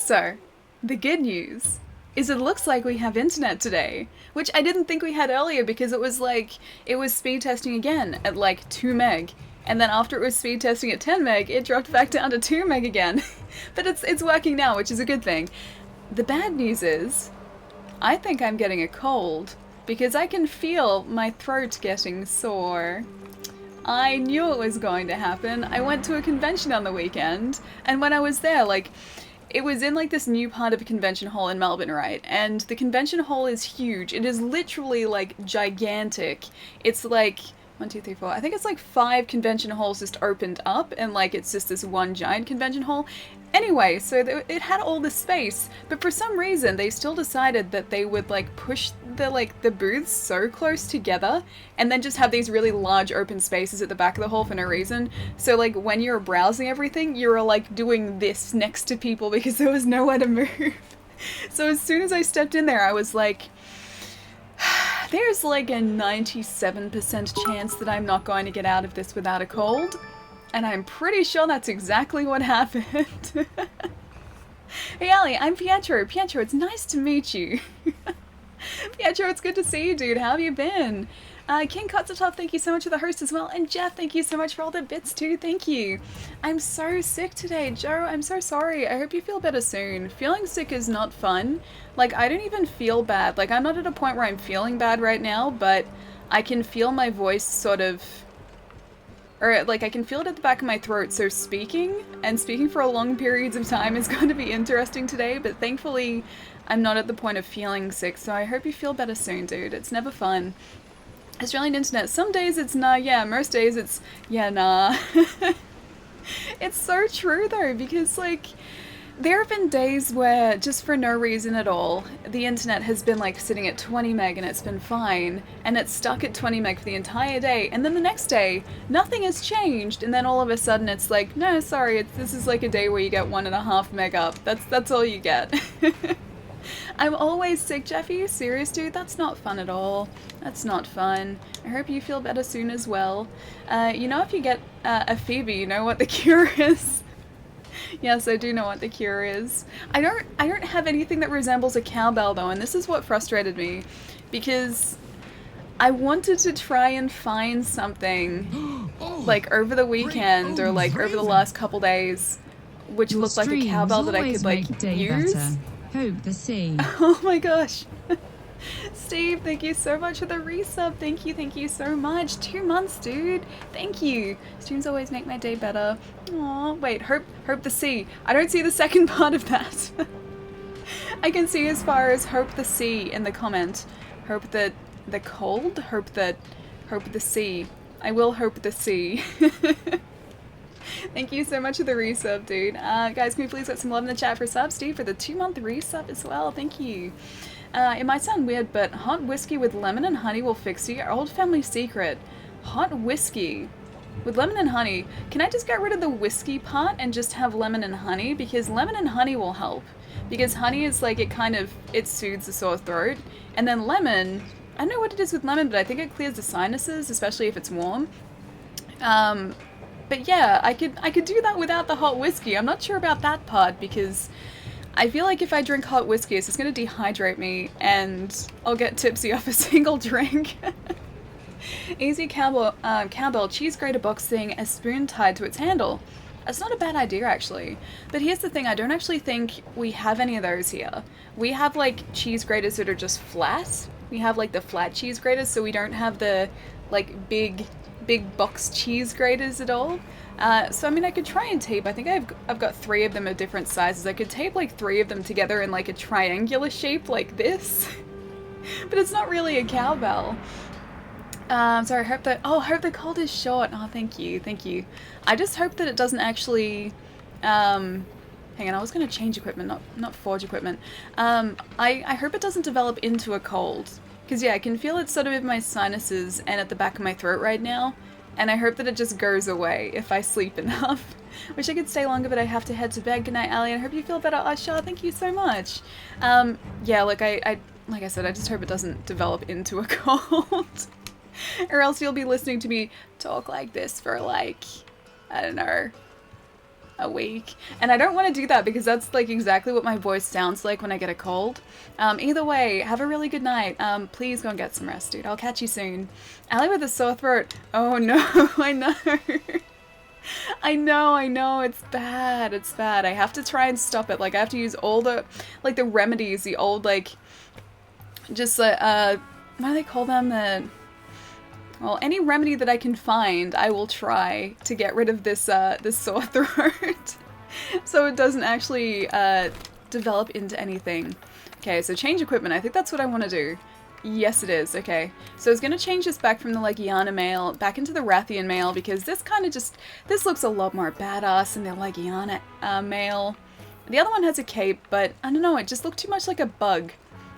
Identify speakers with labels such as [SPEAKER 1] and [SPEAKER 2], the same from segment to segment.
[SPEAKER 1] So, the good news is it looks like we have internet today, which I didn't think we had earlier because it was speed testing again at like 2 meg. And then after it was speed testing at 10 meg, it dropped back down to 2 meg again. But it's working now, which is a good thing. The bad news is, I think I'm getting a cold because I can feel my throat getting sore. I knew it was going to happen. I went to a convention on the weekend, and when I was there, like, it was in like this new part of a convention hall in Melbourne, right? And the convention hall is huge. It is literally like gigantic. It's like one, two, three, four. I think it's like 5 convention halls just opened up, and like it's just this one giant convention hall. Anyway, so it had all this space, but for some reason they still decided that they would like push the booths so close together, and then just have these really large open spaces at the back of the hall for no reason. So like when you're browsing everything, you're like doing this next to people because there was nowhere to move. So as soon as I stepped in there, I was like, there's like a 97% chance that I'm not going to get out of this without a cold. And I'm pretty sure that's exactly what happened. Hey Ali, I'm Pietro. Pietro, it's nice to meet you. Pietro, it's good to see you, dude. How have you been? King Kotsatov, thank you so much for the host as well. And Jeff, thank you so much for all the bits too. Thank you. I'm so sick today. Joe, I'm so sorry. I hope you feel better soon. Feeling sick is not fun. Like, I don't even feel bad. Like, I'm not at a point where I'm feeling bad right now, but I can feel my voice sort of... Or, like, I can feel it at the back of my throat, so speaking for long periods of time is going to be interesting today, but thankfully I'm not at the point of feeling sick, so I hope you feel better soon, dude. It's never fun. Australian internet, some days it's nah, yeah, most days it's yeah, nah. It's so true, though, because, like, there have been days where, just for no reason at all, the internet has been like sitting at 20 meg and it's been fine, and it's stuck at 20 meg for the entire day, and then the next day, nothing has changed, and then all of a sudden it's like, no, sorry, this is like a day where you get 1.5 meg up. That's all you get. I'm always sick, Jeff. Are you serious, dude? That's not fun at all. That's not fun. I hope you feel better soon as well. You know, if you get a fever, you know what the cure is. Yes, I do know what the cure is. I don't have anything that resembles a cowbell though, and this is what frustrated me, because I wanted to try and find something like over the weekend or like over the last couple days, which looked like a cowbell that I could like use.
[SPEAKER 2] Better. Hope the same.
[SPEAKER 1] Oh my gosh. Steve, thank you so much for the resub. Thank you so much. 2 months, dude. Thank you. Streams always make my day better. Aw, wait, hope the sea. I don't see the second part of that. I can see as far as hope the sea in the comment. Hope that the cold? Hope the sea. I will hope the sea. Thank you so much for the resub, dude. Guys, can we please get some love in the chat for sub? Steve for the 2-month resub as well. Thank you. It might sound weird, but hot whiskey with lemon and honey will fix you. Our old family secret. Hot whiskey with lemon and honey. Can I just get rid of the whiskey part and just have lemon and honey? Because lemon and honey will help. Because honey is like, it soothes the sore throat. And then lemon, I don't know what it is with lemon, but I think it clears the sinuses, especially if it's warm. But yeah, I could do that without the hot whiskey. I'm not sure about that part because I feel like if I drink hot whiskey, it's just going to dehydrate me and I'll get tipsy off a single drink. Easy cowbell cheese grater box thing, a spoon tied to its handle. That's not a bad idea, actually. But here's the thing, I don't actually think we have any of those here. We have, like, cheese graters that are just flat. We have, like, the flat cheese graters, so we don't have the, like, big box cheese graters at all. So I mean, I could try and tape. I think I've got 3 of them of different sizes. I could tape like 3 of them together in like a triangular shape like this. But it's not really a cowbell. Sorry, hope the cold is short. Oh, thank you. I just hope that it doesn't actually, hang on, I was going to change equipment, not forge equipment. I hope it doesn't develop into a cold. Because yeah, I can feel it sort of in my sinuses and at the back of my throat right now. And I hope that it just goes away if I sleep enough. Wish I could stay longer, but I have to head to bed. Good night, Ali, and I hope you feel better. Asha, thank you so much. Yeah, like I said, I just hope it doesn't develop into a cold. Or else you'll be listening to me talk like this for like, I don't know, a week. And I don't want to do that because that's like exactly what my voice sounds like when I get a cold. Either way, have a really good night. Please go and get some rest, dude. I'll catch you soon. Allie with a sore throat. Oh no, I know. I know, it's bad, it's bad. I have to try and stop it. Like, I have to use all the, like, the remedies, the old, like, just, what do they call them? Well, any remedy that I can find, I will try to get rid of this, this sore throat. So it doesn't actually, develop into anything. Okay, so change equipment. I think that's what I want to do. Yes, it is. Okay. So I was going to change this back from the Legiana mail back into the Rathian mail because this kind of just, this looks a lot more badass than the Legiana mail. The other one has a cape, but I don't know, it just looked too much like a bug.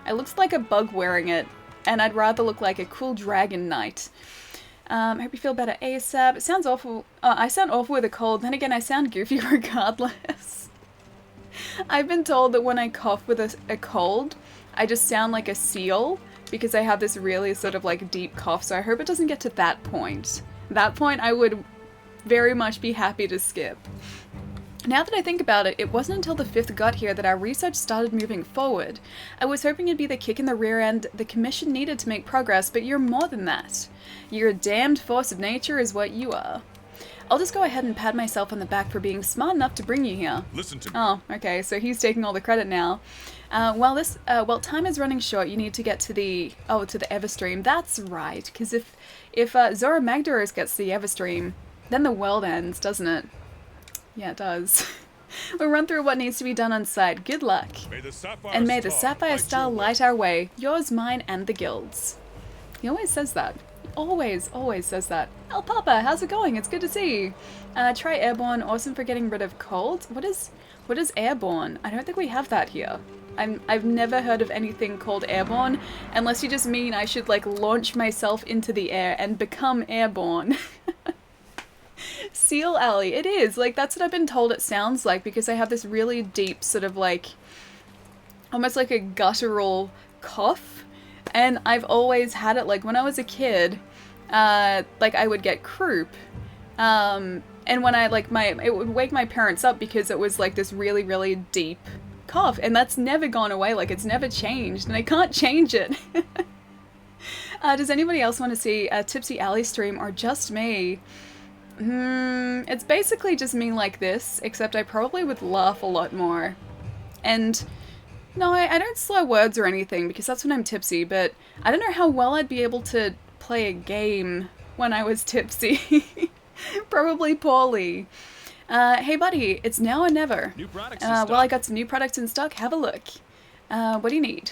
[SPEAKER 1] It looks like a bug wearing it, and I'd rather look like a cool dragon knight. I hope you feel better ASAP. It sounds awful. I sound awful with a cold, then again I sound goofy regardless. I've been told that when I cough with a cold, I just sound like a seal, because I have this really sort of like deep cough, so I hope it doesn't get to that point. That point I would very much be happy to skip. Now that I think about it, it wasn't until the 5th got here that our research started moving forward. I was hoping it'd be the kick in the rear end the Commission needed to make progress, but you're more than that. You're a damned force of nature is what you are. I'll just go ahead and pat myself on the back for being smart enough to bring you here.
[SPEAKER 3] Listen to me.
[SPEAKER 1] Oh, okay, so he's taking all the credit now. While time is running short, you need to get to the Everstream. That's right, because if Zora Magdaros gets the Everstream, then the world ends, doesn't it? Yeah, it does. We'll run through what needs to be done on site. Good luck. And may the Sapphire Star light our way. Yours, mine, and the Guild's. He always says that. Always says that. El Papa, how's it going? It's good to see you. Try Airborne. Awesome for getting rid of colds. What is Airborne? I don't think we have that here. I've never heard of anything called Airborne, unless you just mean I should like launch myself into the air and become airborne. Seal Alley, it is. Like, that's what I've been told it sounds like, because I have this really deep sort of like, almost like a guttural cough. And I've always had it, like, when I was a kid, like, I would get croup. And when I, like, it would wake my parents up because it was, like, this really, really deep cough. And that's never gone away, like, it's never changed. And I can't change it. Does anybody else want to see a Tipsy Alley stream, or just me? It's basically just me like this, except I probably would laugh a lot more. And no, I don't slur words or anything because that's when I'm tipsy, but I don't know how well I'd be able to play a game when I was tipsy. Probably poorly. Hey buddy, it's now or never.
[SPEAKER 3] New products in stock.
[SPEAKER 1] Well, I got some new products in stock. Have a look. What do you need?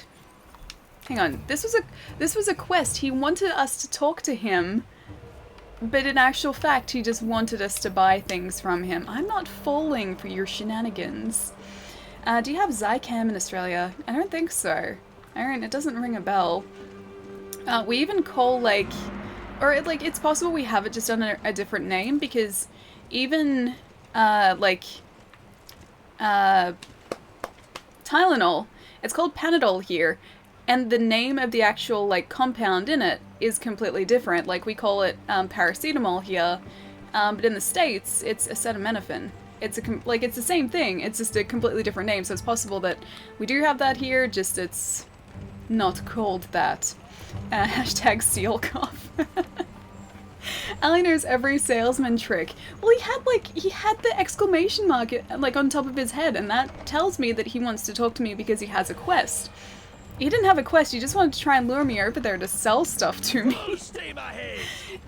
[SPEAKER 1] Hang on. This was a quest. He wanted us to talk to him, but in actual fact, he just wanted us to buy things from him. I'm not falling for your shenanigans. Do you have Zycam in Australia? I don't think so. Aaron, it doesn't ring a bell. We even call, like... Or, like, it's possible we have it just under a different name, because even, Tylenol, it's called Panadol here, and the name of the actual, like, compound in it is completely different. Like, we call it paracetamol here, but in the States, it's acetaminophen. It's it's the same thing, it's just a completely different name, so it's possible that we do have that here, just it's not called that. Hashtag seal cough. Ali knows every salesman trick. Well, he had the exclamation mark, like, on top of his head, and that tells me that he wants to talk to me because he has a quest. He didn't have a quest, he just wanted to try and lure me over there to sell stuff to me.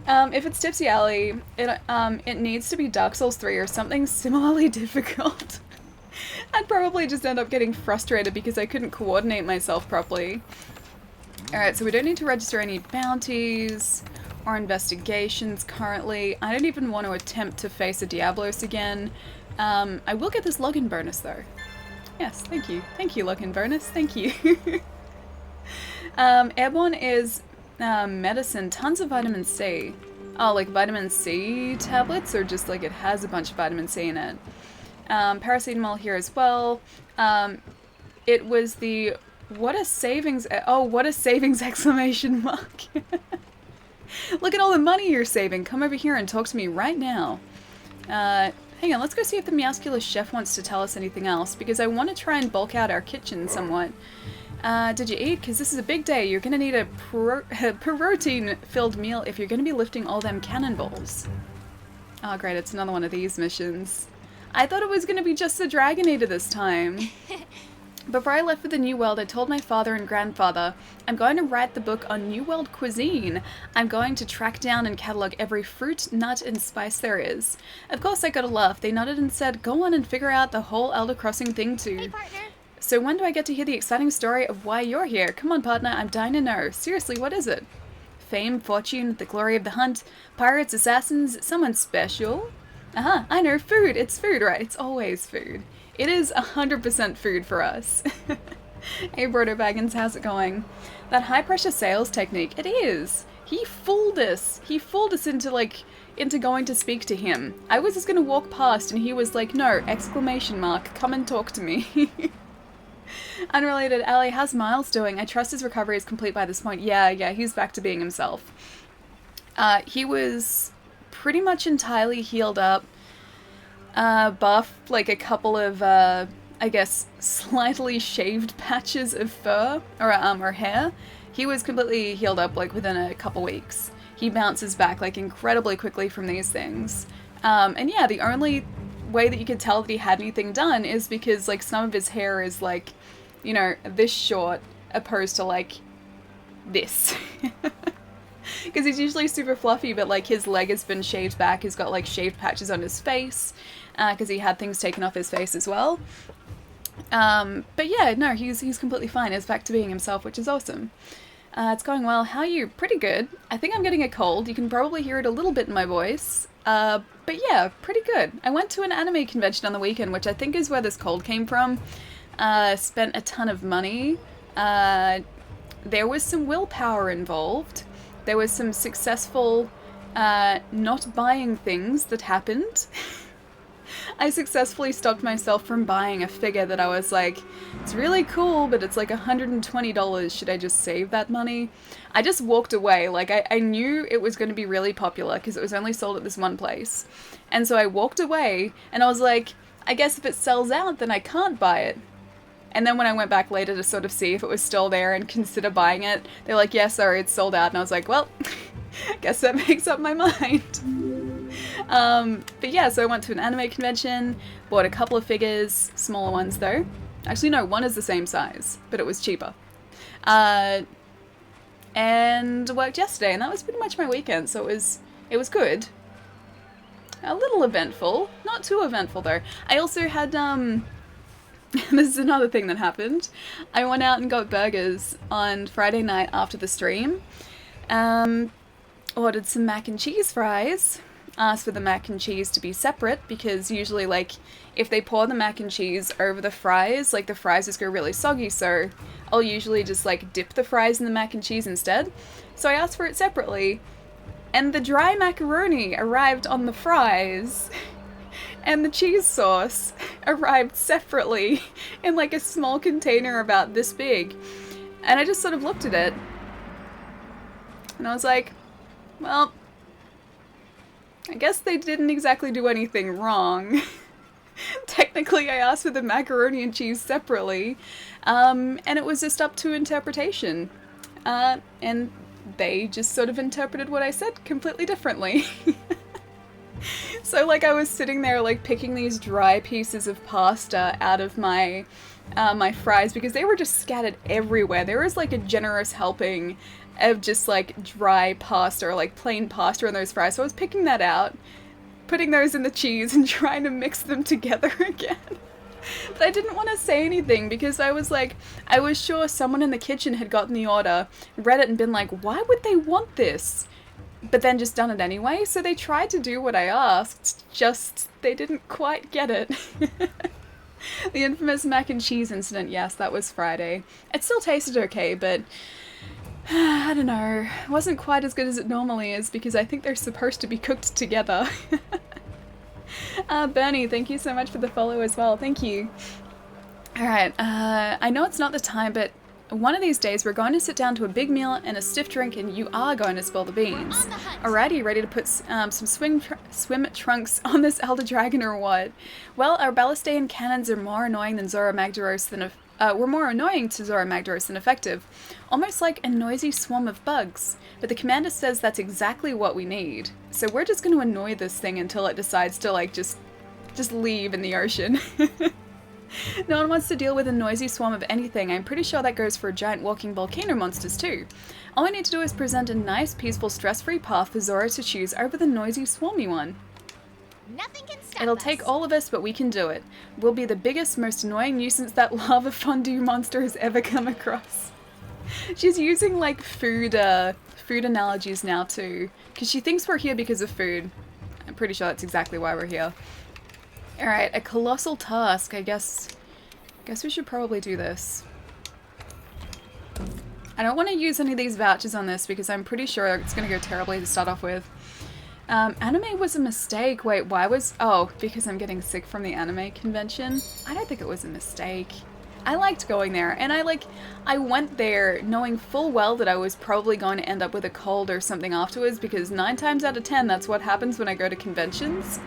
[SPEAKER 1] If it's Tipsy Alley, it needs to be Dark Souls 3 or something similarly difficult. I'd probably just end up getting frustrated because I couldn't coordinate myself properly. Alright, so we don't need to register any bounties or investigations currently. I don't even want to attempt to face a Diablos again. I will get this login bonus though. Yes, thank you. Thank you, login bonus. Thank you. Airborne is medicine, tons of vitamin C. Oh, like vitamin C tablets, or just like it has a bunch of vitamin C in it. Paracetamol here as well. It was the what a savings exclamation mark. Look at all the money you're saving. Come over here and talk to me right now. Hang on, let's go see if the Meowscular chef wants to tell us anything else, because I want to try and bulk out our kitchen somewhat. Did you eat? Because this is a big day. You're going to need a protein-filled meal if you're going to be lifting all them cannonballs. Oh great, it's another one of these missions. I thought it was going to be just the Dragon Eater this time. Before I left for the New World, I told my father and grandfather, I'm going to write the book on New World cuisine. I'm going to track down and catalogue every fruit, nut, and spice there is. Of course I got a laugh. They nodded and said, go on and figure out the whole Elder Crossing thing too.
[SPEAKER 3] Hey, partner.
[SPEAKER 1] So when do I get to hear the exciting story of why you're here? Come on, partner, I'm dying to know. Seriously, what is it? Fame, fortune, the glory of the hunt, pirates, assassins, someone special? I know, food. It's food, right? It's always food. It is 100% food for us. Hey, Brodo Baggins, how's it going? That high-pressure sales technique, it is. He fooled us. He fooled us into going to speak to him. I was just going to walk past and he was like, no, exclamation mark, come and talk to me. Unrelated, Ali, how's Miles doing? I trust his recovery is complete by this point. Yeah, he's back to being himself. He was pretty much entirely healed up, buffed like a couple of, I guess, slightly shaved patches of fur, or hair. He was completely healed up like within a couple weeks. He bounces back like incredibly quickly from these things. And yeah, the only way that you could tell that he had anything done is because like some of his hair is like, you know, this short opposed to like this. Because he's usually super fluffy, but like his leg has been shaved back. He's got like shaved patches on his face because he had things taken off his face as well. But yeah, no, he's completely fine. He's back to being himself, which is awesome. It's going well. How are you? Pretty good. I think I'm getting a cold. You can probably hear it a little bit in my voice. But yeah, pretty good. I went to an anime convention on the weekend, which I think is where this cold came from. Spent a ton of money. There was some willpower involved. There was some successful not buying things that happened. I successfully stopped myself from buying a figure that I was like, it's really cool, but it's like $120. Should I just save that money? I just walked away. Like, I knew it was going to be really popular because it was only sold at this one place. And so I walked away and I was like, I guess if it sells out, then I can't buy it. And then when I went back later to sort of see if it was still there and consider buying it, they're like, yeah, sorry, it's sold out. And I was like, well, guess that makes up my mind. But yeah, so I went to an anime convention, bought a couple of figures, smaller ones though. Actually, no, one is the same size, but it was cheaper. And worked yesterday, and that was pretty much my weekend, so it was good. A little eventful, not too eventful though. I also had, this is another thing that happened. I went out and got burgers on Friday night after the stream. Ordered some mac and cheese fries. Asked for the mac and cheese to be separate because usually like if they pour the mac and cheese over the fries, like the fries just go really soggy, so I'll usually just like dip the fries in the mac and cheese instead. So I asked for it separately and the dry macaroni arrived on the fries and the cheese sauce arrived separately in like a small container about this big. And I just sort of looked at it and I was like, well, I guess they didn't exactly do anything wrong. Technically, I asked for the macaroni and cheese separately, and it was just up to interpretation. And they just sort of interpreted what I said completely differently. So, like, I was sitting there, like, picking these dry pieces of pasta out of my my fries because they were just scattered everywhere. There was, like, a generous helping of just like dry pasta or like plain pasta in those fries. So I was picking that out, putting those in the cheese and trying to mix them together again. But I didn't want to say anything because I was like, I was sure someone in the kitchen had gotten the order, read it and been like, why would they want this? But then just done it anyway. So they tried to do what I asked, just they didn't quite get it. The infamous mac and cheese incident, yes, that was Friday. It still tasted okay, but I don't know, it wasn't quite as good as it normally is because I think they're supposed to be cooked together. Bernie, thank you so much for the follow as well, thank you. Alright, I know it's not the time, but One of these days we're going to sit down to a big meal and a stiff drink and you are going to spill the beans. Alrighty, ready to put some swim trunks on this Elder Dragon or what? Well, our Ballistaean cannons are more annoying than Zora Magdaros than were more annoying to Zora Magdaros than effective. Almost like a noisy swarm of bugs. But the commander says that's exactly what we need. So we're just going to annoy this thing until it decides to like just leave in the ocean. No one wants to deal with a noisy swarm of anything. I'm pretty sure that goes for giant walking volcano monsters too. All we need to do is present a nice, peaceful, stress-free path for Zora to choose over the noisy, swarmy one.
[SPEAKER 3] Nothing can stop
[SPEAKER 1] It'll
[SPEAKER 3] us.
[SPEAKER 1] take all of us, but we can do it. We'll be the biggest, most annoying nuisance that lava fondue monster has ever come across. She's using like food analogies now too, because she thinks we're here because of food. I'm pretty sure that's exactly why we're here. Alright, a colossal task. I guess we should probably do this. I don't want to use any of these vouchers on this because I'm pretty sure it's going to go terribly to start off with. Anime was a mistake. Wait, why was... Oh, because I'm getting sick from the anime convention? I don't think it was a mistake. I liked going there, and I went there knowing full well that I was probably going to end up with a cold or something afterwards, because 9 times out of 10 that's what happens when I go to conventions.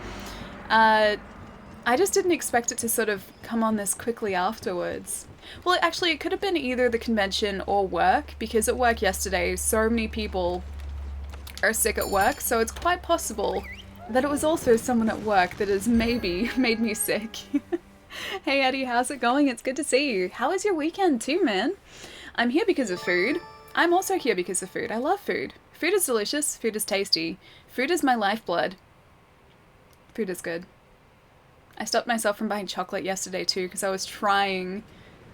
[SPEAKER 1] I just didn't expect it to sort of come on this quickly afterwards. Well, actually, it could have been either the convention or work, because at work yesterday, so many people are sick at work, so it's quite possible that it was also someone at work that has maybe made me sick. Hey Eddie, how's it going? It's good to see you. How was your weekend too, man? I'm here because of food. I'm also here because of food. I love food. Food is delicious. Food is tasty. Food is my lifeblood. Food is good. I stopped myself from buying chocolate yesterday too because I was trying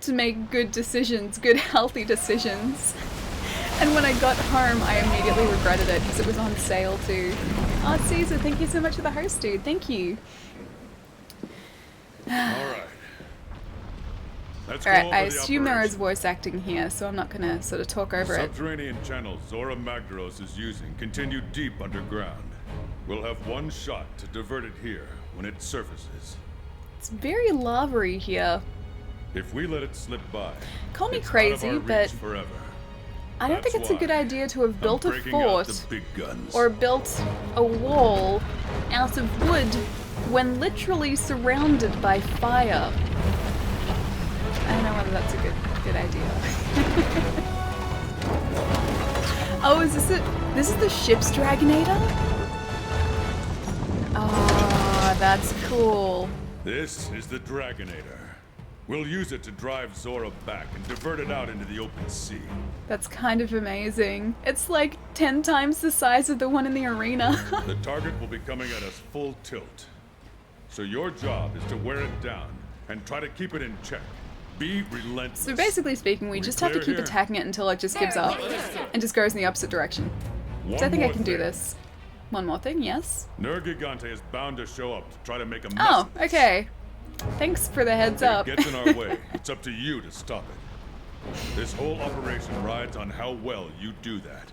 [SPEAKER 1] to make good decisions, good healthy decisions. And when I got home, I immediately regretted it because it was on sale too. Oh, Caesar, thank you so much for the host, dude. Thank you.
[SPEAKER 4] Alright.
[SPEAKER 1] Alright, I assume there is voice acting here, so I'm not gonna sort of talk over it.
[SPEAKER 4] Subterranean channels Zora Magdaros is using continue deep underground. We'll have one shot to divert it here when it surfaces.
[SPEAKER 1] It's very lavery here.
[SPEAKER 4] If we let it slip by,
[SPEAKER 1] Call me
[SPEAKER 4] it's
[SPEAKER 1] crazy,
[SPEAKER 4] out of our
[SPEAKER 1] but
[SPEAKER 4] reach forever.
[SPEAKER 1] I don't think
[SPEAKER 4] That's
[SPEAKER 1] it's a good
[SPEAKER 4] why
[SPEAKER 1] idea to have
[SPEAKER 4] I'm
[SPEAKER 1] built a
[SPEAKER 4] breaking out
[SPEAKER 1] fort
[SPEAKER 4] the big guns.
[SPEAKER 1] or built a wall out of wood when literally surrounded by fire. I don't know whether that's a good idea. Oh, is this it? This is the ship's Dragonator? Oh, that's cool.
[SPEAKER 4] This is the Dragonator. We'll use it to drive Zora back and divert it out into the open sea.
[SPEAKER 1] That's kind of amazing. It's like 10 times the size of the one in the arena.
[SPEAKER 4] The target will be coming at us full tilt. So your job is to wear it down and try to keep it in check. Be relentless.
[SPEAKER 1] So basically speaking, we just have to
[SPEAKER 4] clear
[SPEAKER 1] keep
[SPEAKER 4] here?
[SPEAKER 1] attacking it until it just gives up and just goes in the opposite direction. So I think I can do this. One more thing, yes?
[SPEAKER 4] Nergigante is bound to show up to try to make a mess
[SPEAKER 1] Oh,
[SPEAKER 4] of this.
[SPEAKER 1] okay. Thanks for the heads
[SPEAKER 4] If
[SPEAKER 1] up.
[SPEAKER 4] it gets in our way, it's up to you to stop it. This whole operation rides on how well you do that.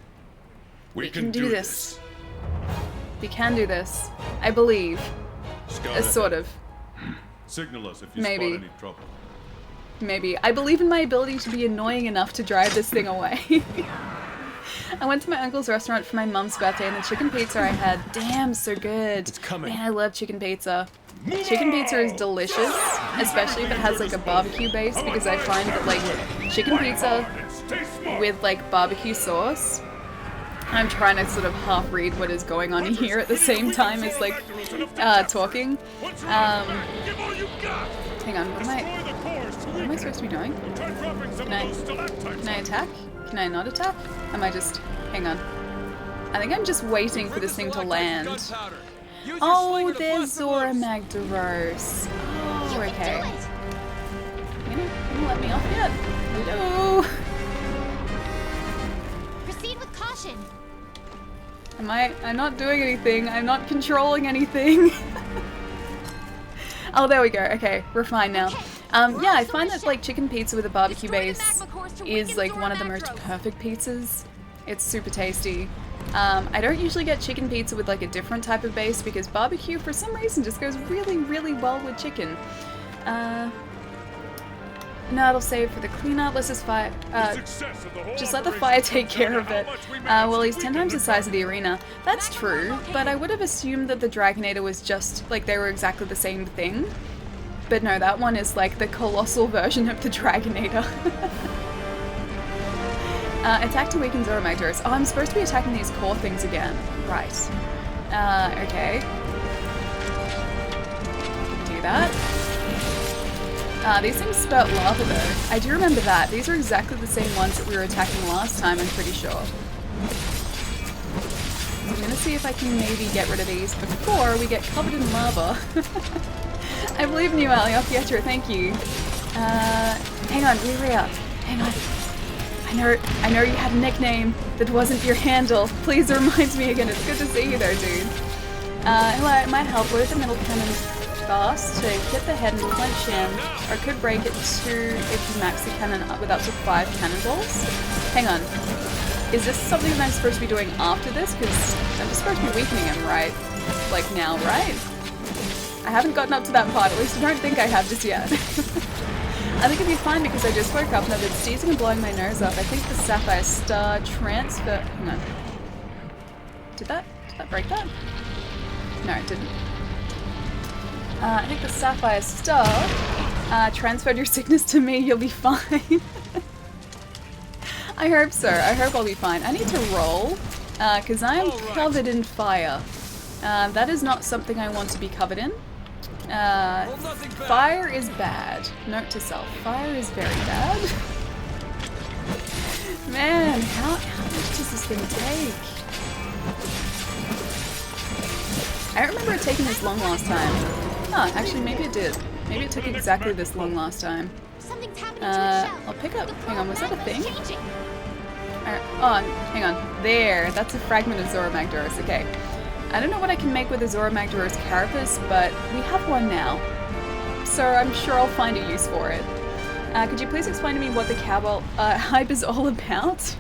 [SPEAKER 4] We can do this.
[SPEAKER 1] We can do this. I believe.
[SPEAKER 4] Scout
[SPEAKER 1] Sort
[SPEAKER 4] ahead.
[SPEAKER 1] of.
[SPEAKER 4] Signal us if you
[SPEAKER 1] Maybe.
[SPEAKER 4] spot any trouble.
[SPEAKER 1] Maybe. I believe in my ability to be annoying enough to drive this thing away. I went to my uncle's restaurant for my mum's birthday and the chicken pizza I had, damn, so good.
[SPEAKER 5] It's coming.
[SPEAKER 1] Man, I love chicken pizza. Chicken pizza is delicious, especially if it has like a barbecue base, because I find that like chicken pizza with like barbecue sauce, I'm trying to sort of half read what is going on here at the same time as like talking. Hang on, what am I supposed to be doing? Can I attack? Can I not attack? Am I just... Hang on. I think I'm just waiting for this thing to land. Oh, there's Zora Magdaros. Oh, okay. You gonna let me off yet? Hello?
[SPEAKER 3] Proceed with caution.
[SPEAKER 1] I'm not doing anything. I'm not controlling anything. Oh, there we go. Okay, we're fine now. Yeah, I find that like chicken pizza with a barbecue base is like one of the most perfect pizzas. It's super tasty. I don't usually get chicken pizza with like a different type of base because barbecue for some reason just goes really, really well with chicken. No, it'll save for the cleanup. Let's just fire.
[SPEAKER 4] Success of the whole
[SPEAKER 1] Just let the
[SPEAKER 4] operation
[SPEAKER 1] fire take
[SPEAKER 4] depends
[SPEAKER 1] care
[SPEAKER 4] on
[SPEAKER 1] of
[SPEAKER 4] how
[SPEAKER 1] it.
[SPEAKER 4] much we manage
[SPEAKER 1] Well,
[SPEAKER 4] to
[SPEAKER 1] he's 10 times the size of the arena. That's true, but I would have assumed that the Dragonator was just, like, they were exactly the same thing. But no, that one is, like, the colossal version of the Dragonator. Attack to weaken Zora Magdaros. Oh, I'm supposed to be attacking these core things again. Right. Okay. Do that. These things spurt lava though. I do remember that. These are exactly the same ones that we were attacking last time, I'm pretty sure. So I'm gonna see if I can maybe get rid of these before we get covered in lava. I believe in you, Alioth. Pietro, thank you. Hang on, Lyria. Hang on. I know you had a nickname that wasn't your handle. Please remind me again. It's good to see you there, dude. Hello, it might help. Load the middle cannon fast to hit the head and clench in, or could break it to if you max the cannon up with up to 5 cannonballs. Hang on. Is this something that I'm supposed to be doing after this? Because I'm just supposed to be weakening him, right? Like now, right? I haven't gotten up to that part. At least I don't think I have just yet. I think it'd be fine because I just woke up and I've been sneezing and blowing my nose up. I think the Sapphire Star transfer... Hang on. Did that break that? No, it didn't. I think the Sapphire Star transferred your sickness to me. You'll be fine. I hope so. I hope I'll be fine. I need to roll because I am covered in fire. That is not something I want to be covered in. Fire is bad. Note to self, fire is very bad. Man, how much does this thing take? I don't remember it taking this long last time. Huh, actually maybe it did. Maybe it took exactly this long last time.
[SPEAKER 3] Something's happening to the shell.
[SPEAKER 1] I'll pick up,
[SPEAKER 3] The
[SPEAKER 1] hang on, was that a thing?
[SPEAKER 3] changing.
[SPEAKER 1] Oh, hang on, there, that's a fragment of Zora Magdaros, okay. I don't know what I can make with a Zora Magdaros carapace, but we have one now. So I'm sure I'll find a use for it. Could you please explain to me what the cowbell hype is all about?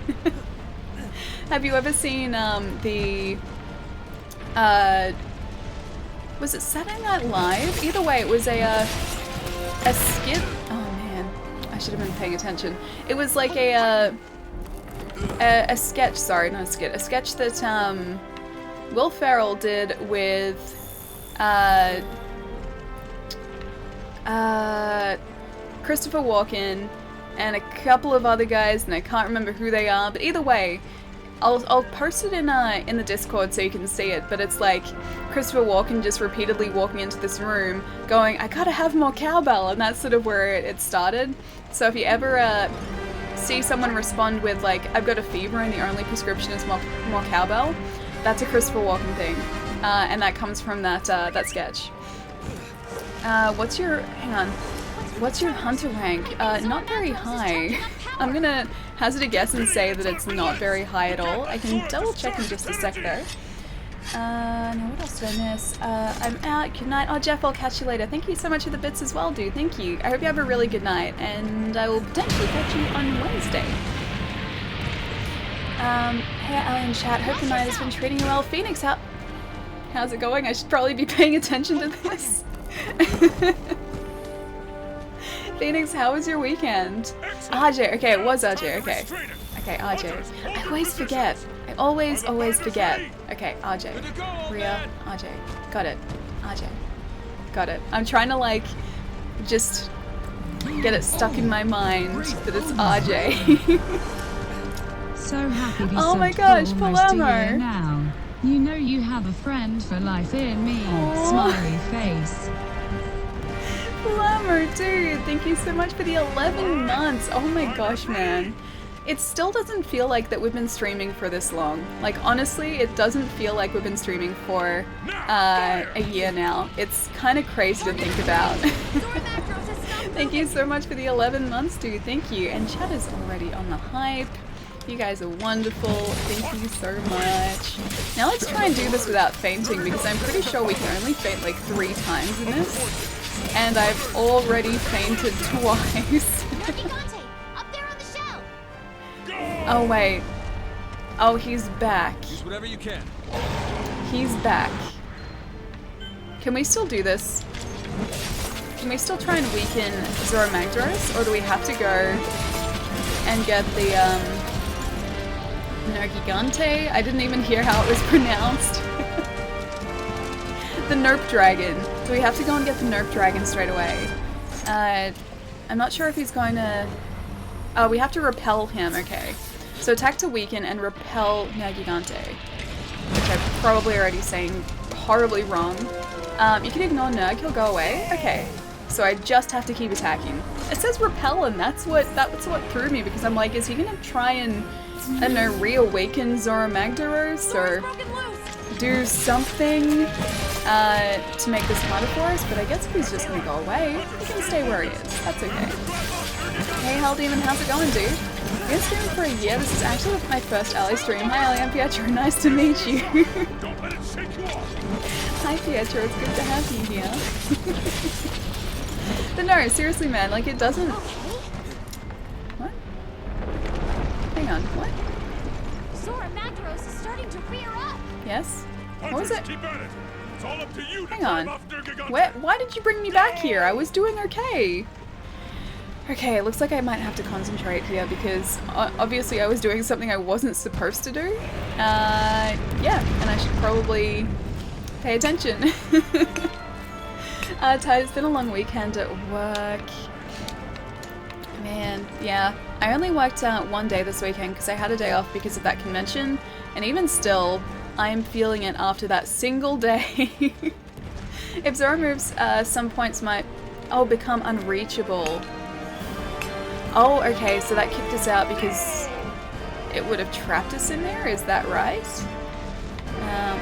[SPEAKER 1] Have you ever seen was it Saturday Night Live? Either way, it was a skit. Oh man, I should have been paying attention. It was like a sketch. Sorry, not a skit. A sketch that Will Ferrell did with Christopher Walken and a couple of other guys, and I can't remember who they are. But either way, I'll post it in the Discord so you can see it. But it's like Christopher Walken just repeatedly walking into this room, going, "I gotta have more cowbell," and that's sort of where it started. So if you ever see someone respond with like, "I've got a fever and the only prescription is more cowbell," that's a Christopher Walken thing, and that comes from that sketch. What's your hunter rank? Not very high. I'm gonna hazard a guess and say that it's not very high at all. I can double check in just a sec though. Now what else did I miss? I'm out. Good night. Oh, Jeff, I'll catch you later. Thank you so much for the bits as well, dude. Thank you. I hope you have a really good night, and I will potentially catch you on Wednesday. Hey, Alien Chat. Hope the night has been treating you well. Phoenix, how's it going? I should probably be paying attention to this. Phoenix, how was your weekend? RJ, okay, it was RJ, okay. Okay, RJ. I always forget. I always forget. Okay, RJ. Rhea, RJ. Got it. RJ. Got it. I'm trying to, like, just get it stuck in my mind that it's RJ.
[SPEAKER 2] So happy to
[SPEAKER 1] Oh my gosh,
[SPEAKER 2] almost a
[SPEAKER 1] Palermo.
[SPEAKER 2] year now. You know you have a friend for life in me.
[SPEAKER 1] Aw.
[SPEAKER 2] Smiley face.
[SPEAKER 1] Glamour, dude, thank you so much for the 11 months. Oh my gosh, man. It still doesn't feel like that we've been streaming for this long. Like, honestly, it doesn't feel like we've been streaming for a year now. It's kind of crazy to think about. Thank you so much for the 11 months, dude. Thank you. And chat is already on the hype. You guys are wonderful. Thank you so much. Now let's try and do this without fainting, because I'm pretty sure we can only faint like 3 times in this. And I've already fainted twice.
[SPEAKER 3] Gigante, up there on the shell.
[SPEAKER 1] Oh wait. Oh, he's back.
[SPEAKER 5] Use whatever you can.
[SPEAKER 1] He's back. Can we still do this? can we still try and weaken Zoro Magdaros, or do we have to go and get the Nergigante? I didn't even hear how it was pronounced. The Nerp Dragon. Do we have to go and get the Nerp Dragon straight away? I'm not sure if he's going to... Oh, we have to repel him, okay. So attack to weaken and repel Nergigante. Which I'm probably already saying horribly wrong. You can ignore Nerg, he'll go away. Okay, so I just have to keep attacking. It says repel, and that's what threw me, because I'm like, is he gonna try and, I don't know, reawaken Zoro Magdaros, or do something to make this harder for us? But I guess he's just gonna go away. He can stay where he is. That's okay. Hey Hell Demon, how's it going, dude? I've been streaming for a year. This is actually my first Ally stream. Hi Ellie, I'm Pietro. Nice to meet you.
[SPEAKER 4] Don't let it shake you off.
[SPEAKER 1] Hi Pietro, it's good to have you here. But no, seriously man, like it doesn't... What? Hang on, what?
[SPEAKER 3] Zoro Magdaros is starting to rear up.
[SPEAKER 1] Yes? What was
[SPEAKER 4] Hunters,
[SPEAKER 1] it?
[SPEAKER 4] keep at it. It's all up to you to
[SPEAKER 1] Hang
[SPEAKER 4] drive
[SPEAKER 1] on.
[SPEAKER 4] off Nergigante.
[SPEAKER 1] Why did you bring me back here? I was doing okay. Okay, it looks like I might have to concentrate here because obviously I was doing something I wasn't supposed to do. Yeah, and I should probably pay attention. Ty, it's been a long weekend at work. Man, yeah. I only worked one day this weekend because I had a day off because of that convention, and even still, I am feeling it after that single day. If Zoro moves, some points might become unreachable. Oh, okay, so that kicked us out because it would have trapped us in there, is that right?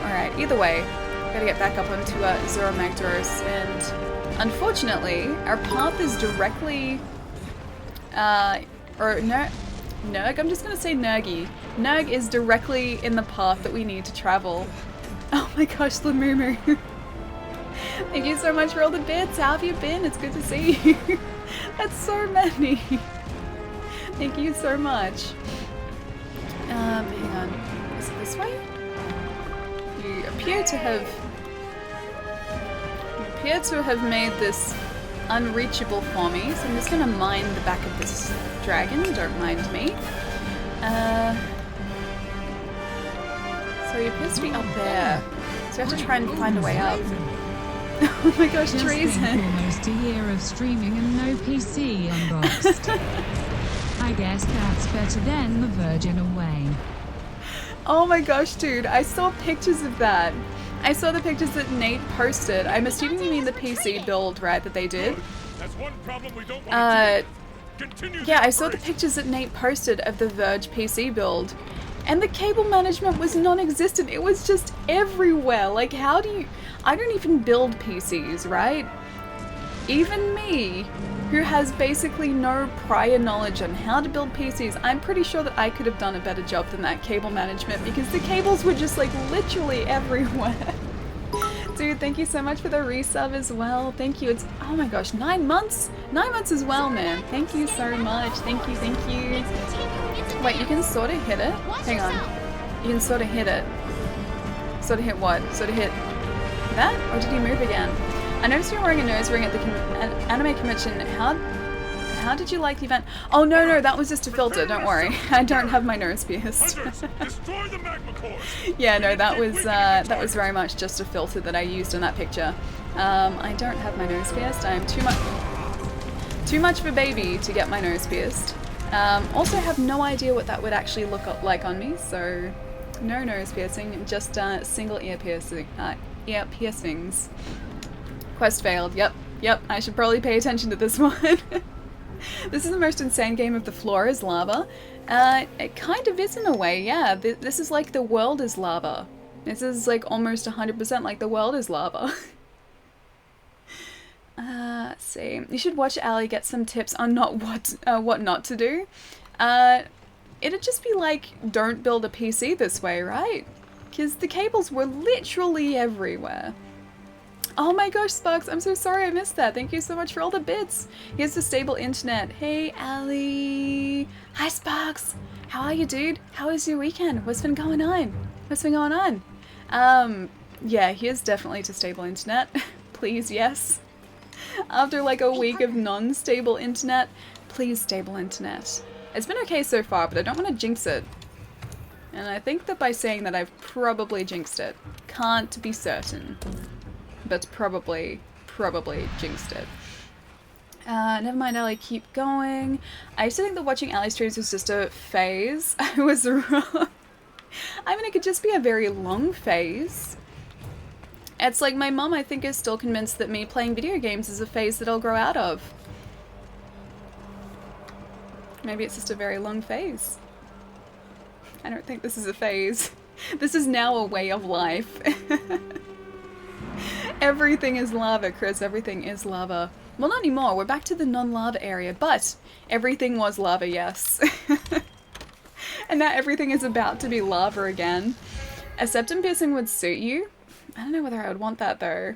[SPEAKER 1] Alright, either way, gotta get back up onto Zoro Magdaros, and unfortunately, our path is directly, Nerg, I'm just gonna say Nergy. Nerg is directly in the path that we need to travel. Oh my gosh, Lamumu. Thank you so much for all the bits. How have you been? It's good to see you. That's so many. Thank you so much. Hang on. Is it this way? You appear to have made this unreachable for me, so I'm just gonna mine the back of this dragon, don't mind me. So he appears to be up there. So we have to try and find a way up. Oh my gosh,
[SPEAKER 2] Just
[SPEAKER 1] treason!
[SPEAKER 2] been almost a year of streaming and no PC unboxed. I guess that's better than The Verge in a way.
[SPEAKER 1] Oh my gosh, dude, I saw pictures of that. I saw the pictures that Nate posted. I'm assuming you mean the PC build, right, that they did?
[SPEAKER 4] That's one problem we don't want to continue.
[SPEAKER 1] Yeah, I saw the pictures that Nate posted of the Verge PC build. And the cable management was non-existent. It was just everywhere. Like, how do you... I don't even build PCs, right? Even me, who has basically no prior knowledge on how to build PCs, I'm pretty sure that I could have done a better job than that cable management because the cables were just like literally everywhere. Dude, thank you so much for the resub as well. Thank you. It's, oh my gosh, 9 months? 9 months as well, man. Thank you so much. Thank you, thank you. Wait, you can sort of hit it? Hang on. You can sort of hit it. Sort of hit what? Sort of hit that? Or did he move again? I noticed you were wearing a nose ring at the anime convention. How did you like the event? Oh no, that was just a filter, don't worry. I don't have my nose pierced.
[SPEAKER 4] Destroy the magma cores.
[SPEAKER 1] Yeah, no, that was very much just a filter that I used in that picture. I don't have my nose pierced. I am too much of a baby to get my nose pierced. Also have no idea what that would actually look like on me, so no nose piercing, just single ear piercing. Ear piercings. Quest failed. Yep. I should probably pay attention to this one. This is the most insane game of the floor is lava. It kind of is in a way, yeah. This is like the world is lava. This is like almost 100% like the world is lava. Let's see. You should watch Allie get some tips on what not to do. It'd just be like, don't build a PC this way, right? Because the cables were literally everywhere. Oh my gosh, Sparks, I'm so sorry I missed that. Thank you so much for all the bits. Here's the stable internet. Hey, Allie. Hi, Sparks. How are you, dude? How was your weekend? What's been going on? Yeah, here's definitely to stable internet. Please, yes. After like a week of non-stable internet, please stable internet. It's been okay so far, but I don't want to jinx it. And I think that by saying that I've probably jinxed it. Can't be certain. But probably jinxed it. Never mind, Ellie, keep going. I used to think that watching Ellie streams was just a phase. I was wrong. I mean, it could just be a very long phase. It's like my mum, I think, is still convinced that me playing video games is a phase that I'll grow out of. Maybe it's just a very long phase. I don't think this is a phase. This is now a way of life. Everything is lava, Chris. Everything is lava. Well, not anymore. We're back to the non-lava area, but everything was lava, yes. And now everything is about to be lava again. A septum piercing would suit you. I don't know whether I would want that, though.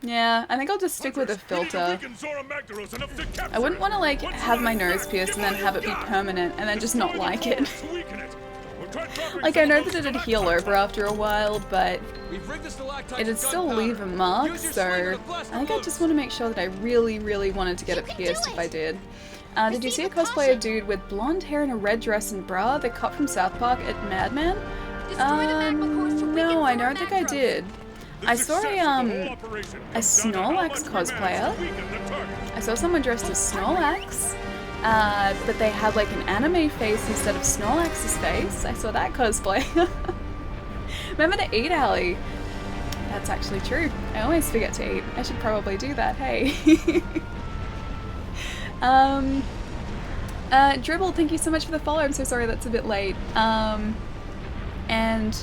[SPEAKER 1] Yeah, I think I'll just stick with a filter. I wouldn't want to, like, have my nose pierced and then have it be permanent and then just not like it. Like, I know that it'd heal over after a while, but it'd still leave a mark, so I think I just want to make sure that I really, really wanted to get it pierced if I did. Did you see a cosplayer dude with blonde hair and a red dress and bra, the cop from South Park at Madman? No, I don't think I did. I saw a Snorlax cosplayer. I saw someone dressed as Snorlax, but they had like an anime face instead of Snorlax's face. I saw that cosplay. Remember to eat, Allie. That's actually true. I always forget to eat. I should probably do that, hey. Dribble, thank you so much for the follow. I'm so sorry that's a bit late. And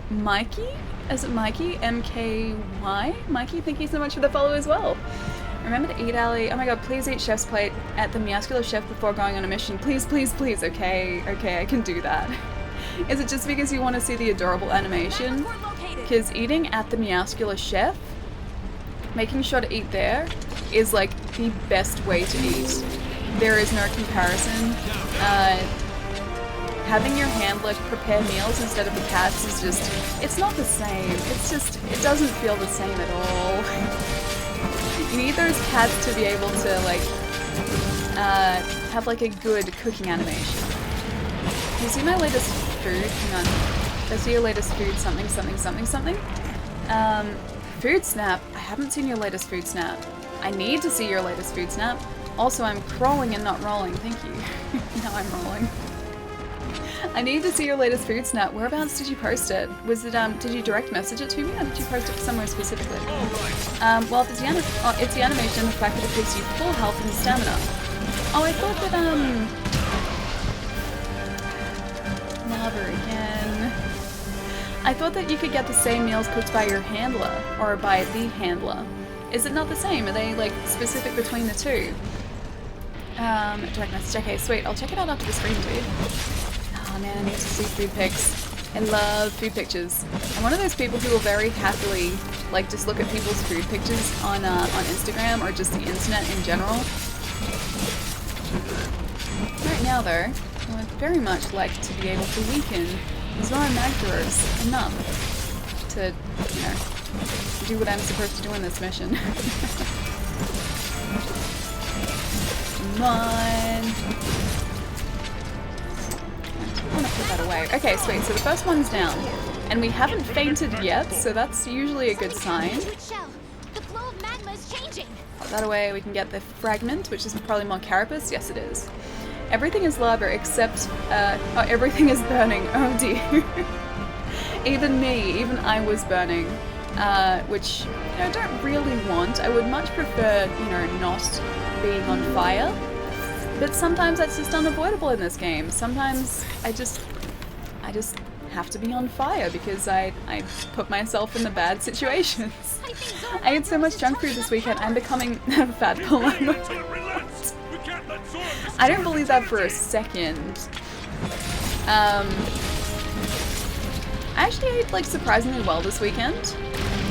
[SPEAKER 1] Mikey? Is it Mikey? MKY? Mikey, thank you so much for the follow as well. Remember to eat, Allie. Oh my god, please eat chef's plate at the Meowscular Chef before going on a mission. Please, please, please. Okay, I can do that. Is it just because you want to see the adorable animation? Because eating at the Meowscular Chef, making sure to eat there, is like the best way to eat. There is no comparison. Having your handler prepare meals instead of the cats is just, it's not the same. It's just, it doesn't feel the same at all. You need those cats to be able to like, have like a good cooking animation. You see my latest food? Hang on. I see your latest food something. Food snap. I haven't seen your latest food snap. I need to see your latest food snap. Also, I'm crawling and not rolling. Thank you. Now I'm rolling. I need to see your latest food snap. Whereabouts did you post it? Was it did you direct message it to me, or did you post it somewhere specifically? Well, if it's the animation and the fact that it gives you full health and stamina. Oh, I thought that lava again. I thought that you could get the same meals cooked by your handler or by the handler. Is it not the same? Are they like specific between the two? Direct message. Okay, sweet. I'll check it out after the stream, dude. Oh man, I need to see food pics. I love food pictures. I'm one of those people who will very happily like just look at people's food pictures on Instagram or just the internet in general. Right now though, I would very much like to be able to weaken Zora Magdaros enough to, you know, do what I'm supposed to do in this mission. Come on. I want to put that away. Okay, sweet. So the first one's down. And we haven't fainted yet, so that's usually a good sign.
[SPEAKER 3] The flow of magma is changing.
[SPEAKER 1] Put that away. We can get the fragment, which is probably more carapace. Yes, it is. Everything is lava except... oh, everything is burning. Oh dear. Even me, even I was burning. Which, you know, I don't really want. I would much prefer, you know, not being on fire. But sometimes that's just unavoidable in this game. Sometimes I just have to be on fire because I put myself in the bad situations. I ate so much junk food this weekend, I'm becoming a fat Paloma. I don't believe that for a second. I actually ate like surprisingly well this weekend.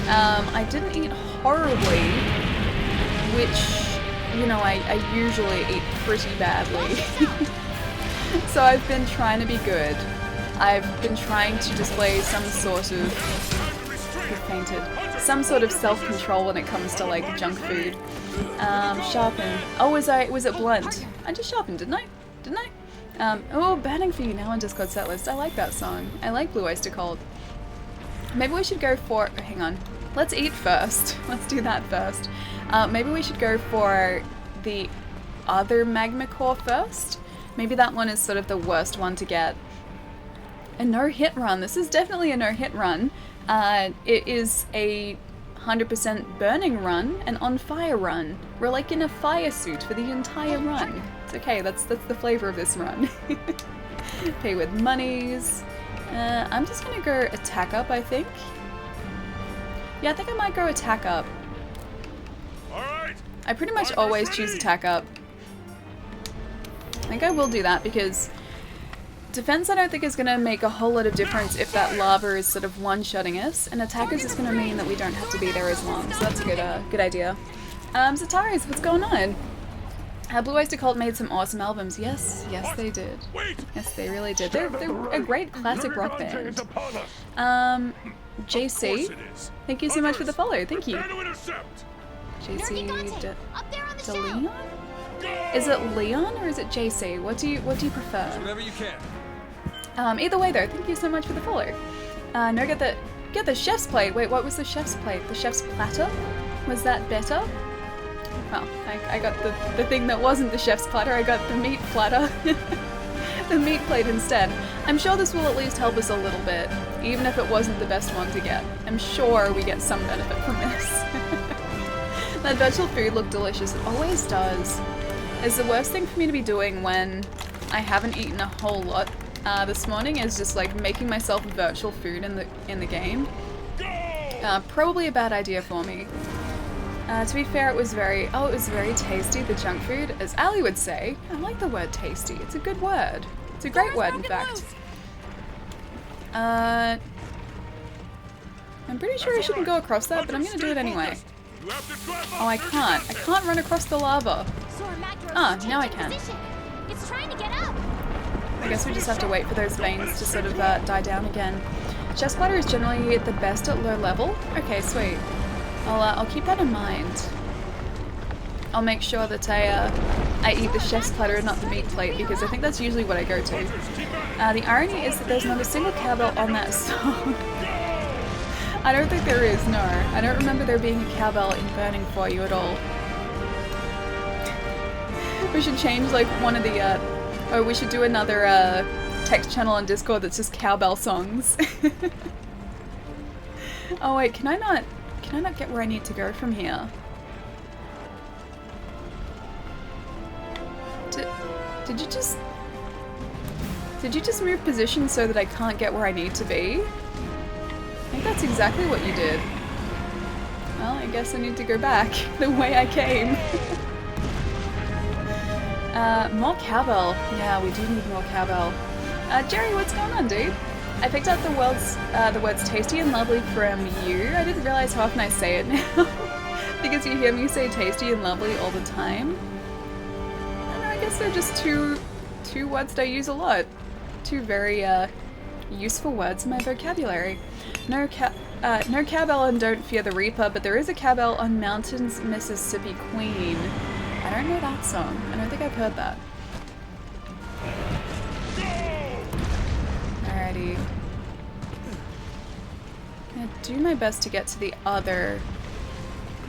[SPEAKER 1] I didn't eat horribly, which, you know, I usually eat pretty badly. So I've been trying to be good. I've been trying to display some sort of he fainted. Some sort of self-control when it comes to like junk food. Sharpen. Oh, was it blunt? I just sharpened, didn't I? Didn't I? Oh, Burning for You now on Discord setlist. I like that song. I like Blue Oyster Cult. Maybe we should go for... oh, hang on. Let's eat first. Let's do that first. Maybe we should go for the other magma core first. Maybe that one is sort of the worst one to get. A no-hit run. This is definitely a no-hit run. It is a 100% burning run, an on-fire run. We're like in a fire suit for the entire run. It's okay, that's the flavor of this run. Pay with monies. I'm just gonna go attack up, I think. Yeah, I think I might go attack up. I pretty much always choose attack up. I think I will do that because defense I don't think is going to make a whole lot of difference if that lava is sort of one-shotting us, and attack is just going to mean that we don't have to be there as long, so that's a good idea. Zataris, what's going on? Blue Oyster Cult made some awesome albums. Yes, they did. Yes, they really did. They're a great classic rock band. JC, thank you so much for the follow. Thank you. JC Leon? Is it Leon or is it JC? What do you prefer?
[SPEAKER 5] Whatever you can.
[SPEAKER 1] Either way though, thank you so much for the follow. No, get the chef's plate. Wait, what was the chef's plate? The chef's platter? Was that better? Well, I got the thing that wasn't the chef's platter. I got the meat platter. The meat plate instead. I'm sure this will at least help us a little bit, even if it wasn't the best one to get. I'm sure we get some benefit from this. That virtual food looked delicious. It always does. It's the worst thing for me to be doing when I haven't eaten a whole lot. This morning is just like making myself virtual food in the game. Probably a bad idea for me. To be fair, it was very tasty, the junk food, as Ali would say. I like the word tasty. It's a good word. It's a great word, in fact. I'm pretty sure I shouldn't go across that, but I'm gonna do it anyway. Oh, I can't. I can't run across the lava. Ah, now I can.
[SPEAKER 3] It's trying to get up.
[SPEAKER 1] I guess we just have to wait for those veins to sort of die down again. Chest platter is generally the best at low level. Okay, sweet. I'll keep that in mind. I'll make sure that I eat the chef's platter and not the meat plate because I think that's usually what I go to. The irony is that there's not a single cowbell on that song. I don't think there is, no. I don't remember there being a cowbell in Burning for You at all. We should change like one of the, oh, we should do another text channel on Discord that's just cowbell songs. Oh wait, can I not get where I need to go from here? Did you just move position so that I can't get where I need to be? I think that's exactly what you did. Well, I guess I need to go back the way I came. More cowbell. Yeah, we do need more cowbell. Jerry, what's going on, dude? I picked out the words tasty and lovely from you. I didn't realize how often I say it now. Because you hear me say tasty and lovely all the time. I don't know, I guess they're just two words that I use a lot. Two very useful words in my vocabulary. No cowbell on Don't Fear the Reaper, but there is a cowbell on Mountains, Mississippi Queen. I don't know that song. I don't think I've heard that. Alrighty. I'm gonna do my best to get to the other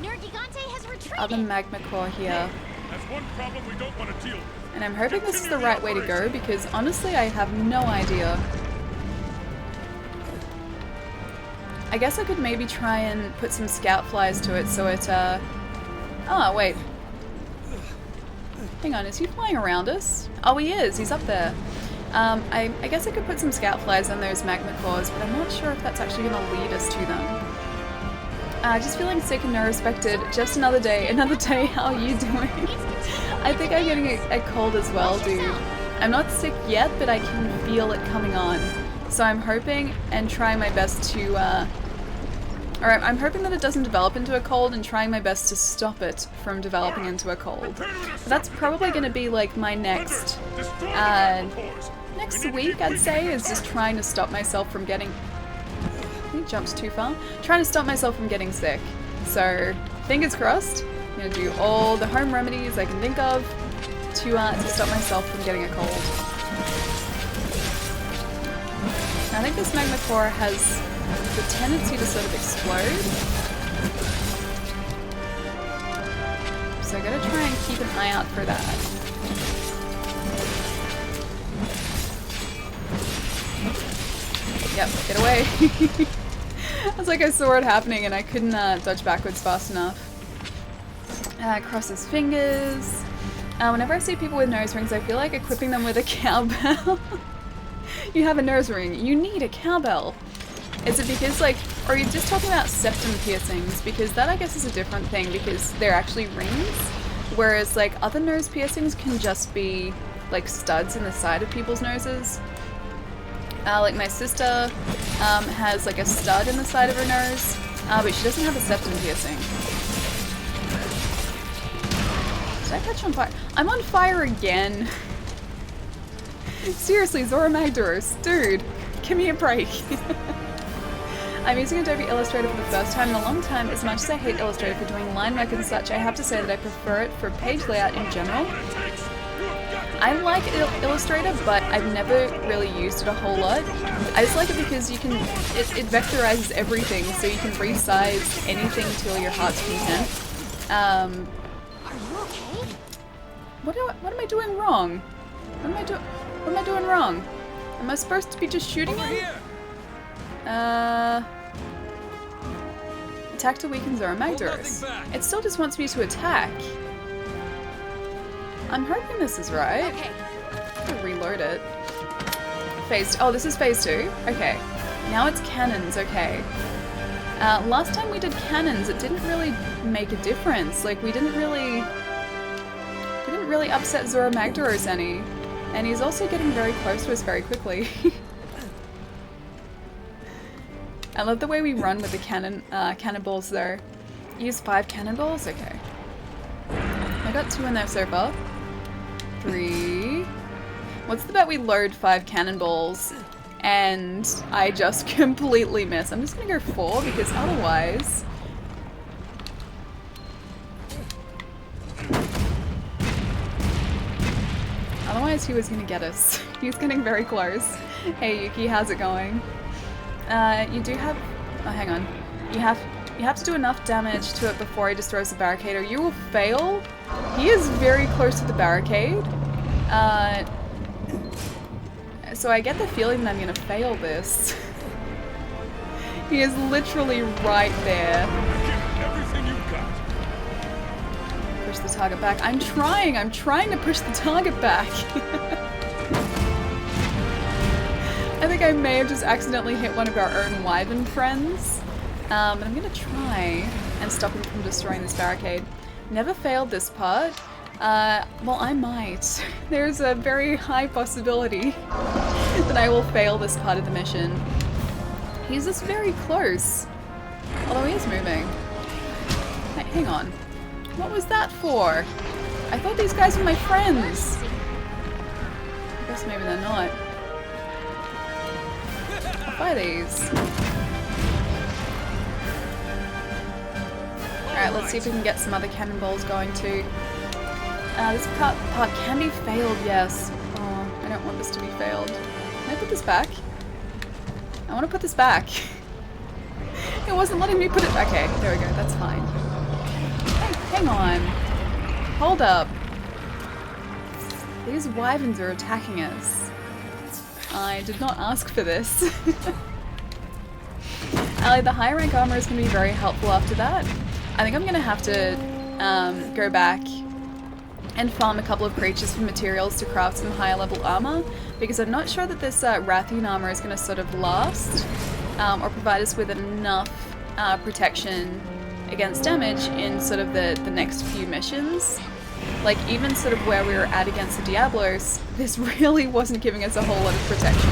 [SPEAKER 1] magma core here.
[SPEAKER 4] That's one problem we don't want to deal with.
[SPEAKER 1] And I'm hoping this is the right way to go because honestly I have no idea. I guess I could maybe try and put some scout flies to it so it oh wait. Hang on, is he flying around us? Oh, he is. He's up there. I guess I could put some scout flies on those magma cores, but I'm not sure if that's actually going to lead us to them. Just feeling sick and no respected. Just another day. Another day. How are you doing? I think I'm getting a cold as well, dude. I'm not sick yet, but I can feel it coming on. So I'm hoping and trying my best to Alright, I'm hoping that it doesn't develop into a cold and trying my best to stop it from developing into a cold. But that's probably going to be like my next week, I'd say, is just trying to stop myself from getting... he jumped too far. Trying to stop myself from getting sick. So, fingers crossed. I'm going to do all the home remedies I can think of to stop myself from getting a cold. I think this magma core has the tendency to sort of explode. So I gotta try and keep an eye out for that. Yep, get away. I was like, I saw it happening and I couldn't dodge backwards fast enough. Cross his fingers. Whenever I see people with nose rings, I feel like equipping them with a cowbell. You have a nose ring, you need a cowbell. Is it because, like, or are you just talking about septum piercings? Because that, I guess, is a different thing because they're actually rings. Whereas, like, other nose piercings can just be, like, studs in the side of people's noses. Like, my sister has, like, a stud in the side of her nose, but she doesn't have a septum piercing. Did I catch on fire? I'm on fire again. Seriously, Zora Magdaros, dude, give me a break. I'm using Adobe Illustrator for the first time in a long time. As much as I hate Illustrator for doing line work and such, I have to say that I prefer it for page layout in general. I like Illustrator, but I've never really used it a whole lot. I just like it because you can, it vectorizes everything, so you can resize anything to your heart's content.
[SPEAKER 3] Are you okay?
[SPEAKER 1] What am I doing wrong? What am I doing wrong? Am I supposed to be just shooting him? Attack to weaken Zora Magdaros. It still just wants me to attack. I'm hoping this is right.
[SPEAKER 3] Okay.
[SPEAKER 1] I'm gonna reload it. Oh, this is phase 2? Okay. Now it's cannons, okay. Last time we did cannons, it didn't really make a difference. Like, we didn't really upset Zora Magdaros any. And he's also getting very close to us very quickly. I love the way we run with the cannonballs though. Use 5 cannonballs? Okay. I got 2 in there so far. 3. What's the bet we load 5 cannonballs and I just completely miss? I'm just gonna go 4 because otherwise... Otherwise he was gonna get us. He's getting very close. Hey Yuki, how's it going? You do have... Oh, hang on. You have to do enough damage to it before he destroys the barricade or you will fail. He is very close to the barricade. So I get the feeling that I'm gonna fail this. He is literally right there.
[SPEAKER 4] Everything you've got.
[SPEAKER 1] Push the target back. I'm trying to push the target back. I think I may have just accidentally hit one of our own Wyvern friends. But I'm gonna try and stop him from destroying this barricade. Never failed this part. Well, I might. There's a very high possibility that I will fail this part of the mission. He's just very close. Although he is moving. Hey, hang on. What was that for? I thought these guys were my friends. I guess maybe they're not. I'll fire these. Alright, let's see if we can get some other cannonballs going too. This part can be failed, yes. Oh, I don't want this to be failed. Can I put this back? I want to put this back. It wasn't letting me put it... Okay, there we go, that's fine. Hey, hang on. Hold up. These wyverns are attacking us. I did not ask for this. The high rank armor is going to be very helpful after that. I think I'm going to have to go back and farm a couple of creatures for materials to craft some higher level armor, because I'm not sure that this Rathian armor is going to sort of last or provide us with enough protection against damage in sort of the next few missions. Like, even sort of where we were at against the Diablos, this really wasn't giving us a whole lot of protection.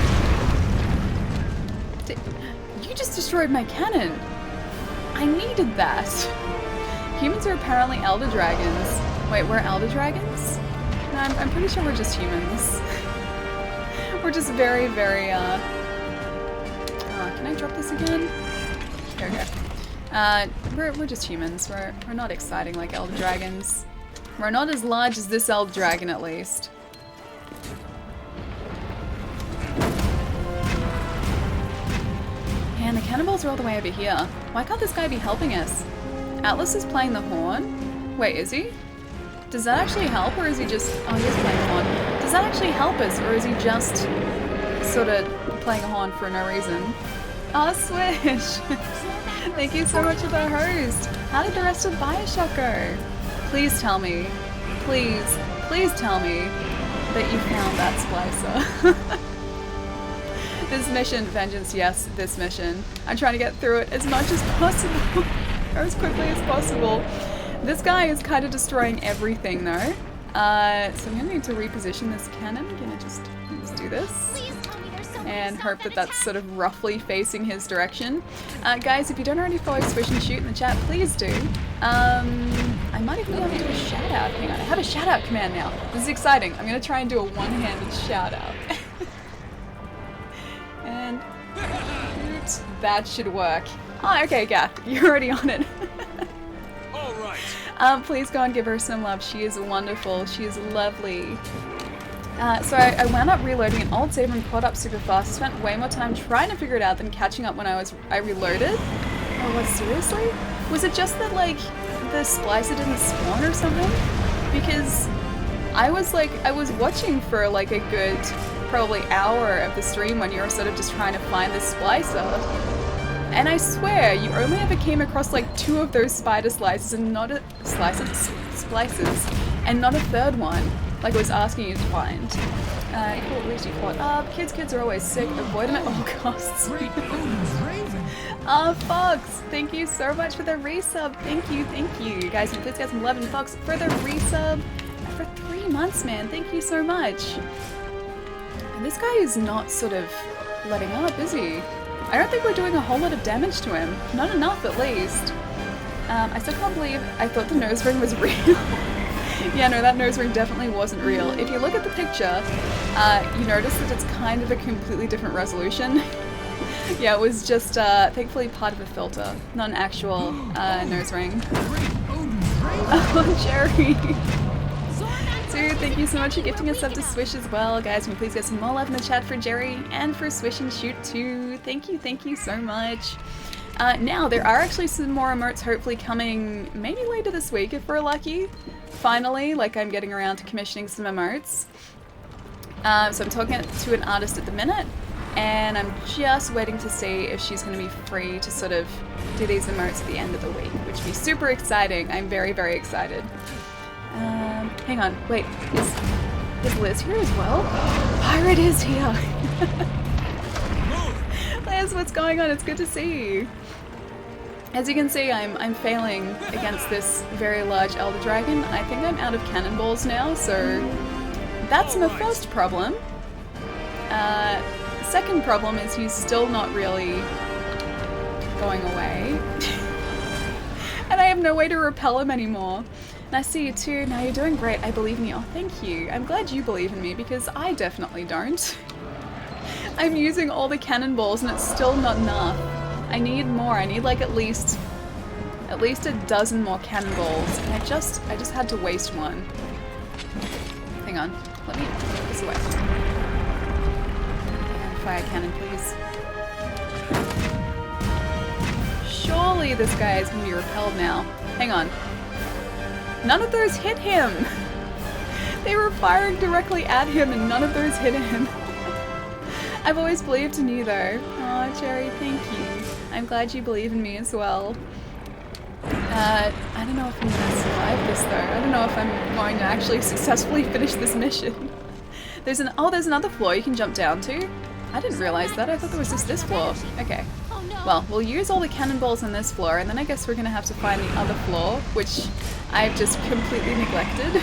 [SPEAKER 1] You just destroyed my cannon! I needed that! Humans are apparently Elder Dragons. Wait, we're Elder Dragons? No, I'm pretty sure we're just humans. We're just very, very, can I drop this again? Here we go. We're just humans. We're not exciting like elder dragons. We're not as large as this elder dragon, at least. And the cannonballs are all the way over here. Why can't this guy be helping us? Atlas is playing the horn. Wait, is he? Does that actually help, or is he just... Oh, he is playing the horn. Does that actually help us, or is he just sort of playing a horn for no reason? Oh, Swish! Thank you so much for the host! How did the rest of Bioshock go? Please tell me. Please tell me that you found that splicer. This mission, Vengeance, yes, this mission. I'm trying to get through it as much as possible, or as quickly as possible. This guy is kind of destroying everything though. So I'm gonna need to reposition this cannon. I'm gonna just do this. And hope that that's sort of roughly facing his direction. Guys, if you don't already follow Swish and Shoot in the chat, please do. I might even be able to do a shout out. Hang on, I have a shout out command now. This is exciting. I'm gonna try and do a one-handed shout out. And that should work. Oh, okay, Gath, you're already on it. Please go and give her some love. She is wonderful. She is lovely. So I wound up reloading an old save and caught up super fast. Spent way more time trying to figure it out than catching up when I reloaded. Oh, what, seriously? Was it just that, like, the splicer didn't spawn or something? Because I was watching for like a good probably hour of the stream when you were sort of just trying to find the splicer. And I swear, you only ever came across like 2 of those spider slices and not a splices, and not a third one, like I was asking you to find. Cool, at least you caught up. Kids are always sick. Avoid them at all costs. Fox, thank you so much for the resub. Thank you. Guys, and please get some love and Fox for the resub for 3 months, man. Thank you so much. And this guy is not sort of letting up, is he? I don't think we're doing a whole lot of damage to him. Not enough, at least. I still can't believe I thought the nose ring was real. Yeah, no, that nose ring definitely wasn't real. If you look at the picture, you notice that it's kind of a completely different resolution. Yeah, it was just, thankfully, part of a filter, not an actual nose ring. Oh, Jerry! Dude, thank you so much for gifting us up to Swish as well. Guys, can you please get some more love in the chat for Jerry and for Swish and Shoot too. Thank you so much. Now, there are actually some more emotes hopefully coming maybe later this week if we're lucky. Finally, like I'm getting around to commissioning some emotes. So I'm talking to an artist at the minute, and I'm just waiting to see if she's going to be free to sort of do these emotes at the end of the week, which would be super exciting. I'm very, very excited. Hang on, wait, is Liz here as well? Pirate is here! Liz, what's going on? It's good to see you. As you can see, I'm failing against this very large Elder Dragon. I think I'm out of cannonballs now, so that's my first problem. Second problem is he's still not really going away. And I have no way to repel him anymore. And I see you too. Now you're doing great. I believe in you. Oh, thank you. I'm glad you believe in me because I definitely don't. I'm using all the cannonballs and it's still not enough. I need more. I need like at least a dozen more cannonballs. And I just had to waste one. Hang on. Let me put this away. Fire cannon, please. Surely this guy is going to be repelled now. Hang on. None of those hit him! They were firing directly at him and none of those hit him. I've always believed in you though. Aw, Jerry, thank you. I'm glad you believe in me as well. I don't know if I'm gonna survive this though. I don't know if I'm going to actually successfully finish this mission. There's another floor you can jump down to. I didn't realize that. I thought there was just this floor. Okay. Well, we'll use all the cannonballs on this floor, and then I guess we're gonna have to find the other floor, which I've just completely neglected.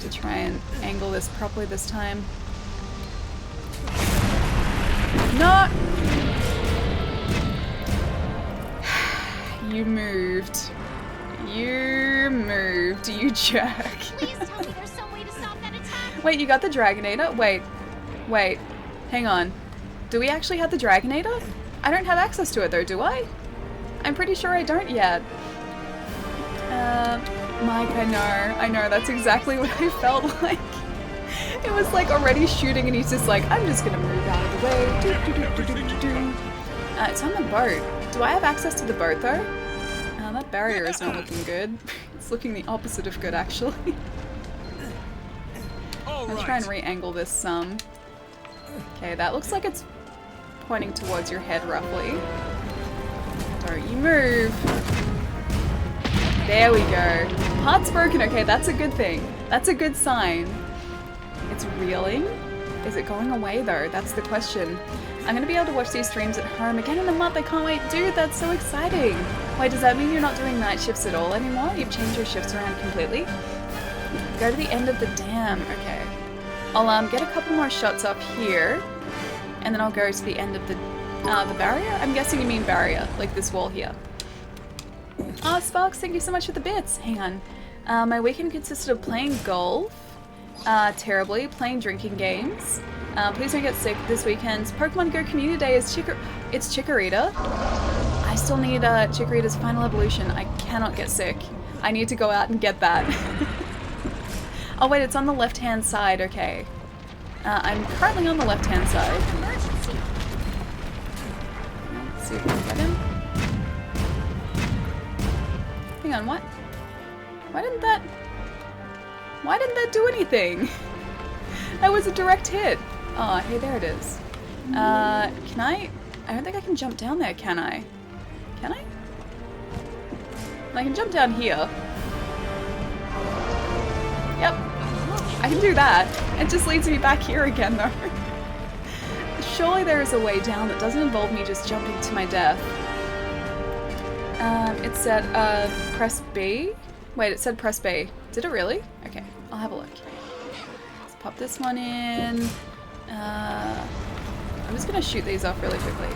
[SPEAKER 1] To try and angle this properly this time. No! You moved. You moved, you jerk.
[SPEAKER 3] Please tell me there's some way to stop that attack.
[SPEAKER 1] Wait, you got the Dragonator? Wait. Hang on. Do we actually have the Dragonator? I don't have access to it though, do I? I'm pretty sure I don't yet. Mike, I know, that's exactly what I felt like. It was like already shooting and he's just like, I'm just gonna move out of the way. It's on the boat. Do I have access to the boat though? That barrier is not looking good. It's looking the opposite of good actually. Let's try and re-angle this some. Okay, that looks like it's pointing towards your head roughly. Don't you move. There we go. Heart's broken. Okay, that's a good thing. That's a good sign. It's reeling. Is it going away though? That's the question. I'm gonna be able to watch these streams at home again in a month. I can't wait. Dude, that's so exciting. Wait, does that mean you're not doing night shifts at all anymore? You've changed your shifts around completely? Go to the end of the dam. Okay. I'll get a couple more shots up here. And then I'll go to the end of the barrier? I'm guessing you mean barrier, like this wall here. Oh, Sparks, thank you so much for the bits. Hang on. My weekend consisted of playing golf, terribly, playing drinking games. Please don't get sick this weekend. Pokemon Go Community Day is Chikorita. I still need Chikorita's final evolution. I cannot get sick. I need to go out and get that. Oh wait, it's on the left-hand side. Okay. I'm currently on the left-hand side.
[SPEAKER 3] Emergency.
[SPEAKER 1] Let's see if we can get him. Hang on, what? Why didn't that do anything? That was a direct hit. Oh, hey, there it is. Can I? I don't think I can jump down there, can I? Can I? I can jump down here. Yep. I can do that. It just leads me back here again, though. Surely there is a way down that doesn't involve me just jumping to my death. It said, press B? Wait, it said press B. Did it really? Okay, I'll have a look. Let's pop this one in. I'm just gonna shoot these off really quickly.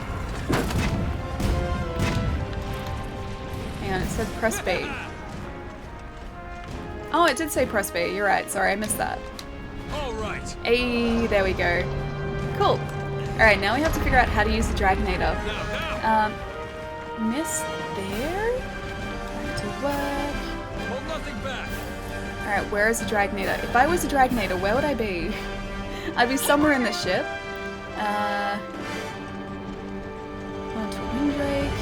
[SPEAKER 1] Hang on, it said press B. Oh, it did say press B. You're right. Sorry, I missed that.
[SPEAKER 5] All right.
[SPEAKER 1] Hey, there we go. Cool. Alright, now we have to figure out how to use the Dragonator. Miss there? Trying to work.
[SPEAKER 5] Hold nothing back.
[SPEAKER 1] Alright, where is the Dragonator? If I was a Dragonator, where would I be? I'd be somewhere in the ship. Onto Windrake.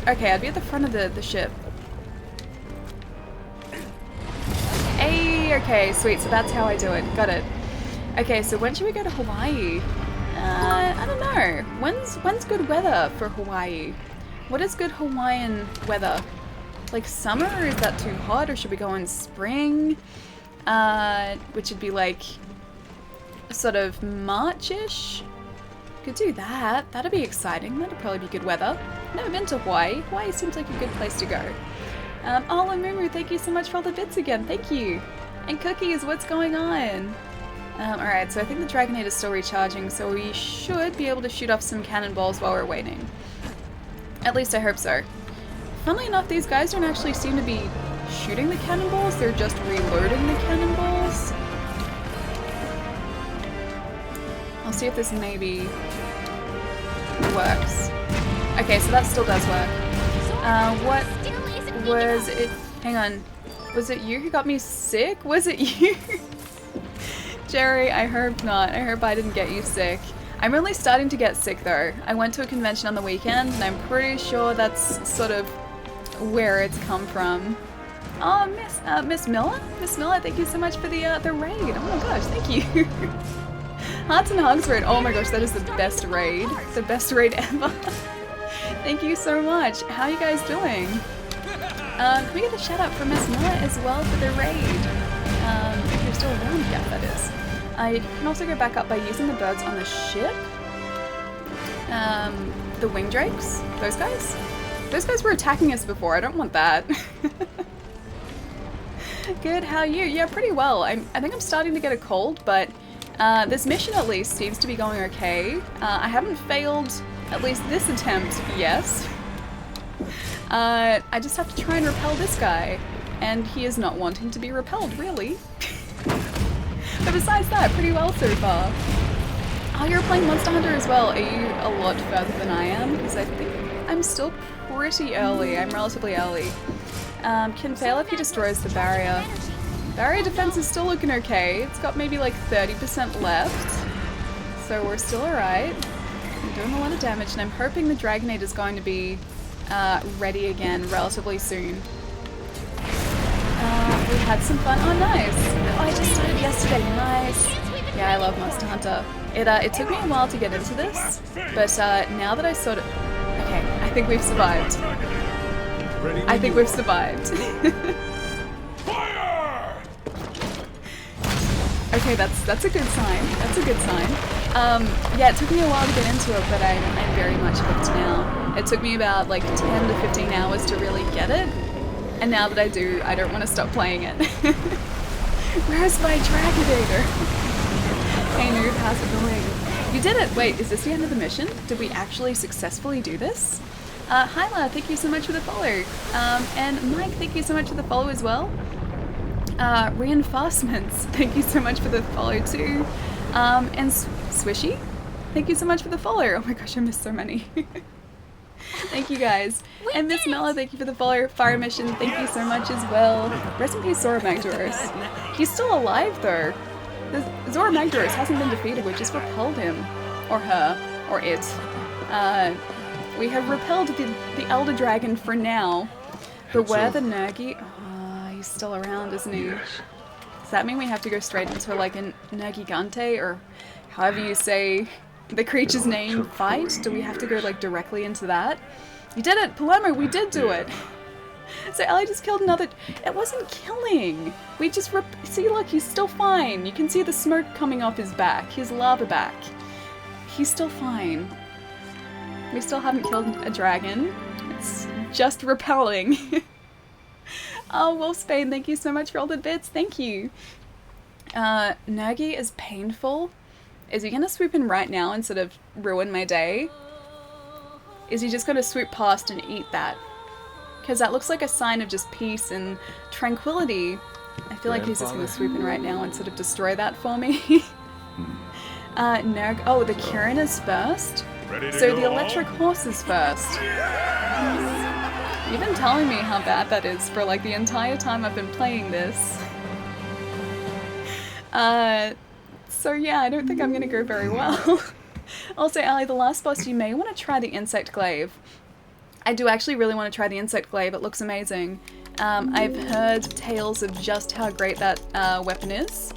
[SPEAKER 1] I'd be at the front of the ship. Hey, okay, sweet, so that's how I do it. Got it. Okay, so when should we go to Hawaii? I don't know. When's good weather for Hawaii? What is good Hawaiian weather? Like summer, or is that too hot? Or should we go in spring? Which would be like sort of March-ish? Could do that. That'd be exciting. That'd probably be good weather. Never been to Hawaii. Hawaii seems like a good place to go. Oh, Lamumu, thank you so much for all the bits again. Thank you. And Cookies, what's going on? Alright, so I think the Dragonator is still recharging, so we should be able to shoot off some cannonballs while we're waiting. At least I hope so. Funnily enough, these guys don't actually seem to be shooting the cannonballs, they're just reloading the cannonballs. I'll see if this maybe works. Okay, so that still does work. What was it? Hang on. Was it you who got me sick? Was it you? Jerry, I hope not. I hope I didn't get you sick. I'm only starting to get sick though. I went to a convention on the weekend and I'm pretty sure that's sort of where it's come from. Oh, Miss Miller? Miss Miller, thank you so much for the raid. Oh my gosh, thank you. Hearts and Hugs raid. Oh my gosh, that is the best raid. The best raid ever. Thank you so much. How are you guys doing? Can we get a shout out from Miss Miller as well for the raid? If you're still around, yeah, that is. You can also go back up by using the birds on the ship. The wing drakes, those guys? Those guys were attacking us before, I don't want that. Good, how are you? Yeah, pretty well. I think I'm starting to get a cold, but this mission at least seems to be going okay. I haven't failed at least this attempt, yes. I just have to try and repel this guy, and he is not wanting to be repelled, really. But besides that, pretty well so far. Oh, you're playing Monster Hunter as well. Are you a lot further than I am? Because I think I'm still pretty early. I'm relatively early. Can fail if he destroys the barrier. Barrier defense is still looking okay. It's got maybe like 30% left. So we're still alright. I'm doing a lot of damage, and I'm hoping the Dragonade is going to be ready again relatively soon. We had some fun. Oh, nice! Oh, I just started yesterday. Nice! Yeah, I love Monster Hunter. It took me a while to get into this, but now that I sort of... Okay, I think we've survived. I think we've survived.
[SPEAKER 4] Fire!
[SPEAKER 1] Okay, that's a good sign. That's a good sign. Yeah, it took me a while to get into it, but I'm very much hooked now. It took me about like 10 to 15 hours to really get it, and now that I do, I don't want to stop playing it. Where's my Dragonator? Hey noob, how's it going? You did it! Wait, is this the end of the mission? Did we actually successfully do this? Hyla, thank you so much for the follow. And Mike, thank you so much for the follow as well. Reinforcements, thank you so much for the follow too. And Swishy, thank you so much for the follow. Oh my gosh, I missed so many. Thank you guys. And Miss Mella, thank you for the follow. Fire Mission, thank you so much as well. Rest in peace, Zora Magdaros. He's still alive though. Zora Magdaros hasn't been defeated, we just repelled him. Or her. Or it. We have repelled the Elder Dragon for now. Beware the Nergi. He's still around, isn't he? Yes. Does that mean we have to go straight into like a Nergigante, or however you say the creature's name, fight? Do we have to go like directly into that? You did it! Palermo, we did do it! So Ellie just killed another... It wasn't killing! We just see, look, he's still fine. You can see the smoke coming off his back, his lava back. He's still fine. We still haven't killed a dragon. It's just repelling. Oh, Wolfsbane, thank you so much for all the bits. Thank you. Nergi is painful. Is he gonna swoop in right now and sort of ruin my day? Is he just gonna swoop past and eat that? Because that looks like a sign of just peace and tranquility. I feel like he's just gonna swoop in right now and sort of destroy that for me. Nerg. Oh, the Kirin is first. So the electric horse is first. You've been telling me how bad that is for like the entire time I've been playing this. So yeah, I don't think I'm gonna go very well. Also, Ali, the last boss, you may want to try the Insect Glaive. I do actually really want to try the Insect Glaive, it looks amazing. I've heard tales of just how great that weapon is.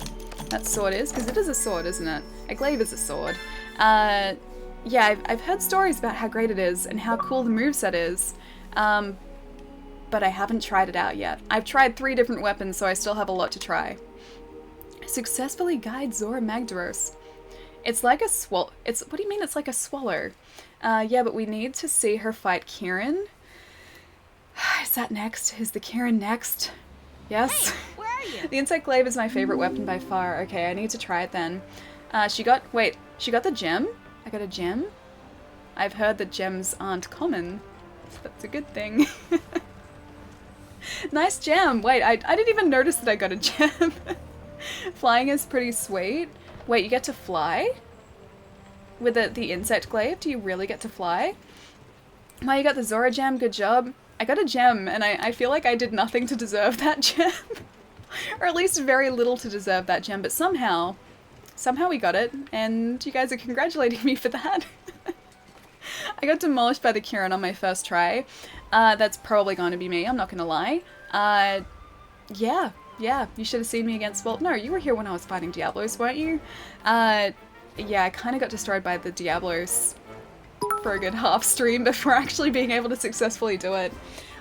[SPEAKER 1] That sword is, because it is a sword, isn't it? A glaive is a sword. Yeah, I've heard stories about how great it is and how cool the moveset is. But I haven't tried it out yet. I've tried 3 different weapons, so I still have a lot to try. Successfully guide Zora Magdaros. It's like a what do you mean it's like a swallow? Yeah, but we need to see her fight Kirin. Is that next? Is the Kirin next? Yes?
[SPEAKER 3] Hey, where are you?
[SPEAKER 1] The Insect Glaive is my favorite weapon by far. Okay, I need to try it then. She got the gem? I got a gem? I've heard that gems aren't common. So that's a good thing. Nice gem! Wait, I didn't even notice that I got a gem. Flying is pretty sweet. Wait, you get to fly? With the Insect Glaive? Do you really get to fly? Wow, you got the Zora gem, good job. I got a gem, and I feel like I did nothing to deserve that gem. Or at least very little to deserve that gem, but somehow we got it, and you guys are congratulating me for that. I got demolished by the Kirin on my first try. That's probably going to be me, I'm not going to lie. Yeah, you should have seen me against... Well, no, you were here when I was fighting Diablos, weren't you? Yeah, I kind of got destroyed by the Diablos for a good half stream before actually being able to successfully do it.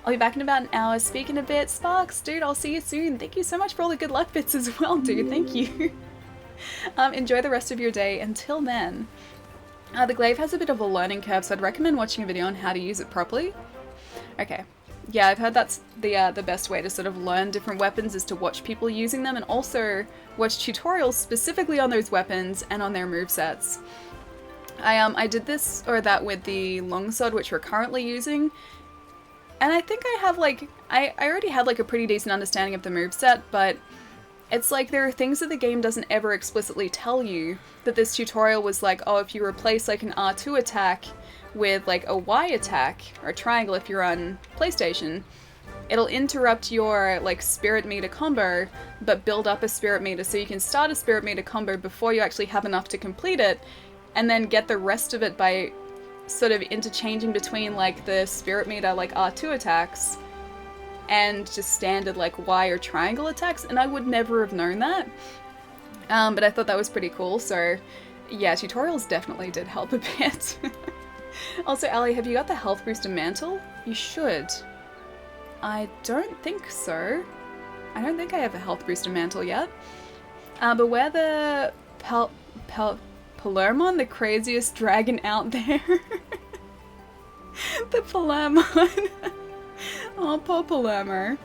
[SPEAKER 1] I'll be back in about an hour. Speaking a bit, Sparks, dude, I'll see you soon. Thank you so much for all the good luck bits as well, dude. Thank you. Enjoy the rest of your day. Until then. The glaive has a bit of a learning curve, so I'd recommend watching a video on how to use it properly. Okay. Yeah, I've heard that's the best way to sort of learn different weapons is to watch people using them and also watch tutorials specifically on those weapons and on their movesets. I did this or that with the longsword, which we're currently using, and I think I have like I already had like a pretty decent understanding of the moveset, but It's like there are things that the game doesn't ever explicitly tell you, that this tutorial was like, oh, if you replace like an R2 attack with like a Y attack, or a triangle if you're on PlayStation, it'll interrupt your like spirit meter combo, but build up a spirit meter so you can start a spirit meter combo before you actually have enough to complete it, and then get the rest of it by sort of interchanging between like the spirit meter like R2 attacks and just standard like Y or triangle attacks, and I would never have known that. But I thought that was pretty cool, so yeah, tutorials definitely did help a bit. Also, Ali, have you got the health booster mantle? You should. I don't think so. I don't think I have a health booster mantle yet. But we're the Palermon, the craziest dragon out there. The Palermon. Oh, poor Palermo.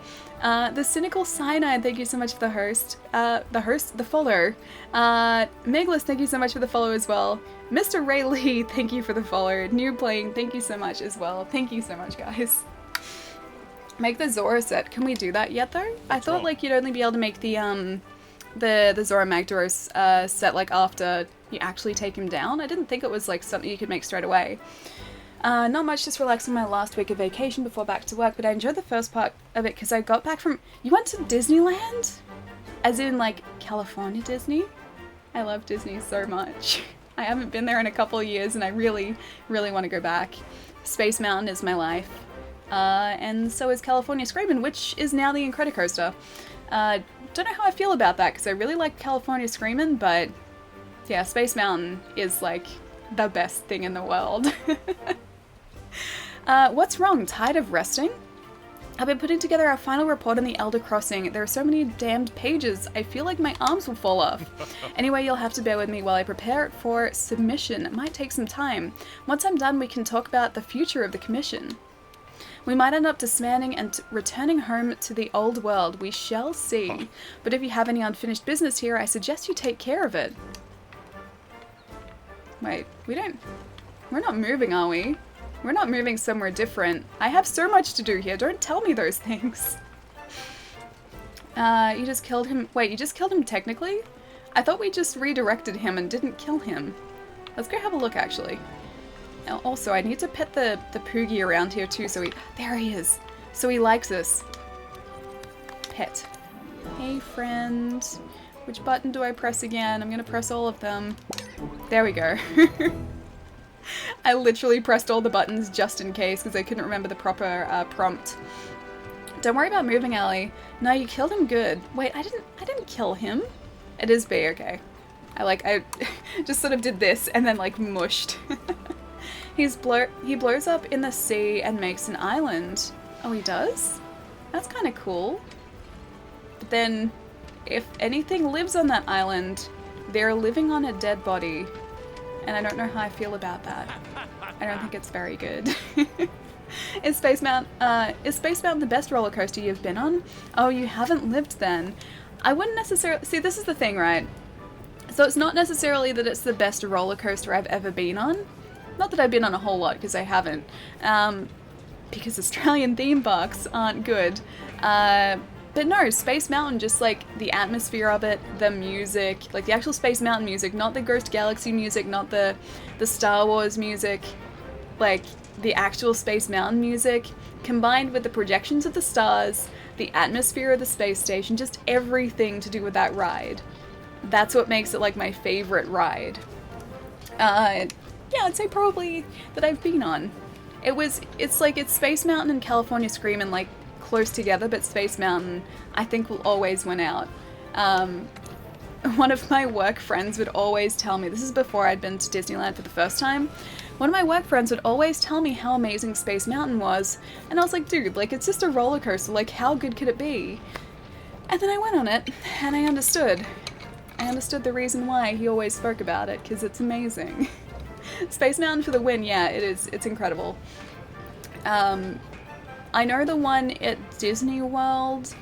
[SPEAKER 1] The Cynical Cyanide, thank you so much for the host. The follow. Meglis, thank you so much for the follow as well. Mr. Ray Lee, thank you for the follow. New Playing, thank you so much as well. Thank you so much, guys. Make the Zora set. Can we do that yet, though? I thought, like, you'd only be able to make the Zora Magdaros set, like, after you actually take him down. I didn't think it was, like, something you could make straight away. Not much, just relaxing my last week of vacation before back to work, but I enjoyed the first part of it because I got back from... You went to Disneyland? As in, like, California Disney? I love Disney so much. I haven't been there in a couple of years and I really, really want to go back. Space Mountain is my life. And so is California Screamin', which is now the Incredicoaster. Don't know how I feel about that because I really like California Screamin', but yeah, Space Mountain is, like, the best thing in the world. What's wrong? Tired of resting? I've been putting together our final report on the Elder Crossing. There are so many damned pages, I feel like my arms will fall off. Anyway, you'll have to bear with me while I prepare it for submission. It might take some time. Once I'm done, we can talk about the future of the commission. We might end up disbanding and returning home to the old world. We shall see. But if you have any unfinished business here, I suggest you take care of it. Wait, we're not moving, are we? We're not moving somewhere different. I have so much to do here. Don't tell me those things. You just killed him. Wait, you just killed him technically? I thought we just redirected him and didn't kill him. Let's go have a look, actually. Also, I need to pet the Poogie around here too, so there he is. So he likes us. Pet. Hey, friend. Which button do I press again? I'm gonna press all of them. There we go. I literally pressed all the buttons just in case because I couldn't remember the proper prompt. Don't worry about moving, Ellie. No, you killed him good. Wait, I didn't kill him. It is B, okay. I just sort of did this and then like mushed. He blows up in the sea and makes an island. Oh, he does? That's kind of cool. But then, if anything lives on that island, they're living on a dead body. And I don't know how I feel about that. I don't think it's very good. Is Space Mountain the best roller coaster you've been on? Oh, you haven't lived then. I wouldn't necessarily... See, this is the thing, right? So it's not necessarily that it's the best roller coaster I've ever been on. Not that I've been on a whole lot, because I haven't. Because Australian theme parks aren't good. But no, Space Mountain, just like the atmosphere of it, the music, like the actual Space Mountain music, not the Ghost Galaxy music, not the Star Wars music, like the actual Space Mountain music, combined with the projections of the stars, the atmosphere of the space station, just everything to do with that ride. That's what makes it like my favorite ride. Yeah, I'd say probably that I've been on. It's Space Mountain and California Screamin' like close together, but Space Mountain I think will always win out. One of my work friends would always tell me, this is before I'd been to Disneyland for the first time, one of my work friends would always tell me how amazing Space Mountain was, and I was like, dude, like it's just a roller coaster, like how good could it be? And then I went on it, and I understood. I understood the reason why he always spoke about it, because it's amazing. Space Mountain for the win, yeah, it's incredible. I know the one at Disney World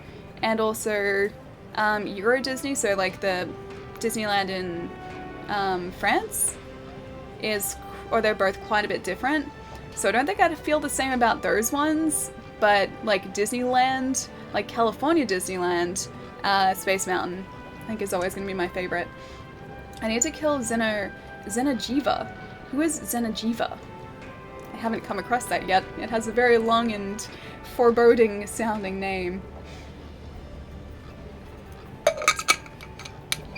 [SPEAKER 1] and also Euro Disney, so like the Disneyland in France they're both quite a bit different. So I don't think I'd feel the same about those ones, but like Disneyland, like California Disneyland, Space Mountain, I think, is always going to be my favorite. I need to kill Xeno'jiiva. Who is Xeno'jiiva? I haven't come across that yet. It has a very long and foreboding sounding name.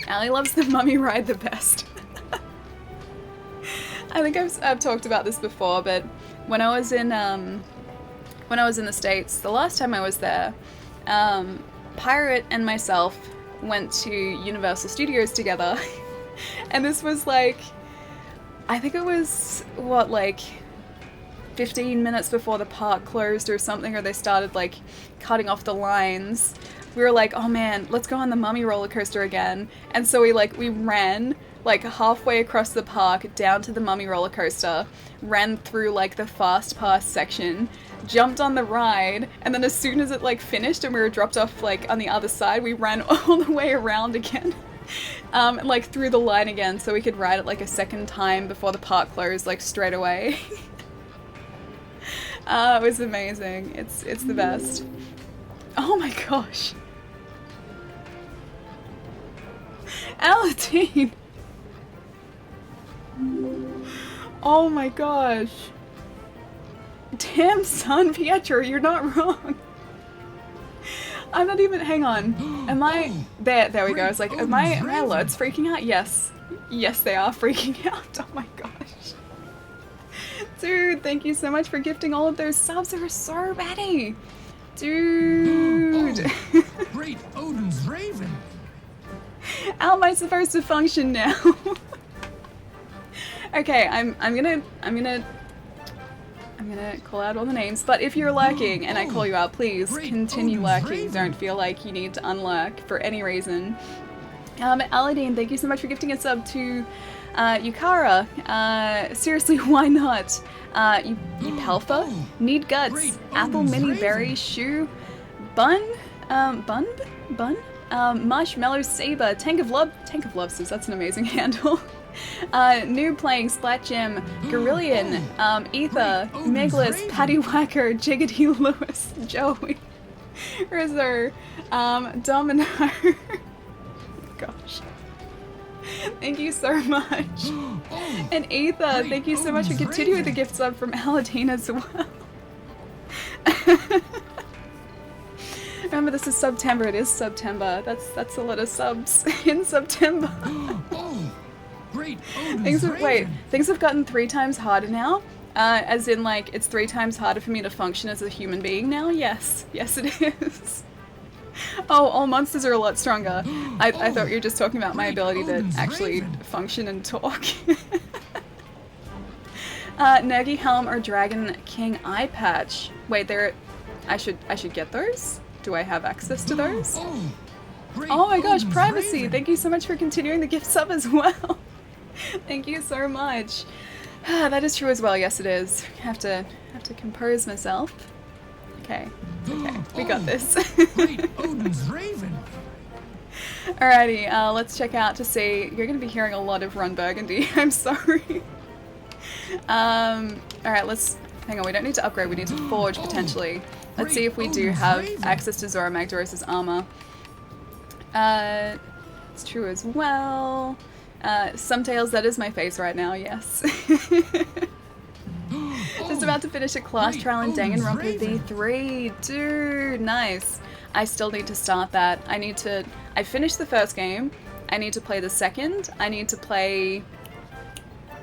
[SPEAKER 1] Allie loves the mummy ride the best. I think I've talked about this before, but when I was in the States, the last time I was there, Pirate and myself went to Universal Studios together, and this was like, I think it was, what, like 15 minutes before the park closed or something, or they started like cutting off the lines. We were like, oh man, let's go on the Mummy roller coaster again. And so we ran like halfway across the park down to the Mummy roller coaster, ran through like the fast pass section, jumped on the ride, and then as soon as it like finished and we were dropped off like on the other side, we ran all the way around again. Like through the line again so we could ride it like a second time before the park closed, like straight away. It was amazing. It's the best. Oh my gosh. Aladdin! Oh my gosh. Damn son, Pietro, you're not wrong. I'm not even, hang on. Am I, there we go. I was like, am my alerts freaking out? Yes. Yes, they are freaking out. Oh my gosh. Dude, thank you so much for gifting all of those subs. They were so many. Dude.
[SPEAKER 5] Great Odin's Raven.
[SPEAKER 1] How am I supposed to function now? Okay, I'm gonna call out all the names, but if you're lurking and I call you out, please continue lurking. Don't feel like you need to unlurk for any reason. Aladdin, thank you so much for gifting a sub to Yukara. Seriously, why not? Yupelfa, Need Guts, Apple Mini Berry, Shoe, Bun, Marshmallow Saber, Tank of Lobsters, that's an amazing handle. Noob playing Splat Gem, Gorillion, Ether, Meglis, Patty Whacker, Jiggity Lewis, Joey, Rizzo, Domino. Gosh. Thank you so much. And Ether, thank you so much for continuing the gift sub from Aladdin as well. Remember, this is September. It is September. That's a lot of subs in September.
[SPEAKER 5] Great.
[SPEAKER 1] Things have gotten 3 times harder now. As in, like, it's 3 times harder for me to function as a human being now. Yes, yes, it is. Oh, all monsters are a lot stronger. I thought you were just talking about my ability to actually function and talk. Nergy Helm or Dragon King Eye Patch. Wait, I should get those? Do I have access to those? Oh my gosh, Privacy! Thank you so much for continuing the gift sub as well. Thank you so much. That is true as well. Yes, it is. Have to compose myself. Okay. Okay, we got this.
[SPEAKER 5] Great Odin's Raven.
[SPEAKER 1] Alrighty, let's check out to see. You're going to be hearing a lot of Ron Burgundy. I'm sorry. Alright, let's. Hang on, we don't need to upgrade, we need to forge potentially. Let's see if we do have access to Zora Magdaros' armor. It's true as well. Some Tales, that is my face right now, yes. Just about to finish a class trial in Danganronpa V3. Dude, nice. I still need to start that. I finished the first game. I need to play the second. I need to play...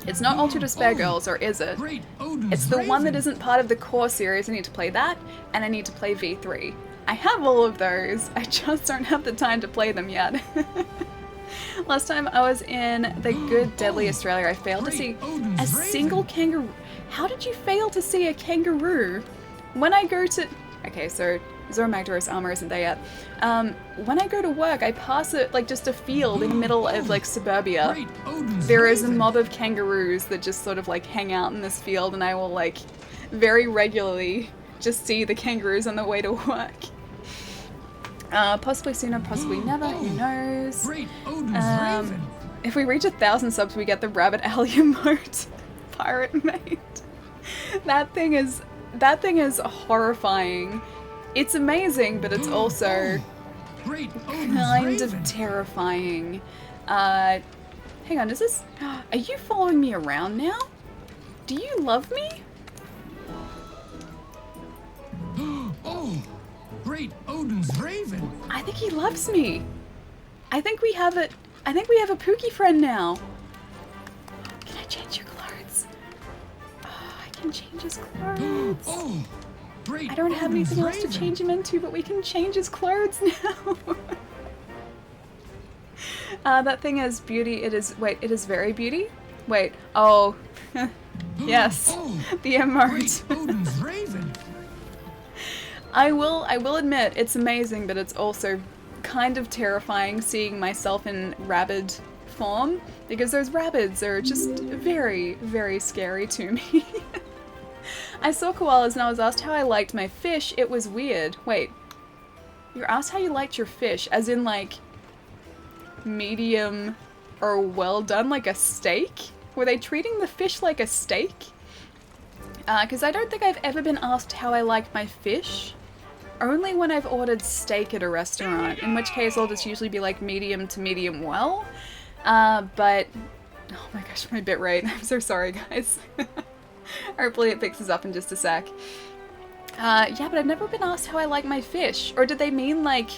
[SPEAKER 1] It's not Ultra Despair Girls, or is it? It's the one that isn't part of the core series. I need to play that, and I need to play V3. I have all of those. I just don't have the time to play them yet. Last time I was in the Good Deadly Australia, I failed to see a single kangaroo. How did you fail to see a kangaroo? When I go to... Okay, so Zora Magdaros' armor isn't there yet. When I go to work, I pass it, like, just a field in the middle of, like, suburbia. There is a mob of kangaroos that just sort of, like, hang out in this field, and I will, like, very regularly just see the kangaroos on the way to work. Possibly sooner, possibly never, who knows. If we reach 1,000 subs, we get the Rabbit Alley emote. Pirate mate. That thing is horrifying. It's amazing, but it's also
[SPEAKER 5] Great Odin's
[SPEAKER 1] kind
[SPEAKER 5] Raven.
[SPEAKER 1] of terrifying. Hang on, is this... Are you following me around now? Do you love me?
[SPEAKER 5] Oh, great Odin's Raven.
[SPEAKER 1] I think he loves me. I think we have a Pookie friend now. Can I change your clothes? Oh, I can change his clothes.
[SPEAKER 5] Oh, great
[SPEAKER 1] I don't have
[SPEAKER 5] Odin's
[SPEAKER 1] anything else to
[SPEAKER 5] Raven.
[SPEAKER 1] change him into, but we can change his clothes now. That thing is beauty. It is, wait, it is very beauty? Wait, oh. Yes,
[SPEAKER 5] Oh,
[SPEAKER 1] the emote.
[SPEAKER 5] great Odin's Raven.
[SPEAKER 1] I will admit, it's amazing, but it's also kind of terrifying seeing myself in rabid form, because those rabbits are just very, very scary to me. I saw koalas and I was asked how I liked my fish. It was weird. Wait, you're asked how you liked your fish, as in like medium or well done, like a steak? Were they treating the fish like a steak? Because I don't think I've ever been asked how I like my fish. Only when I've ordered steak at a restaurant, in which case I'll just usually be like medium to medium well. But, oh my gosh, my bitrate. I'm so sorry, guys. Hopefully it fixes up in just a sec. Yeah, but I've never been asked how I like my fish. Or did they mean like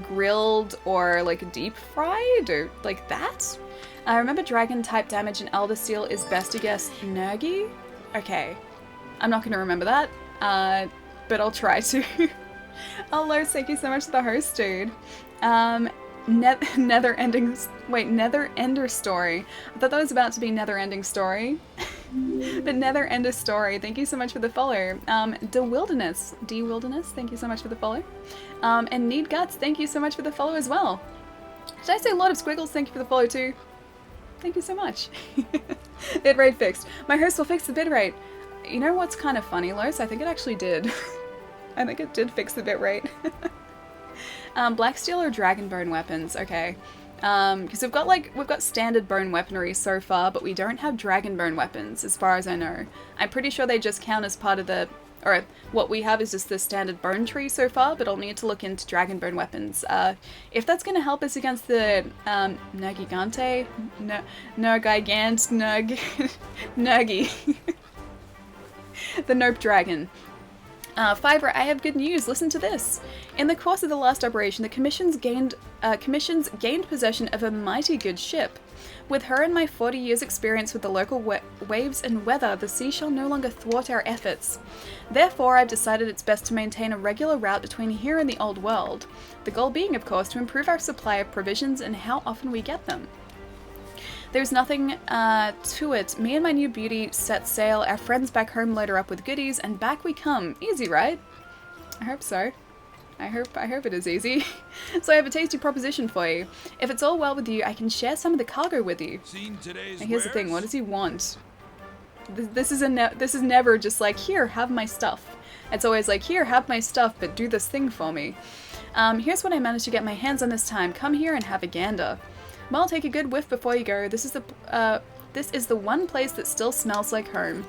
[SPEAKER 1] grilled or like deep fried or like that? I remember dragon type damage in Elder Seal is best to guess Nergi? Okay. I'm not going to remember that, but I'll try to. Oh, Los, thank you so much for the host, dude. Nether Ender Story. I thought that was about to be Nether Ending Story. But Nether Ender Story, thank you so much for the follow. D-Wilderness, thank you so much for the follow. And Need Guts, thank you so much for the follow as well. Did I say a lot of squiggles? Thank you for the follow too. Thank you so much. Bitrate fixed. My host will fix the bitrate. You know what's kind of funny, Los? I think it actually did. I think it did fix the bitrate. Blacksteel or Dragonbone weapons? Okay. Because we've got standard bone weaponry so far, but we don't have Dragonbone weapons, as far as I know. I'm pretty sure they just count as part of the... Or what we have is just the standard bone tree so far, but I'll need to look into Dragonbone weapons. If that's going to help us against the Nergigante? Nergigant? Nergi. The Nope Dragon. Fiverr, I have good news. Listen to this. In the course of the last operation, the commissions gained possession of a mighty good ship. With her and my 40 years' experience with the local waves and weather, the sea shall no longer thwart our efforts. Therefore, I've decided it's best to maintain a regular route between here and the old world. The goal being, of course, to improve our supply of provisions and how often we get them. There's nothing to it. Me and my new beauty set sail, our friends back home load her up with goodies, and back we come. Easy, right? I hope so. I hope it is easy. So I have a tasty proposition for you. If it's all well with you, I can share some of the cargo with you.
[SPEAKER 4] Seen today's
[SPEAKER 1] And here's the thing,
[SPEAKER 4] wares?
[SPEAKER 1] what does he want? This is never just like, here, have my stuff. It's always like, here, have my stuff, but do this thing for me. Here's what I managed to get my hands on this time. Come here and have a gander. Well, take a good whiff before you go. This is the one place that still smells like home.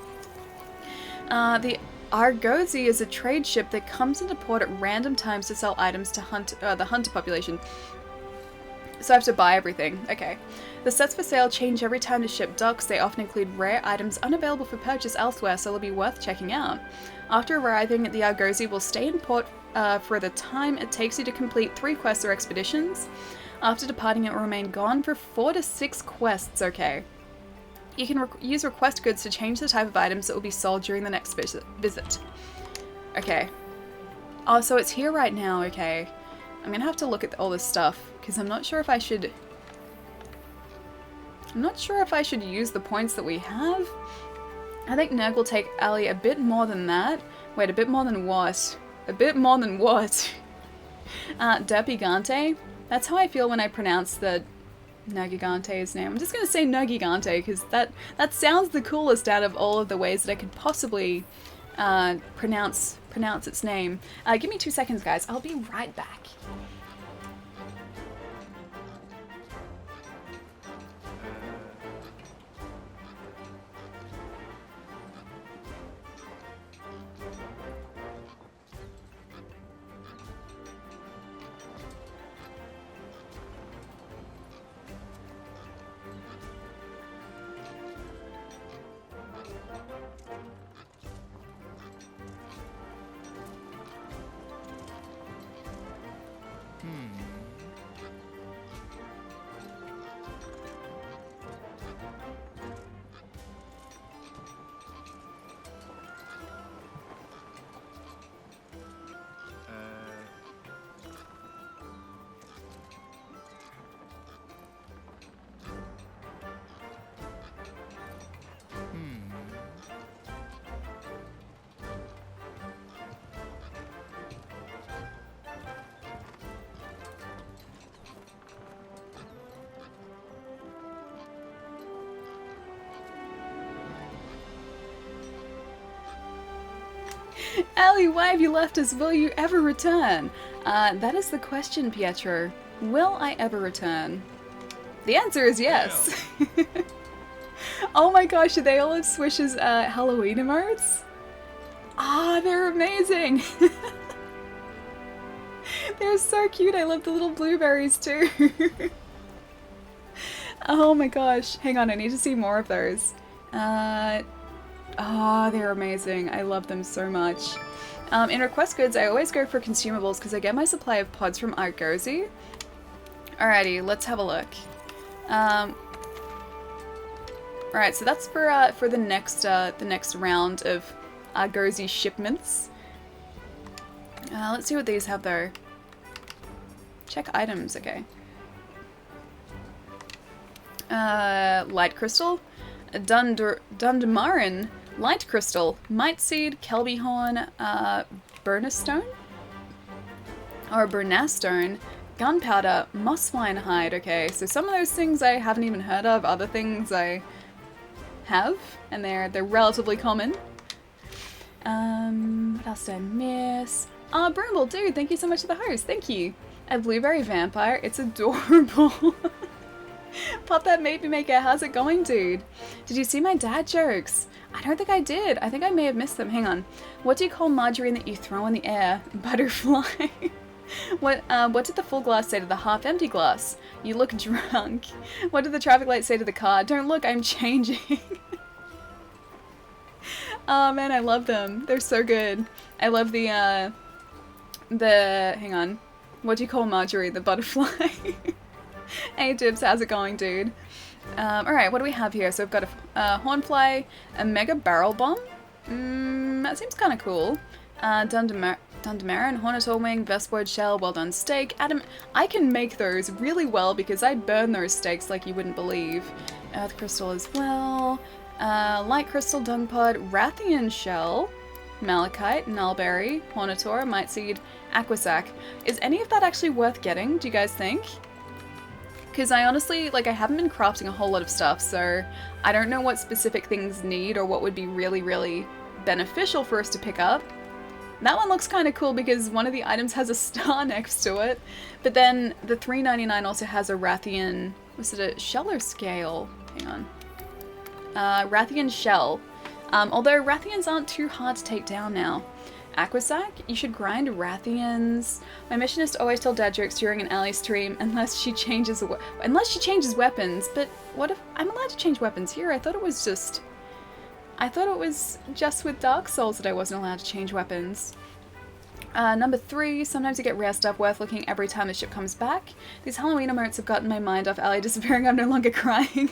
[SPEAKER 1] The Argosy is a trade ship that comes into port at random times to sell items to the hunter population. So I have to buy everything. Okay. The sets for sale change every time the ship docks. They often include rare items unavailable for purchase elsewhere, so it'll be worth checking out. After arriving, the Argosy will stay in port for the time it takes you to complete 3 quests or expeditions. After departing, it will remain gone for 4 to 6 quests, okay. You can use request goods to change the type of items that will be sold during the next visit. Okay. Oh, so it's here right now, okay. I'm gonna have to look at all this stuff, because I'm not sure if I should... I'm not sure if I should use the points that we have. I think Nerg will take Ali a bit more than that. Wait, a bit more than what? A bit more than what? Derpigante? That's how I feel when I pronounce the Nergigante's name. I'm just going to say Nergigante because that sounds the coolest out of all of the ways that I could possibly pronounce its name. Give me 2 seconds, guys. I'll be right back. Ellie, why have you left us? Will you ever return? That is the question, Pietro. Will I ever return? The answer is yes. Oh my gosh, do they all have Swish's Halloween emotes? Ah, they're amazing! They're so cute, I love the little blueberries too. Oh my gosh, hang on, I need to see more of those. Oh, they're amazing. I love them so much. In request goods, I always go for consumables because I get my supply of pods from Argosy. Alrighty, let's have a look. Alright, so that's for the next round of Argosy shipments. Let's see what these have though. Check items, okay. Light Crystal, Dundamarin, Light Crystal, Might Seed, Kelby Horn, Burnastone, or Burnastone, Gunpowder, Mosswine Hide, okay, so some of those things I haven't even heard of, other things I have, and they're relatively common. What else did I miss? Broomble, dude, thank you so much for the host, thank you. A blueberry vampire, it's adorable. Pop that maybe maker, how's it going, dude? Did you see my dad jokes? I don't think I did. I think I may have missed them. Hang on. What do you call margarine that you throw in the air? Butterfly. What did the full glass say to the half-empty glass? You look drunk. What did the traffic light say to the car? Don't look, I'm changing. Oh man, I love them. They're so good. I love the hang on. What do you call Marjorie? The butterfly. Hey Dibs, how's it going, dude? Alright, what do we have here? So we've got a Hornfly, a Mega Barrel Bomb. That seems kind of cool. Dundamarin, Hornetall Wing, Vespoid Shell, Well Done Steak. Adam, I can make those really well because I burn those steaks like you wouldn't believe. Earth Crystal as well. Light Crystal, Dung Pod, Rathian Shell, Malachite, Nullberry, Hornator, Might Seed, Aquasac. Is any of that actually worth getting, do you guys think? Because I honestly, like, I haven't been crafting a whole lot of stuff, so I don't know what specific things need or what would be really, really beneficial for us to pick up. That one looks kind of cool because one of the items has a star next to it, but then the $3.99 also has a Rathian, was it a shell or scale? Hang on. Rathian shell. Although Rathians aren't too hard to take down now. Aquasac, you should grind Rathians. My mission is to always tell dad jokes during an alley stream unless she changes weapons. But what if I'm allowed to change weapons here? I thought it was just with Dark Souls that I wasn't allowed to change weapons. Number 3, sometimes you get rare stuff worth looking every time the ship comes back. These Halloween emotes have gotten my mind off Ellie disappearing. I'm no longer crying.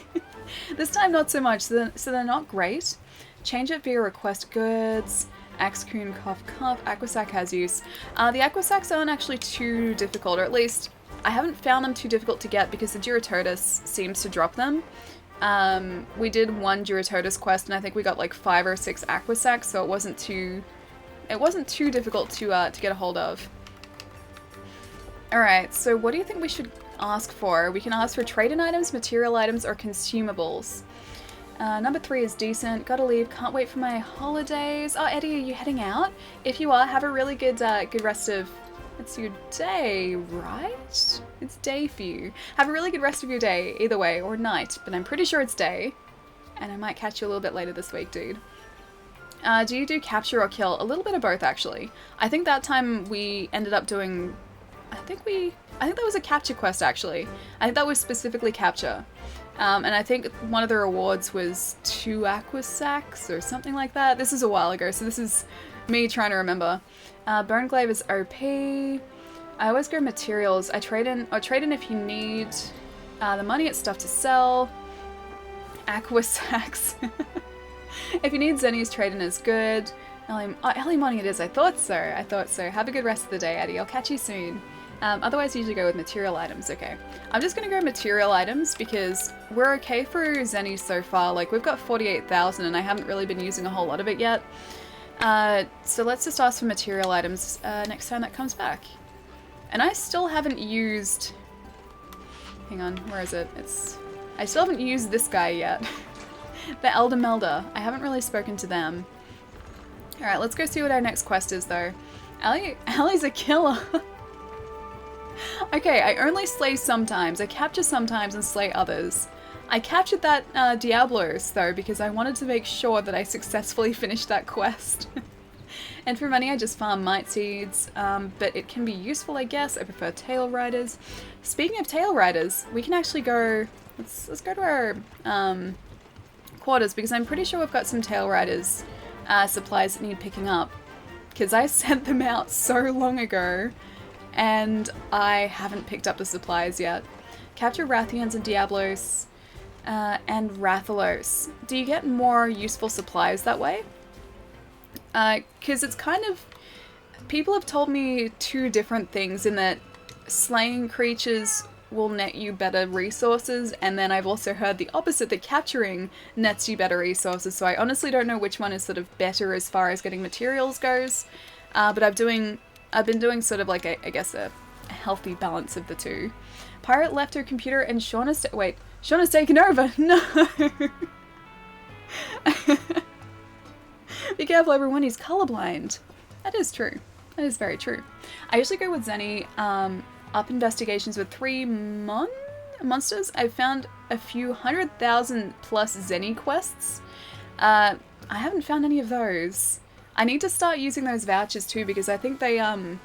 [SPEAKER 1] This time not so much, so they're not great. Change it via request goods. Axcoon, Cough Cough, Aquasac has use. The Aquasacs aren't actually too difficult, or at least I haven't found them too difficult to get because the Duratotus seems to drop them. We did one Duratotus quest and I think we got like 5 or 6 Aquasacs, so it wasn't too difficult to get a hold of. Alright, so what do you think we should ask for? We can ask for trade-in items, material items, or consumables. Number 3 is decent. Gotta leave. Can't wait for my holidays. Oh, Eddie, are you heading out? If you are, have a really good rest of... It's your day, right? It's day for you. Have a really good rest of your day, either way, or night. But I'm pretty sure it's day. And I might catch you a little bit later this week, dude. Do you do capture or kill? A little bit of both, actually. I think that time we ended up doing... I think that was a capture quest, actually. I think that was specifically capture. And I think one of the rewards was 2 Aquasacs or something like that. This is a while ago, so this is me trying to remember. Burnglaze is OP. I always go materials. I trade in if you need the money, it's stuff to sell. Aquasacs. If you need Zenny's, trade-in is good. Ellie money it is. I thought so. Have a good rest of the day, Eddie. I'll catch you soon. Otherwise, I usually go with material items. Okay. I'm just going to go material items because we're okay for Zenny so far. Like, we've got 48,000 and I haven't really been using a whole lot of it yet. So let's just ask for material items next time that comes back. And I still haven't used... Hang on, where is it? I still haven't used this guy yet. The Elder Melder. I haven't really spoken to them. Alright, let's go see what our next quest is, though. Allie's a killer. Okay, I only slay sometimes. I capture sometimes and slay others. I captured that Diablos, though, because I wanted to make sure that I successfully finished that quest. And for money, I just farm Might Seeds, but it can be useful, I guess. I prefer Tail Riders. Speaking of Tail Riders, we can actually go... Let's go to our quarters, because I'm pretty sure we've got some Tail Riders supplies that need picking up. Because I sent them out so long ago, and I haven't picked up the supplies yet. Capture Rathians and Diablos, and Rathalos. Do you get more useful supplies that way? Because it's kind of... People have told me two different things in that slaying creatures will net you better resources, and then I've also heard the opposite, that capturing nets you better resources, so I honestly don't know which one is sort of better as far as getting materials goes, but I've been doing sort of like, I guess, a healthy balance of the two. Pirate left her computer and Sean has taken over! No! Be careful everyone, he's colorblind. That is true. That is very true. I usually go with Zenny, up investigations with 3 monsters. I've found a few 100,000 plus Zenny quests. I haven't found any of those. I need to start using those vouchers too, because I think they, I'm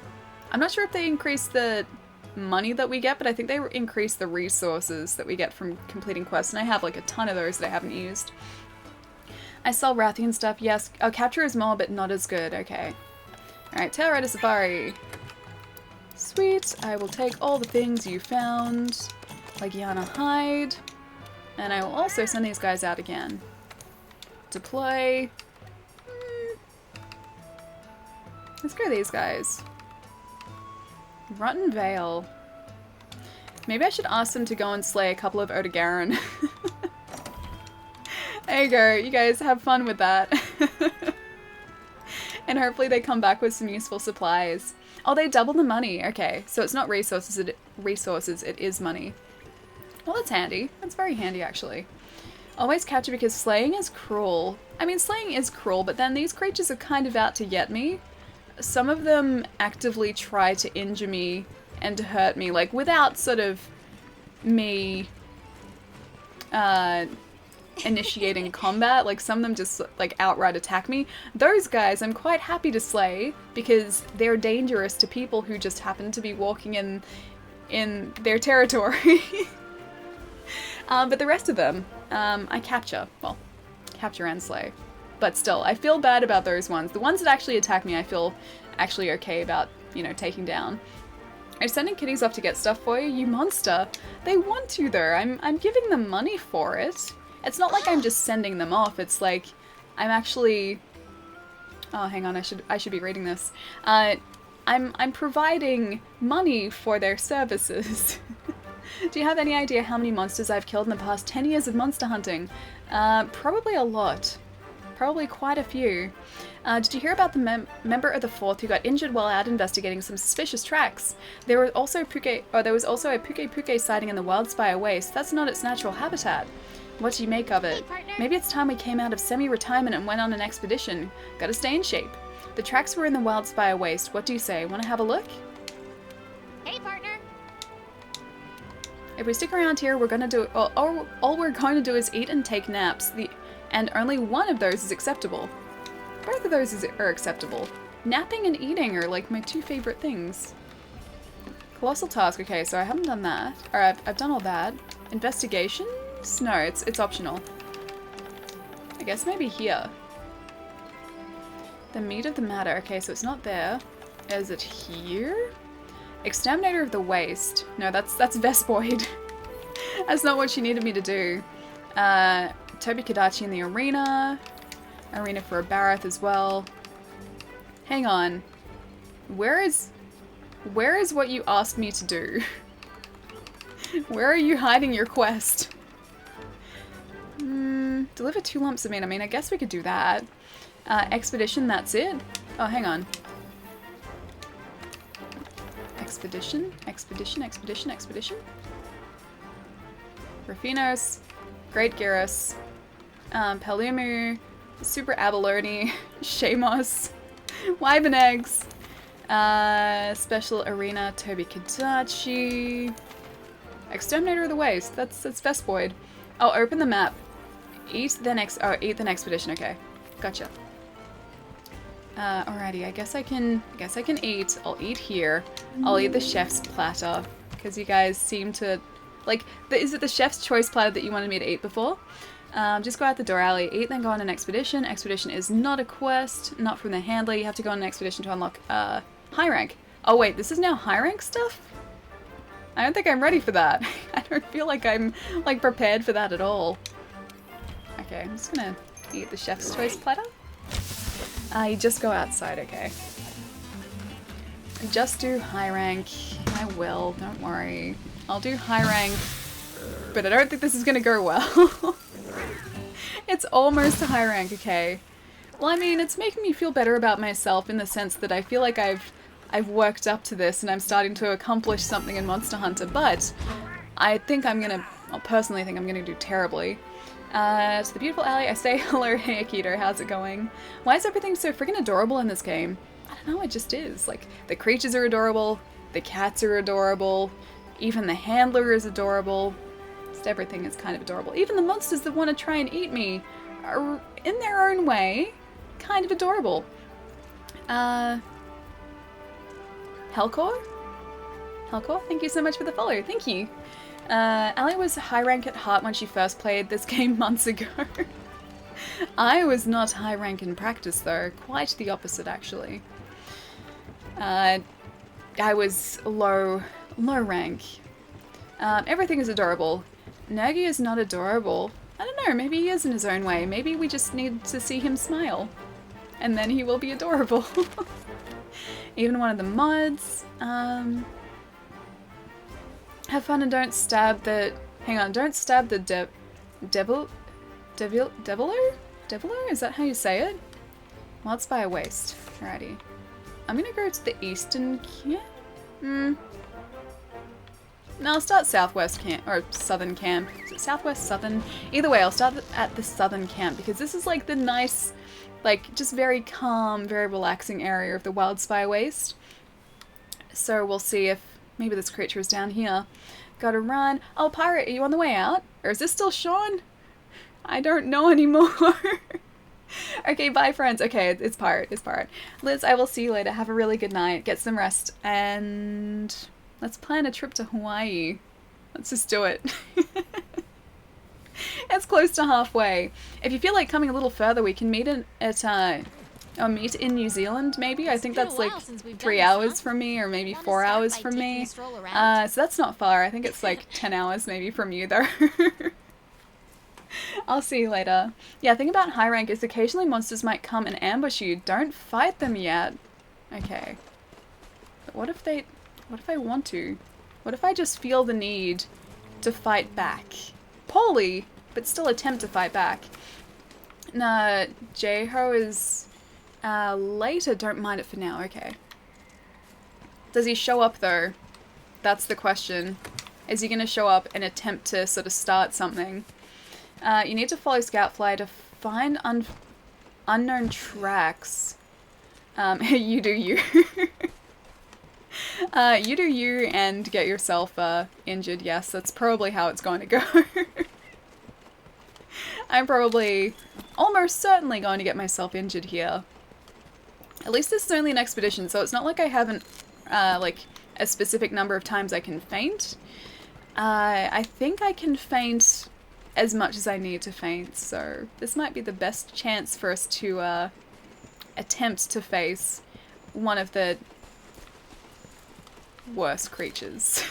[SPEAKER 1] not sure if they increase the money that we get, but I think they increase the resources that we get from completing quests, and I have like a ton of those that I haven't used. I sell Rathian stuff, yes. Oh, capture is more, but not as good, okay. Alright, Tail Rider Safari. Sweet, I will take all the things you found, like Yana Hide, and I will also send these guys out again. Deploy. Let's go these guys. Rotten Vale. Maybe I should ask them to go and slay a couple of Odogaron. There you go, you guys have fun with that. And hopefully they come back with some useful supplies. Oh, they double the money. Okay, so it's not resources, it is money. Well, that's handy. That's very handy, actually. Always capture because slaying is cruel. I mean, slaying is cruel, but then these creatures are kind of out to get me. Some of them actively try to injure me and to hurt me, like, without sort of me initiating combat. Like, some of them just like outright attack me. Those guys I'm quite happy to slay because they're dangerous to people who just happen to be walking in their territory. But the rest of them I capture. Well, capture and slay. But still, I feel bad about those ones. The ones that actually attack me I feel actually okay about, you know, taking down. I'm sending kitties off to get stuff for you, you monster. They want to though. I'm giving them money for it. It's not like I'm just sending them off, it's like I'm actually... Oh, hang on, I should be reading this. I'm providing money for their services. Do you have any idea how many monsters I've killed in the past 10 years of monster hunting? Probably a lot. Probably quite a few. Did you hear about the member of the Fourth who got injured while out investigating some suspicious tracks? There was also a Puke sighting in the Wildspire Waste. That's not its natural habitat. What do you make of it?
[SPEAKER 3] Hey, partner.
[SPEAKER 1] Maybe it's time we came out of semi-retirement and went on an expedition. Gotta stay in shape. The tracks were in the Wildspire Waste. What do you say? Want to have a look?
[SPEAKER 3] Hey, partner.
[SPEAKER 1] If we stick around here, we're gonna do all we're going to do is eat and take naps. And only one of those is acceptable. Both of those are acceptable. Napping and eating are like my two favorite things. Colossal task. Okay, so I haven't done that. Or I've done all that. Investigations? No, it's optional. I guess maybe here. The meat of the matter. Okay, so it's not there. Is it here? Exterminator of the Waste. No, that's Vespoid. That's not what she needed me to do. Toby Kadachi in the arena. Arena for a Barroth as well. Hang on. Where is what you asked me to do? Where are you hiding your quest? Deliver 2 lumps of meat. I mean, I guess we could do that. Expedition, that's it? Oh, hang on. Expedition? Rafinos, Great Gyros, Palumu, Super Abalone, Shamos, Wyvern Eggs, Special Arena, Toby Kadachi, Exterminator of the Waste, that's Vespoid. Oh, open the map. Eat the expedition, okay. Gotcha. Alrighty, I guess I can eat. I'll eat here. I'll eat the chef's platter, because you guys seem to, like, is it the chef's choice platter that you wanted me to eat before? Just go out the door, alley, eat, then go on an expedition. Expedition is not a quest, not from the handler. You have to go on an expedition to unlock, high rank. Oh wait, this is now high rank stuff? I don't think I'm ready for that. I don't feel like I'm, like, prepared for that at all. Okay, I'm just gonna eat the chef's choice platter. You just go outside, okay. Just do high rank. I will, don't worry. I'll do high rank, but I don't think this is gonna go well. It's almost a high rank, okay. Well, I mean, it's making me feel better about myself in the sense that I feel like I've worked up to this and I'm starting to accomplish something in Monster Hunter, but I think personally think I'm gonna do terribly. To the beautiful alley, I say hello, hey Akito, how's it going? Why is everything so freaking adorable in this game? I don't know, it just is. Like, the creatures are adorable, the cats are adorable, even the handler is adorable. Just everything is kind of adorable. Even the monsters that want to try and eat me are, in their own way, kind of adorable. Helcor? Helcor, thank you so much for the follow, thank you. Ali was high rank at heart when she first played this game months ago. I was not high rank in practice though, quite the opposite actually. I was low rank. Everything is adorable. Nergi is not adorable. I don't know, maybe he is in his own way. Maybe we just need to see him smile. And then he will be adorable. Even one of the mods. Have fun and don't stab the... Hang on, don't stab the Deviler? Deviler? Is that how you say it? Mods by a waste. Alrighty. I'm gonna go to the eastern camp? No, I'll start southwest camp, or southern camp. Is it southwest, southern? Either way, I'll start at the southern camp because this is like the nice, like just very calm, very relaxing area of the Wildspire Waste. So we'll see if maybe this creature is down here. Gotta run. Oh, pirate, are you on the way out? Or is this still Sean? I don't know anymore. Okay, bye friends. Okay, it's pirate, it's pirate. Liz, I will see you later. Have a really good night. Get some rest. And let's plan a trip to Hawaii. Let's just do it. It's close to halfway. If you feel like coming a little further, we can meet meet in New Zealand, maybe. I think that's like 3 hours from me, or maybe 4 hours from me. So that's not far. I think it's like 10 hours maybe from you though. I'll see you later. Yeah, the thing about high rank is occasionally monsters might come and ambush you. Don't fight them yet. Okay. But what if I want to? What if I just feel the need to fight back? Poorly, but still attempt to fight back. Nah, J-Ho is later, don't mind it for now, okay. Does he show up though? That's the question. Is he gonna show up and attempt to sort of start something? You need to follow Scoutfly to find unknown tracks. You do you. You do you and get yourself injured. Yes, that's probably how it's going to go. I'm probably almost certainly going to get myself injured here. At least this is only an expedition, so it's not like I haven't, like, a specific number of times I can faint. I think I can faint as much as I need to faint, so this might be the best chance for us to attempt to face one of the worst creatures.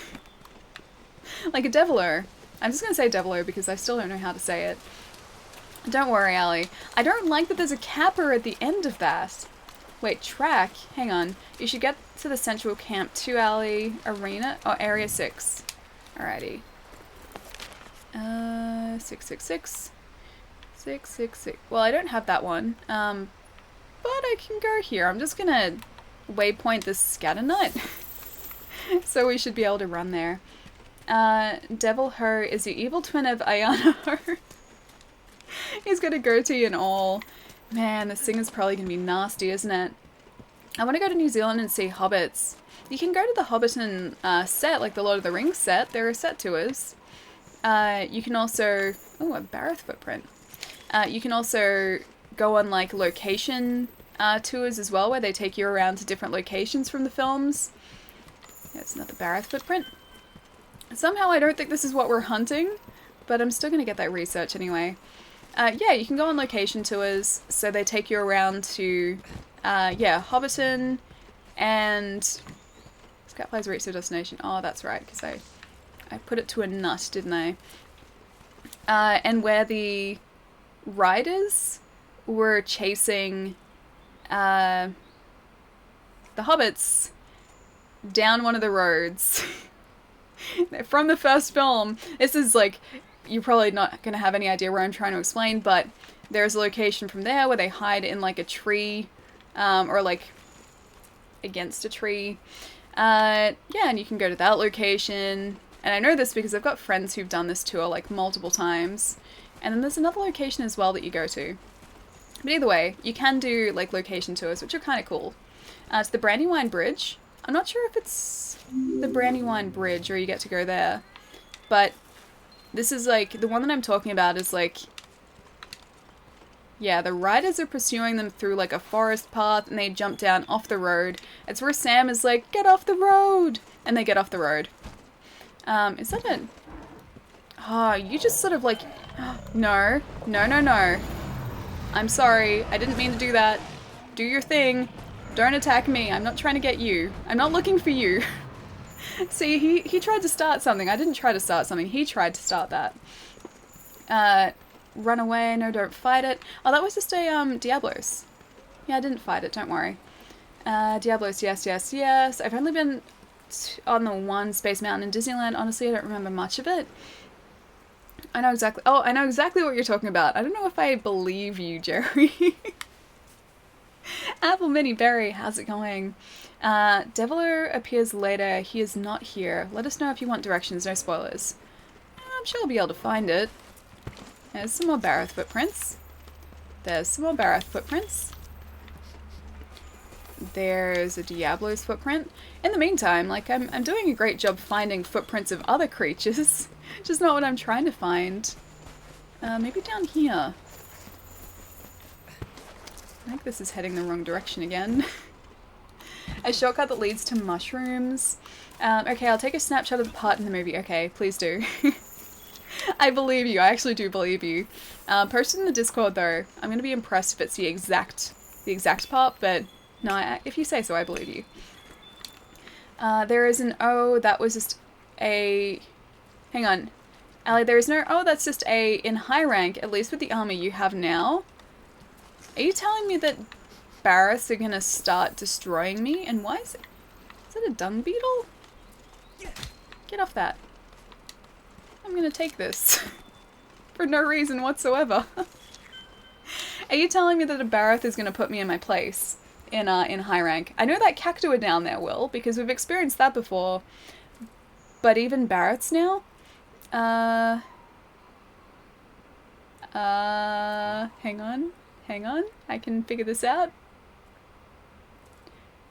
[SPEAKER 1] Like a Deviler. I'm just gonna say Deviler because I still don't know how to say it. Don't worry, Ali. I don't like that there's a capper at the end of that. Wait, track? Hang on. You should get to the central camp 2 alley arena or area 6. Alrighty. 666. 666. Well, I don't have that one. But I can go here. I'm just gonna waypoint this scatter nut. So we should be able to run there. Devil Ho is the evil twin of Ayano Ho. He's got a goatee and all. Man, this thing is probably going to be nasty, isn't it? I want to go to New Zealand and see hobbits. You can go to the Hobbiton set, like the Lord of the Rings set. There are set tours. You can also... Oh, a Barroth footprint. You can also go on like location tours as well, where they take you around to different locations from the films. That's another Barroth footprint. Somehow I don't think this is what we're hunting, but I'm still going to get that research anyway. Yeah, you can go on location tours, so they take you around to, yeah, Hobbiton, and Scatfly's reached their destination. Oh, that's right, because I put it to a nut, didn't I? And where the riders were chasing the hobbits down one of the roads from the first film. This is like, you're probably not going to have any idea where I'm trying to explain, but there's a location from there where they hide in like a tree, or like against a tree. Yeah, and you can go to that location. And I know this because I've got friends who've done this tour like multiple times. And then there's another location as well that you go to. But either way, you can do like location tours, which are kind of cool. It's the Brandywine Bridge. I'm not sure if it's the Brandywine Bridge or you get to go there. But this is like, the one that I'm talking about is like, yeah, the riders are pursuing them through like a forest path and they jump down off the road. It's where Sam is like, get off the road! And they get off the road. Is that a... Oh, you just sort of like... No. No, no, no. I'm sorry. I didn't mean to do that. Do your thing. Don't attack me. I'm not trying to get you. I'm not looking for you. See, he tried to start something. I didn't try to start something. He tried to start that. Run away. No, don't fight it. Oh, that was just a, Diablos. Yeah, I didn't fight it. Don't worry. Diablos, yes, yes, yes. I've only been on the one Space Mountain in Disneyland. Honestly, I don't remember much of it. I know exactly... Oh, I know exactly what you're talking about. I don't know if I believe you, Jerry. Apple Mini Berry, how's it going? Deviler appears later. He is not here. Let us know if you want directions. No spoilers. I'm sure I'll be able to find it. There's some more Barroth footprints. There's some more Barroth footprints. There's a Diablo's footprint. In the meantime, like, I'm doing a great job finding footprints of other creatures. Just not what I'm trying to find. Maybe down here. I think this is heading the wrong direction again. A shortcut that leads to mushrooms. Okay, I'll take a snapshot of the part in the movie. Okay, please do. I believe you. I actually do believe you. Post it in the Discord though. I'm gonna be impressed if it's the exact part, but no, if you say so, I believe you. There is an O, that was just a... Hang on. Allie, there is no O, that's just a in high rank, at least with the armor you have now. Are you telling me that Barroths are gonna start destroying me? And why is it... Is that a dung beetle? Get off that. I'm gonna take this. For no reason whatsoever. Are you telling me that a Barroth is gonna put me in my place? In high rank. I know that Cactua down there will, because we've experienced that before. But even Barroths now? Hang on. Hang on. I can figure this out.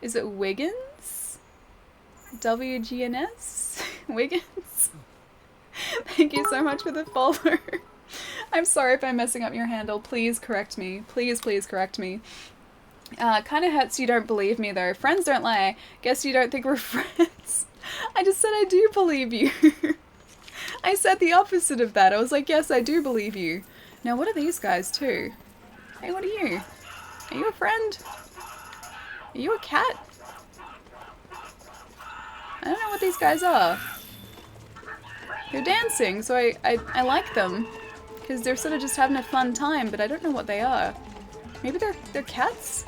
[SPEAKER 1] Is it Wiggins? WGNS? Wiggins? Thank you so much for the follow. I'm sorry if I'm messing up your handle. Please correct me. Please, please correct me. Kinda hurts you don't believe me though. Friends don't lie. Guess you don't think we're friends. I just said I do believe you. I said the opposite of that. I was like, yes, I do believe you. Now what are these guys too? Hey, what are you? Are you a friend? Are you a cat? I don't know what these guys are. They're dancing, so I like them. Because they're sort of just having a fun time, but I don't know what they are. Maybe they're cats?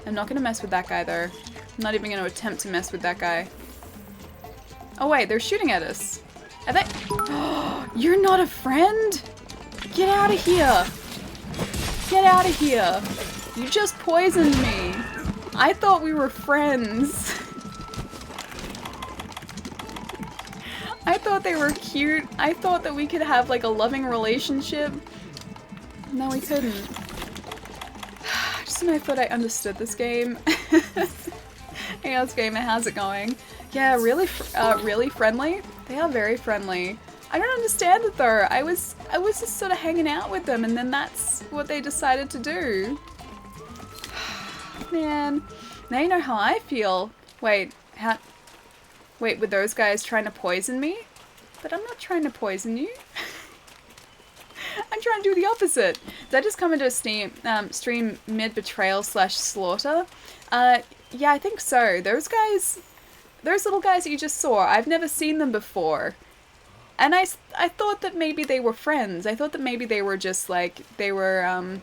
[SPEAKER 1] I'm not going to mess with that guy, though. I'm not even going to attempt to mess with that guy. Oh, wait, they're shooting at us. Are they... Oh, you're not a friend? Get out of here. Get out of here. You just poisoned me. I thought we were friends. I thought they were cute. I thought that we could have, like, a loving relationship. No, we couldn't. just when I thought I understood this game. Hey, how's Gamer? How's it going? Yeah, really, really friendly. They are very friendly. I don't understand it though. I was just sort of hanging out with them, and then that's what they decided to do. Man, now you know how I feel. Wait, wait, were those guys trying to poison me? But I'm not trying to poison you. I'm trying to do the opposite. Did I just come into a stream mid-betrayal / slaughter? Yeah, I think so. Those guys, those little guys that you just saw, I've never seen them before. And I thought that maybe they were friends. I thought that maybe they were just like, they were,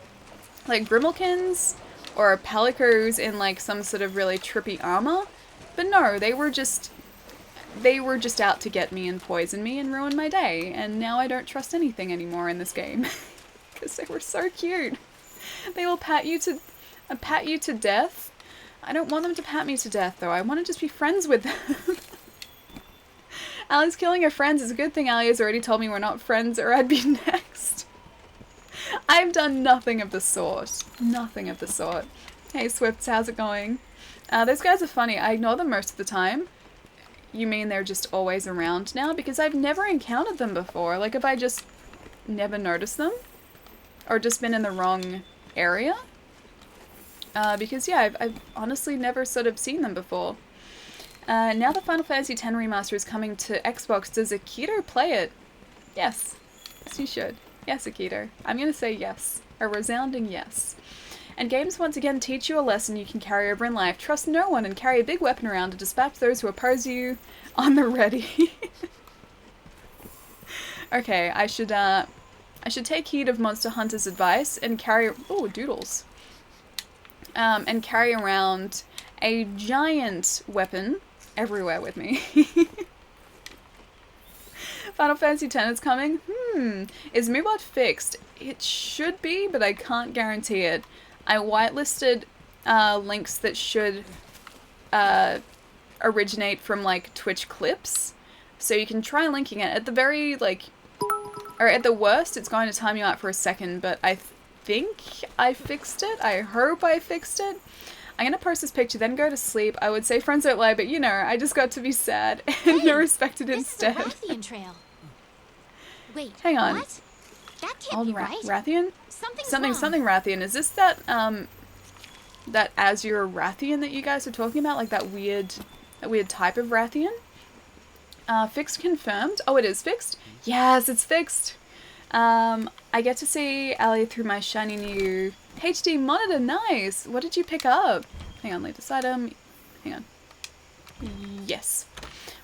[SPEAKER 1] like Grimalkins or Palicos in like some sort of really trippy armor. But no, they were just out to get me and poison me and ruin my day. And now I don't trust anything anymore in this game. Because they were so cute. They will pat you to death. I don't want them to pat me to death though. I want to just be friends with them. Allie's killing her friends. It's a good thing Allie has already told me we're not friends or I'd be next. I've done nothing of the sort. Nothing of the sort. Hey Swifts, how's it going? Those guys are funny. I ignore them most of the time. You mean they're just always around now? Because I've never encountered them before. Like, have I just never noticed them? Or just been in the wrong area? Because, yeah, I've honestly never sort of seen them before. Now the Final Fantasy X Remaster is coming to Xbox. Does Akito play it? Yes. Yes, you should. Yes, Akito. I'm gonna say yes. A resounding yes. And games once again teach you a lesson you can carry over in life. Trust no one and carry a big weapon around to dispatch those who oppose you on the ready. Okay, I should take heed of Monster Hunter's advice and carry... Oh, doodles. And carry around a giant weapon everywhere with me. Final Fantasy X is coming? Is Moobot fixed? It should be, but I can't guarantee it. I whitelisted links that should originate from like Twitch clips, so you can try linking it. At the very or at the worst, it's going to time you out for a second, but I think I fixed it. I hope I fixed it. I'm gonna post this picture, then go to sleep. I would say friends don't lie, but you know, I just got to be sad and
[SPEAKER 3] Hey,
[SPEAKER 1] respected instead.
[SPEAKER 3] This is the Rathian trail. Wait,
[SPEAKER 1] Hang on.
[SPEAKER 3] what? That can't
[SPEAKER 1] Old
[SPEAKER 3] be right.
[SPEAKER 1] Rathian?
[SPEAKER 3] Something
[SPEAKER 1] Something Rathian. Is this that that Azure Rathian that you guys are talking about? Like that weird type of Rathian? Fixed confirmed? Oh, it is fixed? Yes, it's fixed. I get to see Allie through my shiny new HD monitor. Nice. What did you pick up? Hang on, latest item. Hang on. Yes.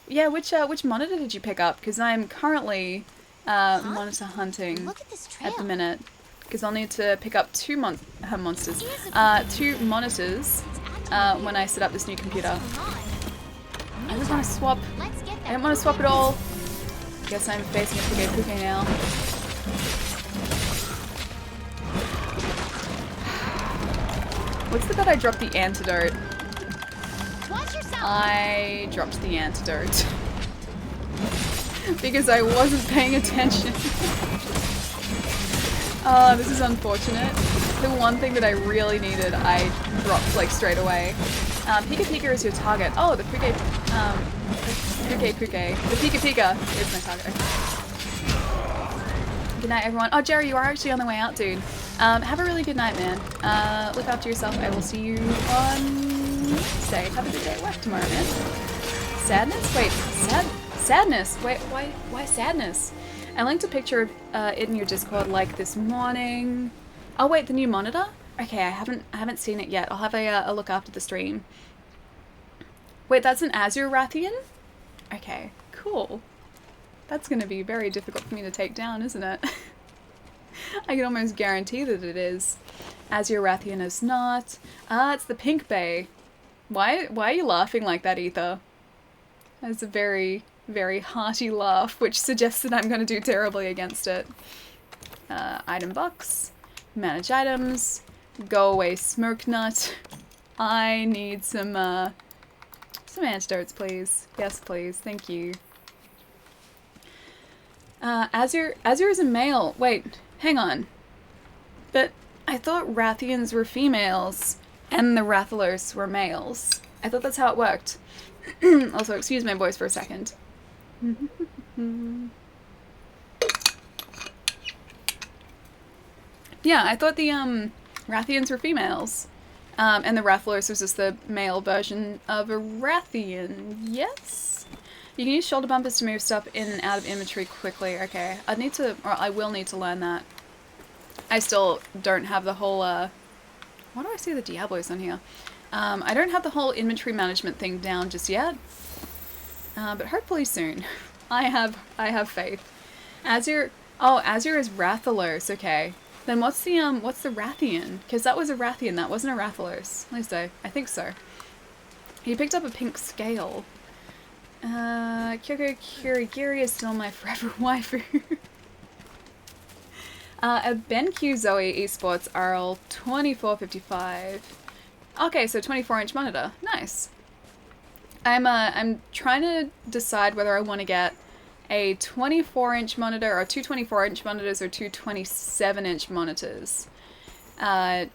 [SPEAKER 1] Yeah, which monitor did you pick up? Because I'm currently monitor hunting
[SPEAKER 3] Look at this trail.
[SPEAKER 1] at the minute. Because I'll need to pick up two monitors when I set up this new computer. I just want to swap.
[SPEAKER 3] Let's get
[SPEAKER 1] I don't want to swap it all. Guess I'm facing a Puke now. What's the bet I dropped the antidote?
[SPEAKER 3] Watch yourself.
[SPEAKER 1] I dropped the antidote. Because I wasn't paying attention. Oh, this is unfortunate. The one thing that I really needed, I dropped like straight away. Pika Pika is your target. Oh, the Puke, Puke. The Pika Pika is my target. Good night, everyone. Oh, Jerry, you are actually on the way out, dude. Have a really good night, man. Look after yourself. I will see you on Wednesday. Have a good day at work tomorrow, man. Sadness? Wait, sadness? Wait, why sadness? I linked a picture of it in your Discord like this morning. Oh wait, the new monitor? Okay, I haven't seen it yet. I'll have a look after the stream. Wait, that's an Azure Rathian? Okay, cool. That's gonna be very difficult for me to take down, isn't it? I can almost guarantee that it is. Azure Rathian is not. Ah, it's the Pink Bay. Why are you laughing like that, Ether? That's a very, very hearty laugh, which suggests that I'm going to do terribly against it. Item box. Manage items. Go away, Smoke Nut. I need some antidotes, please. Yes, please. Thank you. Azure is a male. Wait, hang on. But I thought Rathians were females and the Rathalers were males. I thought that's how it worked. Also, excuse my voice for a second. Yeah, I thought the Rathians were females. And the Rathalers was just the male version of a Rathian. Yes? You can use shoulder bumpers to move stuff in and out of inventory quickly. Okay, I will need to learn that. I still don't have the whole, why do I see the Diablos on here? I don't have the whole inventory management thing down just yet. But hopefully soon. I have faith. Azure is Rathalos, okay. Then what's the Rathian? Because that was a Rathian, that wasn't a Rathalos. At least I think so. He picked up a pink scale. Kyoko Kirigiri is still my forever waifu. A BenQ Zoe Esports RL 2455. Okay, so 24-inch monitor. Nice. I'm trying to decide whether I want to get a 24-inch monitor or two 24-inch monitors or two 27-inch monitors. I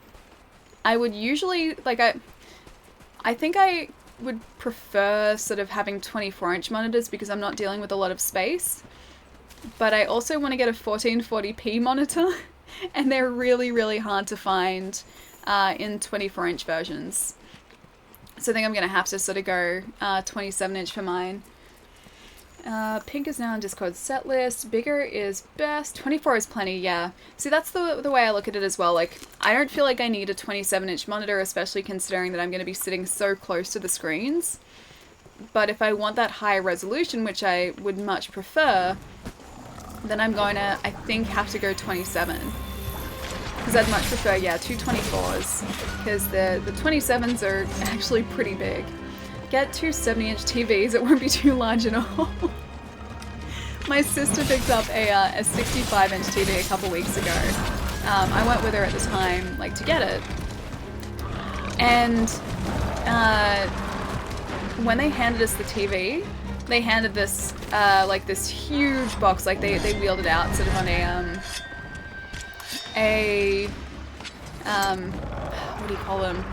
[SPEAKER 1] would usually, like, I think I would prefer sort of having 24-inch monitors because I'm not dealing with a lot of space. But I also want to get a 1440p monitor, and they're really, really hard to find in 24-inch versions. So I think I'm going to have to sort of go 27-inch for mine. Pink is now on Discord set list. Bigger is best. 24 is plenty, yeah. See, that's the way I look at it as well. Like, I don't feel like I need a 27-inch monitor, especially considering that I'm going to be sitting so close to the screens. But if I want that higher resolution, which I would much prefer, then I'm going to, I think, have to go 27. Because I'd much prefer, yeah, two 24s. Because the 27s are actually pretty big. Get two 70-inch TVs, it won't be too large at all. My sister picked up a 65-inch TV a couple weeks ago. I went with her at the time, like, to get it. And when they handed us the TV, they handed this, like, this huge box, like, they wheeled it out sort of on what do you call them?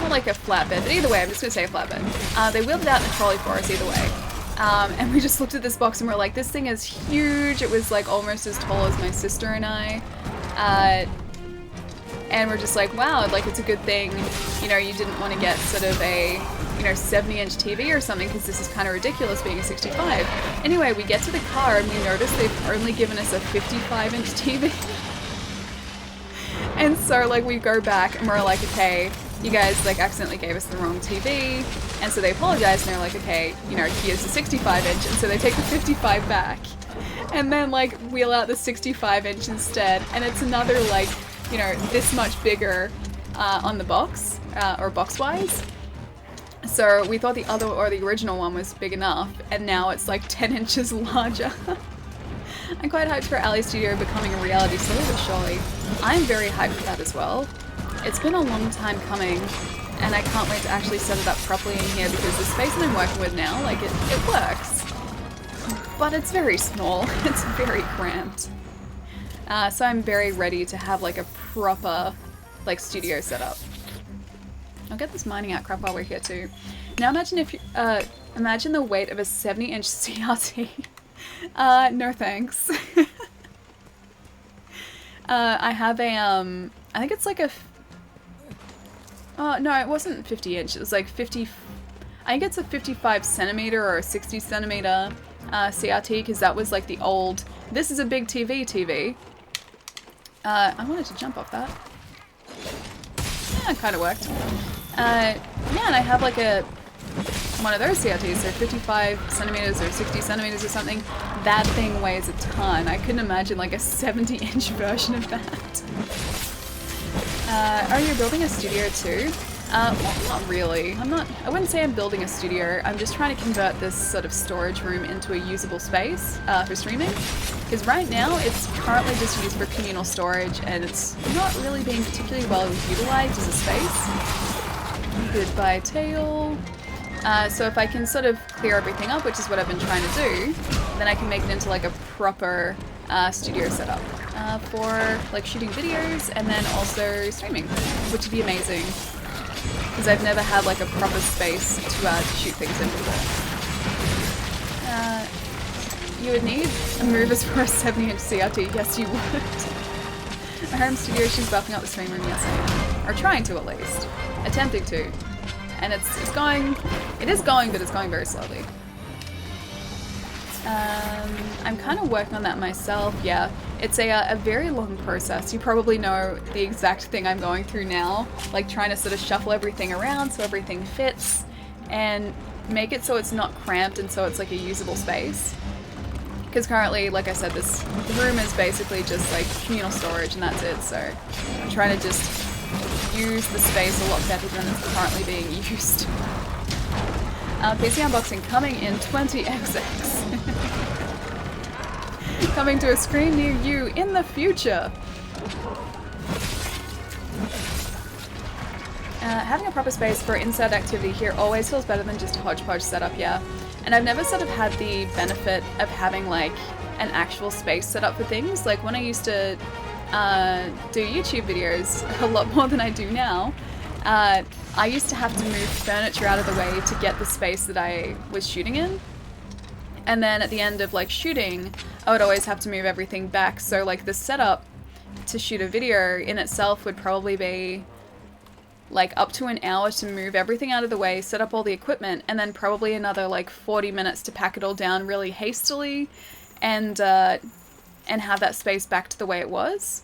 [SPEAKER 1] Not like a flatbed, but either way, I'm just going to say a flatbed. They wheeled it out in a trolley for us either way. And we just looked at this box and we're like, this thing is huge. It was like almost as tall as my sister and I. And we're just like, wow, like it's a good thing, you know, you didn't want to get sort of a, you know, 70-inch TV or something because this is kind of ridiculous being a 65. Anyway, we get to the car and we notice they've only given us a 55-inch TV. And so, like, we go back and we're like, okay, you guys, like, accidentally gave us the wrong TV. And so they apologize and they're like, okay, you know, here's the 65-inch. And so they take the 55 back and then, like, wheel out the 65-inch instead. And it's another, like, you know, this much bigger on the box, or box-wise. So we thought the other, or the original one was big enough, and now it's like 10 inches larger. I'm quite hyped for Ali Studio becoming a reality slowly but surely. I'm very hyped for that as well. It's been a long time coming, and I can't wait to actually set it up properly in here because the space that I'm working with now, like, it works. But it's very small. It's very cramped. So I'm very ready to have, like, a proper, like, studio setup. I'll get this mining out crap while we're here too. Now imagine if you, imagine the weight of a 70-inch CRT. No thanks. I have a, I think it's like a, oh no, it wasn't 50-inch, it was like 50, I think it's a 55 centimeter or a 60 centimeter CRT, because that was like the old, this is a big TV. I wanted to jump off that. Yeah, it kind of worked. Yeah, and I have like one of those CRTs, so 55 centimeters or 60 centimeters or something. That thing weighs a ton. I couldn't imagine like a 70-inch version of that. Oh, you're building a studio too? Well, not really. I wouldn't say I'm building a studio. I'm just trying to convert this sort of storage room into a usable space for streaming. Because right now it's currently just used for communal storage and it's not really being particularly well utilized as a space. Goodbye, tail. So if I can sort of clear everything up, which is what I've been trying to do, then I can make it into like a proper studio setup. for like shooting videos and then also streaming, which would be amazing because I've never had like a proper space to shoot things in before. You would need a movers for a 70-inch CRT. Yes, you would. Our home studio, she's buffing up the stream room, yes I am. Or trying to at least. Attempting to. And it is going, but it's going very slowly. I'm kind of working on that myself, yeah. It's a very long process. You probably know the exact thing I'm going through now. Like trying to sort of shuffle everything around so everything fits and make it so it's not cramped and so it's like a usable space. Because currently, like I said, this room is basically just like communal storage and that's it, so I'm trying to just use the space a lot better than it's currently being used. PC unboxing coming in 20XX. Coming to a screen near you in the future. Having a proper space for inside activity here always feels better than just a hodgepodge setup, yeah. And I've never sort of had the benefit of having like an actual space set up for things. Like when I used to do YouTube videos a lot more than I do now, I used to have to move furniture out of the way to get the space that I was shooting in. And then at the end of like shooting, I would always have to move everything back. So like the setup to shoot a video in itself would probably be like up to an hour to move everything out of the way, set up all the equipment, and then probably another like 40 minutes to pack it all down really hastily and have that space back to the way it was.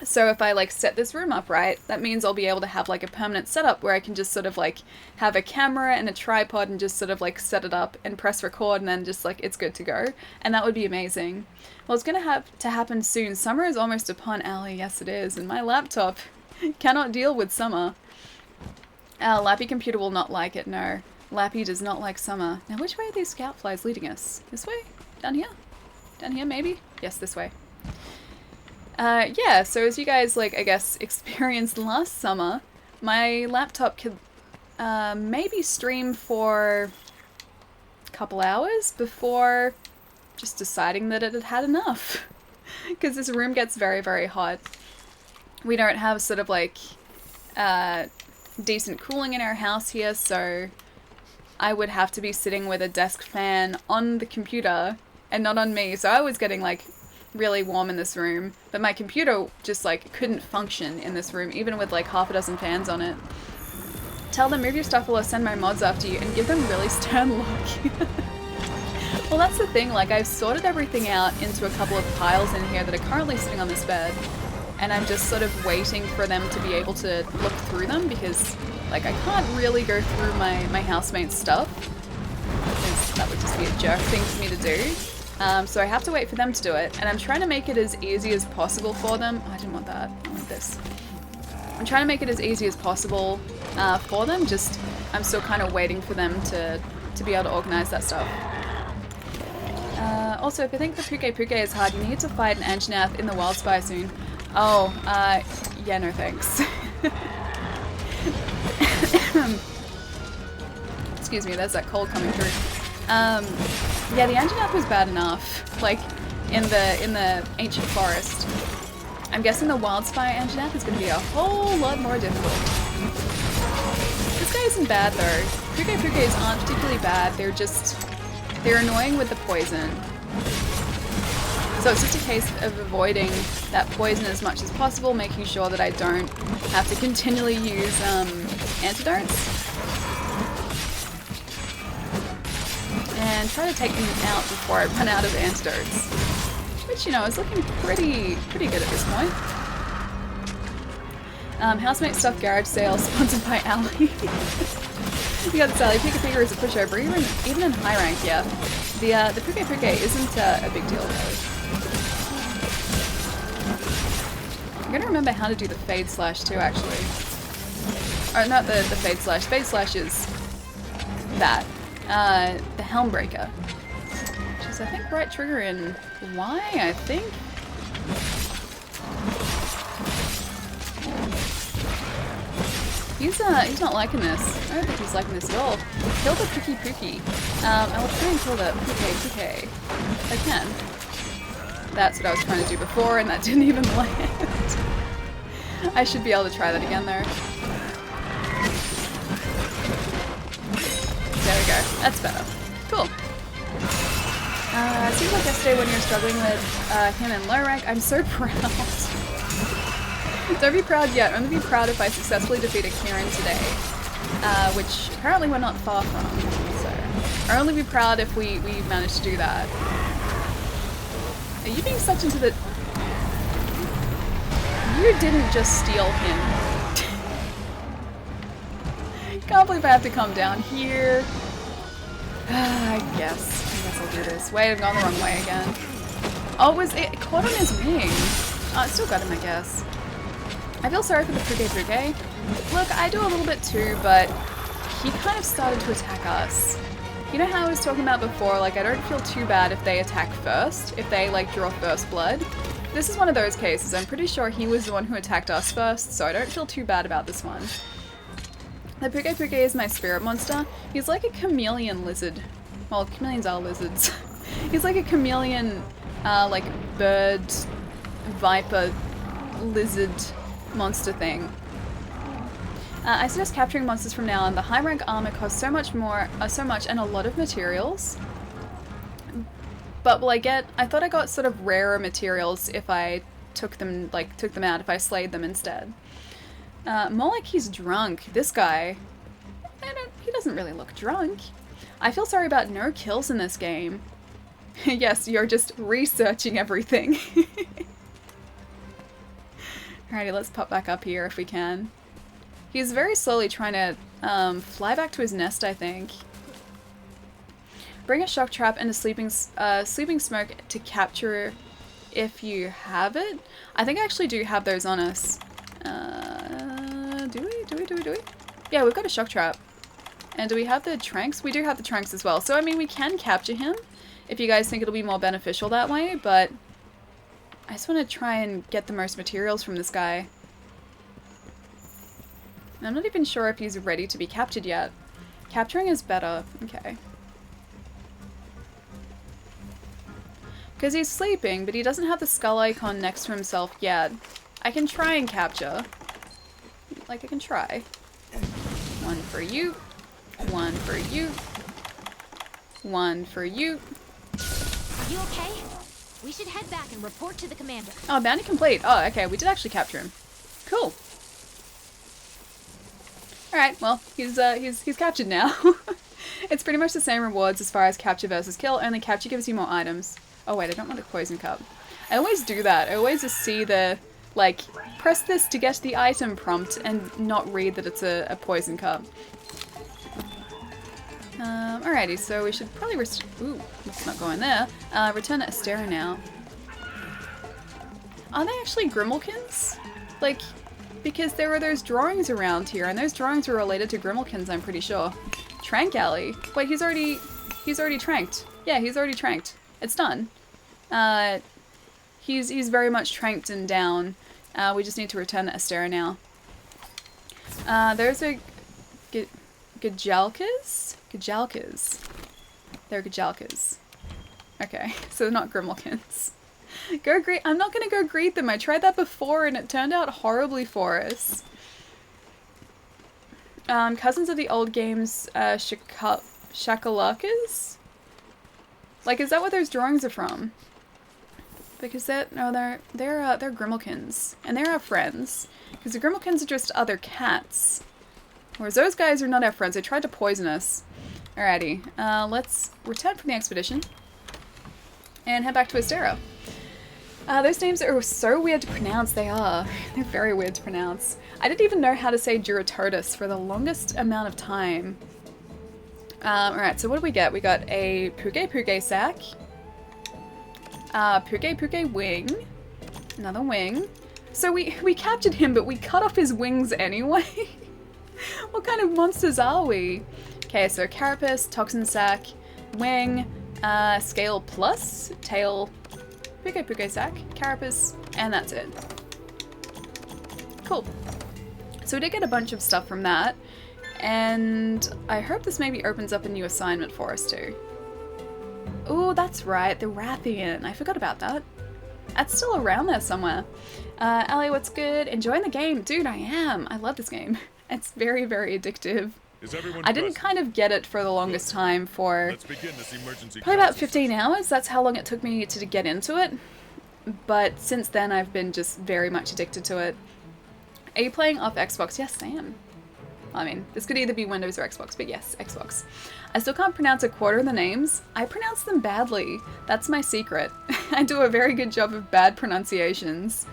[SPEAKER 1] So if I like set this room up right, that means I'll be able to have like a permanent setup where I can just sort of like have a camera and a tripod and just sort of like set it up and press record and then just like it's good to go. And that would be amazing. Well, it's gonna have to happen soon. Summer is almost upon, Ali. Yes, it is. And my laptop cannot deal with summer. Lappy computer will not like it, no. Lappy does not like summer. Now, which way are these scout flies leading us? This way? Down here? Down here, maybe? Yes, this way. Yeah, so as you guys, like, I guess, experienced last summer, my laptop could maybe stream for a couple hours before just deciding that it had had enough. Because this room gets very, very hot. We don't have sort of like decent cooling in our house here, so I would have to be sitting with a desk fan on the computer and not on me. So I was getting like really warm in this room, but my computer just like couldn't function in this room, even with like half a dozen fans on it. Tell them move your stuff or I'll send my mods after you, and give them really stern look. Well, that's the thing, like I've sorted everything out into a couple of piles in here that are currently sitting on this bed. And I'm just sort of waiting for them to be able to look through them because, like, I can't really go through my housemate's stuff because that would just be a jerk thing for me to do. So I have to wait for them to do it, and I'm trying to make it as easy as possible for them. Oh, I didn't want that. I want this. I'm trying to make it as easy as possible for them. Just, I'm still kind of waiting for them to be able to organize that stuff. Also, if you think the Puke Puke is hard, you need to fight an Anjanath in the Wild Spy soon. Oh, yeah, no thanks. Excuse me, there's that cold coming through. Yeah, the Anjanath was bad enough, like, in the ancient forest. I'm guessing the Wild Spy Anjanath is going to be a whole lot more difficult. This guy isn't bad, though. Puke Pukes aren't particularly bad, they're annoying with the poison. So it's just a case of avoiding that poison as much as possible, making sure that I don't have to continually use antidotes. And try to take them out before I run out of antidotes. Which, you know, is looking pretty good at this point. Housemate Stuff Garage Sale, sponsored by Ali. You got Sally. Pika Pika is a pushover, even in high rank, yeah. The Puke Puke isn't a big deal, though. I'm gonna remember how to do the Fade Slash too, actually. Or not the Fade Slash. Fade Slash is that. The Helmbreaker. Which is, I think, right trigger in Y, I think? He's not liking this. I don't think he's liking this at all. Kill the Puki Puki. I will try and kill the Puke Puke if I can. That's what I was trying to do before, and that didn't even land. I should be able to try that again, though. There we go. That's better. Cool. Seems like yesterday when you were struggling with him in low rank, I'm so proud. Don't be proud yet. Only be proud if I successfully defeated Kieran today. Which apparently we're not far from. So, I'll only be proud if we managed to do that. Are you being sucked into the... You didn't just steal him. Can't believe I have to come down here. I guess I'll do this. Wait, I've gone the wrong way again. Oh, it caught on his wing. Oh, it still got him, I guess. I feel sorry for the Puke. Look, I do a little bit too, but he kind of started to attack us. You know how I was talking about before, like, I don't feel too bad if they attack first, if they, like, draw first blood. This is one of those cases. I'm pretty sure he was the one who attacked us first, so I don't feel too bad about this one. The Puke is my spirit monster. He's like a chameleon lizard. Well, chameleons are lizards. He's like a chameleon, like, bird, viper, lizard monster thing. I suggest capturing monsters from now on. The high rank armor costs so much and a lot of materials. But will I get... I thought I got sort of rarer materials if I took them out, if I slayed them instead. More like he's drunk. This guy... he doesn't really look drunk. I feel sorry about no kills in this game. Yes, you're just researching everything. Alrighty, let's pop back up here if we can. He's very slowly trying to fly back to his nest, I think. Bring a shock trap and a sleeping smoke to capture if you have it. I think I actually do have those on us. Do we? Yeah, we've got a shock trap. And do we have the tranks? We do have the tranks as well. So, I mean, we can capture him if you guys think it'll be more beneficial that way, but I just want to try and get the most materials from this guy. I'm not even sure if he's ready to be captured yet. Capturing is better. Okay. Because he's sleeping, but he doesn't have the skull icon next to himself yet. I can try and capture. Like, I can try. One for you. One for you. One for you.
[SPEAKER 3] Are you okay? We should head back and report to the commander.
[SPEAKER 1] Oh, bounty complete. Oh, okay. We did actually capture him. Cool. Alright, well, he's captured now. It's pretty much the same rewards as far as capture versus kill, only capture gives you more items. Oh wait, I don't want the poison cup. I always do that. I always just see the, like, press this to get the item prompt and not read that it's a poison cup. Alrighty, so we should probably ooh, let's not go in there. Return to Astera now. Are they actually Grimalkins? Like, because there were those drawings around here, and those drawings were related to Grimalkins, I'm pretty sure. Trank Alley. Wait, he's already tranked. Yeah, he's already tranked. It's done. He's very much tranked and down. We just need to return to Astera now. There's a Gajalkas? Gajalkas. They're Gajalkas. Okay, so they're not Grimalkins. Go greet. I'm not gonna go greet them. I tried that before and it turned out horribly for us. Cousins of the old games, Shakalakas? Like, is that what those drawings are from? Because they're Grimalkins, and they're our friends. Because the Grimalkins are just other cats, whereas those guys are not our friends. They tried to poison us. Alrighty, let's return from the expedition and head back to Astera. Those names are so weird to pronounce. They are. They're very weird to pronounce. I didn't even know how to say Duratotus for the longest amount of time. Alright, so what do we get? We got a Puke sack. Puke wing. Another wing. So we captured him, but we cut off his wings anyway. What kind of monsters are we? Okay, so carapace, toxin sack, wing, scale plus, tail, Puke sack, carapace, and that's it. Cool. So we did get a bunch of stuff from that, and I hope this maybe opens up a new assignment for us too. Oh, that's right, the Rathian. I forgot about that. That's still around there somewhere. Ali, what's good? Enjoying the game? Dude, I am. I love this game. It's very, very addictive.
[SPEAKER 4] Is everyone
[SPEAKER 1] I didn't
[SPEAKER 4] present?
[SPEAKER 1] kind of get it for the longest time for
[SPEAKER 4] Let's begin this emergency
[SPEAKER 1] probably about
[SPEAKER 4] council
[SPEAKER 1] 15
[SPEAKER 4] session.
[SPEAKER 1] hours. That's how long it took me to get into it. But since then, I've been just very much addicted to it. Are you playing off Xbox? Yes, I am. I mean, this could either be Windows or Xbox, but yes, Xbox. I still can't pronounce a quarter of the names. I pronounce them badly. That's my secret. I do a very good job of bad pronunciations.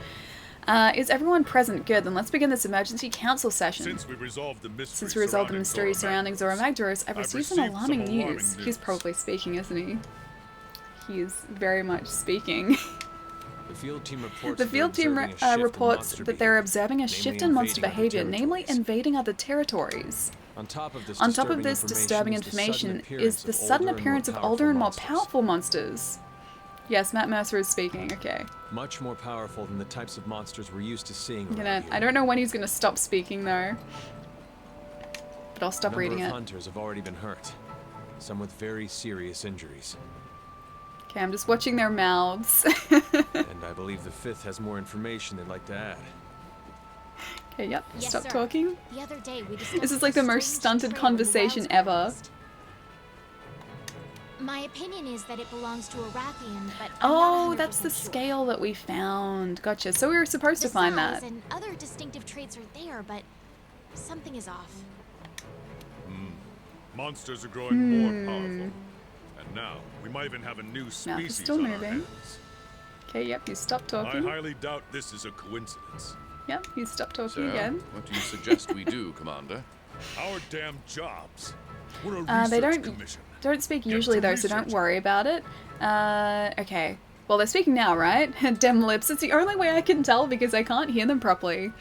[SPEAKER 1] Is everyone present? Good, then let's begin this emergency council session.
[SPEAKER 4] Since we resolved the mystery,
[SPEAKER 1] Since we resolved the mystery surrounding Zora Magdaros, I've received some alarming news. He's probably speaking, isn't he? He's very much speaking.
[SPEAKER 6] The field team reports,
[SPEAKER 1] The field team reports that they're observing a shift in monster behavior, namely invading other territories.
[SPEAKER 6] On top of this
[SPEAKER 1] disturbing information is the sudden appearance of older and more powerful monsters. Yes, Matt Mercer is speaking, okay.
[SPEAKER 6] Much more powerful than the types of monsters we're used to seeing.
[SPEAKER 1] I don't know when he's gonna stop speaking though. But I'll stop reading it.
[SPEAKER 6] Hunters have already been hurt. Some with very serious injuries.
[SPEAKER 1] Okay, I'm just watching their mouths.
[SPEAKER 6] And I believe the 5th has more information they'd like to add.
[SPEAKER 1] Okay, yep,
[SPEAKER 3] Yes,
[SPEAKER 1] stop
[SPEAKER 3] sir.
[SPEAKER 1] talking.
[SPEAKER 3] The other day we discussed
[SPEAKER 1] This is like the most
[SPEAKER 3] strange
[SPEAKER 1] stunted
[SPEAKER 3] trail in the
[SPEAKER 1] conversation
[SPEAKER 3] wilds
[SPEAKER 1] ever.
[SPEAKER 3] forest. My opinion is that it belongs to a Rathian, but I'm
[SPEAKER 1] Oh,
[SPEAKER 3] not
[SPEAKER 1] that's the
[SPEAKER 3] 100% sure.
[SPEAKER 1] scale that we found. Gotcha. So we were supposed
[SPEAKER 3] The
[SPEAKER 1] to find
[SPEAKER 3] size
[SPEAKER 1] that.
[SPEAKER 3] and other distinctive traits are there, but something is off.
[SPEAKER 4] Monsters are growing more powerful. And now, we might even have a new species
[SPEAKER 1] still
[SPEAKER 4] on our
[SPEAKER 1] moving.
[SPEAKER 4] hands.
[SPEAKER 1] Okay, yep, you stop
[SPEAKER 4] I
[SPEAKER 1] talking.
[SPEAKER 4] highly doubt this is a coincidence.
[SPEAKER 1] Yep, you stop talking
[SPEAKER 7] So,
[SPEAKER 1] again.
[SPEAKER 7] what do you suggest we do, Commander?
[SPEAKER 4] Our damn jobs. We're a
[SPEAKER 1] They
[SPEAKER 4] research
[SPEAKER 1] don't
[SPEAKER 4] commission.
[SPEAKER 1] don't speak
[SPEAKER 4] Get
[SPEAKER 1] usually
[SPEAKER 4] to
[SPEAKER 1] though, so don't
[SPEAKER 4] research.
[SPEAKER 1] worry about it. Okay. Well, they're speaking now, right? Dem lips. It's the only way I can tell because I can't hear them properly.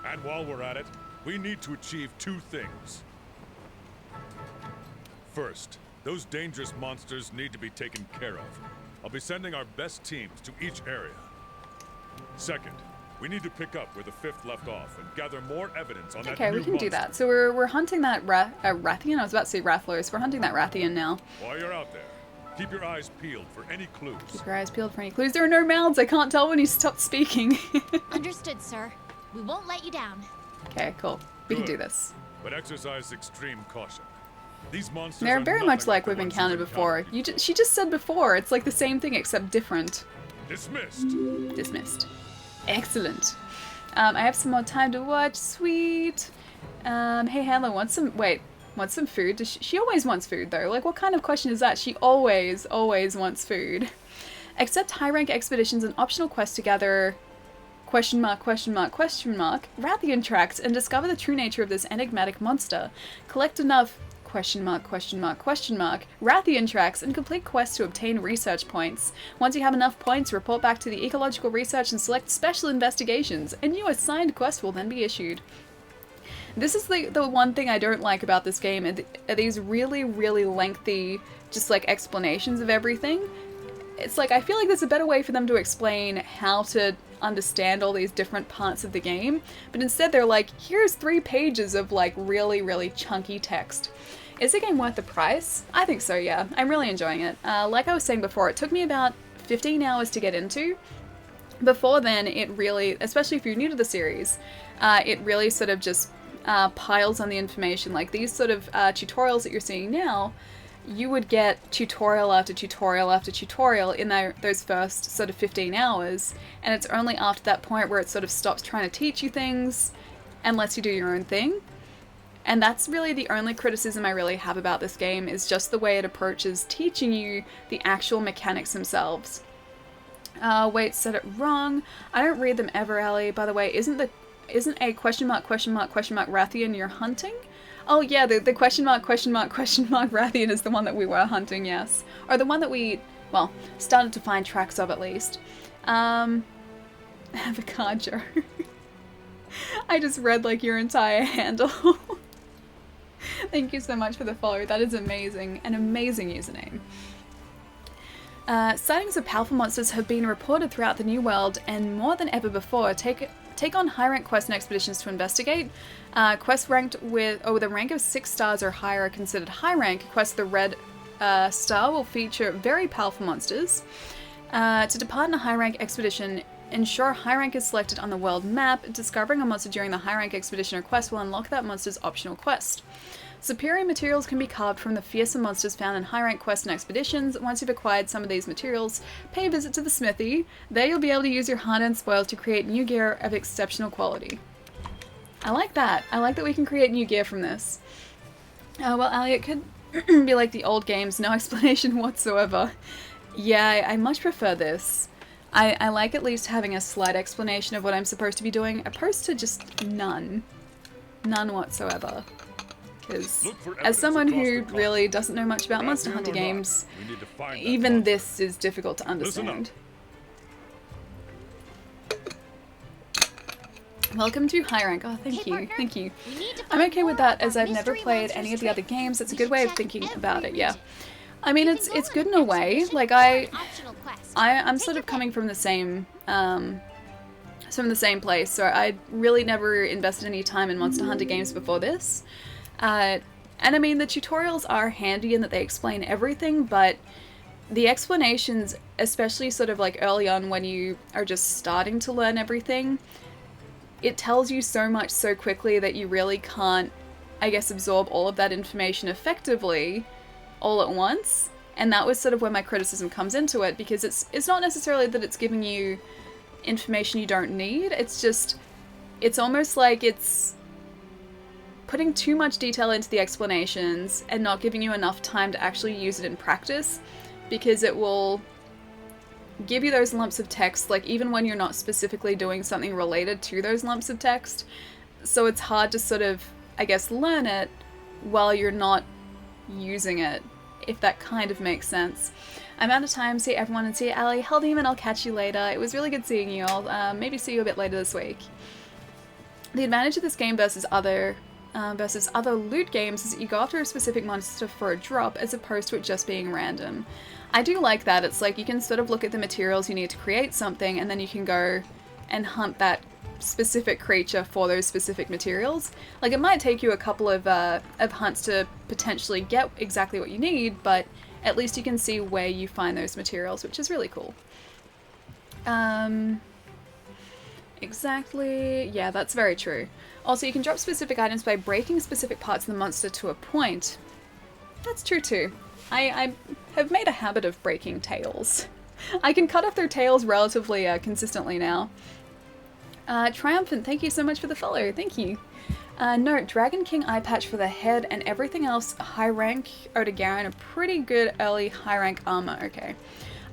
[SPEAKER 4] And while we're at it, we need to achieve two things. First, those dangerous monsters need to be taken care of. I'll be sending our best teams to each area. Second, we need to pick up where the 5th left off and gather more evidence on that
[SPEAKER 1] Okay,
[SPEAKER 4] new
[SPEAKER 1] we can do
[SPEAKER 4] monster.
[SPEAKER 1] that. So we're hunting that Rathian. I was about to say Rathlos. We're hunting that Rathian now.
[SPEAKER 4] While you're out there, keep your eyes peeled for any clues.
[SPEAKER 1] Keep your eyes peeled for any clues. There are no mouths. I can't tell when he stopped speaking.
[SPEAKER 3] Understood, sir. We won't let you down.
[SPEAKER 1] Okay, cool. We can
[SPEAKER 4] Good.
[SPEAKER 1] do this.
[SPEAKER 4] But exercise extreme caution. These monsters
[SPEAKER 1] They're
[SPEAKER 4] are
[SPEAKER 1] very
[SPEAKER 4] nothing
[SPEAKER 1] much like
[SPEAKER 4] the
[SPEAKER 1] we've
[SPEAKER 4] ones
[SPEAKER 1] encountered
[SPEAKER 4] you've
[SPEAKER 1] before.
[SPEAKER 4] encountered
[SPEAKER 1] She just said before. It's like the same thing except different.
[SPEAKER 4] Dismissed.
[SPEAKER 1] Dismissed. Excellent. I have some more time to watch. Sweet. Hey Handler, want some food? She always wants food though. Like, what kind of question is that? She always wants food. Accept high rank expeditions and optional quests to gather question mark Rathian tracks and discover the true nature of this enigmatic monster. Collect enough question mark Rathian tracks and complete quests to obtain research points. Once you have enough points, report back to the ecological research and select special investigations. A new assigned quest will then be issued. This is the one thing I don't like about this game, are these really, really lengthy, just like explanations of everything. It's like, I feel like there's a better way for them to explain how to understand all these different parts of the game, but instead they're like, here's 3 pages of like really, really chunky text. Is the game worth the price? I think so, yeah. I'm really enjoying it. Like I was saying before, it took me about 15 hours to get into. Before then, it really, especially if you're new to the series, it really sort of just piles on the information. Like these sort of tutorials that you're seeing now, you would get tutorial after tutorial after tutorial in those first sort of 15 hours, and it's only after that point where it sort of stops trying to teach you things and lets you do your own thing. And that's really the only criticism I really have about this game, is just the way it approaches teaching you the actual mechanics themselves. Wait, said it wrong. I don't read them ever, Ellie. By the way, isn't a question mark Rathian you're hunting? Oh yeah, the question mark Rathian is the one that we were hunting, yes. Or the one that we, well, started to find tracks of at least. Avocado. I just read like your entire handle. Thank you so much for the follow. That is amazing. An amazing username. Sightings of powerful monsters have been reported throughout the New World, and more than ever before, take on high rank quests and expeditions to investigate. Quests ranked with a rank of 6 stars or higher are considered high rank. Quests the red star will feature very powerful monsters. To depart on a high rank expedition, ensure high rank is selected on the world map. Discovering a monster during the high rank expedition or quest will unlock that monster's optional quest. Superior materials can be carved from the fearsome monsters found in high rank quests and expeditions. Once you've acquired some of these materials, pay a visit to the smithy. There you'll be able to use your hard-earned spoils to create new gear of exceptional quality. I like that. I like that we can create new gear from this. Well, Ali, it could be like the old games, no explanation whatsoever. Yeah, I much prefer this. I like at least having a slight explanation of what I'm supposed to be doing, opposed to just none. None whatsoever. Because as someone who really doesn't know much about Monster Hunter games, even this is difficult to understand. Welcome to high rank. Oh, thank you, thank you. I'm okay with that as I've never played any of the other games. It's a good way of thinking about it, yeah. I mean, it's good in a way. Like I'm sort of coming from the same place. So I really never invested any time in Monster Hunter games before this. And I mean, the tutorials are handy in that they explain everything, but the explanations, especially sort of like early on when you are just starting to learn everything, it tells you so much so quickly that you really can't, I guess, absorb all of that information effectively all at once. And that was sort of where my criticism comes into it, because it's not necessarily that it's giving you information you don't need, it's just, it's almost like it's putting too much detail into the explanations and not giving you enough time to actually use it in practice, because it will give you those lumps of text, like even when you're not specifically doing something related to those lumps of text. So it's hard to sort of, I guess, learn it while you're not using it, if that kind of makes sense. I'm out of time. See everyone and see Ali. Helldeemon, I'll catch you later. It was really good seeing you. I'll maybe see you a bit later this week. The advantage of this game versus other loot games is that you go after a specific monster for a drop as opposed to it just being random. I do like that. It's like you can sort of look at the materials you need to create something, and then you can go and hunt that specific creature for those specific materials. Like, it might take you a couple of hunts to potentially get exactly what you need, but at least you can see where you find those materials, which is really cool. Exactly. Yeah, that's very true. Also, you can drop specific items by breaking specific parts of the monster to a point. That's true too. I have made a habit of breaking tails. I can cut off their tails relatively consistently now. Triumphant, thank you so much for the follow. Thank you. Note, Dragon King eye patch for the head and everything else high rank Odogaron, a pretty good early high rank armor. Okay.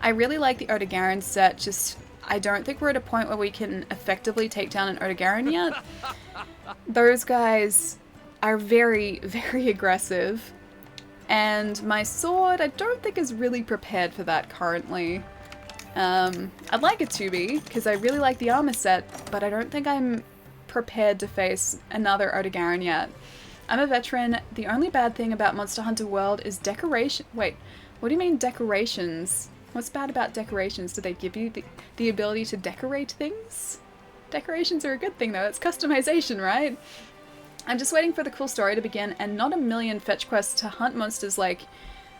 [SPEAKER 1] I really like the Odogaron set, just I don't think we're at a point where we can effectively take down an Odogaron yet. Those guys are very, very aggressive. And my sword, I don't think is really prepared for that currently. I'd like it to be, because I really like the armor set, but I don't think I'm prepared to face another Odogaron yet. I'm a veteran. The only bad thing about Monster Hunter World is decoration. Wait, what do you mean decorations? What's bad about decorations? Do they give you the ability to decorate things? Decorations are a good thing though, it's customization, right? I'm just waiting for the cool story to begin and not a million fetch quests to hunt monsters like,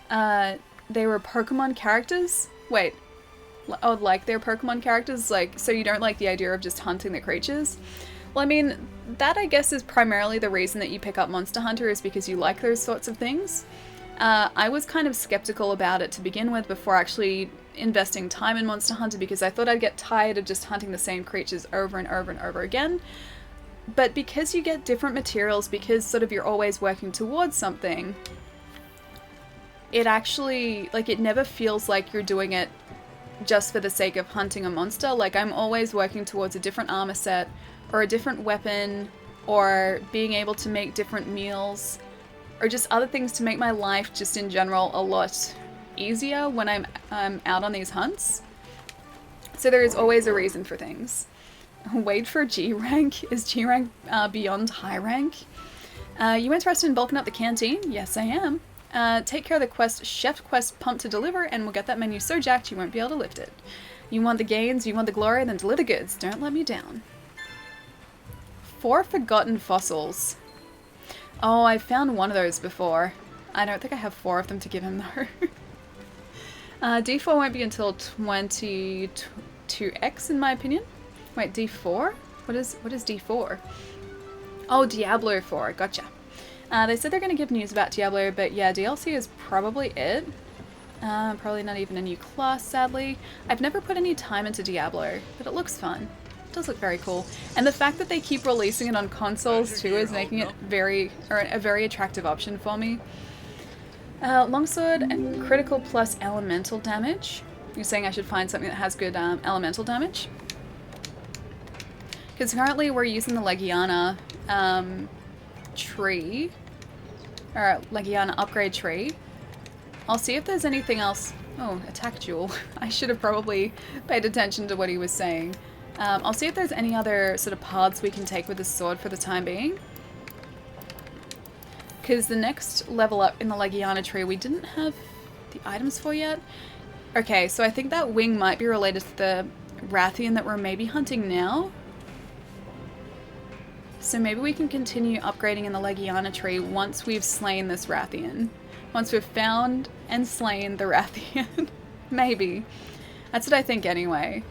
[SPEAKER 1] they were Pokemon characters? Wait, oh, like they're Pokemon characters? Like, so you don't like the idea of just hunting the creatures? Well, I mean, that I guess is primarily the reason that you pick up Monster Hunter, is because you like those sorts of things. I was kind of skeptical about it to begin with before actually investing time in Monster Hunter, because I thought I'd get tired of just hunting the same creatures over and over and over again. But because you get different materials, because sort of you're always working towards something, it actually, like, it never feels like you're doing it just for the sake of hunting a monster. Like, I'm always working towards a different armor set, or a different weapon, or being able to make different meals, or just other things to make my life just in general a lot easier when I'm out on these hunts. So there is always a reason for things. Wait for G rank? Is G rank beyond high rank? You interested in bulking up the canteen? Yes, I am. Take care of the quest, Chef Quest Pump to Deliver, and we'll get that menu so jacked you won't be able to lift it. You want the gains, you want the glory, then deliver goods. Don't let me down. 4 forgotten fossils. Oh, I found one of those before. I don't think I have 4 of them to give him though. D4 won't be until 22X in my opinion. Wait, D4? What is D4? Oh, Diablo 4, gotcha. They said they're going to give news about Diablo, but yeah, DLC is probably it. Probably not even a new class, sadly. I've never put any time into Diablo, but it looks fun. It does look very cool. And the fact that they keep releasing it on consoles too is making it a very attractive option for me. Longsword and critical plus elemental damage. You're saying I should find something that has good elemental damage? Because currently we're using the Legiana tree, or Legiana upgrade tree. I'll see if there's anything else. Oh, attack jewel. I should have probably paid attention to what he was saying. I'll see if there's any other sort of paths we can take with the sword for the time being. Because the next level up in the Legiana tree we didn't have the items for yet. Okay, so I think that wing might be related to the Rathian that we're maybe hunting now. So maybe we can continue upgrading in the Legiana tree once we've slain this Rathian. Once we've found and slain the Rathian. Maybe. That's what I think anyway.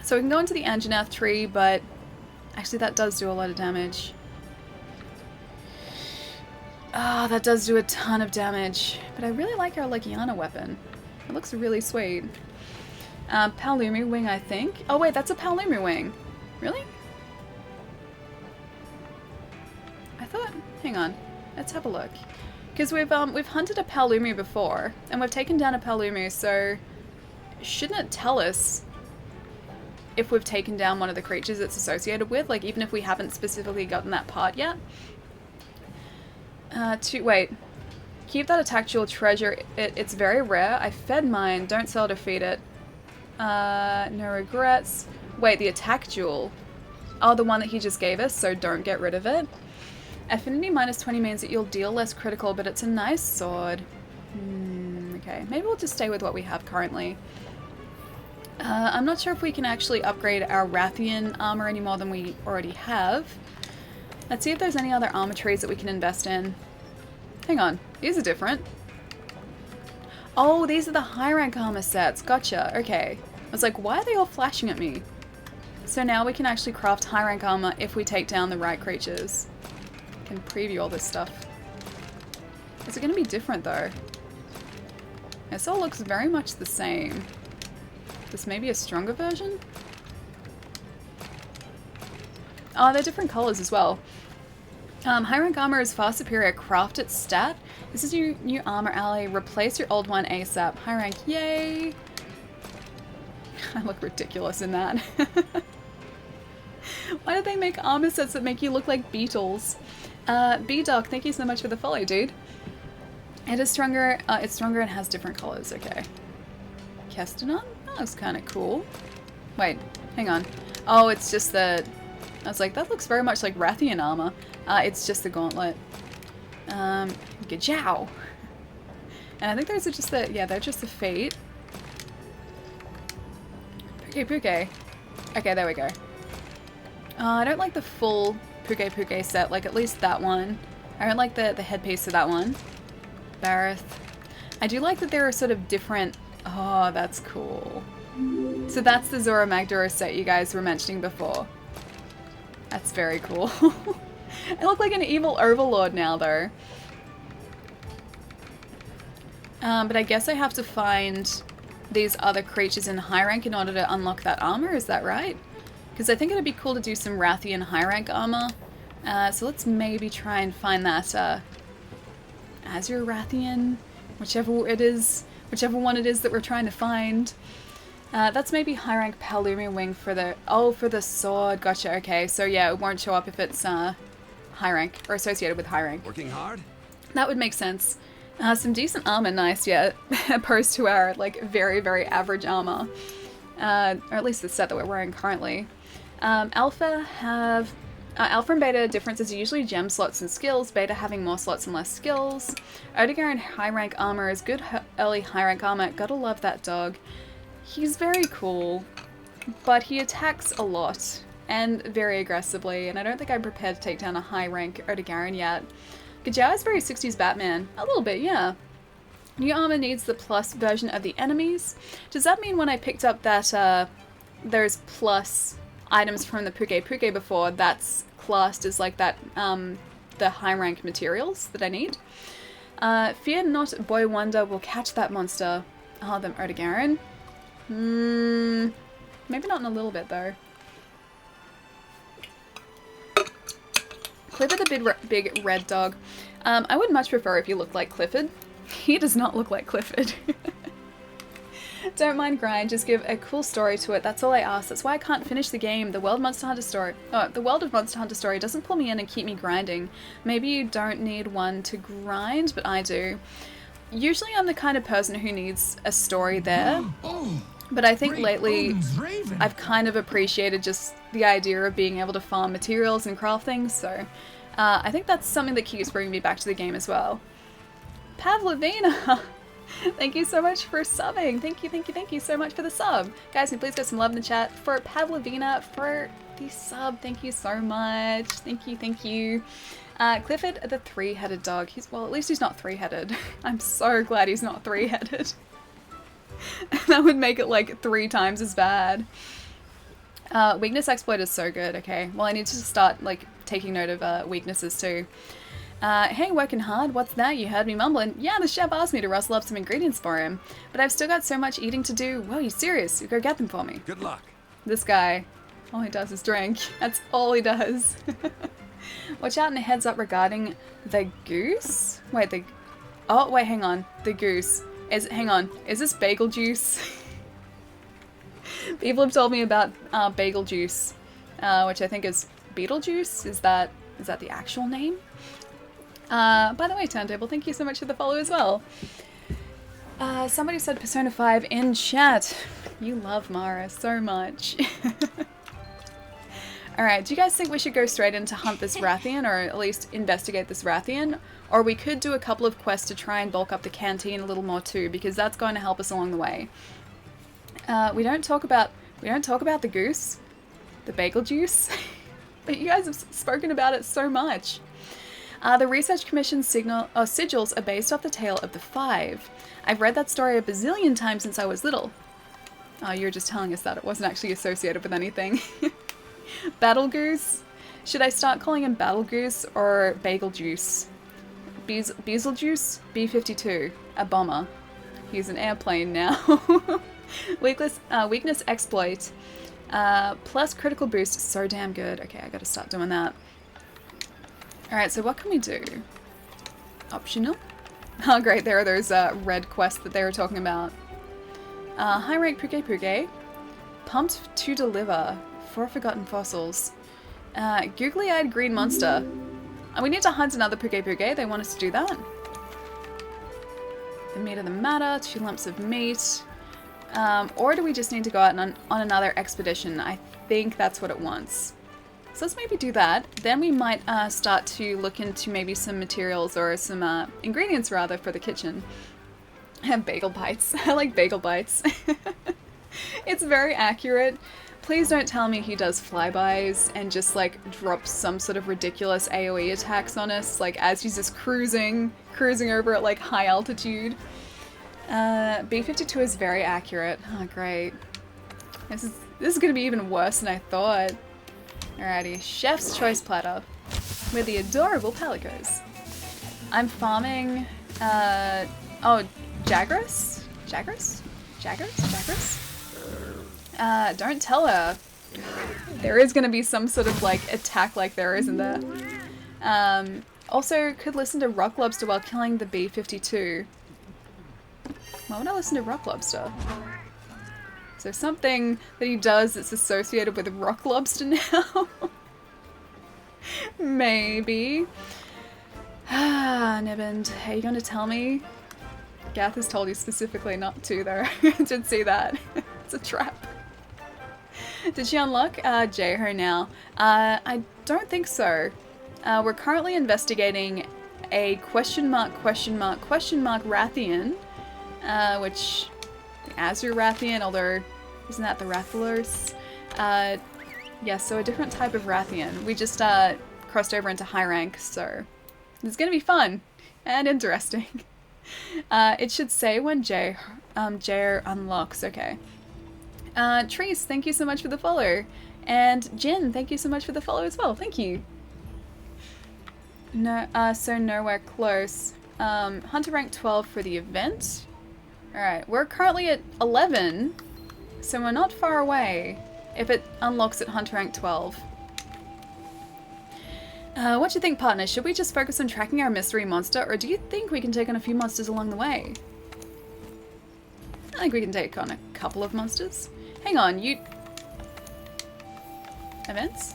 [SPEAKER 1] So we can go into the Anjanath tree, but actually that does do a lot of damage. Ah, that does do a ton of damage. But I really like our Legiana weapon. It looks really sweet. Palumi wing, I think. Oh wait, that's a Palumi wing. Really? I thought... Hang on. Let's have a look. Because we've hunted a Palumi before, and we've taken down a Palumi, so shouldn't it tell us if we've taken down one of the creatures it's associated with? Like, even if we haven't specifically gotten that part yet? Wait. Keep that attack jewel treasure. It's very rare. I fed mine. Don't sell to feed it. No regrets. Wait, the attack jewel. Oh, the one that he just gave us, so don't get rid of it. Affinity minus 20 means that you'll deal less critical, but it's a nice sword. Okay, maybe we'll just stay with what we have currently. I'm not sure if we can actually upgrade our Rathian armor any more than we already have. Let's see if there's any other armor trees that we can invest in. Hang on, these are different. Oh, these are the high rank armor sets. Gotcha, okay. I was like, why are they all flashing at me? So now we can actually craft high rank armor if we take down the right creatures. Can preview all this stuff. Is it going to be different though? This all looks very much the same. This may be a stronger version? Oh, they're different colors as well. High rank armor is far superior. Craft its stat. This is your new armor ally. Replace your old one ASAP. High rank, yay! I look ridiculous in that. Why did they make armor sets that make you look like beetles? B-Doc, thank you so much for the follow, dude. It is stronger, it's stronger and has different colors, okay. Kestanon? That looks kind of cool. Wait, hang on. Oh, it's just the... I was like, that looks very much like Rathian armor. It's just the gauntlet. Gajow! And I think those are just the... Yeah, they're just the feet. Puke. Okay, there we go. I don't like the full Puke set, like at least that one. I don't like the headpiece of that one. Bareth. I do like that there are sort of different... Oh, that's cool. So that's the Zora Magdaros set you guys were mentioning before. That's very cool. I look like an evil overlord now, though. But I guess I have to find these other creatures in high rank in order to unlock that armor, is that right? Because I think it'd be cool to do some Rathian high rank armor. So let's maybe try and find that Azure Rathian, whichever one it is that we're trying to find. That's maybe high rank Palumi wing for the... Oh, for the sword. Gotcha, okay. So yeah, it won't show up if it's high rank, or associated with high rank.
[SPEAKER 6] Working hard?
[SPEAKER 1] That would make sense. Some decent armor, nice, yeah. Opposed to our, like, very, very average armor. Or at least the set that we're wearing currently. Alpha and Beta differences are usually gem slots and skills, Beta having more slots and less skills. Odegaard high rank armor is good early high rank armor. Gotta love that dog. He's very cool, but he attacks a lot and very aggressively, and I don't think I'm prepared to take down a high rank Odegaard yet. Gajao is very 60s Batman. A little bit, yeah. New armor needs the plus version of the enemies. Does that mean when I picked up that there's plus items from the Puke Puke before, that's classed as like that, the high rank materials that I need? Fear not, Boy Wonder will catch that monster. Oh, the Erdogaran. Maybe not in a little bit though. Clifford the big red dog. I would much prefer if you looked like Clifford. He does not look like Clifford. Don't mind grind, just give a cool story to it. That's all I ask. That's why I can't finish the game. The World of Monster Hunter Story doesn't pull me in and keep me grinding. Maybe you don't need one to grind, but I do. Usually I'm the kind of person who needs a story there. But I think lately I've kind of appreciated just the idea of being able to farm materials and craft things, so I think that's something that keeps bringing me back to the game as well. Pavlovina! Thank you so much for subbing. Thank you so much for the sub. Guys, can you please get some love in the chat for Pavlovina for the sub. Thank you so much. Thank you. Clifford the three-headed dog. Well, at least he's not three-headed. I'm so glad he's not three-headed. That would make it like 3 times as bad. Weakness exploit is so good. Okay, well I need to start like taking note of weaknesses too. Hey, working hard? What's that? You heard me mumbling. Yeah, the chef asked me to rustle up some ingredients for him, but I've still got so much eating to do. Whoa, you serious? You go get them for me.
[SPEAKER 6] Good luck.
[SPEAKER 1] This guy, all he does is drink. That's all he does. Watch out and a heads up regarding the goose. Wait, hang on. The goose. Hang on. Is this bagel juice? People have told me about bagel juice, which I think is Beetlejuice. Is that the actual name? By the way, Turntable, thank you so much for the follow as well. Somebody said Persona 5 in chat. You love Mara so much. Alright, do you guys think we should go straight in to hunt this Rathian, or at least investigate this Rathian? Or we could do a couple of quests to try and bulk up the canteen a little more too, because that's going to help us along the way. We don't talk about the goose, the bagel juice, but you guys have spoken about it so much. The Research Commission's sigils are based off the tale of the Five. I've read that story a bazillion times since I was little. Oh, you're just telling us that it wasn't actually associated with anything. Battle Goose? Should I start calling him Battle Goose or Bagel Juice? Beetlejuice? B-52. A bomber. He's an airplane now. Weakness exploit. Plus critical boost. So damn good. Okay, I gotta start doing that. Alright, so what can we do? Optional? Oh great, there are those red quests that they were talking about. High rank Puke Puke. Pumped to deliver. 4 forgotten fossils. Googly-eyed green monster. We need to hunt another Puke Puke. They want us to do that. The meat of the matter. 2 lumps of meat. Or do we just need to go out on another expedition? I think that's what it wants. So let's maybe do that. Then we might start to look into maybe some materials or some ingredients rather for the kitchen. Bagel bites. I like bagel bites. It's very accurate. Please don't tell me he does flybys and just like drops some sort of ridiculous AoE attacks on us, like as he's just cruising over at like high altitude. B-52 is very accurate. Oh great. This is gonna be even worse than I thought. Alrighty, Chef's Choice Platter with the adorable Palicos. I'm farming, Jagras? Don't tell her. There is gonna be some sort of like attack like there, isn't there? Also, could listen to Rock Lobster while killing the B-52. Why would I listen to Rock Lobster? So something that he does that's associated with Rock Lobster now? Maybe. Nibband, are you going to tell me? Gath has told you specifically not to though. I did see that. It's a trap. Did she unlock Jeho now? I don't think so. We're currently investigating a question mark Rathian, which Azure Rathian, although isn't that the Rathalos? Yeah, so a different type of Rathian. We just crossed over into high rank, so it's gonna be fun and interesting. It should say when J unlocks. Okay. Trees, thank you so much for the follow. And Jin, thank you so much for the follow as well. Thank you. No, so nowhere close. Hunter rank 12 for the event. Alright, we're currently at 11, so we're not far away if it unlocks at Hunter rank 12. What do you think, partner? Should we just focus on tracking our mystery monster, or do you think we can take on a few monsters along the way? I think we can take on a couple of monsters. Hang on, you... Events?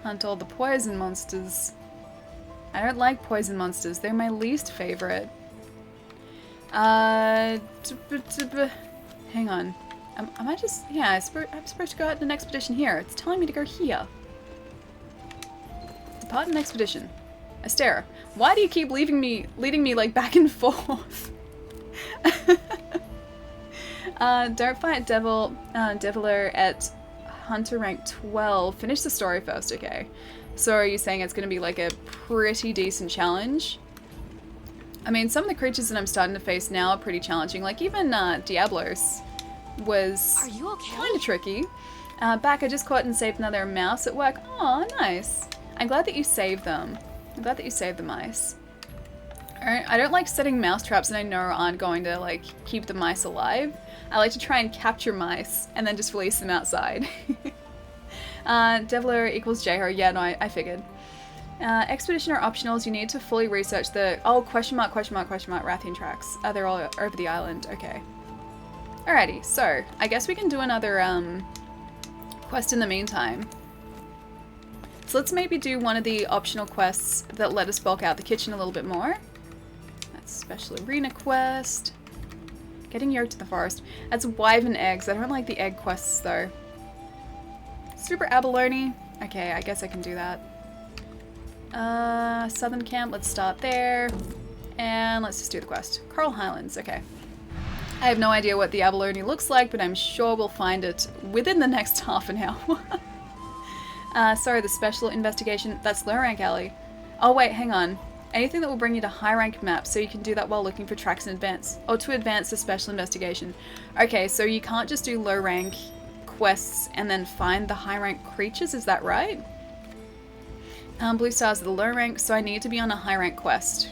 [SPEAKER 1] Hunt all the poison monsters. I don't like poison monsters. They're my least favorite. Hang on. Am I just... Yeah, I'm supposed to go out on an expedition here. It's telling me to go here. Depart an expedition. Astera, why do you keep leading me like back and forth? Don't fight Deviler at Hunter rank 12. Finish the story first, okay. So are you saying it's going to be like a pretty decent challenge? I mean, some of the creatures that I'm starting to face now are pretty challenging. Like even Diablos was
[SPEAKER 3] Are you okay?
[SPEAKER 1] kind of tricky. Back, I just caught and saved another mouse at work. Oh, nice. I'm glad that you saved them. I'm glad that you saved the mice. Alright, I don't like setting mouse traps that I know aren't going to like keep the mice alive. I like to try and capture mice and then just release them outside. Deviler equals J-Ho. Yeah, no, I figured. Expedition or optionals, you need to fully research the... Oh, question mark, Rathian tracks. They're all over the island. Okay. Alrighty, so I guess we can do another quest in the meantime. So let's maybe do one of the optional quests that let us bulk out the kitchen a little bit more. That's special arena quest. Getting yoked to the forest. That's wyvern eggs. I don't like the egg quests though. Super abalone. Okay, I guess I can do that. Southern camp, let's start there. And let's just do the quest. Coral Highlands, okay. I have no idea what the abalone looks like, but I'm sure we'll find it within the next half an hour. Sorry, the special investigation, that's low rank alley. Oh wait, hang on. Anything that will bring you to high rank maps, so you can do that while looking for tracks in advance. Or to advance the special investigation. Okay, so you can't just do low rank quests and then find the high rank creatures, is that right? Blue stars are the low rank, so I need to be on a high rank quest.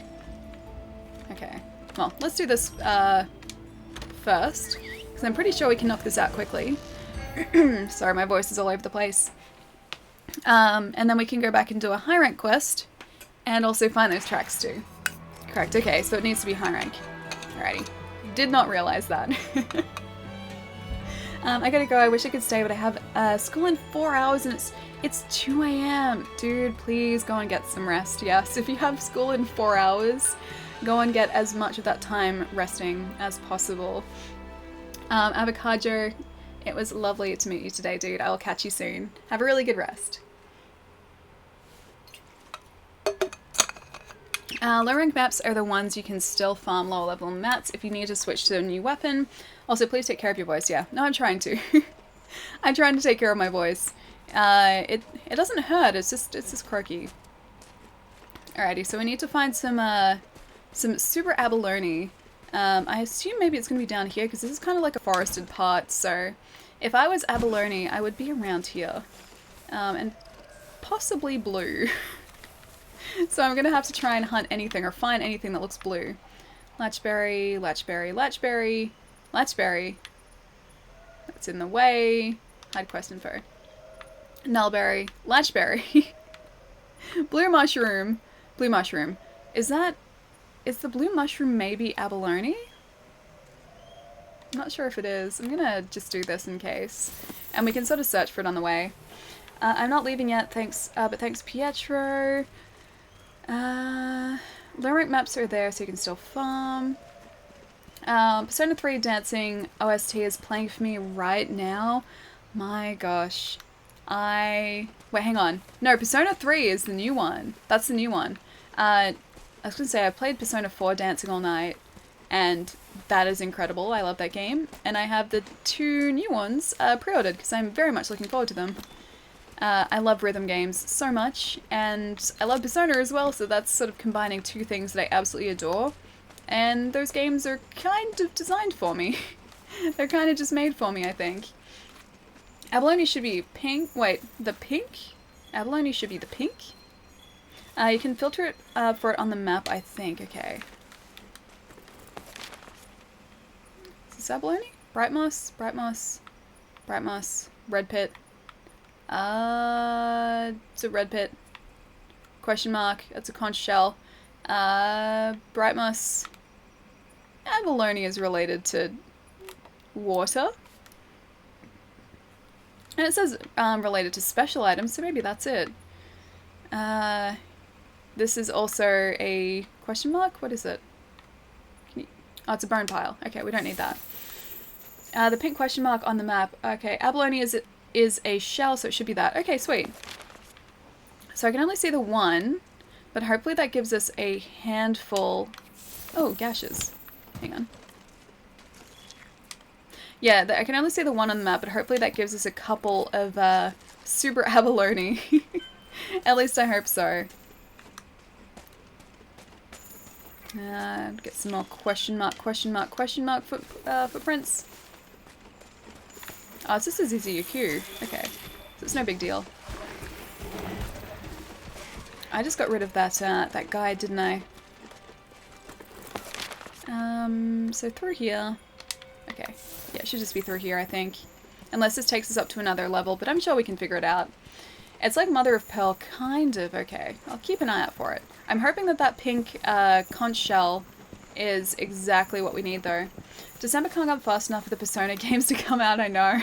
[SPEAKER 1] Okay, well, let's do this first, because I'm pretty sure we can knock this out quickly. Sorry, my voice is all over the place. And then we can go back and do a high rank quest, and also find those tracks too. Correct, okay, so it needs to be high rank. Alrighty. Did not realize that. I gotta go, I wish I could stay, but I have school in 4 hours and it's 2 AM. Dude, please go and get some rest, yes. If you have school in 4 hours, go and get as much of that time resting as possible. Avocado, it was lovely to meet you today, dude. I will catch you soon. Have a really good rest. Low rank maps are the ones you can still farm lower level mats if you need to switch to a new weapon. Also, please take care of your voice. Yeah, no, I'm trying to. I'm trying to take care of my voice. It doesn't hurt. It's just croaky. Alrighty, so we need to find some super abalone. I assume maybe it's gonna be down here because this is kind of like a forested part. So if I was abalone, I would be around here, and possibly blue. So I'm gonna have to try and hunt anything or find anything that looks blue. Latchberry, latchberry, latchberry, latchberry. That's in the way. Hide quest info. Nullberry, latchberry. Blue mushroom. Blue mushroom. Is the blue mushroom maybe abalone? I'm not sure if it is. I'm gonna just do this in case. And we can sort of search for it on the way. I'm not leaving yet, thanks, but thanks Pietro. Low rank maps are there so you can still farm. Persona 3 Dancing OST is playing for me right now. My gosh. Wait, hang on. No, Persona 3 is the new one. That's the new one. I was gonna say, I played Persona 4 Dancing All Night, and that is incredible. I love that game. And I have the 2 new ones pre-ordered, because I'm very much looking forward to them. I love rhythm games so much, and I love Persona as well, so that's sort of combining two things that I absolutely adore. And those games are kind of designed for me. They're kind of just made for me, I think. Abalone should be pink. Wait, the pink? Abalone should be the pink? You can filter it for it on the map, I think. Okay. Is this Abalone? Bright Moss? Bright Moss? Bright Moss? Red Pit? It's a Red Pit. Question mark. That's a conch shell. Bright Moss. Abalone is related to water. And it says related to special items, so maybe that's it. This is also a question mark? What is it? Oh, it's a bone pile. Okay, we don't need that. The pink question mark on the map. Okay, Abalone is a shell, so it should be that. Okay, sweet. So I can only see the one, but hopefully that gives us a handful. Oh, gashes. Hang on. Yeah, I can only see the one on the map, but hopefully that gives us a couple of super abalone. At least I hope so. Get some more question mark footprints. Oh, it's just a ZZUQ. Okay, so it's no big deal. I just got rid of that that guy, didn't I? So through here. Okay, yeah, it should just be through here, I think. Unless this takes us up to another level, but I'm sure we can figure it out. It's like Mother of Pearl, kind of. Okay, I'll keep an eye out for it. I'm hoping that that pink conch shell is exactly what we need, though. December can't come fast enough for the Persona games to come out, I know.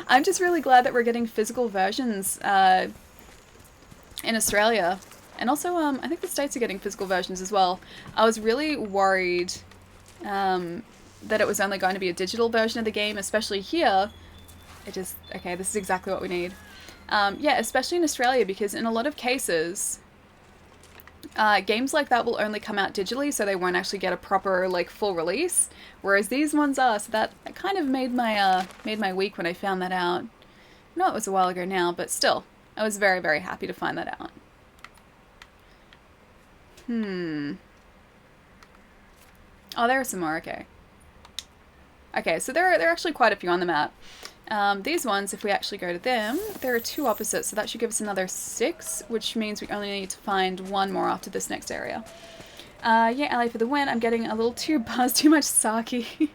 [SPEAKER 1] I'm just really glad that we're getting physical versions in Australia. And also, I think the States are getting physical versions as well. I was really worried that it was only going to be a digital version of the game, especially here. It just, okay, this is exactly what we need. Yeah, especially in Australia, because in a lot of cases, games like that will only come out digitally, so they won't actually get a proper, like, full release, whereas these ones are, so that kind of made my week when I found that out. No, it was a while ago now, but still, I was very, very happy to find that out. Oh, there are some more, okay. Okay, so there are actually quite a few on the map. These ones, if we actually go to them, there are 2 opposites, so that should give us another 6, which means we only need to find 1 more after this next area. Yeah, Allie for the win. I'm getting a little too buzzed, too much sake.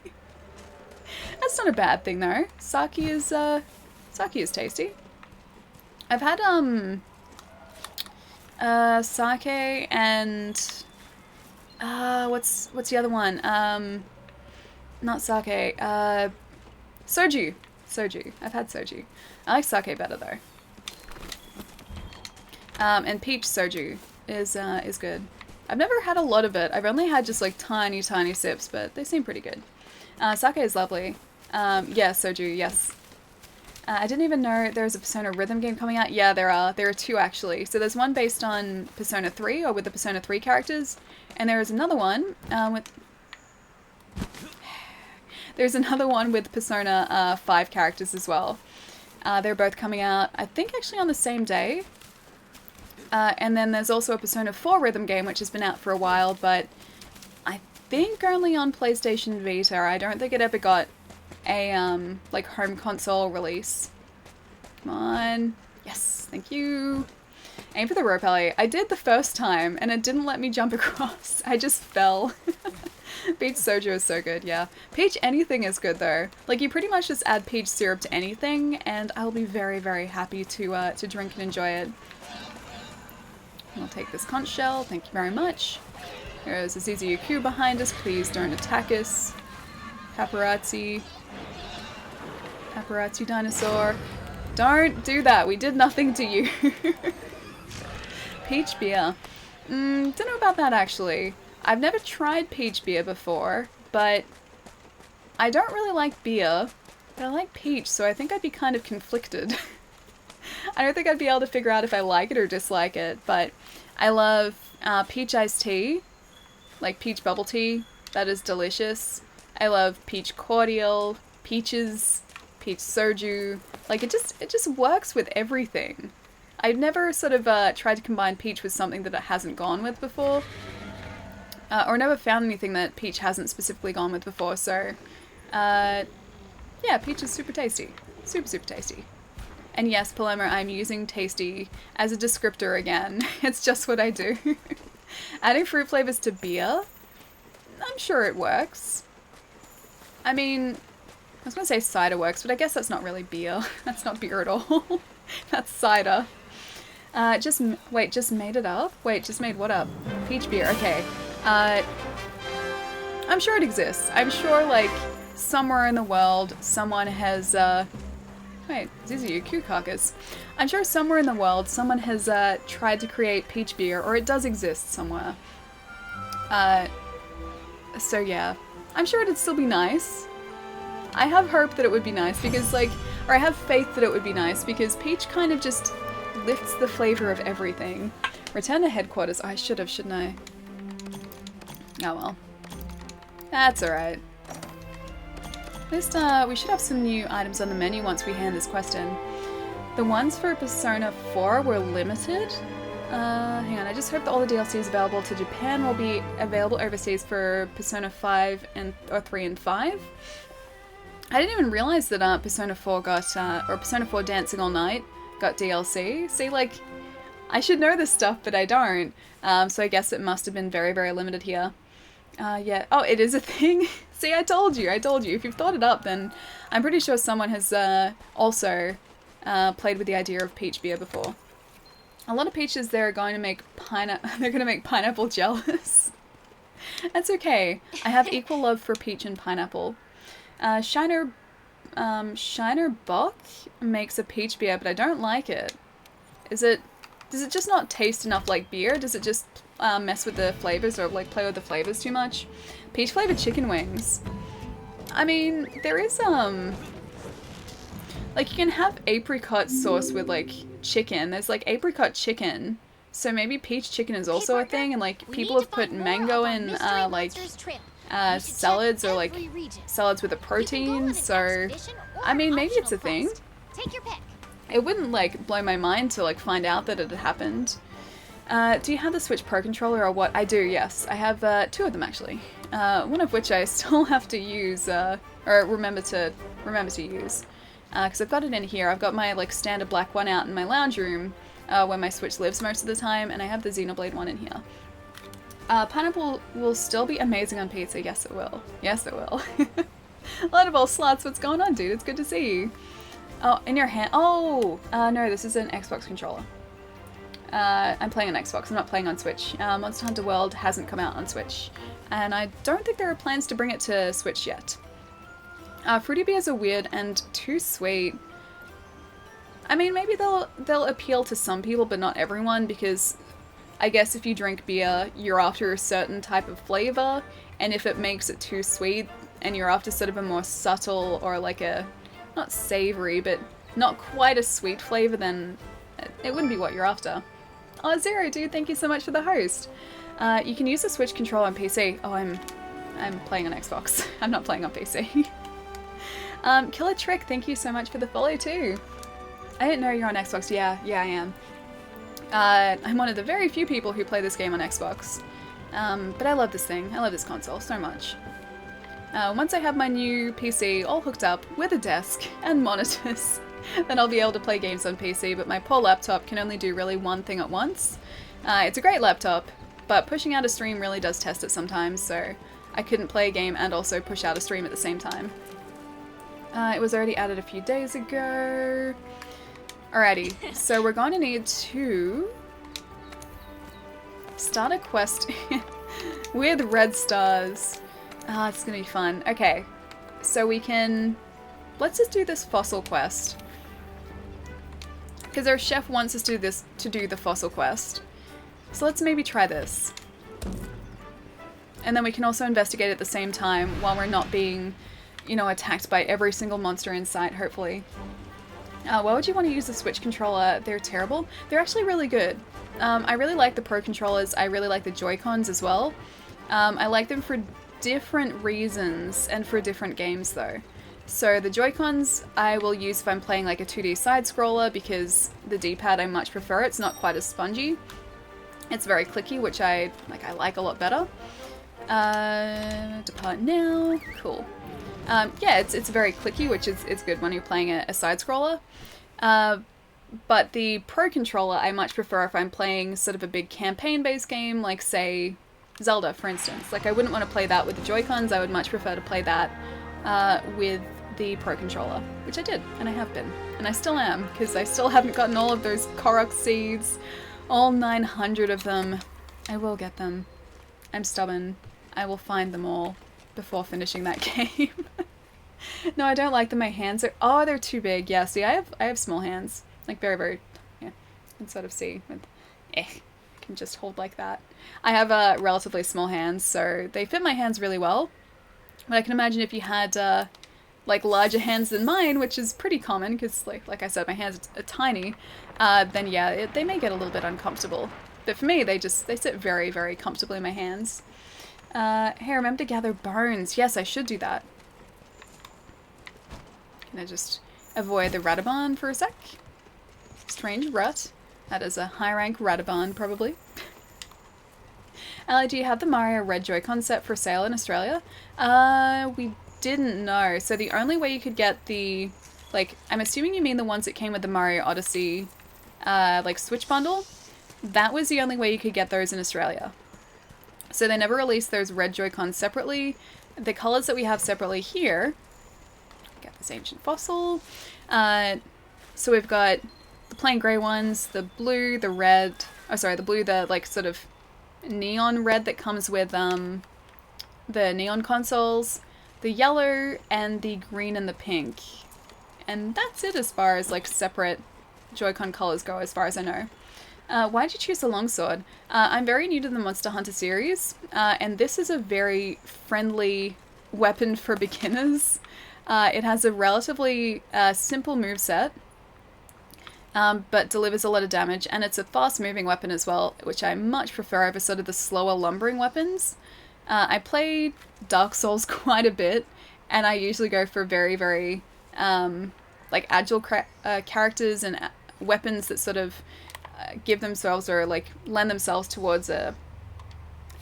[SPEAKER 1] That's not a bad thing, though. Sake is tasty. I've had, sake and, what's the other one? Not sake, soju. Soju. I've had soju. I like sake better though. And peach soju is good. I've never had a lot of it. I've only had just like tiny sips, but they seem pretty good. Sake is lovely. Yeah, soju, yes. I didn't even know there was a Persona rhythm game coming out. Yeah, there are. There are 2 actually. So there's one based on Persona 3, or with the Persona 3 characters, and there is another one with... There's another one with Persona 5 characters as well. They're both coming out, I think, actually on the same day. And then there's also a Persona 4 rhythm game, which has been out for a while, but I think only on PlayStation Vita. I don't think it ever got a, like, home console release. Come on. Yes, thank you. Aim for the rope, Ellie. I did the first time, and it didn't let me jump across. I just fell. Peach soju is so good, yeah. Peach anything is good, though. Like, you pretty much just add peach syrup to anything, and I'll be very, very happy to drink and enjoy it. I'll take this conch shell, thank you very much. There's a ZZUQ behind us, please don't attack us. Paparazzi. Paparazzi dinosaur. Don't do that, we did nothing to you. Peach beer. Don't know about that, actually. I've never tried peach beer before, but I don't really like beer, but I like peach, so I think I'd be kind of conflicted. I don't think I'd be able to figure out if I like it or dislike it, but I love peach iced tea, like peach bubble tea. That is delicious. I love peach cordial, peaches peach soju. Like, it just works with everything. I've never sort of tried to combine peach with something that it hasn't gone with before. Or never found anything that peach hasn't specifically gone with before, so... yeah, peach is super tasty. Super, super tasty. And yes, Palermo, I'm using tasty as a descriptor again. It's just what I do. Adding fruit flavors to beer? I'm sure it works. I mean, I was gonna say cider works, but I guess that's not really beer. That's not beer at all. That's cider. Just made it up? Wait, just made what up? Peach beer, okay. I'm sure it exists. I'm sure, like, somewhere in the world, someone has, wait, these are your cue carcass. I'm sure somewhere in the world, someone has, tried to create peach beer, or it does exist somewhere. So yeah. I'm sure it'd still be nice. I have hope that it would be nice, because, like, or I have faith that it would be nice, because peach kind of just lifts the flavor of everything. Return to headquarters. Oh, I should have, shouldn't I? Oh well. That's alright. At least, we should have some new items on the menu once we hand this quest in. The ones for Persona 4 were limited. Hang on, I just hope that all the DLCs available to Japan will be available overseas for Persona 5 or 3 and 5. I didn't even realize that Persona 4 got, or Persona 4 Dancing All Night got DLC. See, like, I should know this stuff, but I don't. So I guess it must have been very, very limited here. Yeah. Oh, it is a thing? See, I told you. If you've thought it up, then I'm pretty sure someone has also played with the idea of peach beer before. A lot of peaches they're going to make pineapple jealous. That's okay. I have equal love for peach and pineapple. Shiner Bock makes a peach beer, but I don't like it. Does it just not taste enough like beer? Does it just mess with the flavors, or like play with the flavors too much? Peach flavored chicken wings. I mean, there is like, you can have apricot sauce with like chicken. There's like apricot chicken, so maybe peach chicken is also a thing, and like people have put mango in like salads, or like salads with a protein. So I mean, maybe it's a thing.
[SPEAKER 3] Take your pick.
[SPEAKER 1] It wouldn't like blow my mind to like find out that it had happened. Do you have the Switch Pro controller or what? I do, yes. I have 2 of them actually. One of which I still have to use, or remember to use. Because I've got it in here. I've got my like standard black one out in my lounge room, where my Switch lives most of the time, and I have the Xenoblade one in here. Pineapple will still be amazing on pizza. Yes, it will. Yes, it will. A lot of old slots. What's going on, dude? It's good to see you. Oh, in your hand. Oh, no, this is an Xbox controller. I'm playing on Xbox. I'm not playing on Switch. Monster Hunter World hasn't come out on Switch, and I don't think there are plans to bring it to Switch yet. Fruity beers are weird and too sweet. I mean, maybe they'll appeal to some people, but not everyone, because I guess if you drink beer, you're after a certain type of flavor, and if it makes it too sweet, and you're after sort of a more subtle, or like a, not savory, but not quite a sweet flavor, then it wouldn't be what you're after. Oh, Zero, dude, thank you so much for the host. You can use the Switch controller on PC. Oh, I'm playing on Xbox. I'm not playing on PC. Killer Trick, thank you so much for the follow too. I didn't know you're on Xbox. Yeah, I am. I'm one of the very few people who play this game on Xbox. But I love this thing. I love this console so much. Once I have my new PC all hooked up with a desk and monitors, then I'll be able to play games on PC, but my poor laptop can only do really one thing at once. It's a great laptop, but pushing out a stream really does test it sometimes, so I couldn't play a game and also push out a stream at the same time. It was already added a few days ago. Alrighty, so we're going to need to start a quest with red stars. It's gonna be fun. Okay, so we can... Let's just do this fossil quest. Because our chef wants us to do the fossil quest. So let's maybe try this. And then we can also investigate at the same time while we're not being, you know, attacked by every single monster in sight, hopefully. Why would you want to use the Switch controller? They're terrible. They're actually really good. I really like the Pro controllers. I really like the Joy-Cons as well. I like them for different reasons and for different games though. So the Joy-Cons I will use if I'm playing like a 2D side-scroller because the D-pad I much prefer. It's not quite as spongy. It's very clicky, which I like a lot better. Depart now. Cool. Yeah, it's very clicky, which is good when you're playing a side-scroller. But the Pro Controller I much prefer if I'm playing sort of a big campaign-based game, like say Zelda, for instance. Like I wouldn't want to play that with the Joy-Cons. I would much prefer to play that with the Pro Controller, which I did, and I have been, and I still am, because I still haven't gotten all of those Korok seeds, all 900 of them. I will get them. I'm stubborn. I will find them all before finishing that game. No, I don't like them. My hands are, oh, they're too big. Yeah, see, I have small hands, like very, very, yeah, you can sort of see with, I can just hold like that. I have relatively small hands, so they fit my hands really well. But I can imagine if you had like larger hands than mine, which is pretty common because like I said, my hands are tiny, then yeah, they may get a little bit uncomfortable. But for me, they sit very, very comfortably in my hands. Hey, remember to gather bones. Yes, I should do that. Can I just avoid the Radabon for a sec? Strange rut. That is a high rank Radabon, probably. Ellie, do you have the Mario Red Joy-Con set for sale in Australia? We didn't know. So the only way you could get the, like, I'm assuming you mean the ones that came with the Mario Odyssey, like, Switch bundle? That was the only way you could get those in Australia. So they never released those Red Joy-Cons separately. The colors that we have separately here, get this ancient fossil. So we've got the plain grey ones, the blue, the red, oh sorry, the blue, the, like, sort of neon red that comes with the neon consoles, the yellow, and the green and the pink. And that's it as far as like separate Joy-Con colors go, as far as I know. Why did you choose the longsword? I'm very new to the Monster Hunter series, and this is a very friendly weapon for beginners. It has a relatively simple moveset, but delivers a lot of damage, and it's a fast-moving weapon as well, which I much prefer over sort of the slower lumbering weapons. I play Dark Souls quite a bit, and I usually go for very, very like agile characters and weapons that sort of give themselves or like lend themselves towards a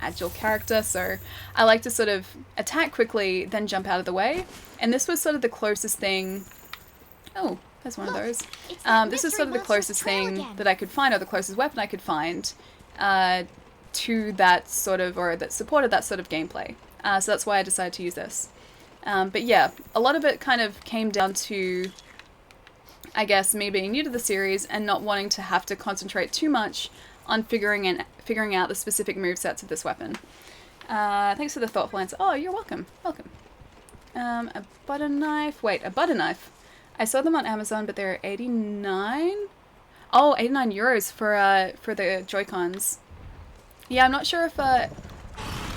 [SPEAKER 1] agile character. So I like to sort of attack quickly, then jump out of the way. And this was sort of the closest thing. Oh, there's one of those. This is sort of the closest thing that I could find, or the closest weapon I could find to that sort of, or that supported that sort of gameplay. So that's why I decided to use this. But yeah, a lot of it kind of came down to, I guess, me being new to the series and not wanting to have to concentrate too much on figuring out the specific movesets of this weapon. Thanks for the thoughtful answer. Oh, you're welcome. Welcome. A butter knife. Wait, a butter knife. I saw them on Amazon, but they're 89? Oh, 89 euros for the Joy-Cons. Yeah, I'm not sure if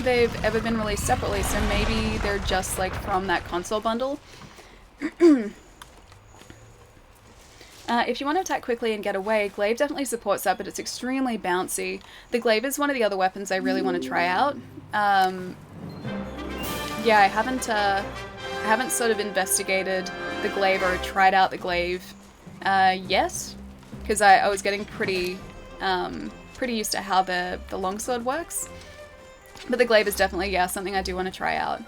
[SPEAKER 1] they've ever been released separately, so maybe they're just like from that console bundle. If you want to attack quickly and get away, Glaive definitely supports that, but it's extremely bouncy. The Glaive is one of the other weapons I really want to try out. Yeah, I haven't sort of investigated the Glaive or tried out the Glaive yet, because I was getting pretty used to how the longsword works. But the Glaive is definitely, yeah, something I do want to try out.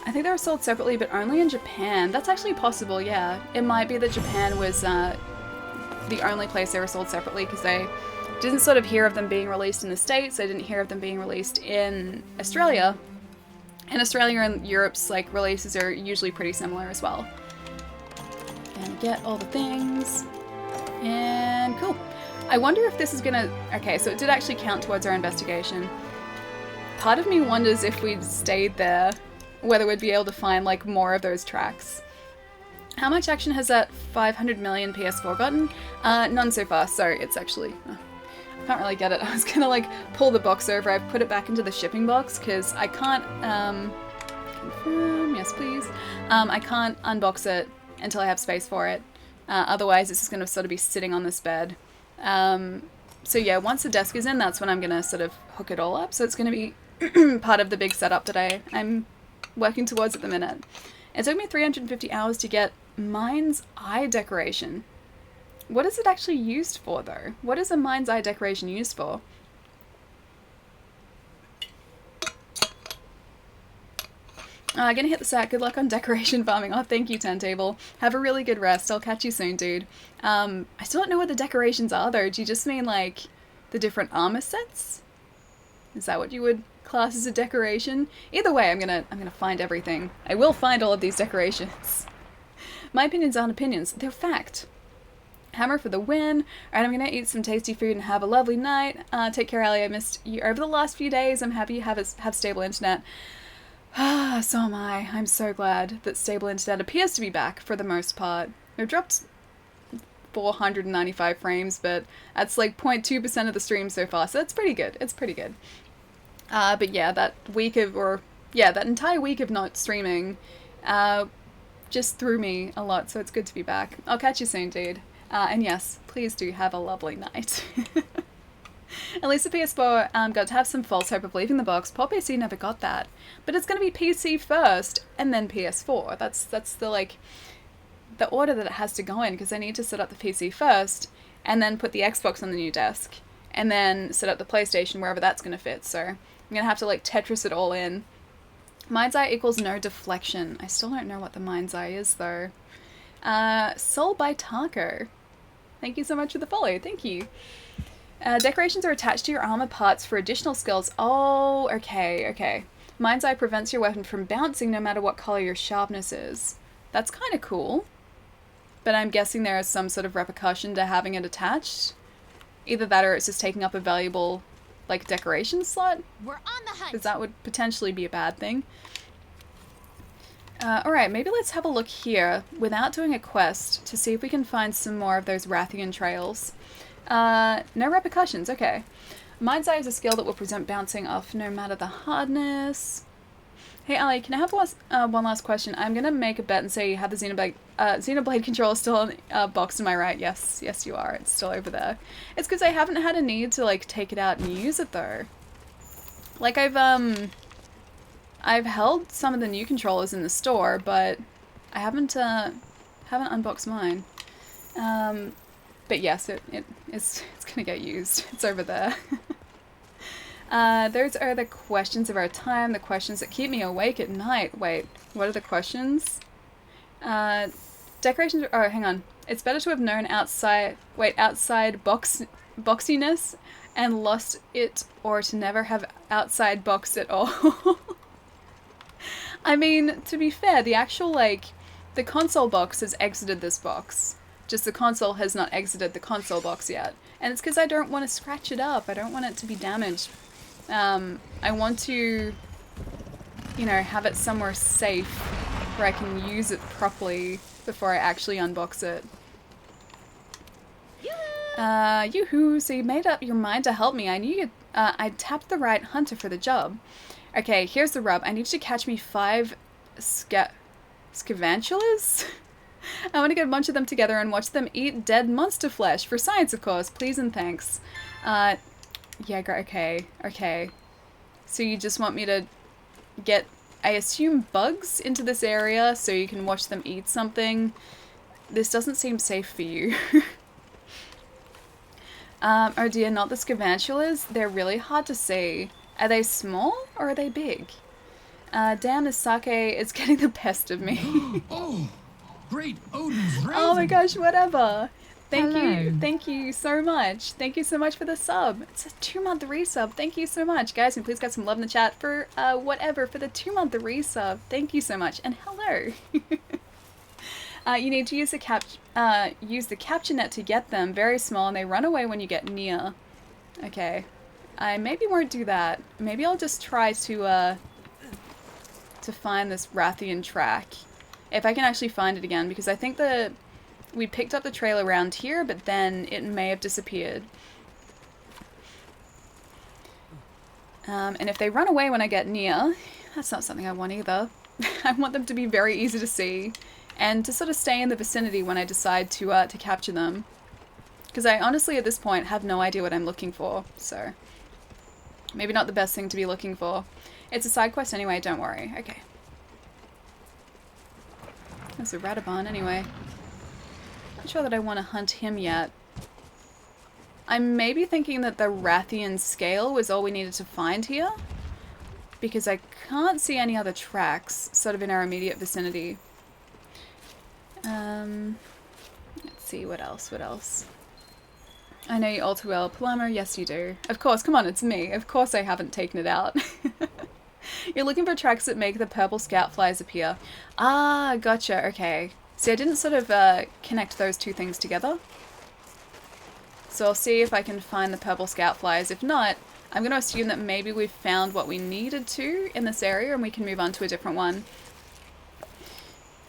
[SPEAKER 1] I think they were sold separately, but only in Japan. That's actually possible, yeah. It might be that Japan was the only place they were sold separately, because I didn't sort of hear of them being released in the States. I didn't hear of them being released in Australia. And Australia and Europe's like releases are usually pretty similar as well. And get all the things. And cool. I wonder if this is gonna... Okay, so it did actually count towards our investigation. Part of me wonders if we'd stayed there, whether we'd be able to find like more of those tracks. How much action has that 500 million PS4 gotten? None so far. Sorry, it's actually... I can't really get it. I was gonna like pull the box over. I've put it back into the shipping box because I can't... confirm, yes please. I can't unbox it until I have space for it. Otherwise it's just gonna sort of be sitting on this bed. So yeah, once the desk is in, that's when I'm gonna sort of hook it all up. So it's gonna be part of the big setup that I'm working towards at the minute. It took me 350 hours to get Mind's Eye decoration. What is it actually used for, though? What is a Mind's Eye decoration used for? Gonna hit the sack. Good luck on decoration farming. Oh, thank you, Turntable. Have a really good rest. I'll catch you soon, dude. I still don't know what the decorations are, though. Do you just mean, like, the different armor sets? Is that what you would class as a decoration? Either way, I'm gonna find everything. I will find all of these decorations. My opinions aren't opinions. They're fact. Hammer for the win. Alright, I'm gonna eat some tasty food and have a lovely night. Take care, Ellie. I missed you over the last few days. I'm happy you have stable internet. So am I. I'm so glad that stable internet appears to be back for the most part. They've dropped 495 frames, but that's like 0.2% of the stream so far, so that's pretty good. It's pretty good. But yeah, that entire week of not streaming just threw me a lot, so it's good to be back. I'll catch you soon, dude. And yes, please do have a lovely night. At least the PS4 got to have some false hope of leaving the box. Poor PC never got that. But it's going to be PC first, and then PS4. That's the order that it has to go in, because I need to set up the PC first, and then put the Xbox on the new desk, and then set up the PlayStation wherever that's going to fit. So I'm going to have to like Tetris it all in. Mind's Eye equals no deflection. I still don't know what the Mind's Eye is, though. Soul by Taco. Thank you so much for the follow. Thank you. Decorations are attached to your armor parts for additional skills. Oh, okay. Mind's Eye prevents your weapon from bouncing no matter what color your sharpness is. That's kind of cool. But I'm guessing there is some sort of repercussion to having it attached. Either that or it's just taking up a valuable, like, decoration slot.
[SPEAKER 3] We're on the hunt.
[SPEAKER 1] Because that would potentially be a bad thing. Alright, maybe let's have a look here without doing a quest to see if we can find some more of those Rathian trails. No repercussions, okay. Mind's Eye is a skill that will prevent bouncing off no matter the hardness. Hey Ali, can I have one last question? I'm gonna make a bet and say you have the Xenoblade controller still boxed, am I right? Yes, you are. It's still over there. It's because I haven't had a need to like take it out and use it though. Like I've held some of the new controllers in the store, but I haven't unboxed mine. But yes, it's gonna get used. It's over there. Those are the questions of our time, the questions that keep me awake at night. Wait, what are the questions? Decorations, oh, hang on. It's better to have known outside boxiness and lost it, or to never have outside box at all. I mean, to be fair, the actual, like, the console box has exited this box. Just the console has not exited the console box yet. And it's because I don't want to scratch it up. I don't want it to be damaged. I want to, you know, have it somewhere safe where I can use it properly before I actually unbox it. Yoo-hoo! So you made up your mind to help me. I knew you'd, I tapped the right hunter for the job. Okay, here's the rub. I need you to catch me 5 scavantulas? I want to get a bunch of them together and watch them eat dead monster flesh. For science, of course. Please and thanks. Yeah, okay. So you just want me to get, I assume, bugs into this area so you can watch them eat something? This doesn't seem safe for you. Oh dear, not the scavantulas? They're really hard to see. Are they small or are they big? Damn, this sake is getting the best of me.
[SPEAKER 5] Oh, great Odin's raven.
[SPEAKER 1] Oh my gosh, whatever.
[SPEAKER 2] Hello.
[SPEAKER 1] Thank you so much. Thank you so much for the sub. It's a 2-month resub. Thank you so much. Guys, and please get some love in the chat for whatever, for the 2-month resub. Thank you so much. And hello. You need to use the capture net to get them. Very small, and they run away when you get near. Okay. I maybe won't do that. Maybe I'll just try to find this Rathian track. If I can actually find it again, because I think we picked up the trail around here, but then it may have disappeared. And if they run away when I get near, that's not something I want either. I want them to be very easy to see, and to sort of stay in the vicinity when I decide to capture them. Because I honestly, at this point, have no idea what I'm looking for, so maybe not the best thing to be looking for. It's a side quest anyway, don't worry. Okay. There's a Radabon anyway. Not sure that I want to hunt him yet. I'm maybe thinking that the Rathian scale was all we needed to find here, because I can't see any other tracks sort of in our immediate vicinity. Let's see, what else? I know you all too well. Palermo, yes you do. Of course, come on, it's me. Of course I haven't taken it out. You're looking for tracks that make the purple scout flies appear. Ah, gotcha, okay. See, I didn't sort of connect those two things together. So I'll see if I can find the purple scout flies. If not, I'm going to assume that maybe we've found what we needed to in this area and we can move on to a different one.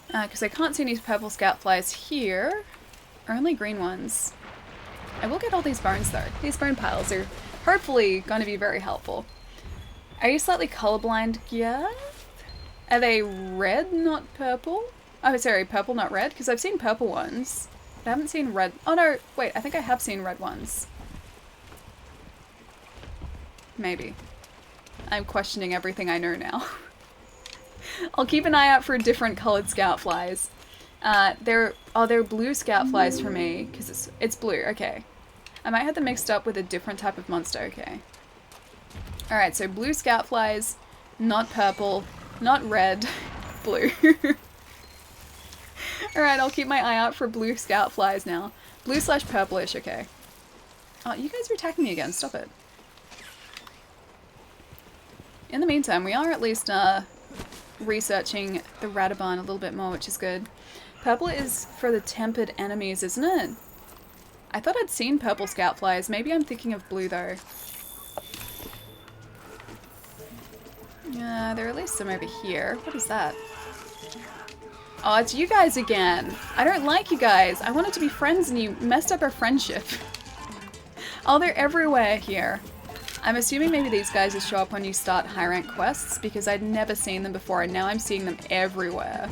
[SPEAKER 1] Because I can't see any purple scout flies here. Only green ones. I will get all these bones though. These bone piles are hopefully going to be very helpful. Are you slightly colorblind? Yeah. Are they red, not purple? Oh, sorry, purple, not red? Because I've seen purple ones. But I haven't seen red. Oh no, wait, I think I have seen red ones. Maybe. I'm questioning everything I know now. I'll keep an eye out for different colored scout flies. They're blue scout flies for me, because it's blue, okay. I might have them mixed up with a different type of monster, okay. Alright, so blue scout flies, not purple, not red, blue. Alright, I'll keep my eye out for blue scout flies now. Blue/purplish, okay. Oh, you guys are attacking me again, stop it. In the meantime, we are at least researching the Radabon a little bit more, which is good. Purple is for the tempered enemies, isn't it? I thought I'd seen purple scout flies. Maybe I'm thinking of blue though. There are at least some over here. What is that? Oh, it's you guys again. I don't like you guys. I wanted to be friends and you messed up our friendship. Oh, they're everywhere here. I'm assuming maybe these guys will show up when you start high rank quests because I'd never seen them before and now I'm seeing them everywhere.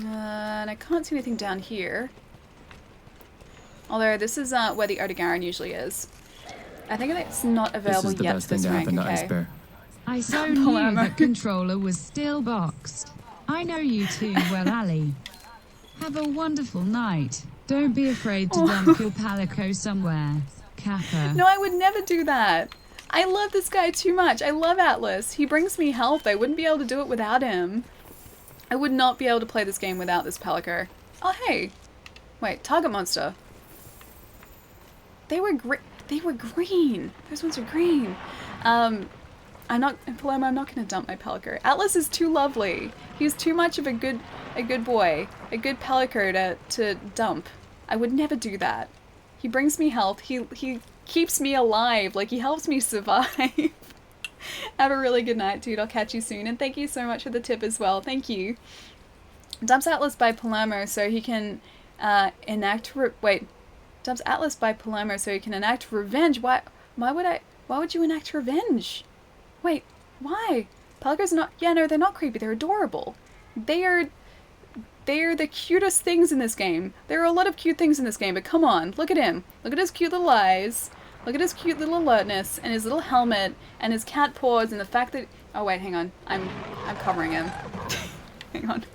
[SPEAKER 1] And I can't see anything down here. Although this is where the Odogaron usually is. I think it's not available yet to this rank, okay.
[SPEAKER 2] I so knew that controller was still boxed. I know you too well, Ali. Have a wonderful night. Don't be afraid to dump your Palico somewhere. Kappa.
[SPEAKER 1] No, I would never do that. I love this guy too much. I love Atlas. He brings me health. I wouldn't be able to do it without him. I would not be able to play this game without this Palico. Oh, hey. Wait, target monster. They were green. Those ones are green. Palermo, I'm not going to dump my Palico. Atlas is too lovely. He's too much of a good boy. A good Palico to dump. I would never do that. He brings me health. He keeps me alive. Like, he helps me survive. Have a really good night, dude. I'll catch you soon. And thank you so much for the tip as well. Thank you. Dumps Atlas by Palermo so he can dumps Atlas by Palermo so he can enact revenge. Why would you enact revenge? Wait, why? Palico's not... Yeah, no, they're not creepy. They're adorable. They are the cutest things in this game. There are a lot of cute things in this game, but come on. Look at him. Look at his cute little eyes. Look at his cute little alertness, and his little helmet, and his cat paws, and the fact that... Oh, wait, hang on. I'm covering him. Hang on.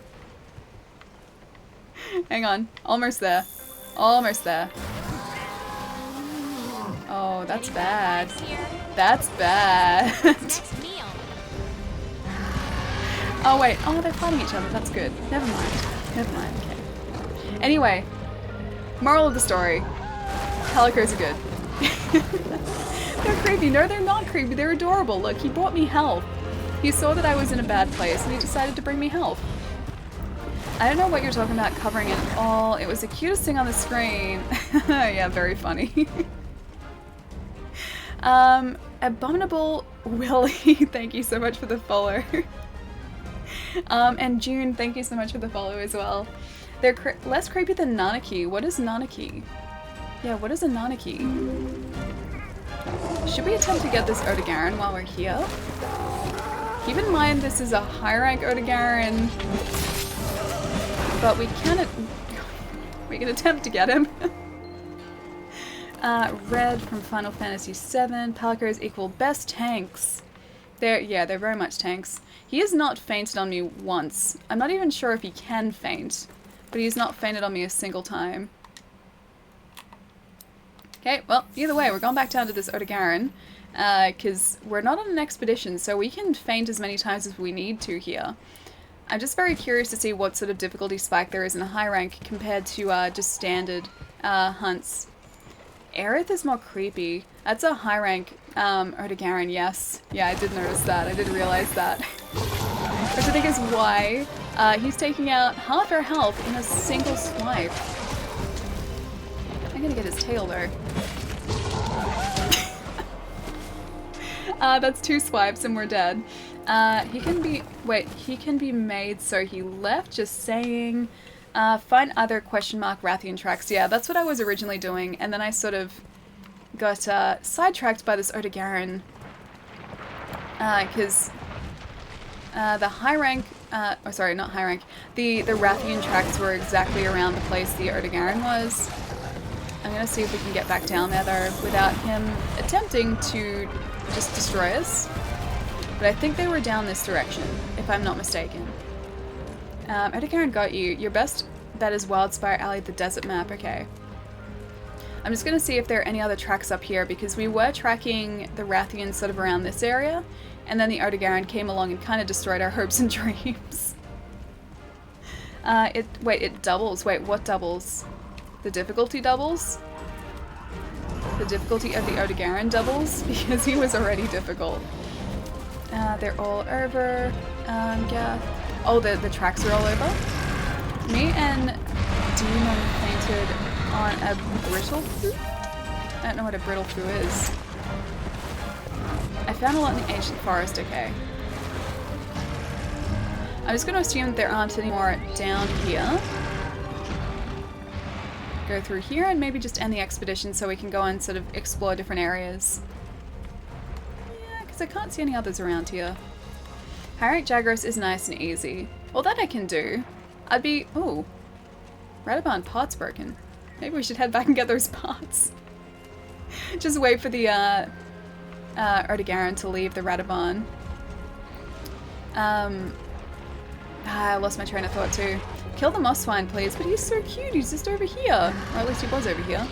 [SPEAKER 1] Hang on. Almost there. Almost there. Oh, that's bad. That's bad.
[SPEAKER 3] Next meal.
[SPEAKER 1] Oh, wait. Oh, they're fighting each other. That's good. Never mind. Never mind. Okay. Anyway. Moral of the story. Palicos are good. They're creepy. No, they're not creepy. They're adorable. Look, he brought me health. He saw that I was in a bad place and he decided to bring me health. I don't know what you're talking about covering it all. It was the cutest thing on the screen. Yeah, very funny. Abominable Willie, thank you so much for the follow. And June, thank you so much for the follow as well. They're less creepy than Nanaki. What is Nanaki? Yeah, what is a Nanaki? Should we attempt to get this Odogaron while we're here? Keep in mind this is a high rank Odogaron, but we can attempt to get him. Red from Final Fantasy VII. Palicos equal best tanks. They're very much tanks. He has not fainted on me once. I'm not even sure if he can faint, but he's not fainted on me a single time. Okay, well, either way, we're going back down to this Odegaran, because we're not on an expedition, so we can faint as many times as we need to here. I'm just very curious to see what sort of difficulty spike there is in a high rank compared to just standard hunts. Aerith is more creepy. That's a high rank Odegaran, yes. Yeah, I did notice that. I did realize that. Which I think is why he's taking out half our health in a single swipe. I'm gonna get his tail though. That's 2 swipes and we're dead. He can be made so he left, just saying. Find other question mark Rathian tracks. Yeah, that's what I was originally doing, and then I sort of got sidetracked by this Odegaran. Because the high rank, oh sorry, not high rank, the Rathian tracks were exactly around the place the Odegaran was. I'm gonna see if we can get back down there though, without him attempting to just destroy us. But I think they were down this direction, if I'm not mistaken. Odegaran got you. Your best bet is Wildspire Alley, the desert map. Okay. I'm just going to see if there are any other tracks up here, because we were tracking the Rathians sort of around this area, and then the Odegaran came along and kind of destroyed our hopes and dreams. It doubles. Wait, what doubles? The difficulty doubles? The difficulty of the Odegaran doubles? Because he was already difficult. They're all over. Yeah. Oh, the tracks are all over. Me and Demon fainted on a brittle foo? I don't know what a brittle foo is. I found a lot in the ancient forest, okay. I'm just going to assume that there aren't any more down here. Go through here and maybe just end the expedition so we can go and sort of explore different areas. Yeah, because I can't see any others around here. High-rank Jagras is nice and easy. Well, that I can do. I'd be... Ooh. Radaban parts broken. Maybe we should head back and get those parts. Just wait for the Odegaran to leave the Radaban. I lost my train of thought too. Kill the moss swine, please. But he's so cute. He's just over here. Or at least he was over here.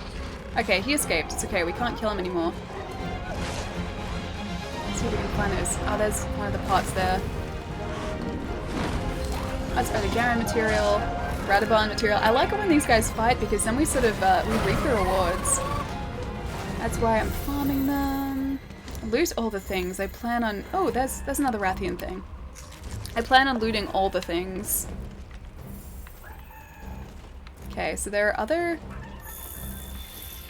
[SPEAKER 1] Okay, he escaped. It's okay. We can't kill him anymore. See if we can find those. Oh, there's one of the pots there. That's Odegaran material, Radaban material. I like it when these guys fight because then we sort of we reap the rewards. That's why I'm farming them. Loot all the things. I plan on. Oh, there's another Rathian thing. I plan on looting all the things. Okay, so there are other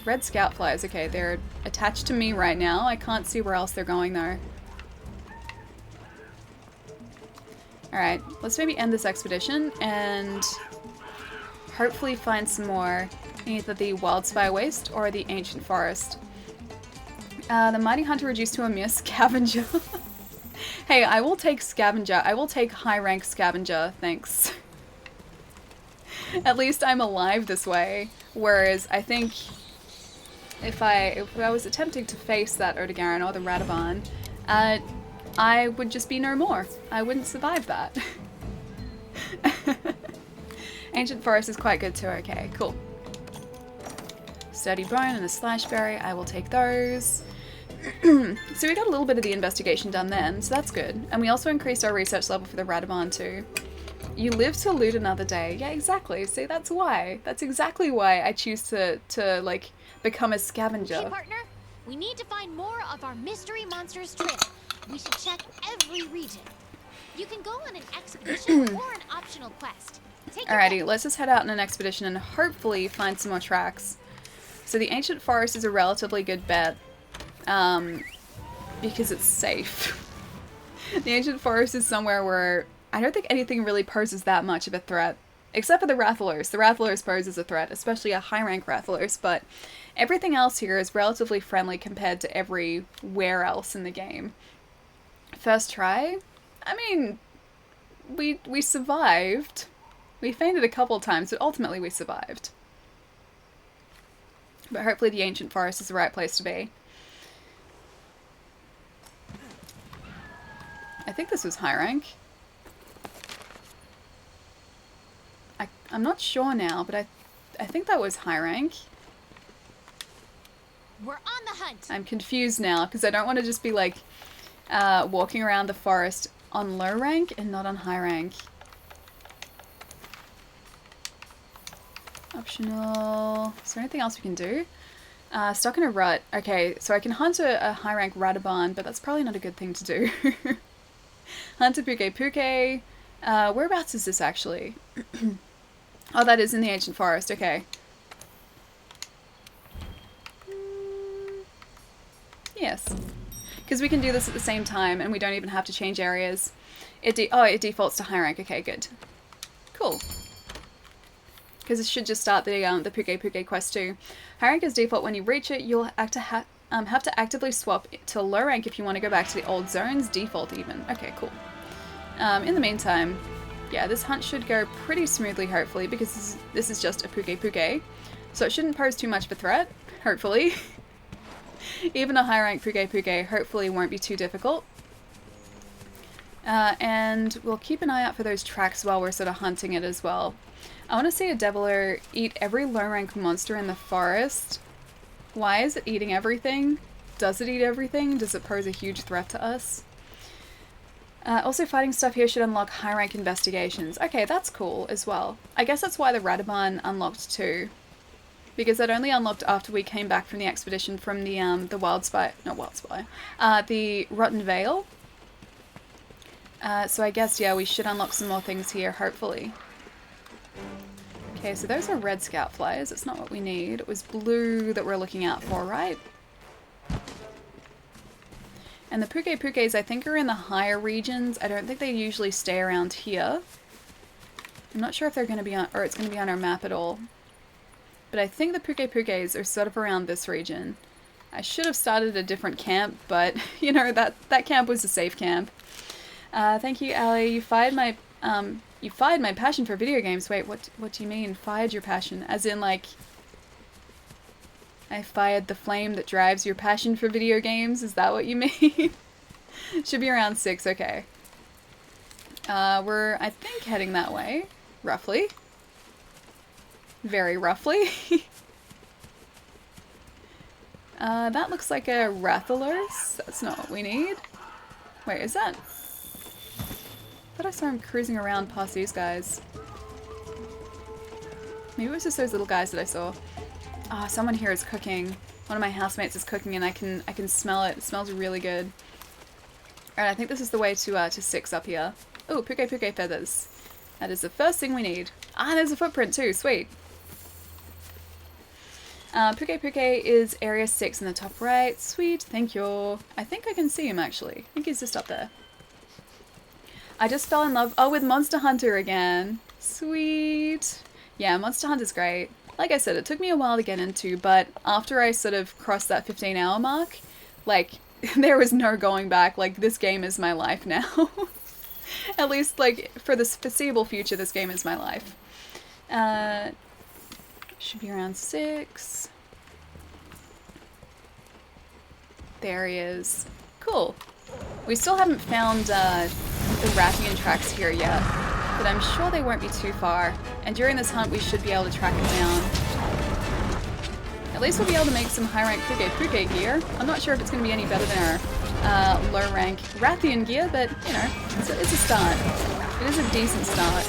[SPEAKER 1] red scout flies. Okay, they're attached to me right now. I can't see where else they're going though. Alright, let's maybe end this expedition and hopefully find some more in either the Wildspire Waste or the Ancient Forest. The Mighty Hunter reduced to a mere scavenger. Hey, I will take scavenger. I will take high rank scavenger, thanks. At least I'm alive this way. Whereas I think if I was attempting to face that Odegaran or the Radaban, I would just be no more. I wouldn't survive that. Ancient Forest is quite good too. Okay, cool. Sturdy Bone and a Slash Berry. I will take those. So we got a little bit of the investigation done then, so that's good. And we also increased our research level for the Radaban too. You live to loot another day. Yeah, exactly. See, that's why. That's exactly why I choose to like, become a scavenger.
[SPEAKER 3] Hey, partner. We need to find more of our mystery monsters trail. We should check every region. You can go on an expedition or an optional quest.
[SPEAKER 1] Alrighty, let's just head out on an expedition and hopefully find some more tracks. So the Ancient Forest is a relatively good bet, because it's safe. The Ancient Forest is somewhere where I don't think anything really poses that much of a threat, except for the Rathalos. The Rathalos pose as a threat, especially a high-rank Rathalos, but everything else here is relatively friendly compared to everywhere else in the game. First try? I mean, we survived. We fainted a couple of times, but ultimately we survived. But hopefully the Ancient Forest is the right place to be. I think this was high rank. I'm not sure now, but I think that was high rank.
[SPEAKER 3] We're on the hunt.
[SPEAKER 1] I'm confused now because I don't want to just be like walking around the forest on low rank and not on high rank. Optional. Is there anything else we can do? Stuck in a rut. Okay, so I can hunt a high rank Radaban, but that's probably not a good thing to do. Hunt a Puke Puke. Whereabouts is this actually? Oh, that is in the Ancient Forest. Okay. Yes. Because we can do this at the same time and we don't even have to change areas. It defaults to high rank. Okay, good. Cool. Because it should just start the Puke Puke quest too. High rank is default. When you reach it, you'll have to actively swap to low rank if you want to go back to the old zones. Default even. Okay, cool. In the meantime, yeah, this hunt should go pretty smoothly, hopefully, because this is just a Puke Puke. So it shouldn't pose too much of a threat, hopefully. Even a high rank Puke Puke hopefully won't be too difficult. And we'll keep an eye out for those tracks while we're sort of hunting it as well. I want to see a Deviler eat every low rank monster in the forest. Why is it eating everything? Does it eat everything? Does it pose a huge threat to us? Also, fighting stuff here should unlock high rank investigations. Okay, that's cool as well. I guess that's why the Radaban unlocked too. Because that only unlocked after we came back from the expedition from the the Rotten Vale. So I guess, yeah, we should unlock some more things here, hopefully. Okay, so those are red scout flies. It's not what we need. It was blue that we're looking out for, right? And the Puke Pukes, I think, are in the higher regions. I don't think they usually stay around here. I'm not sure if they're going to be on, or it's going to be on our map at all. But I think the Puke Pukes are sort of around this region. I should have started a different camp, but, you know, that camp was a safe camp. Thank you, Ali. You fired my passion for video games. Wait, what do you mean, fired your passion? As in, like, I fired the flame that drives your passion for video games? Is that what you mean? Should be around 6, okay. We're, I think, heading that way. Roughly. Very roughly. That looks like a Rathalos. That's not what we need. Wait, is that? I thought I saw him cruising around past these guys. Maybe it was just those little guys that I saw. Ah, someone here is cooking. One of my housemates is cooking and I can smell it. It smells really good. Alright, I think this is the way to 6 up here. Oh, Puke Puke feathers. That is the first thing we need. Ah, there's a footprint too. Sweet. Puke Puke is area 6 in the top right. Sweet, thank you. I think I can see him actually. I think he's just up there. I just fell in love, with Monster Hunter again. Sweet. Yeah, Monster Hunter's great. Like I said, it took me a while to get into, but after I sort of crossed that 15-hour mark, like, there was no going back. Like, this game is my life now. At least, like, for the foreseeable future, this game is my life. Should be around 6. There he is. Cool. We still haven't found the Rathian tracks here yet, but I'm sure they won't be too far. And during this hunt, we should be able to track it down. At least we'll be able to make some high-rank Puke Puke gear. I'm not sure if it's going to be any better than our low-rank Rathian gear, but, you know, it's a start. It is a decent start.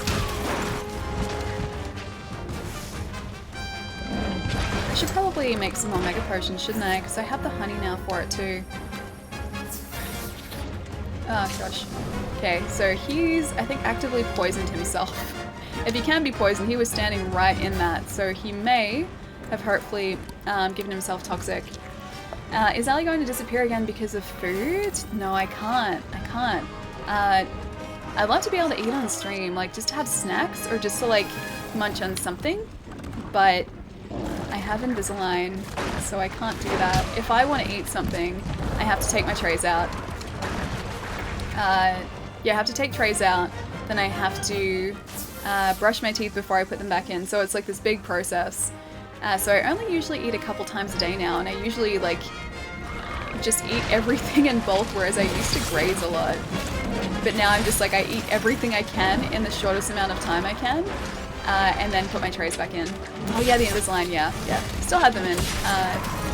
[SPEAKER 1] I should probably make some more Mega Potions, shouldn't I? Because I have the honey now for it too. Oh gosh. Okay, so he's, I think, actively poisoned himself. If he can be poisoned, he was standing right in that, so he may have hopefully given himself toxic. Is Ali going to disappear again because of food? No, I can't. I can't. I'd love to be able to eat on stream, like just to have snacks or just to like munch on something, but I have Invisalign, so I can't do that. If I want to eat something, I have to take my trays out. Yeah, I have to take trays out, then I have to brush my teeth before I put them back in, so it's like this big process. So I only usually eat a couple times a day now, and I usually like just eat everything in bulk, whereas I used to graze a lot. but now I'm just like, I eat everything I can in the shortest amount of time I can, and then put my trays back in. Oh yeah, the Invisalign, yeah. Still have them in,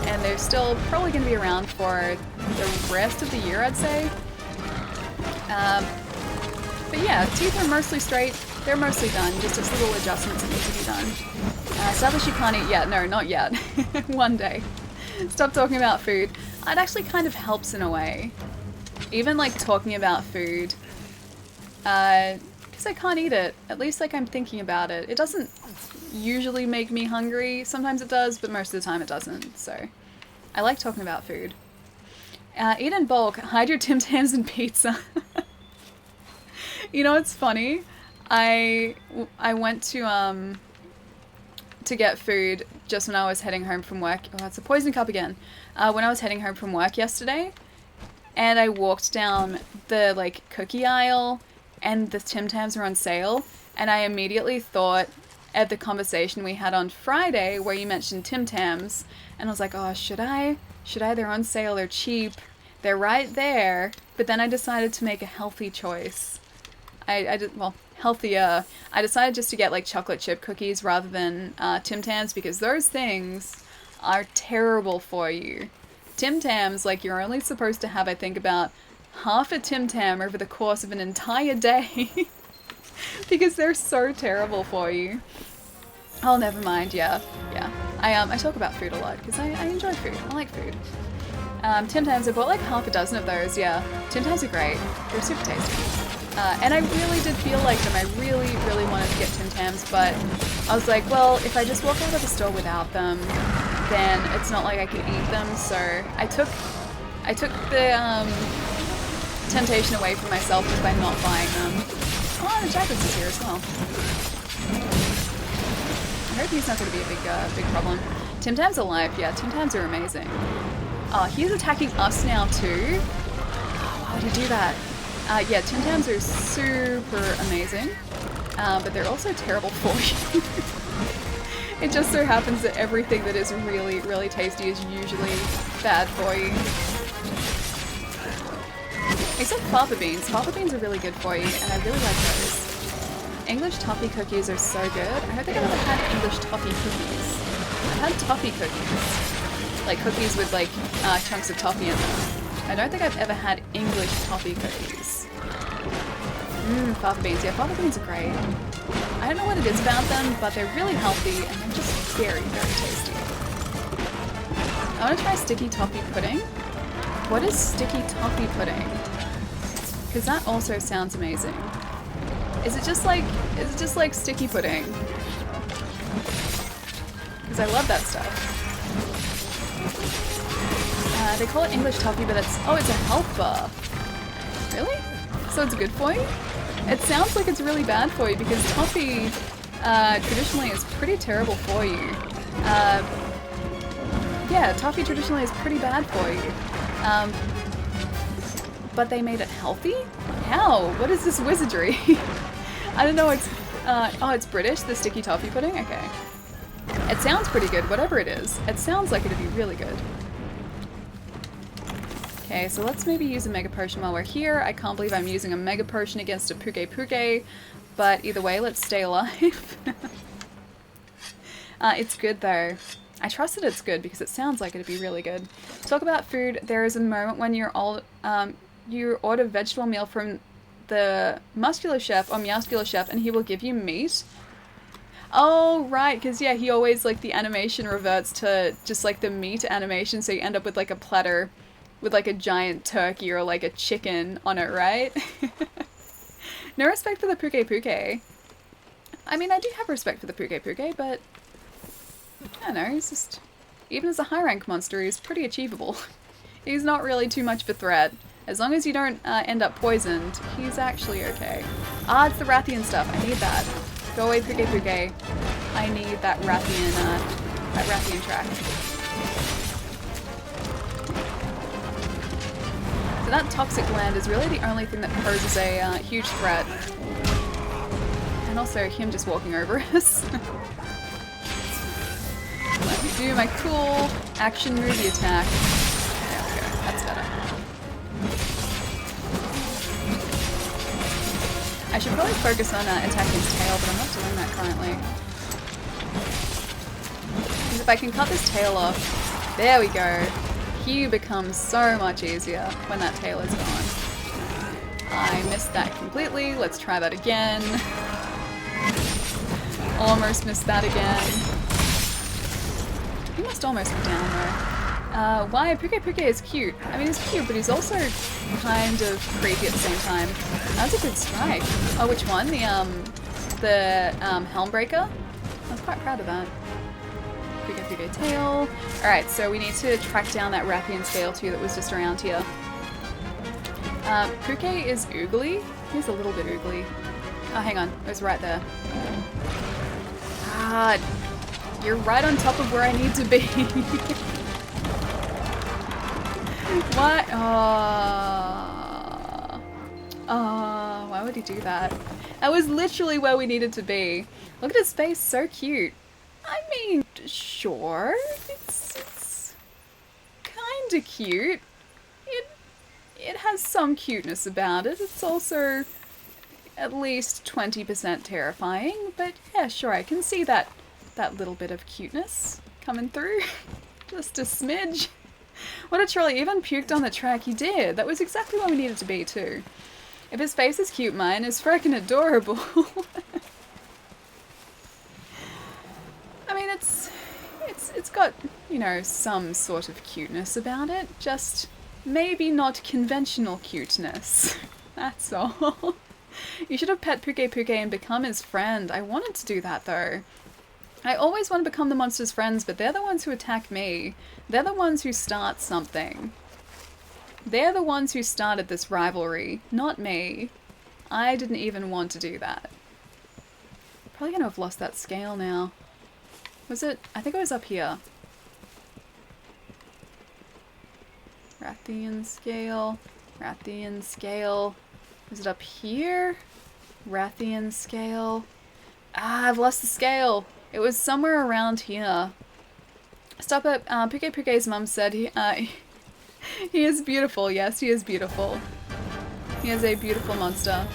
[SPEAKER 1] and they're still probably going to be around for the rest of the year, I'd say. But yeah, teeth are mostly straight. They're mostly done, just as little adjustments that need to be done. Establish you can't eat yet. No, not yet. One day. Stop talking about food. It actually kind of helps in a way. Even like talking about food. Because I can't eat it. At least like I'm thinking about it. It doesn't usually make me hungry. Sometimes it does, but most of the time it doesn't. So I like talking about food. Eat in bulk. Hide your Tim Tams and pizza. You know what's funny? I went to get food just when I was heading home from work. Oh, it's a poison cup again. When I was heading home from work yesterday, and I walked down the like cookie aisle, and the Tim Tams were on sale, and I immediately thought of the conversation we had on Friday where you mentioned Tim Tams, and I was like, oh, should I? They're on sale. They're cheap. They're right there. But then I decided to make a healthy choice. Healthier. I decided just to get like chocolate chip cookies rather than Tim Tams, because those things are terrible for you. Tim Tams, like, you're only supposed to have, I think, about half a Tim Tam over the course of an entire day. Because they're so terrible for you. Oh, never mind, yeah. I talk about food a lot because I enjoy food. I like food. Tim Tams, I bought like half a dozen of those, yeah. Tim Tams are great. They're super tasty. And I really did feel like them. I really, really wanted to get Tim Tams, but I was like, well, if I just walk out of the store without them, then it's not like I can eat them. So I took the temptation away from myself just by not buying them. Oh, the jackets is here as well. I hope he's not going to be a big problem. Tim Tams are live. Yeah, Tim Tams are amazing. Oh, he's attacking us now too. Oh, why would he do that? Yeah, Tim Tams are super amazing, but they're also terrible for you. It just so happens that everything that is really, really tasty is usually bad for you. Except fava beans. Fava beans are really good for you, and I really like those. English toffee cookies are so good. I don't think I've ever had English toffee cookies. I've had toffee cookies. Like cookies with like chunks of toffee in them. I don't think I've ever had English toffee cookies. Fava beans. Yeah, fava beans are great. I don't know what it is about them, but they're really healthy and they're just very, very tasty. I want to try sticky toffee pudding. What is sticky toffee pudding? Because that also sounds amazing. Is it just like sticky pudding? Because I love that stuff. They call it English toffee, but it's a health bar. Really? So it's good for you? It sounds like it's really bad for you because toffee traditionally is pretty terrible for you. Yeah, toffee traditionally is pretty bad for you. But they made it healthy? How? What is this wizardry? I don't know, it's British, the sticky toffee pudding? Okay. It sounds pretty good, whatever it is. It sounds like it'd be really good. Okay, so let's maybe use a Mega Potion while we're here. I can't believe I'm using a Mega Potion against a Puke, but either way, let's stay alive. It's good though. I trust that it's good because it sounds like it'd be really good. Talk about food. There is a moment when you order vegetable meal from the Muscular Chef or Meowscular Chef and he will give you meat. Oh, right, because yeah, he always, like, the animation reverts to just, like, the meat animation, so you end up with, like, a platter with, like, a giant turkey or, like, a chicken on it, right? No respect for the Puke. I mean, I do have respect for the Puke, but I don't know, he's just, even as a high-rank monster, he's pretty achievable. He's not really too much of a threat. As long as you don't end up poisoned, he's actually okay. Ah, it's the Rathian stuff. I need that. Go away, Puke. I need that Rathian track. So that toxic gland is really the only thing that poses a huge threat. And also him just walking over us. Let me do my cool action movie attack. There we go. That's better. I should probably focus on attacking his tail, but I'm not doing that currently. Because if I can cut this tail off, there we go. Hugh becomes so much easier when that tail is gone. I missed that completely. Let's try that again. Almost missed that again. He must almost be down though. Why? Puke is cute. I mean, he's cute, but he's also kind of creepy at the same time. That's a good strike. Oh, which one? The Helmbreaker? I was quite proud of that. Puke tail. Alright, so we need to track down that Rathian scale too that was just around here. Puke is oogly. He's a little bit oogly. Oh, hang on. It was right there. Ah, you're right on top of where I need to be. What? Oh, why would he do that? That was literally where we needed to be. Look at his face, so cute. I mean, sure, it's kinda cute. It has some cuteness about it. It's also at least 20% terrifying, but yeah, sure, I can see that little bit of cuteness coming through. Just a smidge. What a trolley, even puked on the track. He did. That was exactly where we needed to be too. If his face is cute, mine is frickin' adorable. I mean, it's got, you know, some sort of cuteness about it. Just maybe not conventional cuteness. That's all. You should have pet Puke and become his friend. I wanted to do that though. I always want to become the monster's friends, but they're the ones who attack me. They're the ones who start something. They're the ones who started this rivalry, not me. I didn't even want to do that. Probably gonna have lost that scale now. Was it? I think it was up here. Rathian scale. Rathian scale. Is it up here? Rathian scale. Ah, I've lost the scale. It was somewhere around here. Stop it. Puke's mum said he is beautiful. Yes, he is beautiful. He is a beautiful monster.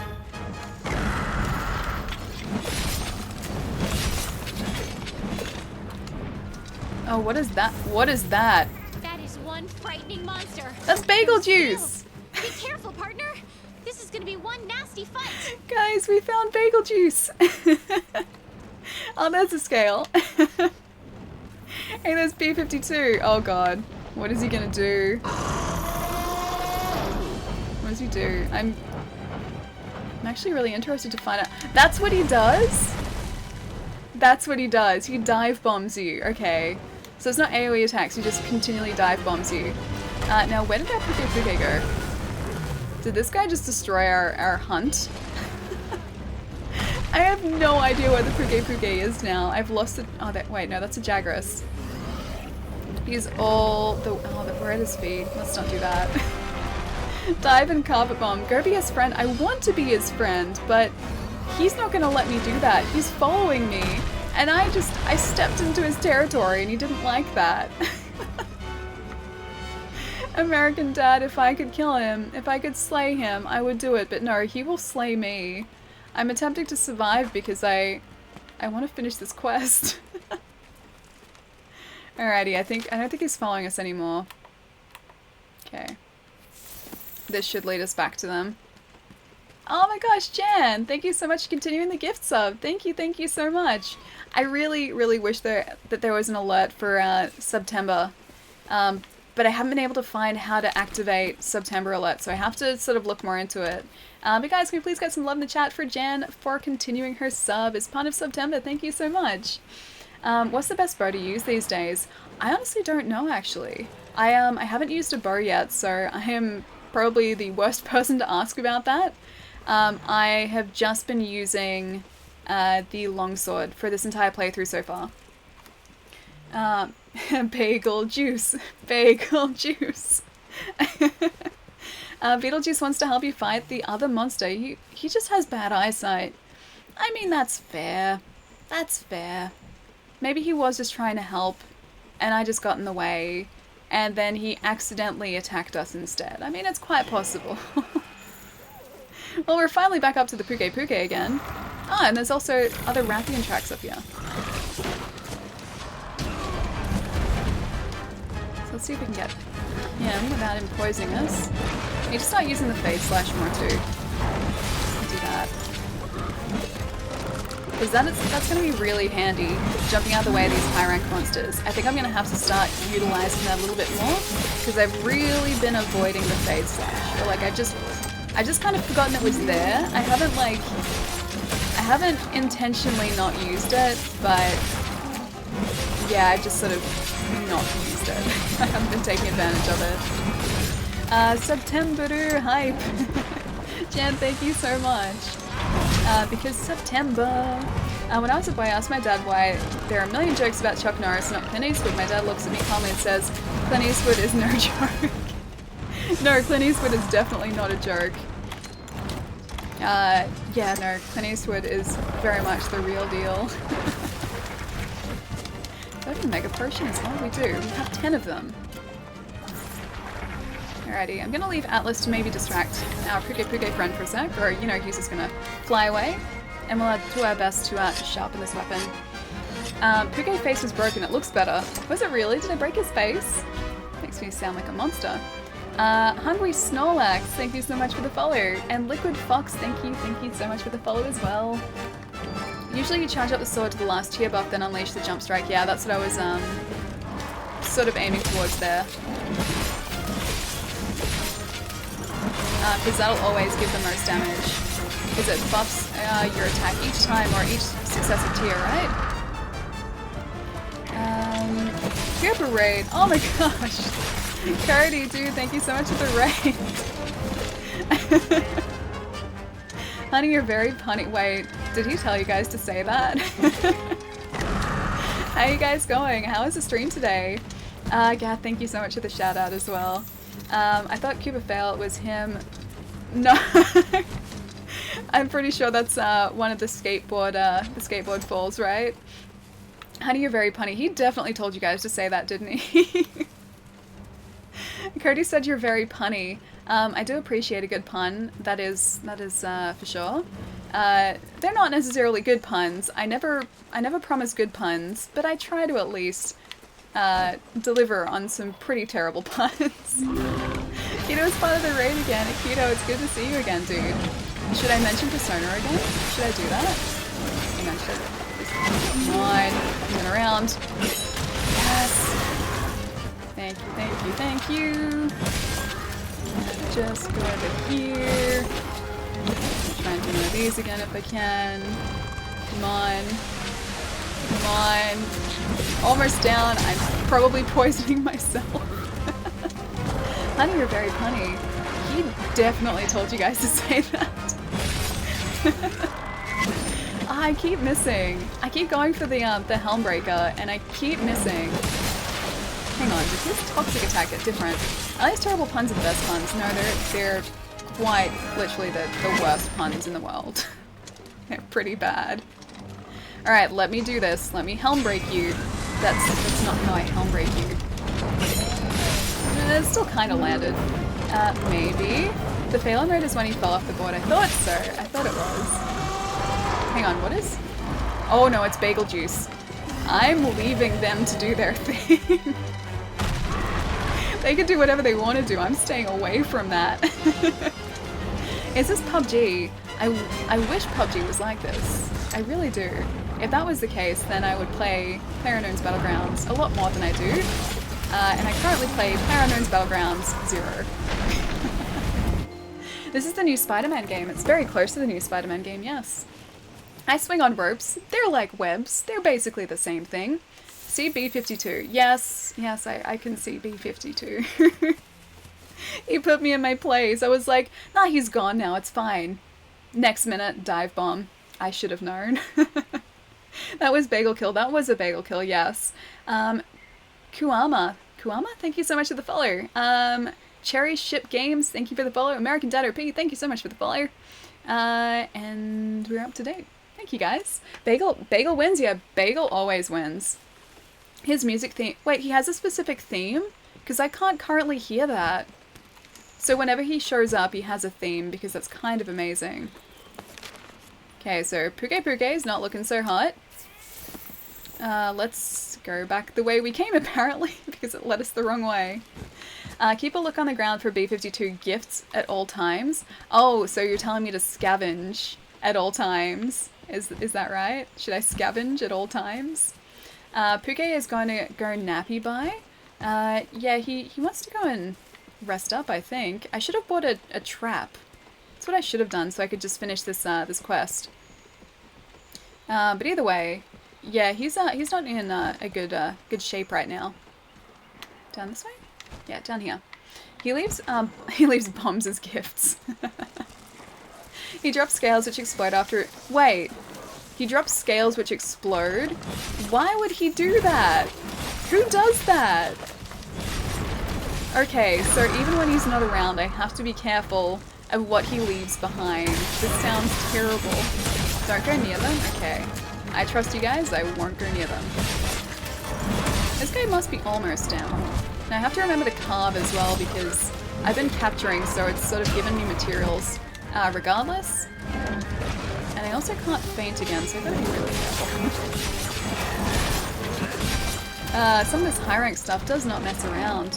[SPEAKER 1] Oh, what is that? What is that?
[SPEAKER 3] That is one frightening monster.
[SPEAKER 1] That's bagel juice!
[SPEAKER 3] Be careful, partner. This is gonna be one nasty fight.
[SPEAKER 1] Guys, we found bagel juice. Oh, there's a scale. Hey, there's B52. Oh god. What is he gonna do? What does he do? I'm actually really interested to find out. That's what he does? That's what he does. He dive bombs you. Okay. So it's not AoE attacks, he just continually dive bombs you. Now, where did that Puke go? Did this guy just destroy our hunt? I have no idea where the Puke is now. I've lost it. Oh, wait, no, that's a Jagras. He's all the. Oh, we're at his feet. Let's not do that. Dive and carpet bomb. Go be his friend. I want to be his friend, but he's not gonna let me do that. He's following me, and I stepped into his territory, and he didn't like that. American Dad, if I could kill him, if I could slay him, I would do it, but no, he will slay me. I'm attempting to survive because I want to finish this quest. Alrighty, I don't think he's following us anymore. Okay. This should lead us back to them. Oh my gosh, Jan! Thank you so much for continuing the gift sub. Thank you so much. I really, really wish that there was an alert for September. But I haven't been able to find how to activate September alert, so I have to sort of look more into it. But guys, can we please get some love in the chat for Jan for continuing her sub as part of September? Thank you so much. What's the best bow to use these days? I honestly don't know, actually. I haven't used a bow yet, so I am probably the worst person to ask about that. I have just been using the longsword for this entire playthrough so far. Bagel juice. Bagel juice. Beetlejuice wants to help you fight the other monster. He just has bad eyesight. I mean, that's fair. That's fair. Maybe he was just trying to help, and I just got in the way, and then he accidentally attacked us instead. I mean, it's quite possible. Well, we're finally back up to the Puke Puke again. Ah, and there's also other Rathian tracks up here. So let's see if we can get him without him poisoning us. I need to start using the Phase Slash more too. Do that. Because that's going to be really handy, jumping out of the way of these high rank monsters. I think I'm going to have to start utilizing that a little bit more, because I've really been avoiding the Phase Slash. Or like I just kind of forgotten it was there. I haven't intentionally not used it, but yeah, I've just sort of not used it. I haven't been taking advantage of it. September hype. Jan, thank you so much. Because September. When I was a boy, I asked my dad why there are a million jokes about Chuck Norris, not Clint Eastwood. My dad looks at me calmly and says, Clint Eastwood is no joke. No, Clint Eastwood is definitely not a joke. Yeah, no, Clint Eastwood is very much the real deal. Do I have a Mega Potion as well? We do. We have 10 of them. Alrighty, I'm gonna leave Atlas to maybe distract our Puke Puke friend for a sec, or, you know, he's just gonna fly away, and we'll do our best to sharpen this weapon. Puke's face was broken, it looks better. Was it really? Did I break his face? Makes me sound like a monster. Hungry Snorlax, thank you so much for the follow. And Liquid Fox, thank you so much for the follow as well. Usually you charge up the sword to the last tier buff, then unleash the jump strike. Yeah, that's what I was sort of aiming towards there. Because that'll always give the most damage. Because it buffs your attack each time or each successive tier, right? Pure Parade, oh my gosh! Cardi, dude, thank you so much for the raid. Honey, you're very punny. Wait, did he tell you guys to say that? How are you guys going? How is the stream today? Gath, thank you so much for the shout out as well. I thought Cuba Fail was him. No. I'm pretty sure that's one of the skateboard falls, right? Honey, you're very punny. He definitely told you guys to say that, didn't he? Cody said you're very punny. I do appreciate a good pun. That is for sure. They're not necessarily good puns. I never promise good puns, but I try to at least deliver on some pretty terrible puns. Keto's part of the raid again. Keto, it's good to see you again, dude. Should I mention Persona again? Should I do that? I mentioned it. Come on, coming around. Yes. Thank you, thank you, thank you. Just go over here. Try and do one of these again if I can. Come on. Come on. Almost down. I'm probably poisoning myself. Honey, you're very punny. He definitely told you guys to say that. I keep missing. I keep going for the Helmbreaker, and I keep missing. Hang on, does this toxic attack get different? Are these terrible puns are the best puns? No, they're quite literally the worst puns in the world. They're pretty bad. Alright, let me do this. Let me Helmbreak you. That's not how I Helmbreak you. It still kind of landed. Maybe. The Phelan raid is when he fell off the board. I thought so. I thought it was. Hang on, what is? Oh no, it's Bagel Juice. I'm leaving them to do their thing. They can do whatever they want to do. I'm staying away from that. Is this PUBG? I wish PUBG was like this. I really do. If that was the case, then I would play PlayerUnknown's Battlegrounds a lot more than I do. And I currently play PlayerUnknown's Battlegrounds 0. This is the new Spider-Man game. It's very close to the new Spider-Man game, yes. I swing on ropes. They're like webs. They're basically the same thing. See B-52. Yes, I can see B-52. He put me in my place. I was like, nah, he's gone now. It's fine. Next minute, dive bomb. I should have known. That was Bagel Kill. That was a Bagel Kill, yes. Kuama, thank you so much for the follow. Cherry Ship Games, thank you for the follow. American Dad OP, thank you so much for the follow. And we're up to date. Thank you guys. Bagel wins, yeah, Bagel always wins. His music theme, wait, he has a specific theme? Because I can't currently hear that. So whenever he shows up, he has a theme, because that's kind of amazing. Okay, so Puke is not looking so hot. Let's go back the way we came, apparently, because it led us the wrong way. Keep a look on the ground for B-52 gifts at all times. Oh, so you're telling me to scavenge at all times. Is that right? Should I scavenge at all times? Puke is going to go nappy by. Yeah, he wants to go and rest up, I think. I should have bought a trap. That's what I should have done, so I could just finish this this quest. But either way, yeah, he's not in a good shape right now. Down this way? Yeah, down here. He leaves bombs as gifts. He drops scales which explode after. Wait, he drops scales which explode. Why would he do that? Who does that? Okay, so even when he's not around, I have to be careful of what he leaves behind. This sounds terrible. Don't go near them? Okay. I trust you guys, I won't go near them. This guy must be almost down. Now I have to remember to carve as well because I've been capturing, so it's sort of given me materials regardless. And I also can't faint again, so I've got to be really careful. Some of this high rank stuff does not mess around.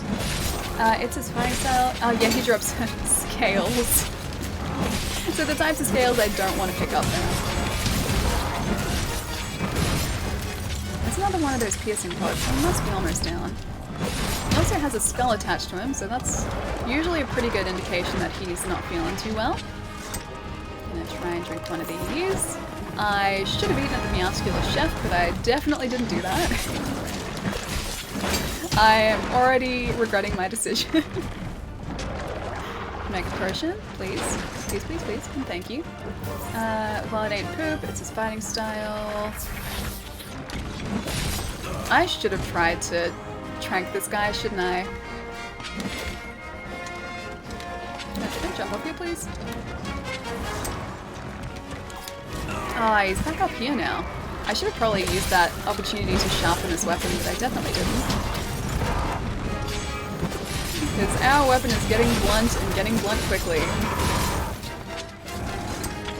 [SPEAKER 1] It's his fighting style. Oh yeah, he drops scales. So the types of scales I don't want to pick up now. That's another one of those piercing pods, so he must be almost down. He also has a spell attached to him, so that's usually a pretty good indication that he's not feeling too well. I'm gonna try and drink one of these. I should have eaten at the Meowscular Chef, but I definitely didn't do that. I am already regretting my decision. Make a potion, please. Please, please, please, and thank you. Validate poop, it's his fighting style. I should have tried to trank this guy, shouldn't I? Can I jump up here, please? Ah, he's back up here now. I should have probably used that opportunity to sharpen his weapon, but I definitely didn't. Because our weapon is getting blunt and getting blunt quickly.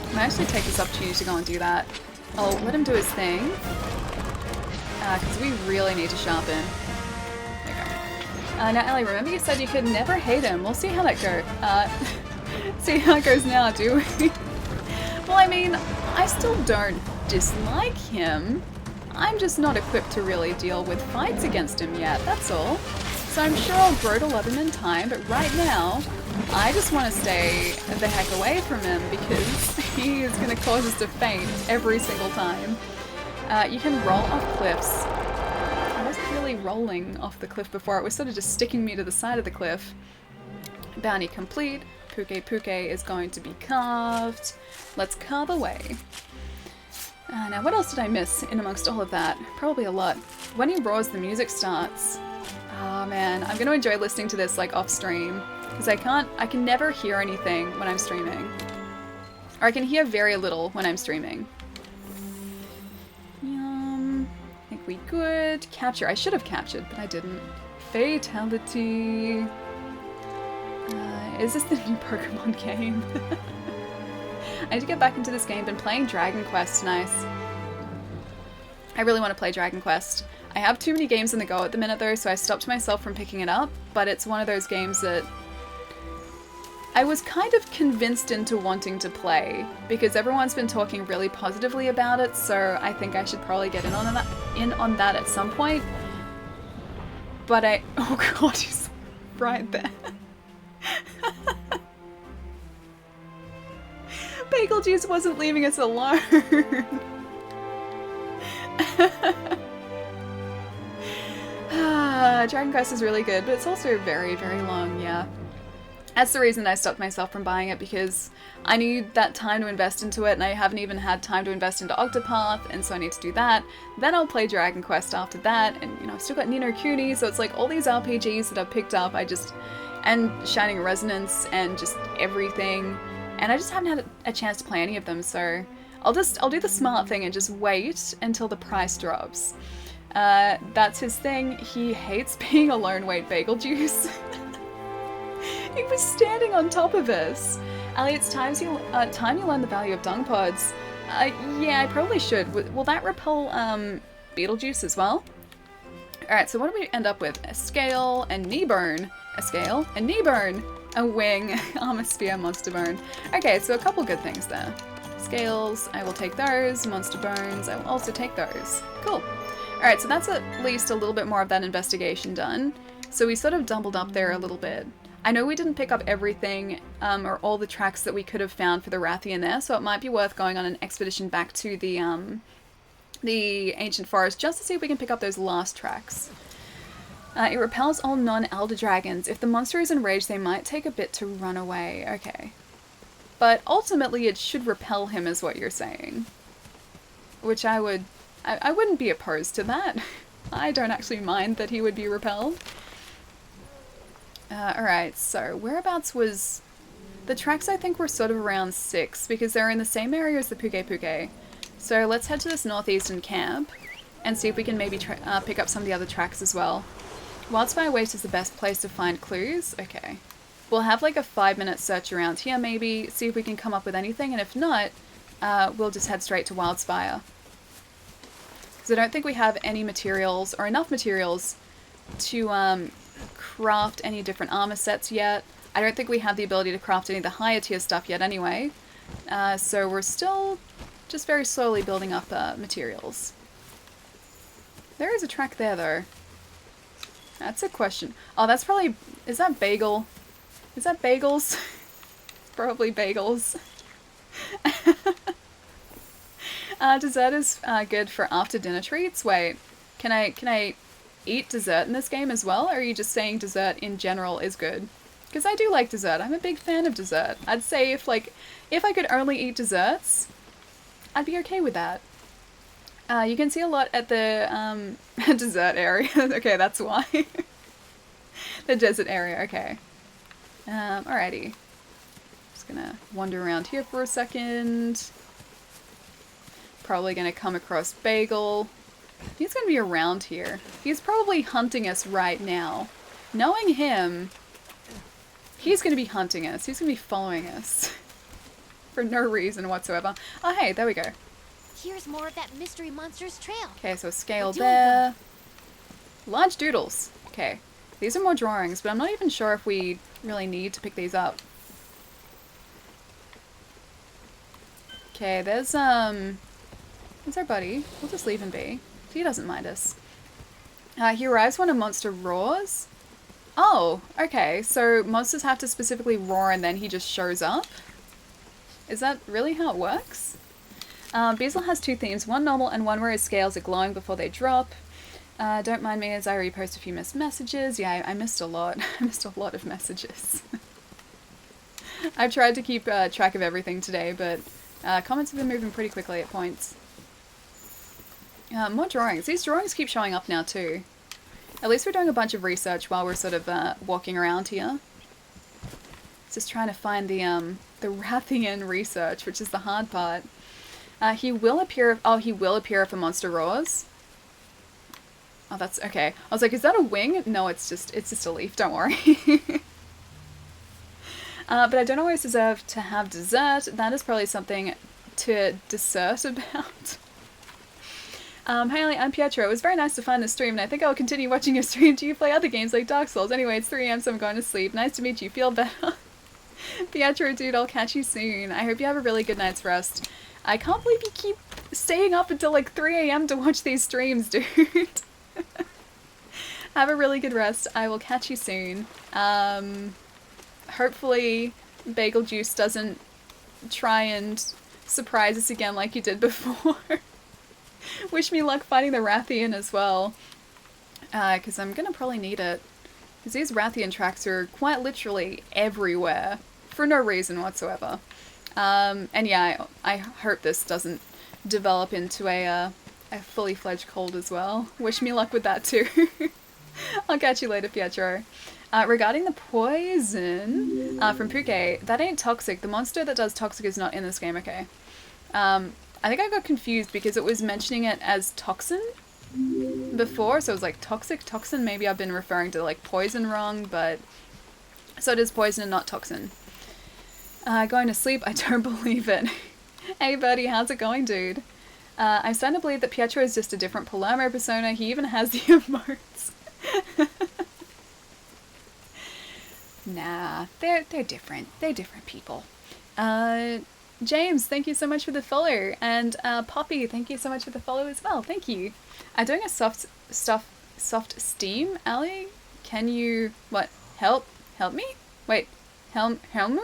[SPEAKER 1] I might actually take this opportunity to go and do that. I'll let him do his thing. Because we really need to sharpen. There you go. Now Ellie, remember you said you could never hate him. We'll see how that goes. See how it goes now, do we? Well, I mean, I still don't dislike him. I'm just not equipped to really deal with fights against him yet, that's all. So I'm sure I'll grow to love him in time, but right now, I just want to stay the heck away from him because he is going to cause us to faint every single time. You can roll off cliffs. I wasn't really rolling off the cliff before, it was sort of just sticking me to the side of the cliff. Bounty complete. Puke is going to be carved. Let's carve away. Now what else did I miss in amongst all of that? Probably a lot. When he roars, the music starts. Oh man, I'm gonna enjoy listening to this like off stream. Because I can never hear anything when I'm streaming. Or I can hear very little when I'm streaming. I think we could capture. I should have captured, but I didn't. Fatality. Is this the new Pokemon game? I need to get back into this game. Been playing Dragon Quest, nice. I really want to play Dragon Quest. I have too many games in the go at the minute though, so I stopped myself from picking it up, but it's one of those games that I was kind of convinced into wanting to play because everyone's been talking really positively about it, so I think I should probably get in on that at some point. But oh god, he's right there. Bagel Juice wasn't leaving us alone. Dragon Quest is really good, but it's also very, very long, yeah. That's the reason I stopped myself from buying it, because I need that time to invest into it, and I haven't even had time to invest into Octopath, and so I need to do that. Then I'll play Dragon Quest after that, and you know, I've still got Ni no Kuni, so it's like all these RPGs that I've picked up, and Shining Resonance, and just everything, and I just haven't had a chance to play any of them, so I'll do the smart thing and just wait until the price drops. That's his thing. He hates being alone. Wait, Bagel Juice? He was standing on top of us. Ellie, it's time you learn the value of dung pods. Yeah, I probably should. Will that repel Beetlejuice as well? Alright, so what do we end up with? A scale, a knee burn. A scale, a knee burn, a wing, armor spear, monster burn. Okay, so a couple good things there. Scales, I will take those. Monster bones, I will also take those. Cool. Alright, so that's at least a little bit more of that investigation done. So we sort of doubled up there a little bit. I know we didn't pick up everything, or all the tracks that we could have found for the Rathian there, so it might be worth going on an expedition back to the ancient forest just to see if we can pick up those last tracks. It repels all non-elder dragons. If the monster is enraged, they might take a bit to run away. Okay. But ultimately it should repel him is what you're saying. Which I wouldn't be opposed to that. I don't actually mind that he would be repelled. Alright, so whereabouts was... The tracks I think were sort of around 6 because they're in the same area as the Puke Puke. So let's head to this northeastern camp and see if we can maybe pick up some of the other tracks as well. Wildspire Waste is the best place to find clues. Okay. We'll have like a 5-minute search around here maybe, see if we can come up with anything, and if not, we'll just head straight to Wildspire. Because I don't think we have any materials, or enough materials, to craft any different armor sets yet. I don't think we have the ability to craft any of the higher tier stuff yet anyway. So we're still just very slowly building up materials. There is a track there though. That's a question. Oh, that's probably... Is that bagel? Is that bagels? Probably bagels. Dessert is good for after dinner treats. Wait, can I eat dessert in this game as well? Or are you just saying dessert in general is good? Because I do like dessert. I'm a big fan of dessert. I'd say if I could only eat desserts, I'd be okay with that. You can see a lot at the dessert area. Okay, that's why. The desert area, okay. Alrighty. Just gonna wander around here for a second. Probably gonna come across Bagel. He's gonna be around here. He's probably hunting us right now. Knowing him, he's gonna be hunting us. He's gonna be following us. For no reason whatsoever. Oh hey, there we go.
[SPEAKER 3] Here's more of that mystery monster's trail.
[SPEAKER 1] Okay, so scale there. Large doodles. Okay. These are more drawings, but I'm not even sure if we really need to pick these up. Okay, there's our buddy. We'll just leave him be. He doesn't mind us. He arrives when a monster roars. Oh, okay. So monsters have to specifically roar and then he just shows up? Is that really how it works? Beazle has 2 themes, one normal and one where his scales are glowing before they drop. Don't mind me as I repost a few missed messages. Yeah, I missed a lot. I missed a lot of messages. I've tried to keep track of everything today, but comments have been moving pretty quickly at points. More drawings. These drawings keep showing up now too. At least we're doing a bunch of research while we're sort of walking around here. Just trying to find the Rathian research, which is the hard part. He will appear if, he will appear if a monster roars. Oh, that's okay. I was like, is that a wing? No, it's just a leaf, don't worry. But I don't always deserve to have dessert. That is probably something to dessert about. Hi Ellie, I'm Pietro. It was very nice to find this stream, and I think I'll continue watching your stream. Do you play other games like Dark Souls? Anyway, it's 3 AM, so I'm going to sleep. Nice to meet you. Feel better. Pietro, dude, I'll catch you soon. I hope you have a really good night's rest. I can't believe you keep staying up until like 3 AM to watch these streams, dude. Have a really good rest. I will catch you soon. Hopefully Bagel Juice doesn't try and surprise us again like you did before. Wish me luck fighting the Rathian as well. Because I'm gonna probably need it. Because these Rathian tracks are quite literally everywhere. For no reason whatsoever. And yeah, I hope this doesn't develop into a fully fledged cold as well. Wish me luck with that too. I'll catch you later, Pietro. Regarding the poison from Puke, that ain't toxic. The monster that does toxic is not in this game, okay. I think I got confused because it was mentioning it as toxin before, so it was like toxic, toxin. Maybe I've been referring to like poison wrong, but So it is poison and not toxin. Going to sleep? I don't believe it. Hey buddy, how's it going, dude? I'm starting to believe that Pietro is just a different Palermo persona. He even has the emotes. Nah, they're different. They're different people. James, thank you so much for the follow. And Poppy, thank you so much for the follow as well. Thank you. I'm doing a soft steam, Ali. Can you help me? Wait, Helmer?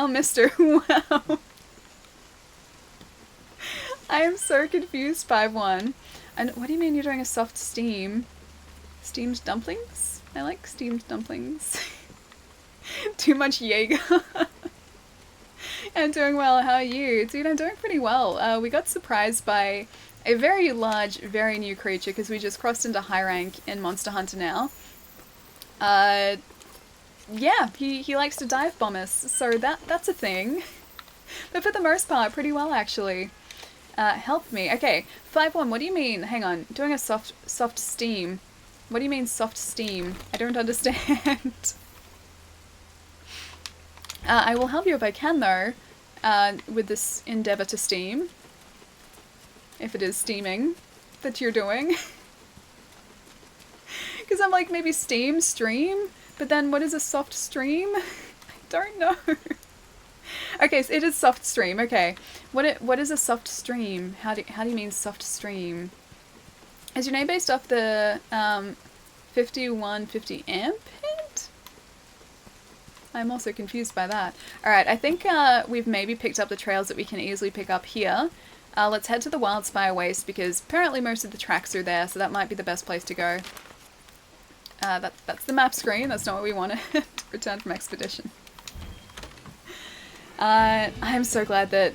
[SPEAKER 1] Mister. Wow. I am so confused, 5-1. And what do you mean you're doing a soft steam? Steamed dumplings? I like steamed dumplings. Too much Jaeger. I'm doing well, how are you? Dude, I'm doing pretty well. We got surprised by a very large, very new creature because we just crossed into high rank in Monster Hunter now. Yeah, he likes to dive bomb us, so that's a thing. But for the most part, pretty well actually. Help me. Okay, 5-1, what do you mean? Hang on, doing a soft steam. What do you mean soft steam? I don't understand. I will help you if I can though, with this endeavor to steam. If it is steaming that you're doing. Because I'm like, maybe stream? But then what is a soft stream? I don't know. Okay, so it is soft stream, okay. What is a soft stream? How do you mean soft stream? Is your name based off the 5150 amp hint? I'm also confused by that. Alright, I think we've maybe picked up the trails that we can easily pick up here. Let's head to the Wildspire Waste because apparently most of the tracks are there, so that might be the best place to go. That's the map screen, that's not what we wanted to return from Expedition. I'm so glad that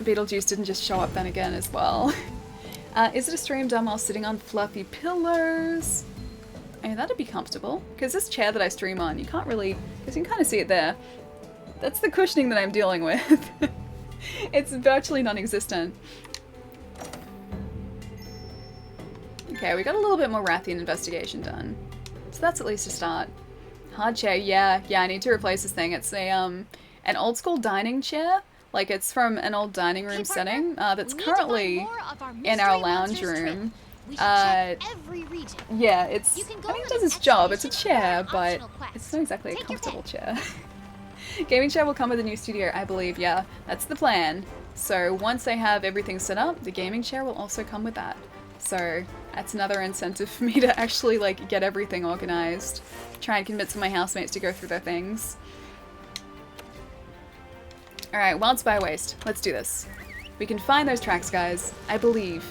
[SPEAKER 1] Beetlejuice didn't just show up then again as well. Is it a stream done while sitting on fluffy pillows? I mean, that'd be comfortable. Because this chair that I stream on, you can't really... Because you can kind of see it there. That's the cushioning that I'm dealing with. It's virtually non-existent. Okay, we got a little bit more Rathian investigation done. So that's at least a start. Hard chair, yeah, I need to replace this thing. It's a, an old school dining chair. Like, it's from an old dining room setting that's currently in our lounge room. Yeah, it's, I think it does its job. It's a chair, but it's not exactly a comfortable chair. Gaming chair will come with a new studio, I believe, yeah. That's the plan. So once I have everything set up, the gaming chair will also come with that. So that's another incentive for me to actually, like, get everything organized. Try and convince my housemates to go through their things. Alright, Wildspire Waste. Let's do this. We can find those tracks, guys. I believe.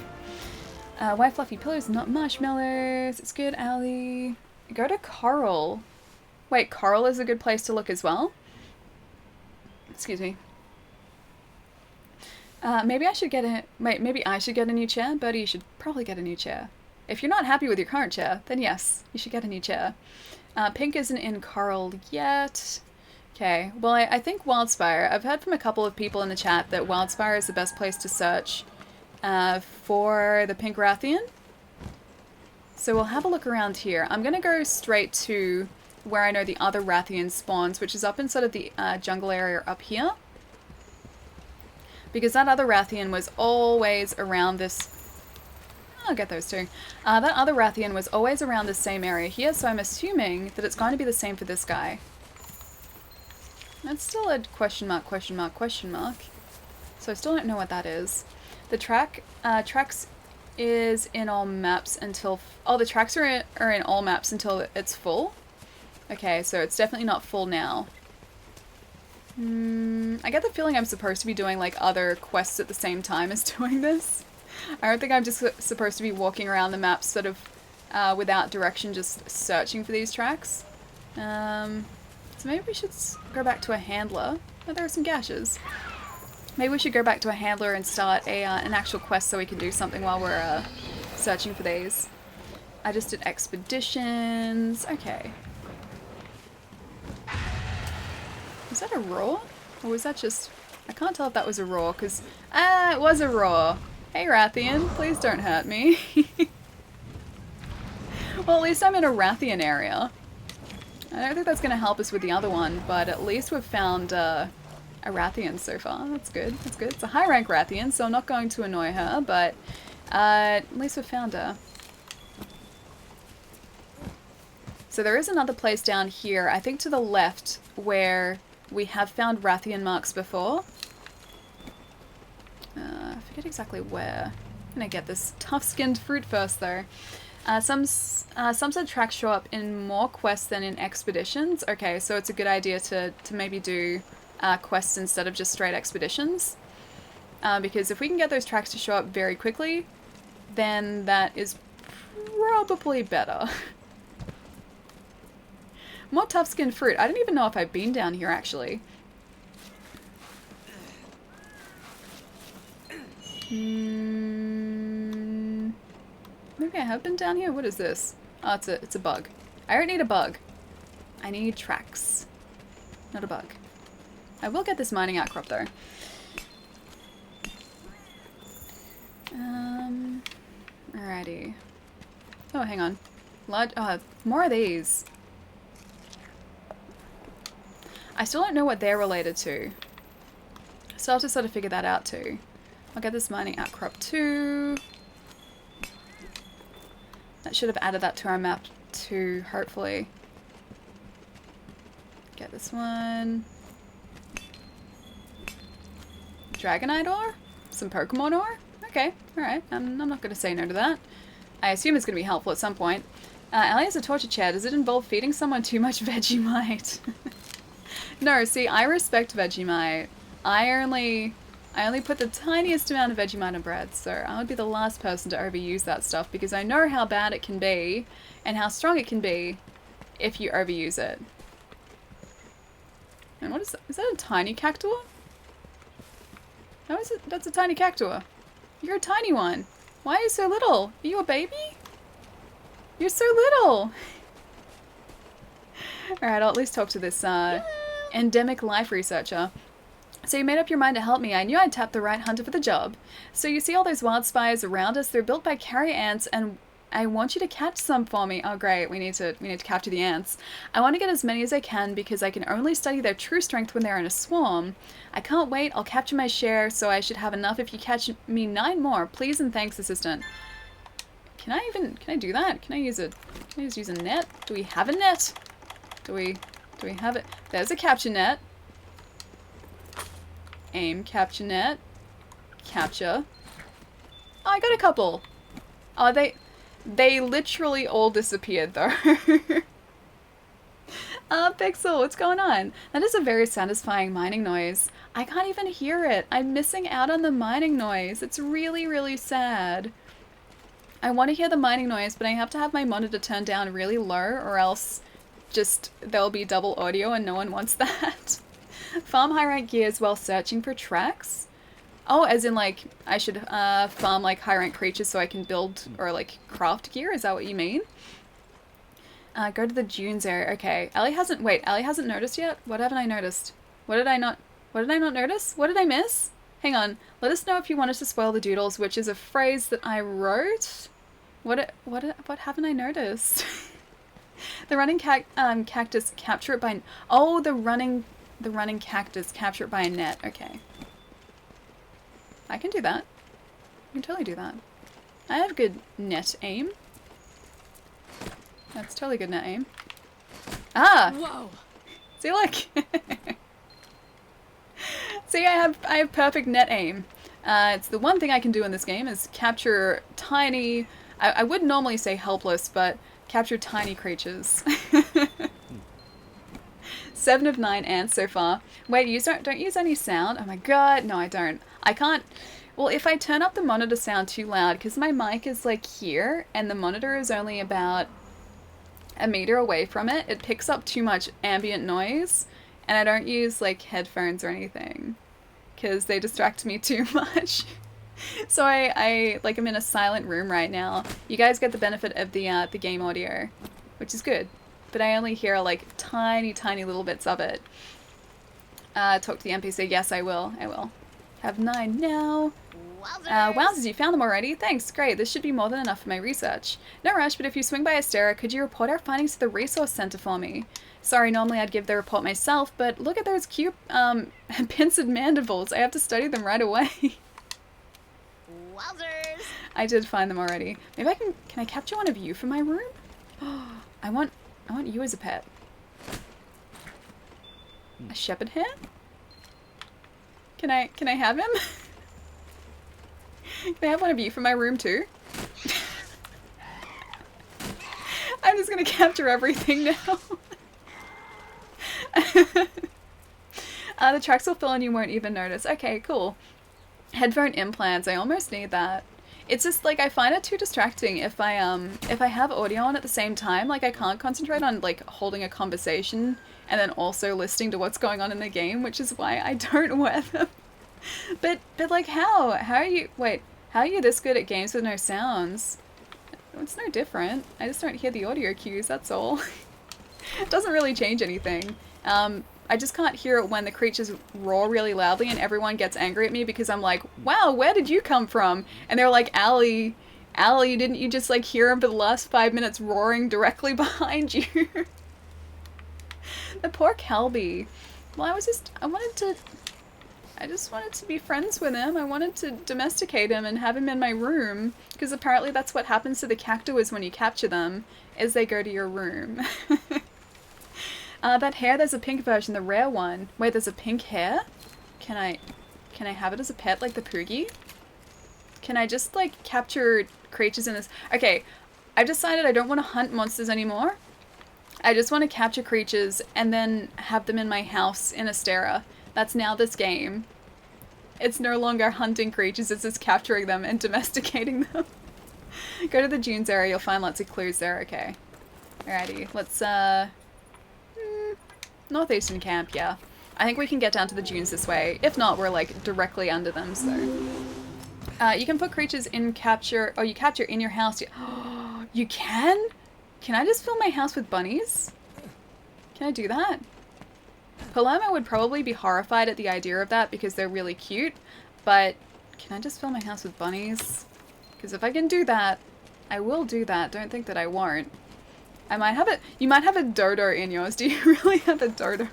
[SPEAKER 1] White fluffy pillows, not marshmallows. It's good, Ali. Go to Coral. Wait, Coral is a good place to look as well? Excuse me. Maybe I should get a... Wait, maybe I should get a new chair? Birdie, you should probably get a new chair. If you're not happy with your current chair, then yes, you should get a new chair. Pink isn't in Coral yet. Okay, well I think Wildspire, I've heard from a couple of people in the chat that Wildspire is the best place to search for the Pink Rathian. So we'll have a look around here. I'm going to go straight to where I know the other Rathian spawns, which is up inside of the jungle area up here. Because that other Rathian was always around this... I'll get those two. That other Rathian was always around the same area here, so I'm assuming that it's going to be the same for this guy. That's still a question mark, question mark, question mark. So I still don't know what that is. The tracks is in all maps until... Oh, the tracks are in all maps until it's full? Okay, so it's definitely not full now. I get the feeling I'm supposed to be doing like other quests at the same time as doing this. I don't think I'm just supposed to be walking around the map sort of without direction, just searching for these tracks. So maybe we should go back to a handler. Oh, there are some gashes. Maybe we should go back to a handler and start an actual quest so we can do something while we're searching for these. I just did expeditions. Okay. Was that a roar? Or was that just... I can't tell if that was a roar, because... Ah, it was a roar! Hey Rathian, please don't hurt me. Well, at least I'm in a Rathian area. I don't think that's going to help us with the other one, but at least we've found a Rathian so far. That's good. That's good. It's a high rank Rathian, so I'm not going to annoy her, but at least we've found her. So there is another place down here, I think to the left, where we have found Rathian marks before. I forget exactly where. I'm gonna get this tough-skinned fruit first, though. Some said tracks show up in more quests than in expeditions. Okay, so it's a good idea to maybe do quests instead of just straight expeditions. Because if we can get those tracks to show up very quickly, then that is probably better. More tough-skinned fruit. I don't even know if I've been down here, actually. Maybe I have been down here? What is this? Oh, it's a bug. I don't need a bug. I need tracks. Not a bug. I will get this mining outcrop, though. Alrighty. Oh, hang on. More of these. I still don't know what they're related to. Still have to sort of figure that out too. I'll get this mining outcrop too. That should have added that to our map too, hopefully. Get this one. Dragonite ore? Some Pokemon ore? Okay, alright. I'm not going to say no to that. I assume it's going to be helpful at some point. Ellie has a torture chair. Does it involve feeding someone too much Vegemite? No, see, I respect Vegemite. I only put the tiniest amount of Vegemite on bread, so I would be the last person to overuse that stuff because I know how bad it can be and how strong it can be if you overuse it. And what is that? Is that a tiny Cactuar? No, is it? That's a tiny Cactuar. You're a tiny one. Why are you so little? Are you a baby? You're so little. Alright, I'll at least talk to this endemic life researcher. So you made up your mind to help me. I knew I'd tap the right hunter for the job. So you see all those wild spires around us? They're built by carrier ants, and I want you to catch some for me. Oh great, we need to capture the ants. I want to get as many as I can because I can only study their true strength when they're in a swarm. I can't wait. I'll capture my share, so I should have enough if you catch me 9 more. Please and thanks, assistant. Can I do that? Can I just use a net? Do we have a net? Do we have it? There's a capture net. Aim, capture net. Capture. Oh, I got a couple. Oh, they literally all disappeared though. Pixel, what's going on? That is a very satisfying mining noise. I can't even hear it. I'm missing out on the mining noise. It's really, really sad. I want to hear the mining noise, but I have to have my monitor turned down really low or else just there'll be double audio and no one wants that. Farm high rank gears while searching for tracks. Oh, as in like I should farm like high rank creatures so I can build or like craft gear? Is that what you mean? Go to the dunes area. Okay. Ellie hasn't noticed yet? What haven't I noticed? What did I not notice? What did I miss? Hang on. Let us know if you want us to spoil the doodles, which is a phrase that I wrote. What haven't I noticed? The running cactus, capture it by... Oh, the running cactus, capture it by a net. Okay. I can do that. I can totally do that. I have good net aim. That's totally good net aim. Ah!
[SPEAKER 3] Whoa!
[SPEAKER 1] See, look! See, I have perfect net aim. It's the one thing I can do in this game is capture tiny... I would normally say helpless, but capture tiny creatures. 7 of 9 ants so far. Wait, you don't use any sound? Oh my god, no I don't. I can't... Well, if I turn up the monitor sound too loud, because my mic is like here, and the monitor is only about a meter away from it, it picks up too much ambient noise, and I don't use like headphones or anything, because they distract me too much. So I'm in a silent room right now. You guys get the benefit of the game audio, which is good. But I only hear like tiny little bits of it. Talk to the NPC. Yes, I will. Have 9 now. Wowzers, you found them already? Thanks, great. This should be more than enough for my research. No rush, but if you swing by Astera, could you report our findings to the resource center for me? Sorry, normally I'd give the report myself, but look at those cute, pincered mandibles. I have to study them right away.
[SPEAKER 3] Wowzers!
[SPEAKER 1] I did find them already. Maybe I can I capture one of you for my room? I want you as a pet. A shepherd hare? Can I have him? Can I have one of you for my room too? I'm just gonna capture everything now. The tracks will fill and you won't even notice. Okay, cool. Headphone implants, I almost need that. It's just like I find it too distracting if I have audio on at the same time. Like I can't concentrate on like holding a conversation and then also listening to what's going on in the game, which is why I don't wear them. But like how are you this good at games with no sounds? It's no different. I just don't hear the audio cues, that's all. It doesn't really change anything. I just can't hear it when the creatures roar really loudly and everyone gets angry at me because I'm like, wow, where did you come from? And they're like, Allie, didn't you just like hear him for the last 5 minutes roaring directly behind you? The poor Kelby. Well, I just wanted to be friends with him. I wanted to domesticate him and have him in my room because apparently that's what happens to the cactuars when you capture them, is they go to your room. That hare, there's a pink version, the rare one. Wait, there's a pink hare? Can I have it as a pet like the Poogie? Can I just like capture creatures in this? Okay, I've decided I don't want to hunt monsters anymore. I just want to capture creatures and then have them in my house in Astera. That's now this game. It's no longer hunting creatures, it's just capturing them and domesticating them. Go to the dunes area, you'll find lots of clues there, okay. Alrighty, let's northeastern camp, yeah. I think we can get down to the dunes this way. If not, we're like directly under them, so. You can put creatures in capture, you capture in your house. You can? Can I just fill my house with bunnies? Can I do that? Palermo would probably be horrified at the idea of that because they're really cute, but can I just fill my house with bunnies? Because if I can do that, I will do that. Don't think that I won't. I might have it. You might have a dodo in yours. Do you really have a dodo?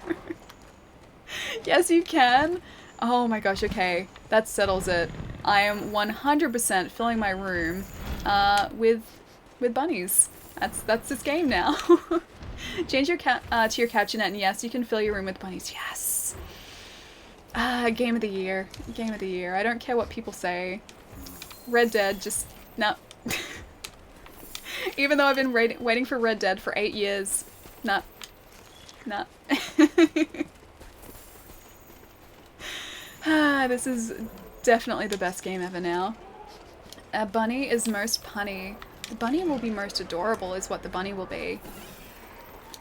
[SPEAKER 1] Yes, you can. Oh my gosh, okay. That settles it. I am 100% filling my room with bunnies. That's this game now. Change your to your capture net, and yes, you can fill your room with bunnies. Yes. Game of the year. Game of the year. I don't care what people say. Red Dead, just no. Even though I've been waiting for Red Dead for 8 years. Nah. This is definitely the best game ever now. A bunny is most punny. The bunny will be most adorable is what the bunny will be.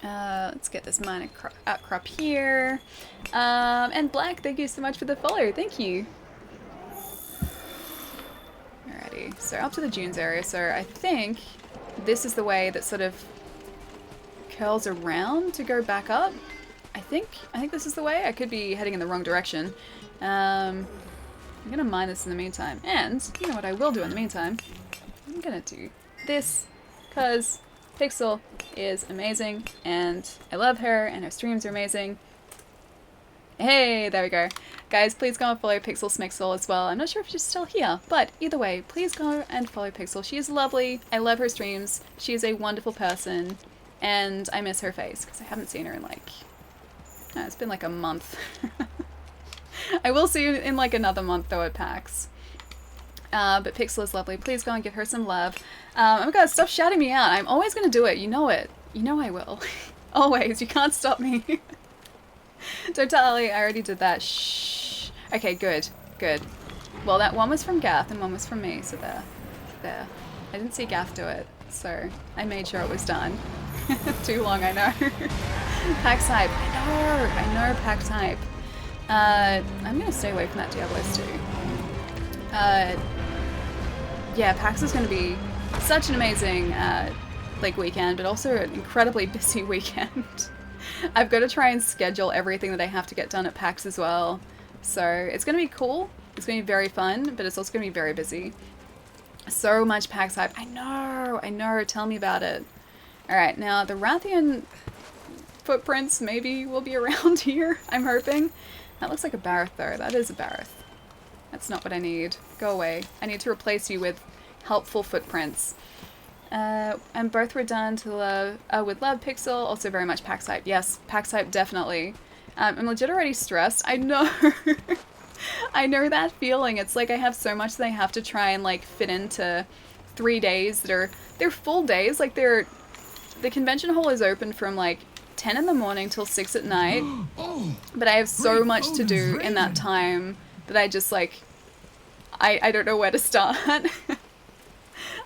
[SPEAKER 1] Let's get this minor outcrop here. And Black, thank you so much for the follow. Thank you. Alrighty, so up to the dunes area. So I think this is the way that sort of curls around to go back up. I think this is the way. I could be heading in the wrong direction. I'm gonna mine this in the meantime. And you know what I will do in the meantime? I'm gonna do this because Pixel is amazing and I love her and her streams are amazing. Hey, there we go. Guys, please go and follow Pixel Smixel as well. I'm not sure if she's still here, but either way, please go and follow Pixel. She is lovely. I love her streams. She is a wonderful person and I miss her face because I haven't seen her in like, it's been like a month. I will see you in like another month though at PAX. But Pixel is lovely. Please go and give her some love. Oh my god, stop shouting me out. I'm always gonna do it. You know it. You know I will. Always. You can't stop me. Don't tell Ellie I already did that. Shh. Okay, good. Good. Well, that one was from Gath and one was from me, so there. There. I didn't see Gath do it, so I made sure it was done. Too long, I know. PAX hype. I know PAX hype. I'm gonna stay away from that Diablos too. Yeah, PAX is gonna be such an amazing like weekend, but also an incredibly busy weekend. I've got to try and schedule everything that I have to get done at PAX as well. So it's gonna be cool. It's gonna be very fun, but it's also gonna be very busy. So much PAX hype. I know. Tell me about it. All right, now the Rathian footprints maybe will be around here, I'm hoping. That looks like a Barroth though. That is a Barroth. That's not what I need. Go away. I need to replace you with helpful footprints. And both were done to with love. Pixel, also very much PAX hype. Yes, PAX hype definitely. I'm legit already stressed. I know. I know that feeling. It's like I have so much that I have to try and like fit into 3 days that are, they're full days. Like the convention hall is open from like 10 in the morning till 6 at night. But I have so much to do in that time that I just like, I don't know where to start.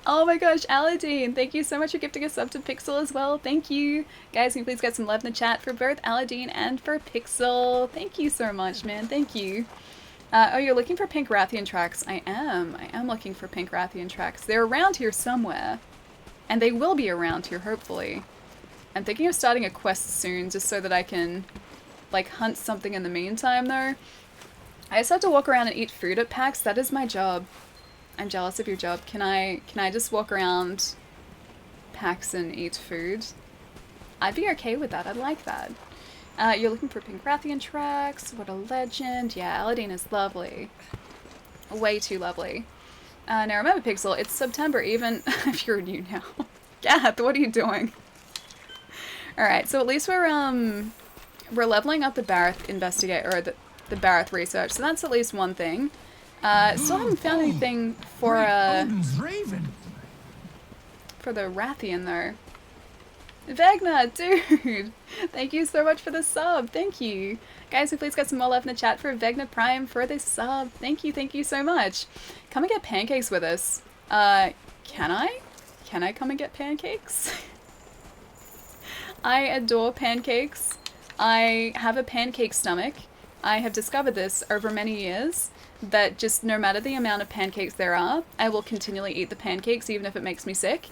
[SPEAKER 1] Oh my gosh, Aladdin, thank you so much for gifting a sub to Pixel as well. Thank you. Guys, can you please get some love in the chat for both Aladdin and for Pixel? Thank you so much, man. Thank you. Oh, you're looking for pink Rathian tracks. I am looking for pink Rathian tracks. They're around here somewhere. And they will be around here, hopefully. I'm thinking of starting a quest soon, just so that I can, like, hunt something in the meantime, though. I just have to walk around and eat food at PAX. That is my job. I'm jealous of your job. Can I just walk around PAX and eat food? I'd be okay with that. I'd like that. You're looking for pink Rathian tracks. What a legend. Yeah, Aladdin is lovely. Way too lovely. Now remember, Pixel, it's September even if you're new now. Gath, what are you doing? Alright, so at least we're leveling up the Barroth investigate, or the Barroth research, so that's at least one thing. Still haven't found anything for the Rathian though. Vegna, dude! Thank you so much for the sub. Thank you. Guys, we please get some more love in the chat for Vegna Prime for the sub. Thank you so much. Come and get pancakes with us. Can I? Can I come and get pancakes? I adore pancakes. I have a pancake stomach. I have discovered this over many years, that just no matter the amount of pancakes there are, I will continually eat the pancakes even if it makes me sick.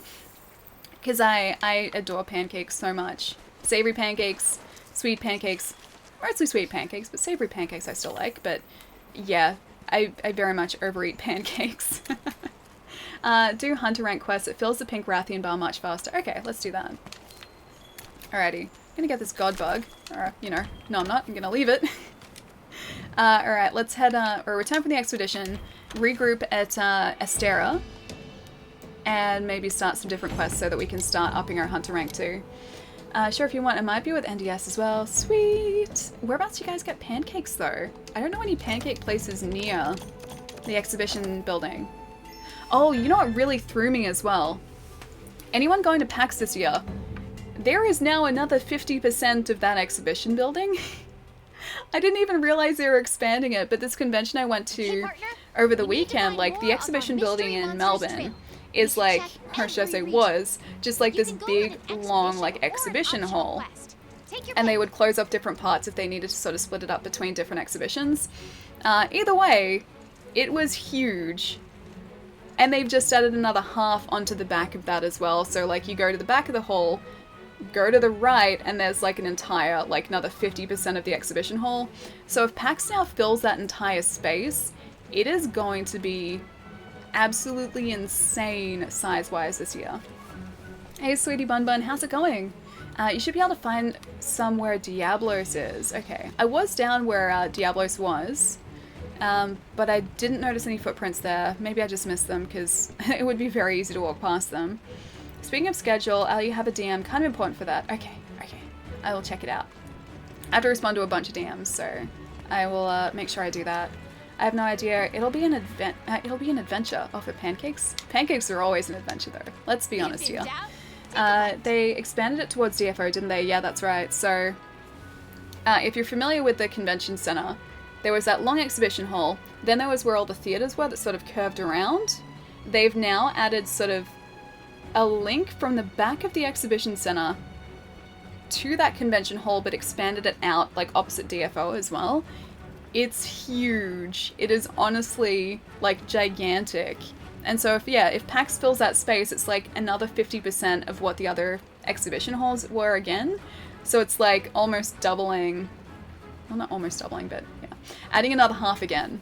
[SPEAKER 1] Because I adore pancakes so much. Savory pancakes, sweet pancakes, mostly sweet pancakes, but savory pancakes I still like. But yeah, I very much overeat pancakes. Do Hunter rank quests. It fills the pink Rathian bar much faster. Okay, let's do that. Alrighty. I'm gonna get this god bug. Or, you know, no I'm not. I'm gonna leave it. Alright, let's head, or return from the expedition, regroup at, Estera, and maybe start some different quests so that we can start upping our hunter rank too. Sure, if you want, I might be with NDS as well. Sweet! Whereabouts do you guys get pancakes though? I don't know any pancake places near the exhibition building. Oh, you know what really threw me as well? Anyone going to PAX this year? There is now another 50% of that exhibition building. I didn't even realize they were expanding it, but this convention I went to over the weekend, like the exhibition building in Melbourne is like, or should I say was, just like this big, long, like exhibition hall. And they would close off different parts if they needed to sort of split it up between different exhibitions. Either way, it was huge. And they've just added another half onto the back of that as well. So like you go to the back of the hall, go to the right, and there's like an entire, like another 50% of the exhibition hall. So if PAX now fills that entire space, it is going to be absolutely insane size-wise this year. Hey sweetie Bun Bun, how's it going? You should be able to find somewhere Diablos is. Okay, I was down where Diablos was, but I didn't notice any footprints there. Maybe I just missed them because it would be very easy to walk past them. Speaking of schedule, you have a DM, kind of important for that. Okay, I will check it out. I have to respond to a bunch of DMs, so I will make sure I do that. I have no idea. It'll be an adventure. Oh, for pancakes? Pancakes are always an adventure, though. Let's be honest here. They expanded it towards DFO, didn't they? Yeah, that's right. So, if you're familiar with the convention center, there was that long exhibition hall. Then there was where all the theaters were that sort of curved around. They've now added sort of a link from the back of the exhibition center to that convention hall, but expanded it out like opposite DFO as well. It's huge. It is honestly like gigantic. And so if PAX fills that space, it's like another 50% of what the other exhibition halls were again. So it's like almost doubling, well not almost doubling, but yeah, adding another half again.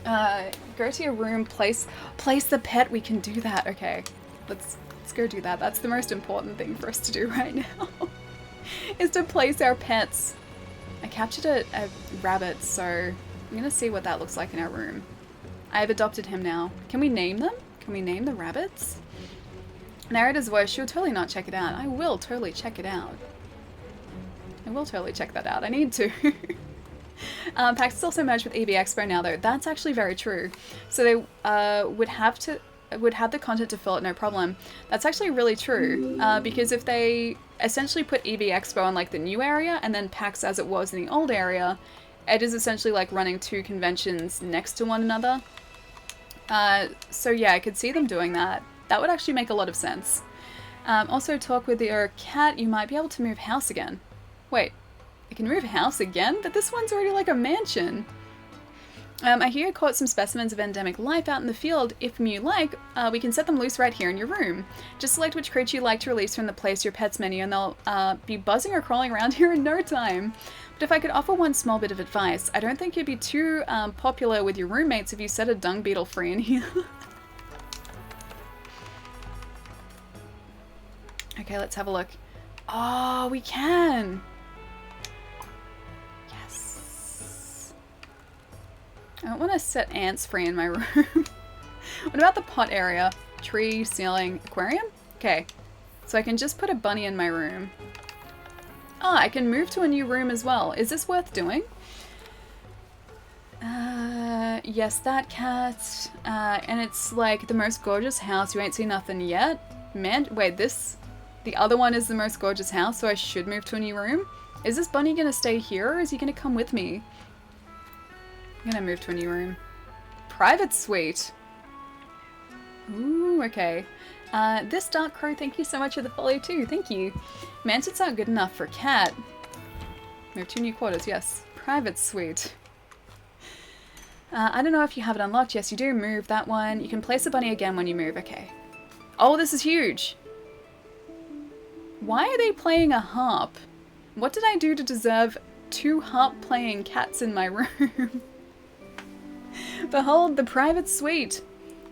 [SPEAKER 1] Go to your room, place the pet, we can do that. Okay. Let's go do that. That's the most important thing for us to do right now. is to place our pets. I captured a rabbit, so I'm gonna see what that looks like in our room. I have adopted him now. Can we name them? Can we name the rabbits? Narrator's voice, she'll totally not check it out. I will totally check it out. I will totally check that out. I need to. PAX is also merged with EB Expo now, though. That's actually very true. So they would have the content to fill it, no problem. That's actually really true, because if they essentially put EB Expo in like the new area and then PAX as it was in the old area, it is essentially like running two conventions next to one another. So yeah, I could see them doing that. That would actually make a lot of sense. Also, talk with your cat. You might be able to move house again. Wait, I can move house again? But this one's already like a mansion. I hear you caught some specimens of endemic life out in the field. If you like, we can set them loose right here in your room. Just select which creature you like to release from the Place Your Pets menu and they'll be buzzing or crawling around here in no time. But if I could offer one small bit of advice, I don't think you'd be too popular with your roommates if you set a dung beetle free in here. Okay, let's have a look. Oh, we can! Yes. I don't want to set ants free in my room. What about the pot area? Tree, ceiling, aquarium? Okay. So I can just put a bunny in my room. Ah, I can move to a new room as well. Is this worth doing? Yes, that cat. And it's like the most gorgeous house. You ain't seen nothing yet. Man, wait, this... The other one is the most gorgeous house, so I should move to a new room? Is this bunny gonna stay here, or is he gonna come with me? I'm gonna move to a new room. Private suite! Ooh, okay. This Dark Crow, thank you so much for the follow too, thank you. Mansions aren't good enough for cat. Move to new quarters, yes. Private suite. I don't know if you have it unlocked. Yes, you do. Move that one. You can place a bunny again when you move. Okay. Oh, this is huge! Why are they playing a harp? What did I do to deserve 2 harp-playing cats in my room? Behold, the private suite!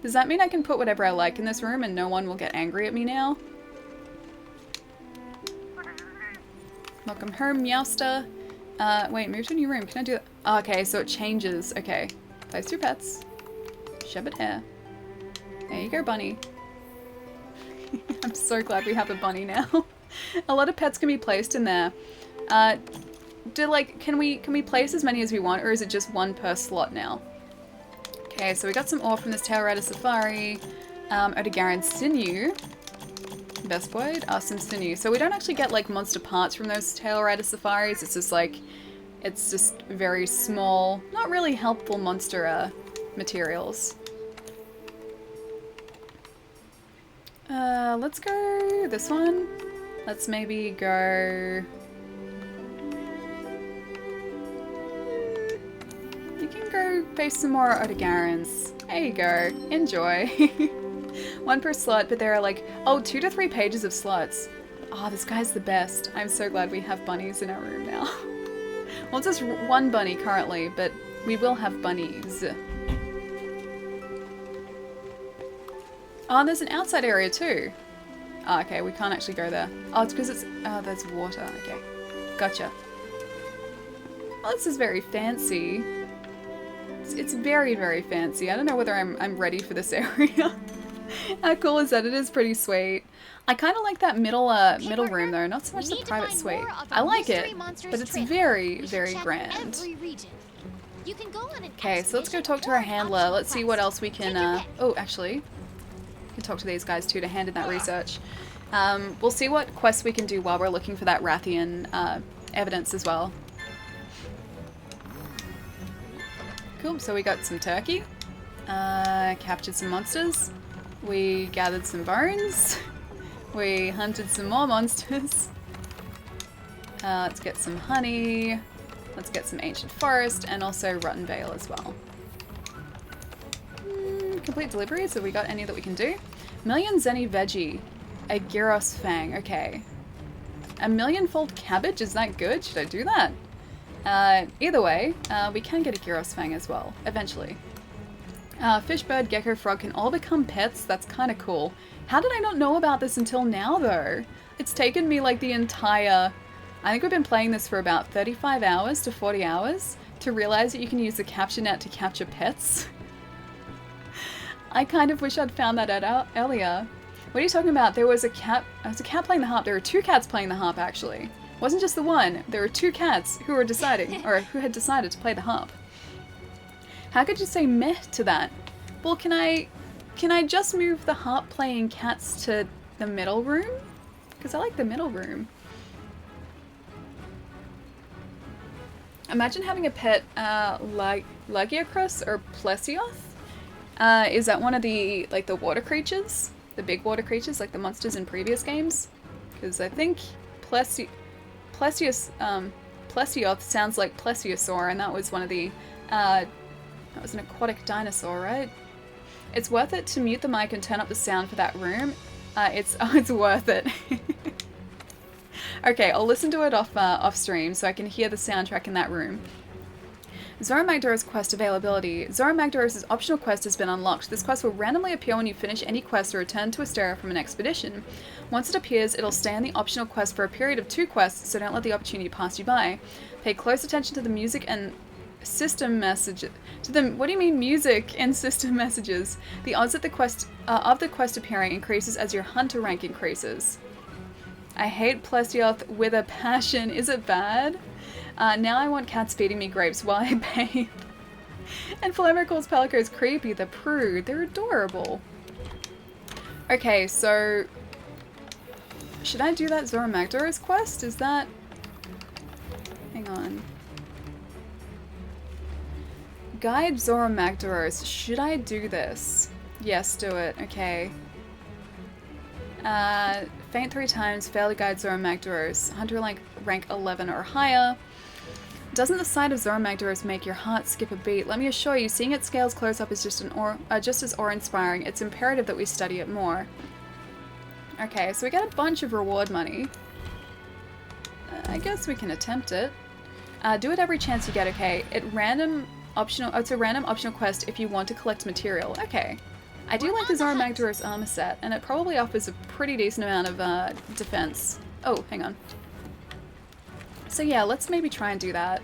[SPEAKER 1] Does that mean I can put whatever I like in this room and no one will get angry at me now? Welcome home, Meowster. Wait, move to a new room. Can I do that? Oh, okay, so it changes. Okay. Place 2 pets. Shepherd hair. There you go, bunny. I'm so glad we have a bunny now. A lot of pets can be placed in there. Can we place as many as we want, or is it just 1 per slot now? Okay, so we got some ore from this Tail Rider Safari. Odogaran Sinew. Vespoid, some Sinew. So we don't actually get like monster parts from those Tail Rider Safaris. It's just like, it's just very small, not really helpful monster materials. Let's go this one. Let's maybe go... You can go face some more Odogarans. There you go. Enjoy. 1 per slot, but there are like, 2 to 3 pages of slots. Oh, this guy's the best. I'm so glad we have bunnies in our room now. Well, it's just 1 bunny currently, but we will have bunnies. Oh, and there's an outside area too. Oh, okay, we can't actually go there. Oh, it's because it's... Oh, there's water. Okay. Gotcha. Well, this is very fancy. It's very, very fancy. I don't know whether I'm ready for this area. How cool is that? It is pretty sweet. I kind of like that middle room though, not so much the private suite. I like it, but it's very, very grand. Okay, so let's go talk to our handler. Let's see what else we can... Oh, actually... We can talk to these guys too to hand in that research. We'll see what quests we can do while we're looking for that Rathian evidence as well. Cool, so we got some turkey. Captured some monsters. We gathered some bones. We hunted some more monsters. Let's get some honey. Let's get some ancient forest and also rotten vale as well. Complete deliveries. Have we got any that we can do? Million Zenny veggie. A gyros fang. Okay. A millionfold cabbage? Is that good? Should I do that? Either way, we can get a gyros fang as well, eventually. Fish, bird, gecko, frog can all become pets. That's kind of cool. How did I not know about this until now, though? It's taken me like the entire I think we've been playing this for about 35 hours to 40 hours to realize that you can use the capture net to capture pets. I kind of wish I'd found that out earlier. What are you talking about? There was a cat playing the harp. There were 2 cats playing the harp, actually. It wasn't just the one. There were 2 cats who were deciding, or who had decided to play the harp. How could you say meh to that? Well, can I just move the harp playing cats to the middle room? Because I like the middle room. Imagine having a pet like Lagiacrus or Plesioth. Is that one of the, like, the water creatures? The big water creatures, like the monsters in previous games? Because I think Plesioth sounds like Plesiosaur, and that was one of the, that was an aquatic dinosaur, right? It's worth it to mute the mic and turn up the sound for that room. It's worth it. Okay, I'll listen to it off stream so I can hear the soundtrack in that room. Zora Magdaros quest availability. Zora Magdaros' optional quest has been unlocked. This quest will randomly appear when you finish any quest or return to Astera from an expedition. Once it appears, it'll stay on the optional quest for a period of 2 quests, so don't let the opportunity pass you by. Pay close attention to the music and system messages. What do you mean music and system messages? The odds that the quest appearing increases as your hunter rank increases. I hate Plesioth with a passion. Is it bad? Now I want cats feeding me grapes while I bathe. And Flamer calls Palicos creepy, the prude. They're adorable. Okay, so... should I do that Zora Magdaros quest? Is that... hang on. Guide Zora Magdaros. Should I do this? Yes, do it. Okay. Faint 3 times, fail to guide Zora Magdaros. Hunter rank 11 or higher. Doesn't the sight of Zora Magdaros make your heart skip a beat? Let me assure you, seeing its scales close up is just as awe-inspiring. It's imperative that we study it more. Okay, so we get a bunch of reward money. I guess we can attempt it. Do it every chance you get, okay. It's a random optional quest if you want to collect material. Okay. I do like the Zora Magdaros armor set, and it probably offers a pretty decent amount of defense. Oh, hang on. So yeah, let's maybe try and do that.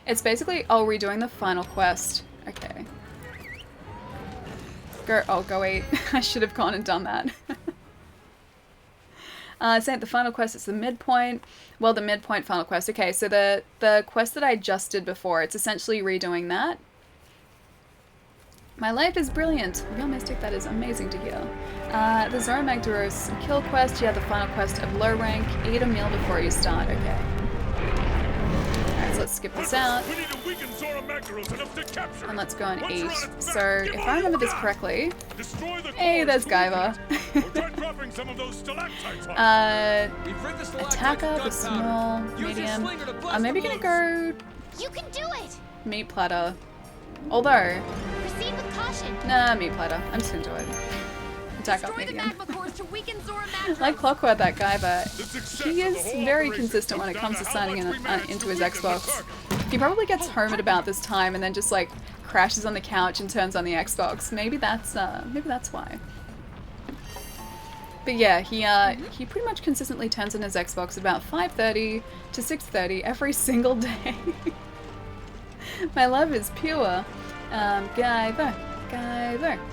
[SPEAKER 1] It's basically, redoing the final quest. Okay. Go wait. I should have gone and done that. Saying the final quest, it's the midpoint. Well, the midpoint final quest. Okay, so the quest that I just did before, it's essentially redoing that. My life is brilliant. Real Mystic, that is amazing to hear. The Zora Magdaros kill quest, you have the final quest of low rank. Eat a meal before you start. Okay. Alright, so let's skip this out.
[SPEAKER 4] We need to weaken Zora Magdaros enough to capture.
[SPEAKER 1] And let's go and
[SPEAKER 4] Once
[SPEAKER 1] eat.
[SPEAKER 4] you're on its
[SPEAKER 1] So,
[SPEAKER 4] back,
[SPEAKER 1] if I remember this correctly...
[SPEAKER 4] destroy the
[SPEAKER 1] Hey,
[SPEAKER 4] cores
[SPEAKER 1] there's
[SPEAKER 4] to weaken
[SPEAKER 1] Gaiva.
[SPEAKER 4] it. Or try dropping some of those stalactites on it.
[SPEAKER 6] We've rid the stalactites
[SPEAKER 1] Attack
[SPEAKER 6] of
[SPEAKER 1] up, a small,
[SPEAKER 6] gunpowder. Use your
[SPEAKER 1] medium.
[SPEAKER 6] slinger to blast
[SPEAKER 1] I'm maybe
[SPEAKER 6] them
[SPEAKER 1] gonna
[SPEAKER 6] loose.
[SPEAKER 1] go
[SPEAKER 3] You can do it!
[SPEAKER 1] meat platter. Although,
[SPEAKER 3] Proceed with caution.
[SPEAKER 1] nah, meat platter. I'm just gonna do it. Attack up
[SPEAKER 3] Destroy the
[SPEAKER 1] medium.
[SPEAKER 3] magma cores to weaken Zora Magdaros.
[SPEAKER 1] Like clockwork, that guy, but
[SPEAKER 4] The success
[SPEAKER 1] he
[SPEAKER 4] of the
[SPEAKER 1] is
[SPEAKER 4] whole
[SPEAKER 1] very
[SPEAKER 4] operation
[SPEAKER 1] consistent when it
[SPEAKER 4] comes
[SPEAKER 1] comes to
[SPEAKER 4] down
[SPEAKER 1] signing
[SPEAKER 4] how much we managed
[SPEAKER 1] into
[SPEAKER 4] to
[SPEAKER 1] his
[SPEAKER 4] weaken the
[SPEAKER 1] Xbox.
[SPEAKER 4] target.
[SPEAKER 1] He probably gets homered about this time and then just like crashes on the couch and turns on the Xbox. Maybe that's why. But yeah, he pretty much consistently turns on his Xbox at about 5:30 to 6:30 every single day. My love is pure. Guyver.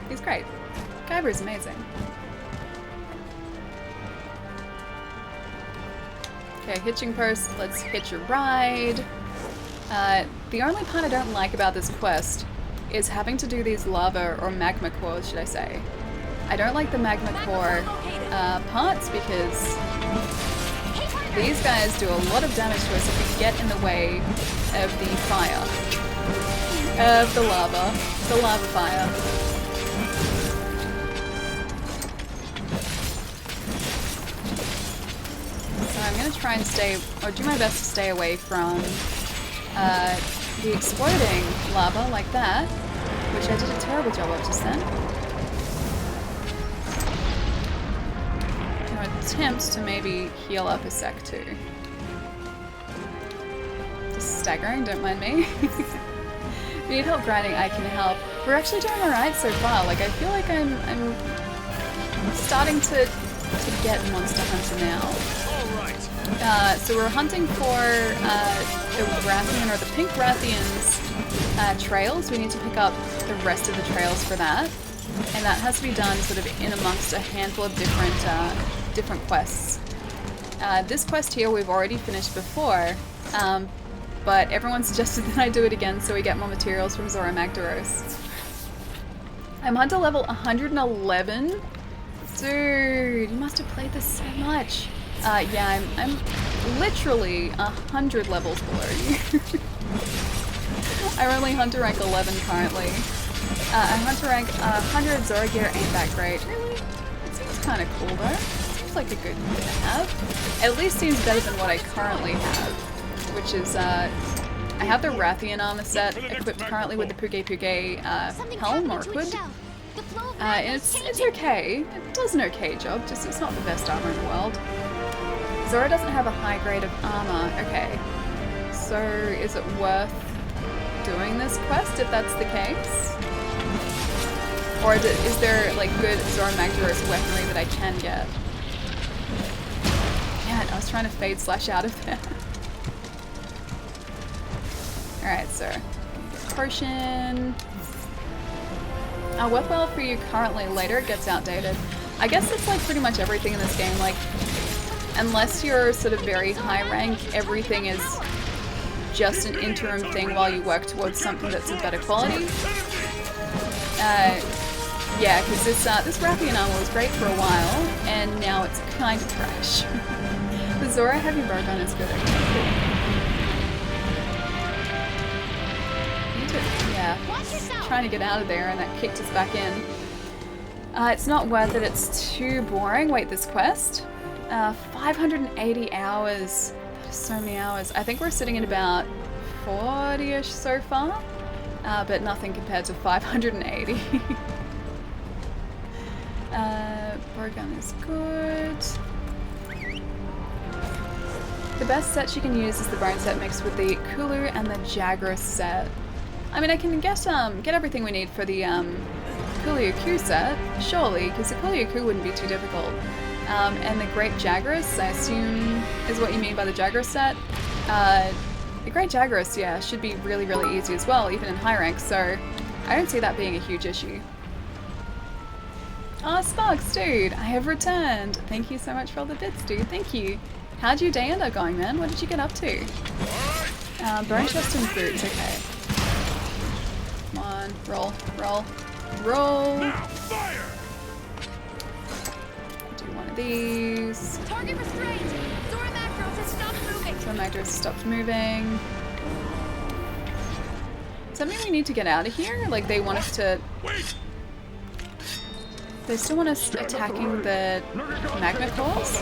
[SPEAKER 1] He's great. Guyver is amazing. Okay, hitching post. Let's hitch a ride. The only part I don't like about this quest is having to do these lava or magma cores, should I say. I don't like the magma core parts because these guys do a lot of damage to us if we get in the way of the fire. Of the lava fire. So I'm gonna try and do my best to stay away from the exploding lava like that, which I did a terrible job of just then. I'm gonna attempt to maybe heal up a sec too. Just staggering, don't mind me. If you need help grinding, I can help. We're actually doing alright so far. Like, I feel like I'm starting to to get Monster Hunter now.
[SPEAKER 4] All right.
[SPEAKER 1] So we're hunting for the Rathian or the Pink Rathian's trails. We need to pick up the rest of the trails for that. And that has to be done sort of in amongst a handful of different quests. This quest here we've already finished before, but everyone suggested that I do it again so we get more materials from Zora Magdaros. I'm hunter level 111. Dude, you must have played this so much. Yeah, I'm literally 100 levels below you. I'm only hunter rank 11 currently. I'm hunter rank 100. Zora gear ain't that great. Really? It seems kind of cool though. Seems like a good thing to have. At least seems better than what I currently have, which is I have the Rathian armor set equipped currently with the Puge helm or hood. It's okay. It does an okay job, just it's not the best armor in the world. Zora doesn't have a high grade of armor. Okay. So is it worth doing this quest if that's the case? Or is there like good Zora Magdaros weaponry that I can get? Yeah, I was trying to fade slash out of there. Alright, so potion. Worthwhile for you currently, later it gets outdated. I guess it's like pretty much everything in this game, like unless you're sort of very high rank, everything is just an interim thing while you work towards something that's of better quality. Yeah, because this Rathian armor was great for a while, and now it's kind of trash. The Zora heavy bowgun is good. Yeah, trying to get out of there, and that kicked us back in. It's not worth it. It's too boring. Wait, this quest? 580 hours. That is so many hours. I think we're sitting at about 40-ish so far, but nothing compared to 580. Bowgun is good. The best set you can use is the Bone set mixed with the Kulu and the Jagras set. I mean, I can get everything we need for the Kulu set, surely, because the Kulu wouldn't be too difficult. And the Great Jagras, I assume, is what you mean by the Jagras set. The Great Jagras, yeah, should be really, really easy as well, even in high rank, so I don't see that being a huge issue. Oh, Sparks, dude, I have returned. Thank you so much for all the bits, dude. Thank you. How'd your day end up going, man? What did you get up to? Bone chest and boots, okay. Come on, roll, roll, roll.
[SPEAKER 4] Now, fire!
[SPEAKER 1] Do one of these.
[SPEAKER 3] Target restrained. Zora Magdaros has stopped moving.
[SPEAKER 1] Zora Magdaros stopped moving. Something we need to get out of here? Like they want us to...
[SPEAKER 4] Wait!
[SPEAKER 1] They still want us attacking the magma cores?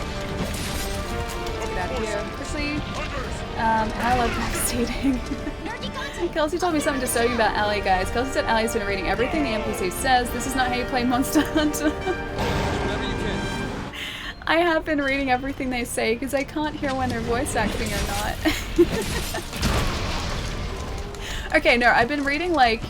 [SPEAKER 1] Get out of here quickly. I love backseating. Kelsey told me something disturbing about Ali, guys. Kelsey said Ali's been reading everything the NPC says. This is not how you play Monster Hunter. I have been reading everything they say because I can't hear when they're voice acting or not. Okay, no, I've been reading like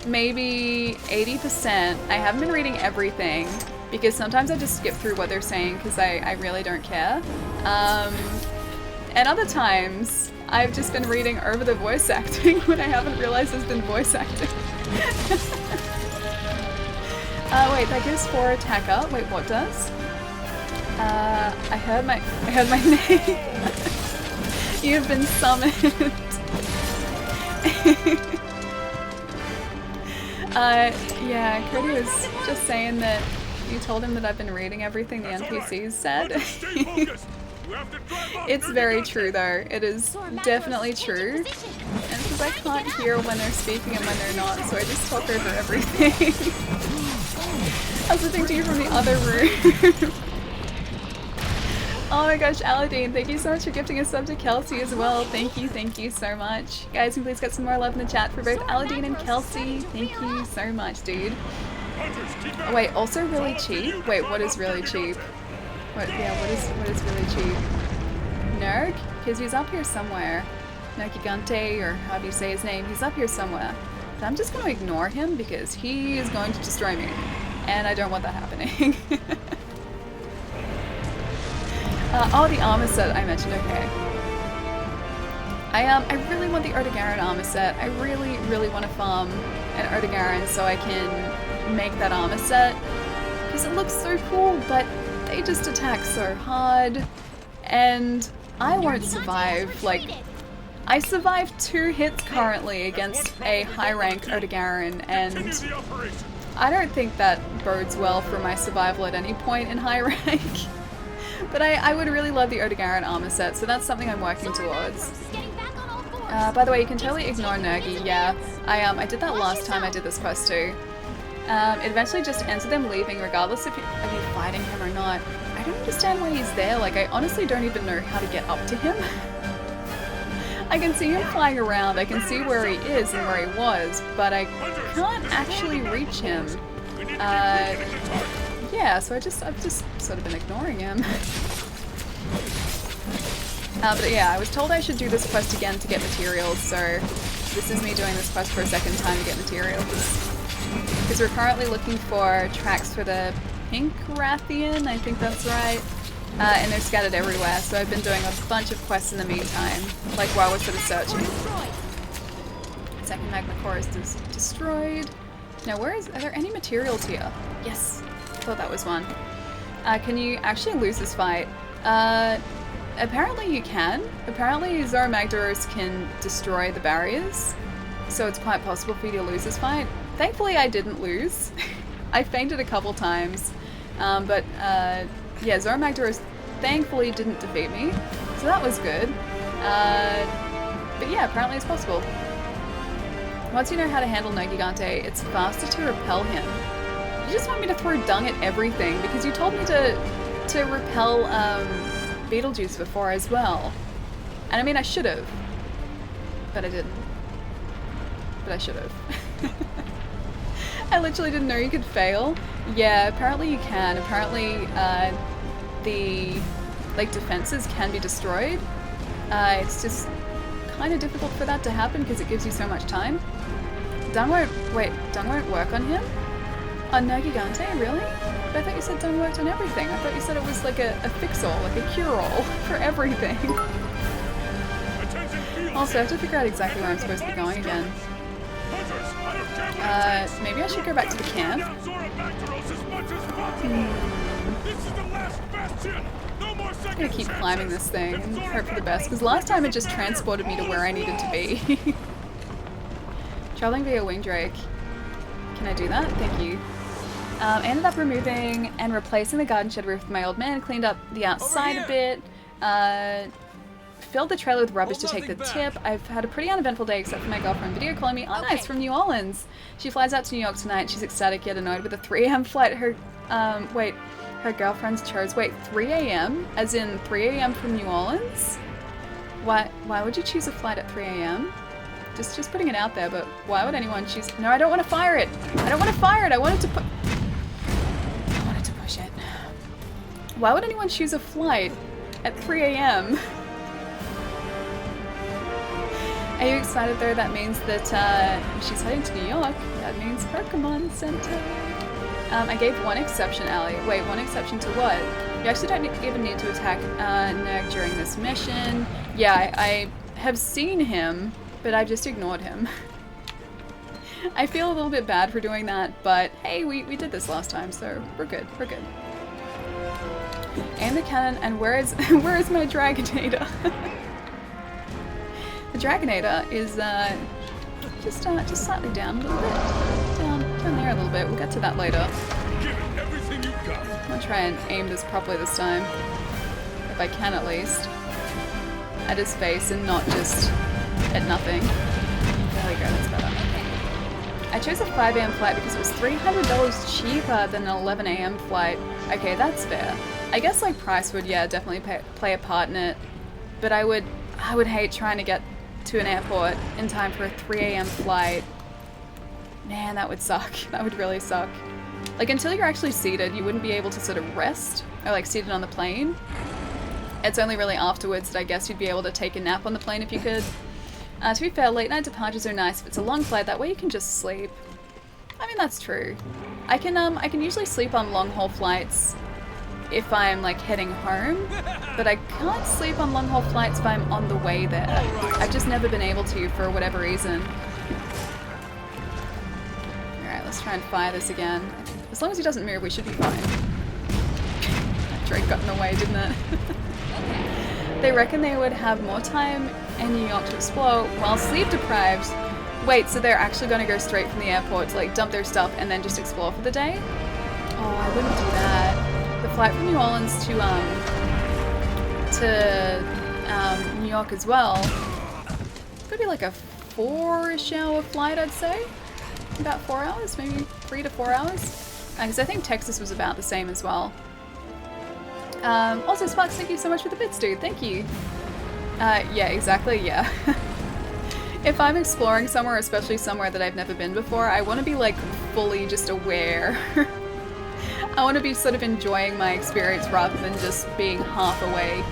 [SPEAKER 1] maybe 80%. I haven't been reading everything because sometimes I just skip through what they're saying because I really don't care. And other times I've just been reading over the voice acting when I haven't realized there's been voice acting. Wait, that gives 4 attack up. Wait, what does? I heard my name. You have been summoned. Yeah, Cody was just saying that you told him that I've been reading everything the NPCs said. It's very true though. It is definitely true. And it's because I can't hear when they're speaking and when they're not, so I just talk over everything. I was listening to you from the other room. Oh my gosh, Aladdin, thank you so much for gifting a sub to Kelsey as well. Thank you so much. Guys, can please get some more love in the chat for both Aladdin and Kelsey. Thank you so much, dude. Oh, wait, also really cheap? Wait, what is really cheap? What is really cheap? Nerg? Because he's up here somewhere. Nergigante, or however you say his name, he's up here somewhere. But I'm just going to ignore him because he is going to destroy me. And I don't want that happening. Oh, the armor set I mentioned, okay. I really want the Erdogaran armor set. I really, really want to farm an Erdogaran so I can make that armor set. Because it looks so cool, but they just attack so hard. And I won't survive. Like, I survived 2 hits currently against a high rank Erdogaran, and I don't think that bodes well for my survival at any point in high rank. But I would really love the Erdogaran armor set, so that's something I'm working towards. By the way, you can totally ignore Nergi. Yeah, I did that last time I did this quest too. It eventually just ends with them leaving regardless of you fighting him or not. I don't understand why he's there. Like, I honestly don't even know how to get up to him. I can see him flying around, I can see where he is and where he was, but I can't actually reach him. Yeah, so I've just sort of been ignoring him. But yeah, I was told I should do this quest again to get materials, so this is me doing this quest for a second time to get materials. Because we're currently looking for tracks for the Pink Rathian, I think that's right. And they're scattered everywhere, so I've been doing a bunch of quests in the meantime, like while we're sort of searching. Second magma core is destroyed. Now are there any materials here? Yes, thought that was one. Can you actually lose this fight? Apparently you can. Apparently Zorah Magdaros can destroy the barriers, so it's quite possible for you to lose this fight. Thankfully I didn't lose. I fainted a couple times, but yeah, Zorah Magdaros thankfully didn't defeat me, so that was good. But yeah, apparently it's possible. Once you know how to handle Nergigante, it's faster to repel him. You just want me to throw dung at everything, because you told me to repel Beetlejuice before as well. And I mean, I should have, but I didn't. But I should have. I literally didn't know you could fail. Yeah, apparently you can. Apparently the defenses can be destroyed. It's just kind of difficult for that to happen because it gives you so much time. Dung won't work on him? On Nergigante, really? But I thought you said Dung worked on everything. I thought you said it was like a fix-all, like a cure-all for everything. Also, I have to figure out exactly where I'm supposed to be going again. Maybe I should go back to the camp. I'm gonna keep climbing this thing and hope for the best, because last time it just transported me to where I needed to be. Traveling via Wingdrake. Can I do that? Thank you. Ended up removing and replacing the garden shed roof with my old man, cleaned up the outside a bit, filled the trailer with rubbish to take the tip. I've had a pretty uneventful day except for my girlfriend video calling me. Oh, nice, from New Orleans. She flies out to New York tonight. She's ecstatic yet annoyed with a 3 AM flight. Her girlfriends chose. Wait, 3 AM? As in 3 AM from New Orleans? Why would you choose a flight at 3 AM? Just putting it out there, but why would anyone choose? No, I don't want to fire it. I don't want to fire it. I wanted to push it. Why would anyone choose a flight at 3 AM? Are you excited though? That means that she's heading to New York. That means Pokemon Center. I gave one exception, Allie. Wait, one exception to what? You actually don't even need to attack Nerg during this mission. Yeah, I have seen him, but I've just ignored him. I feel a little bit bad for doing that, but hey, we did this last time, so we're good, we're good. Aim the cannon, and where is my Dragonator? The Dragonator is just slightly down a little bit. Down there a little bit. We'll get to that later.
[SPEAKER 4] Give it everything you got.
[SPEAKER 1] I'll try and aim this properly this time. If I can, at least. At his face and not just at nothing. There we go, that's better. I chose a 5 AM flight because it was $300 cheaper than an 11 AM flight. Okay, that's fair. I guess like price would, yeah, definitely play a part in it. But I would hate trying to get to an airport in time for a 3 AM flight. Man, that would suck. That would really suck. Like, until you're actually seated, you wouldn't be able to sort of rest, or like seated on the plane. It's only really afterwards that I guess you'd be able to take a nap on the plane if you could. To be fair, late night departures are nice if it's a long flight, that way you can just sleep. I mean, that's true. I can usually sleep on long haul flights if I'm like heading home, but I can't sleep on long haul flights if I'm on the way there. I've just never been able to for whatever reason. Alright, let's try and fire this again. As long as he doesn't move, we should be fine. That Drake got in the way, didn't it? They reckon they would have more time in New York to explore while sleep deprived. Wait, so they're actually going to go straight from the airport to like dump their stuff and then just explore for the day? Oh, I wouldn't do that. The flight from New Orleans to New York as well. It's gonna be like a 4-ish hour flight, I'd say. About 4 hours, maybe 3 to 4 hours. Because I think Texas was about the same as well. Also, Sparks, thank you so much for the bits, dude. Thank you. Yeah, exactly, yeah. If I'm exploring somewhere, especially somewhere that I've never been before, I want to be like fully just aware. I want to be sort of enjoying my experience rather than just being half awake.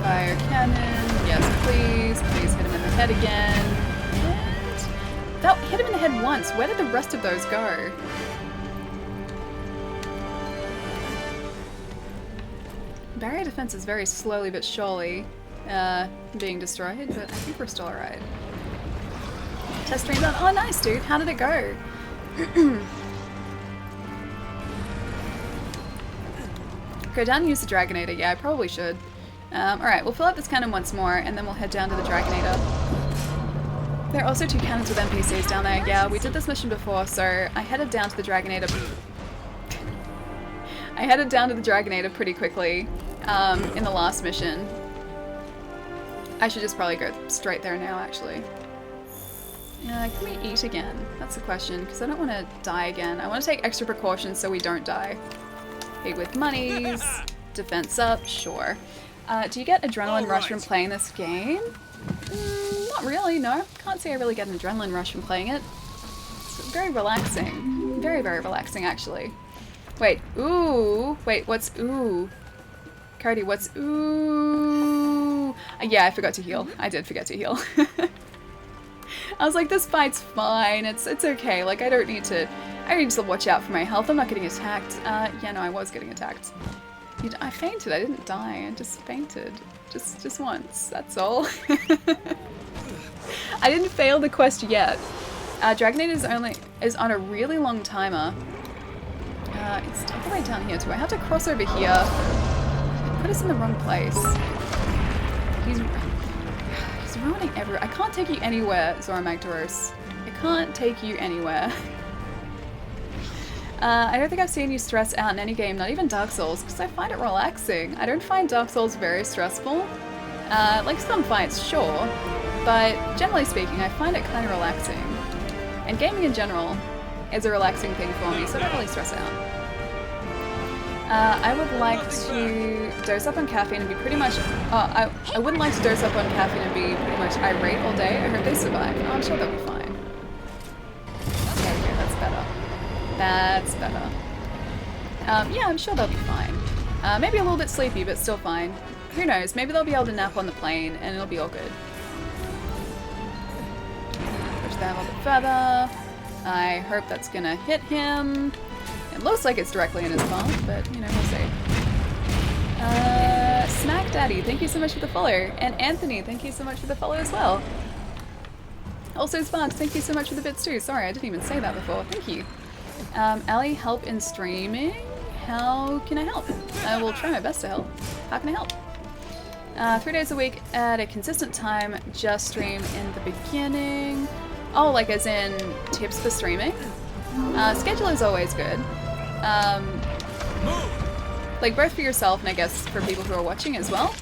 [SPEAKER 1] Fire cannon, yes please. Please hit him in the head again. And that hit him in the head once. Where did the rest of those go? Barrier defense is very slowly but surely being destroyed, but I think we're still alright. Test stream done. Oh nice dude, how did it go? Go down and use the Dragonator. Yeah, I probably should. Alright, we'll fill up this cannon once more, and then we'll head down to the Dragonator. There are also 2 cannons with NPCs down there. Yeah, we did this mission before, so I headed down to the Dragonator. I headed down to the Dragonator pretty quickly in the last mission. I should just probably go straight there now, actually. Can we eat again? That's the question, because I don't want to die again. I want to take extra precautions so we don't die. Eat with monies, defense up, sure. Do you get adrenaline rush from playing this game? Not really, no. Can't say I really get an adrenaline rush from playing it. It's very relaxing. Very, very relaxing, actually. Wait, ooh. Wait, what's ooh? Cody, what's ooh? Yeah, I forgot to heal. I did forget to heal. I was like, this fight's fine. It's okay. Like, I need to watch out for my health. I'm not getting attacked. Yeah, no, I was getting attacked. I fainted. I didn't die. I just fainted. Just once. That's all. I didn't fail the quest yet. Dragonator is on a really long timer. It's all the way down here too. I have to cross over here. Put us in the wrong place. He's ruining everywhere. I can't take you anywhere, Zora Magdaros. I can't take you anywhere. I don't think I've seen you stress out in any game, not even Dark Souls, because I find it relaxing. I don't find Dark Souls very stressful. Like some fights, sure, but generally speaking, I find it kind of relaxing. And gaming in general is a relaxing thing for me, so I don't really stress out. I would like to dose up on caffeine and be pretty much... I wouldn't like to dose up on caffeine and be pretty much irate all day. I hope they survive. Oh, I'm sure they'll be fine. There we go, that's better. That's better. Yeah, I'm sure they'll be fine. Maybe a little bit sleepy, but still fine. Who knows? Maybe they'll be able to nap on the plane and it'll be all good. Push that a little bit further. I hope that's gonna hit him. It looks like it's directly in his path, but, you know, we'll see. Snack Daddy, thank you so much for the follow. And Anthony, thank you so much for the follow as well. Also Sparks, thank you so much for the bits too. Sorry, I didn't even say that before. Thank you. Ali, help in streaming? How can I help? I will try my best to help. How can I help? 3 days a week at a consistent time, just stream in the beginning. Oh, like as in tips for streaming? Schedule is always good. Like both for yourself and I guess for people who are watching as well.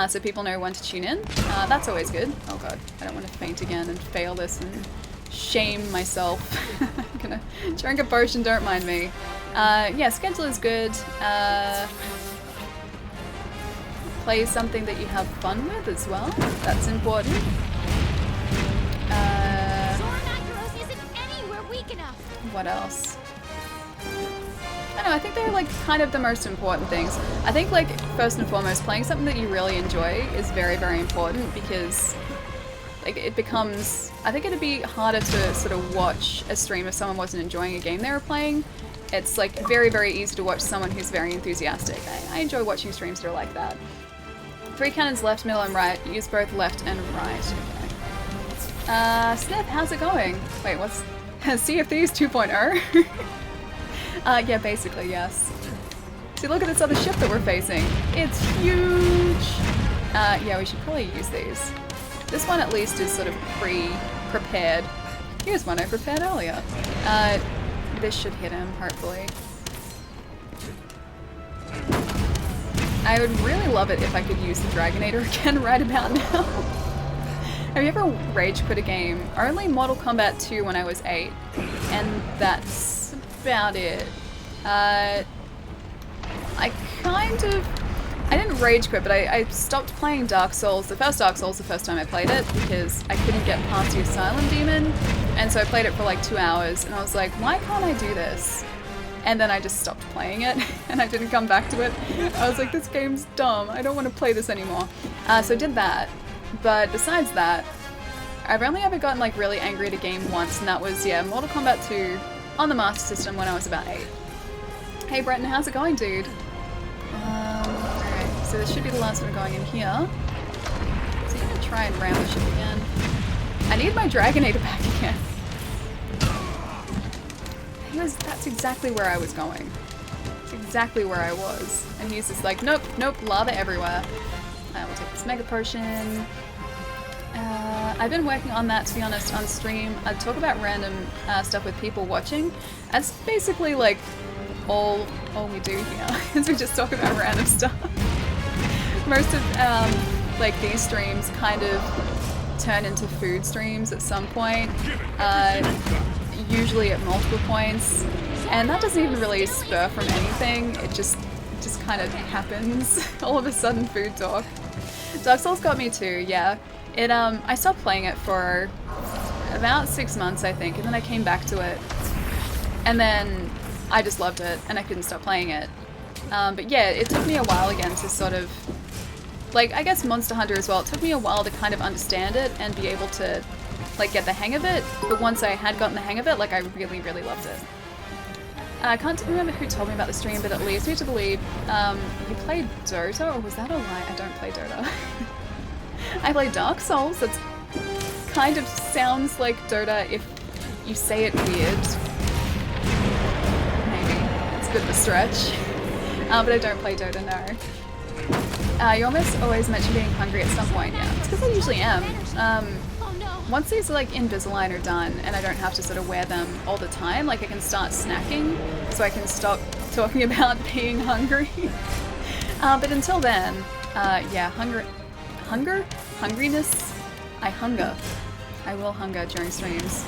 [SPEAKER 1] So people know when to tune in. That's always good. Oh god, I don't want to faint again and fail this and shame myself. I'm gonna drink a potion, don't mind me. Yeah, schedule is good. Play something that you have fun with as well. That's important. What else? I don't know, I think they're like kind of the most important things. I think like first and foremost, playing something that you really enjoy is very, very important because like it becomes, I think it'd be harder to sort of watch a stream if someone wasn't enjoying a game they were playing It's like very, very easy to watch someone who's very enthusiastic. I enjoy watching streams that are like that. 3 cannons left, middle, and right. Use both left and right. Okay. Sniff, how's it going? Wait, what's Sea of Thieves 2.0? Yeah, basically, yes. See, look at this other ship that we're facing. It's huge! Yeah, we should probably use these. This one at least is sort of pre-prepared. Here's one I prepared earlier. This should hit him, hopefully. I would really love it if I could use the Dragonator again right about now. Have you ever rage quit a game? Only Mortal Kombat 2 when I was 8. And that's about it. I didn't rage quit, but I stopped playing Dark Souls, the first Dark Souls, the first time I played it, because I couldn't get past the Asylum Demon, and so I played it for like 2 hours, and I was like, why can't I do this? And then I just stopped playing it, and I didn't come back to it. I was like, this game's dumb, I don't want to play this anymore. So I did that, but besides that, I've only ever gotten like really angry at a game once, and that was, yeah, Mortal Kombat 2 on the Master System when I was about 8. Hey Brenton, how's it going, dude? Alright, so this should be the last one going in here. So I'm gonna try and ram the ship again. I need my Dragonator back again. That's exactly where I was going. That's exactly where I was. And he's just like, nope, nope, lava everywhere. I will take this Mega Potion. I've been working on that, to be honest, on stream. I talk about random stuff with people watching. That's basically like all we do here, is we just talk about random stuff. Most of like these streams kind of turn into food streams at some point, usually at multiple points, and that doesn't even really spur from anything. It just kind of happens. All of a sudden, food talk. Dark Souls got me too. Yeah, it. I stopped playing it for about 6 months, I think, and then I came back to it, and then I just loved it, and I couldn't stop playing it. But yeah, it took me a while again to sort of, like, I guess Monster Hunter as well, it took me a while to kind of understand it and be able to, like, get the hang of it. But once I had gotten the hang of it, like, I really, really loved it. I can't remember who told me about the stream, but it leads me to believe you played Dota, or was that a lie? I don't play Dota. I play Dark Souls. That's kind of sounds like Dota if you say it weird. It's a bit of a stretch. But I don't play Dota, no. You almost always mention being hungry at some point, yeah. It's because I usually am. Once these like Invisalign are done and I don't have to sort of wear them all the time, like I can start snacking, so I can stop talking about being hungry. But until then, yeah, hungriness, I hunger. I will hunger during streams.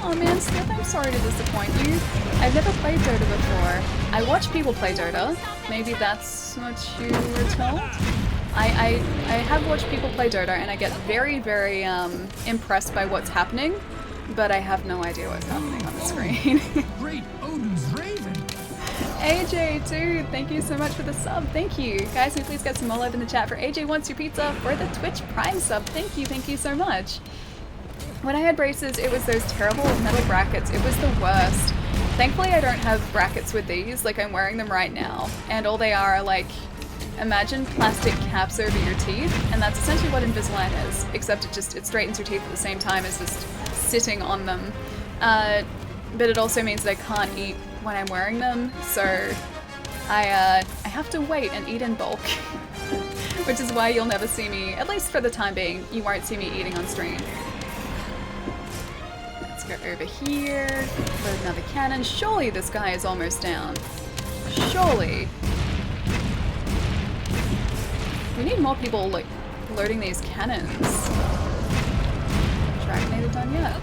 [SPEAKER 1] Oh man, Smith, I'm sorry to disappoint you. I've never played Dota before. I watch people play Dota. Maybe that's what you were told? I have watched people play Dota and I get very, very impressed by what's happening, but I have no idea what's happening on the screen.
[SPEAKER 5] Great Odin's Raven!
[SPEAKER 1] AJ, dude, thank you so much for the sub. Thank you. Guys, can you please get some more love in the chat for AJ Wants Your Pizza for the Twitch Prime sub. Thank you so much. When I had braces, it was those terrible metal brackets. It was the worst. Thankfully, I don't have brackets with these, like I'm wearing them right now. And all they are like, imagine plastic caps over your teeth, and that's essentially what Invisalign is, except it straightens your teeth at the same time as just sitting on them. But it also means that I can't eat when I'm wearing them, so I have to wait and eat in bulk. Which is why you'll never see me, at least for the time being, you won't see me eating on stream. Let's go over here, load another cannon. Surely this guy is almost down. Surely. We need more people, like, loading these cannons. Dragonator done yet?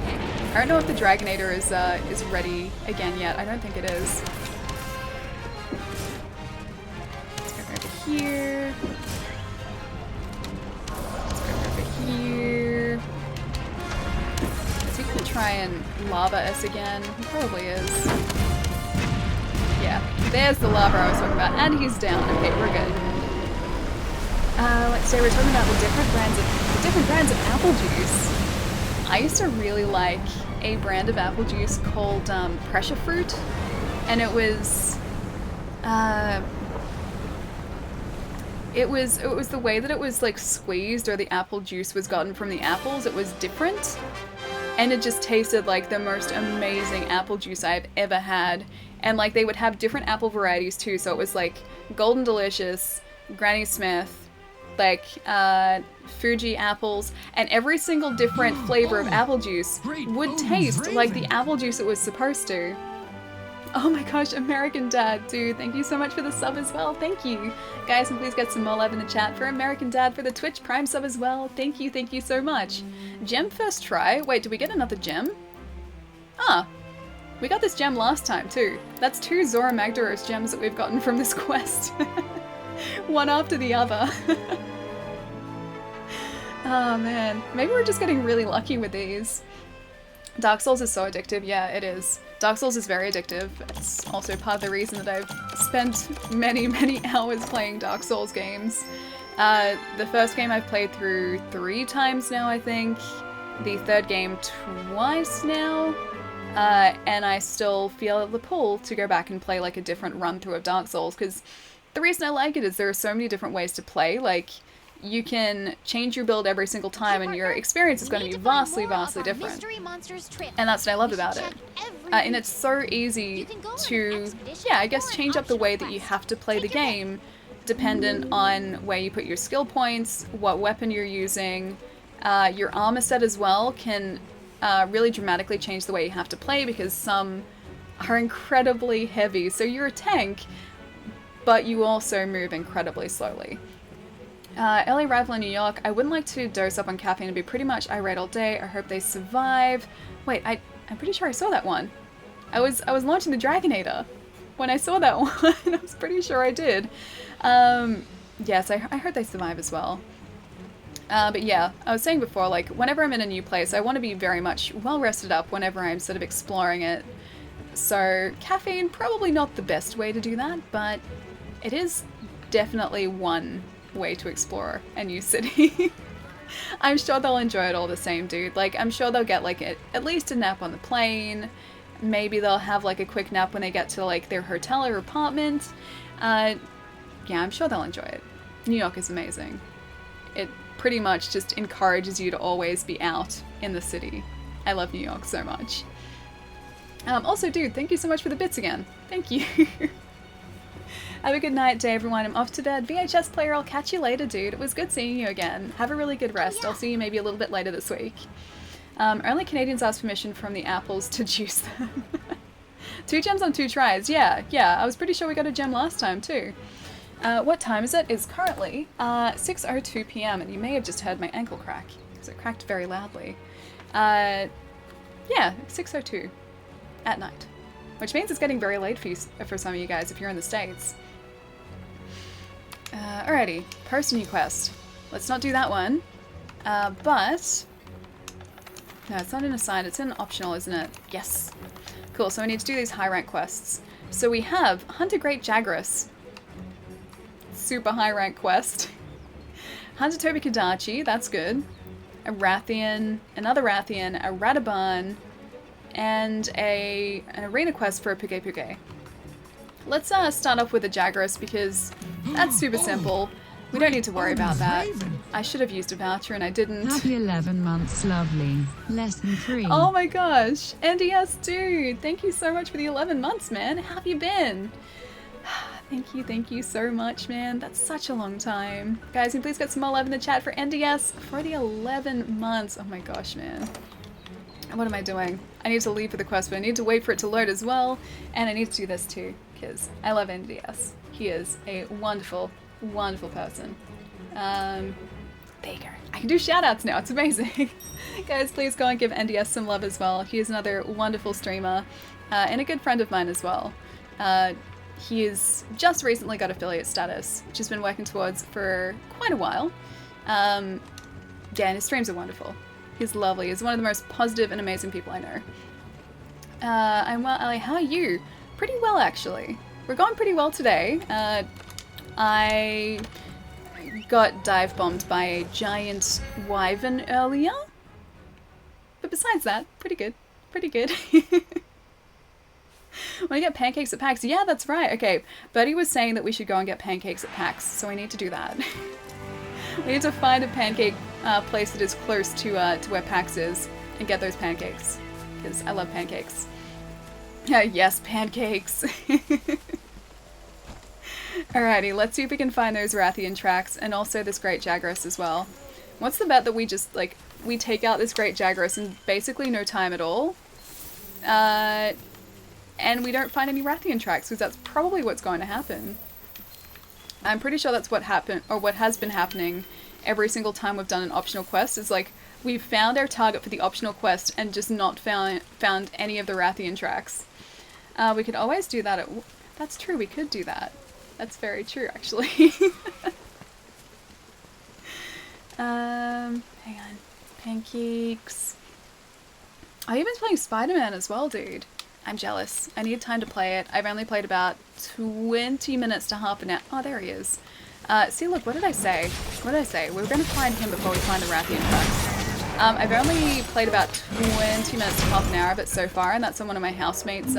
[SPEAKER 1] I don't know if the Dragonator is ready again yet. I don't think it is. Let's go over here. Let's go over here. Is he gonna try and lava us again? He probably is. Yeah, there's the lava I was talking about, and he's down. Okay, we're good. Let's say we're talking about the different brands of apple juice. I used to really like a brand of apple juice called Pressure Fruit, and it was the way that it was like squeezed, or the apple juice was gotten from the apples. It was different, and it just tasted like the most amazing apple juice I've ever had. And like they would have different apple varieties too, so it was like Golden Delicious, Granny Smith, like Fuji apples, and every single different flavor of apple juice would taste like the apple juice it was supposed to. Oh my gosh, American Dad, dude, thank you so much for the sub as well. Thank you. Guys, and please get some more love in the chat for American Dad for the Twitch Prime sub as well. Thank you so much. Gem first try. Wait, do we get another gem? Ah, we got this gem last time too. That's 2 Zora Magdaros gems that we've gotten from this quest. One after the other. Oh man, maybe we're just getting really lucky with these. Dark Souls is so addictive. Yeah, it is. Dark Souls is very addictive. It's also part of the reason that I've spent many hours playing Dark Souls games. The first game I've played through 3 times now, I think. The third game twice now. And I still feel the pull to go back and play like a different run through of Dark Souls, because the reason I like it is there are so many different ways to play. Like, you can change your build every single time, and your experience is going to be vastly different. And that's what I love about it. And it's so easy to, yeah, I guess change up the way that you have to play the game, dependent on where you put your skill points, what weapon you're using. Your armor set as well can really dramatically change the way you have to play, because some are incredibly heavy. So you're a tank, but you also move incredibly slowly. Early arrival in New York. I wouldn't like to dose up on caffeine and be pretty much irate all day. I hope they survive. Wait, I'm pretty sure I saw that one. I was launching the Dragonator when I saw that one. I was pretty sure I did. Yes, I heard they survive as well. But yeah, I was saying before, like, whenever I'm in a new place, I want to be very much well rested up whenever I'm sort of exploring it. So caffeine, probably not the best way to do that, but it is definitely one way to explore a new city. I'm sure they'll enjoy it all the same, dude. Like, I'm sure they'll get like at least a nap on the plane. Maybe they'll have like a quick nap when they get to like their hotel or apartment. Yeah, I'm sure they'll enjoy it. New York is amazing. It pretty much just encourages you to always be out in the city. I love New York so much. Also, dude, thank you so much for the bits again. Thank you. Have a good night, day, everyone. I'm off to bed. VHS player, I'll catch you later, dude. It was good seeing you again. Have a really good rest. I'll see you maybe a little bit later this week. Only Canadians ask permission from the apples to juice them. 2 gems on 2 tries. Yeah. I was pretty sure we got a gem last time, too. What time is it? It's currently 6:02 p.m. and you may have just heard my ankle crack, because it cracked very loudly. Yeah, 6:02 at night. Which means it's getting very late for some of you guys if you're in the States. Alrighty, post a new quest. Let's not do that one. But... no, it's not an assigned, it's an optional, isn't it? Yes. Cool, so we need to do these high rank quests. So we have Hunt a Great Jagras. Super high rank quest. Hunt a Tobi Kadachi, that's good. A Rathian, another Rathian, a Radaban, and an arena quest for a Puke Puke. Let's start off with a Jagras, because that's super simple. We don't need to worry about that. I should have used a voucher and I didn't.
[SPEAKER 2] Happy 11 months, lovely. Less than 3.
[SPEAKER 1] Oh my gosh. NDS dude, thank you so much for the 11 months, man. How have you been? Thank you so much, man. That's such a long time. Guys, can you please get some more love in the chat for NDS for the 11 months. Oh my gosh, man. What am I doing? I need to leave for the quest, but I need to wait for it to load as well. And I need to do this too, because I love NDS. He is a wonderful, wonderful person. There you go. I can do shoutouts now. It's amazing. Guys, please go and give NDS some love as well. He is another wonderful streamer and a good friend of mine as well. He has just recently got affiliate status, which he's been working towards for quite a while. Yeah, and his streams are wonderful. He's lovely. He's one of the most positive and amazing people I know. I'm well, Ali. How are you? Pretty well, actually. We're going pretty well today. I got dive bombed by a giant wyvern earlier. But besides that, pretty good. Pretty good. Want to get pancakes at PAX? Yeah, that's right. Okay, Bertie was saying that we should go and get pancakes at PAX, so we need to do that. We need to find a pancake place that is close to where PAX is and get those pancakes, because I love pancakes. Yes, pancakes. Alrighty, let's see if we can find those Rathian tracks and also this Great Jagras as well. What's the bet that we just, like, we take out this Great Jagras in basically no time at all? And we don't find any Rathian tracks, because that's probably what's going to happen. I'm pretty sure that's what happened, or what has been happening every single time we've done an optional quest, is like, we've found our target for the optional quest and just not found any of the Rathian tracks. We could always do that that's true, we could do that. That's very true, actually. Hang on. Pancakes. Oh, you've been playing Spider-Man as well, dude. I'm jealous. I need time to play it. I've only played about 20 minutes to half an hour. Oh, there he is. See, look, what did I say? What did I say? We were going to find him before we find the Rathian tracks. I've only played about 20 minutes to half an hour of it so far, and that's on one of my housemates'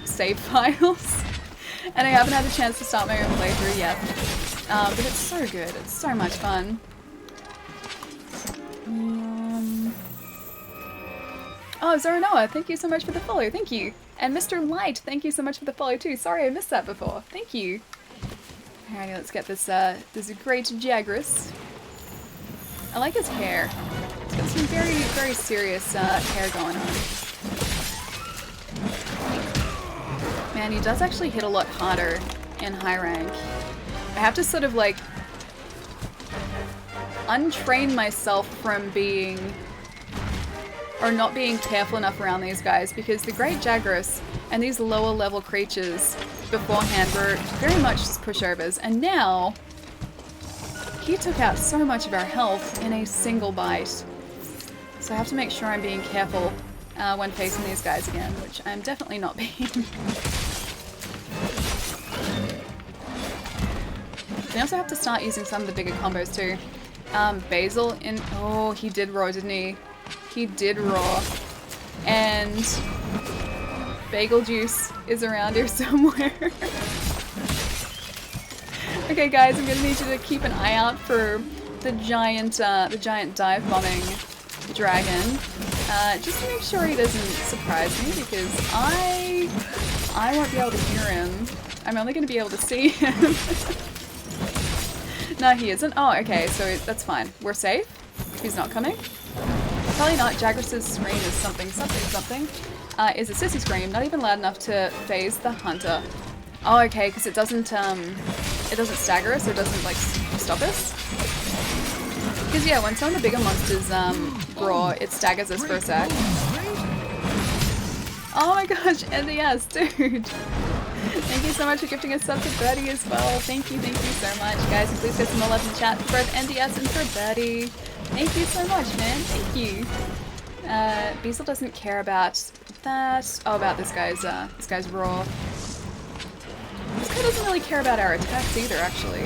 [SPEAKER 1] save files. And I haven't had a chance to start my own playthrough yet. But it's so good. It's so much fun. Oh, Zoranoa, thank you so much for the follow. Thank you. And Mr. Light, thank you so much for the follow too. Sorry I missed that before. Thank you. Alrighty, let's get this this Great Jagras. I like his hair. He's got some very, very serious hair going on. Man, he does actually hit a lot harder in high rank. I have to sort of like untrain myself from being, or not being careful enough around these guys, because the Great Jagras and these lower level creatures beforehand were very much just pushovers, and now he took out so much of our health in a single bite. So I have to make sure I'm being careful when facing these guys again, which I'm definitely not being. We also have to start using some of the bigger combos too. Basil in... Oh, he did roar, didn't he? He did roar. And bagel juice is around here somewhere. Okay guys, I'm gonna need you to keep an eye out for the giant dive bombing dragon. Just to make sure he doesn't surprise me, because I won't be able to hear him. I'm only gonna be able to see him. No, he isn't. Oh, okay, so that's fine. We're safe? He's not coming? Probably not. Jagras' scream is something. Is a sissy scream, not even loud enough to phase the hunter. Oh, okay, because it doesn't stagger us, or it doesn't, like, stop us? Because, yeah, when some of the bigger monsters, roar, it staggers us for a sec. Oh my gosh, NDS, dude! Thank you so much for gifting a sub to Birdie as well. Thank you so much. Guys, and please get some more love in the chat for both NDS and for Birdie. Thank you so much, man. Thank you. Beazle doesn't care about that. Oh, about this guy's roar. This guy doesn't really care about our attacks either, actually.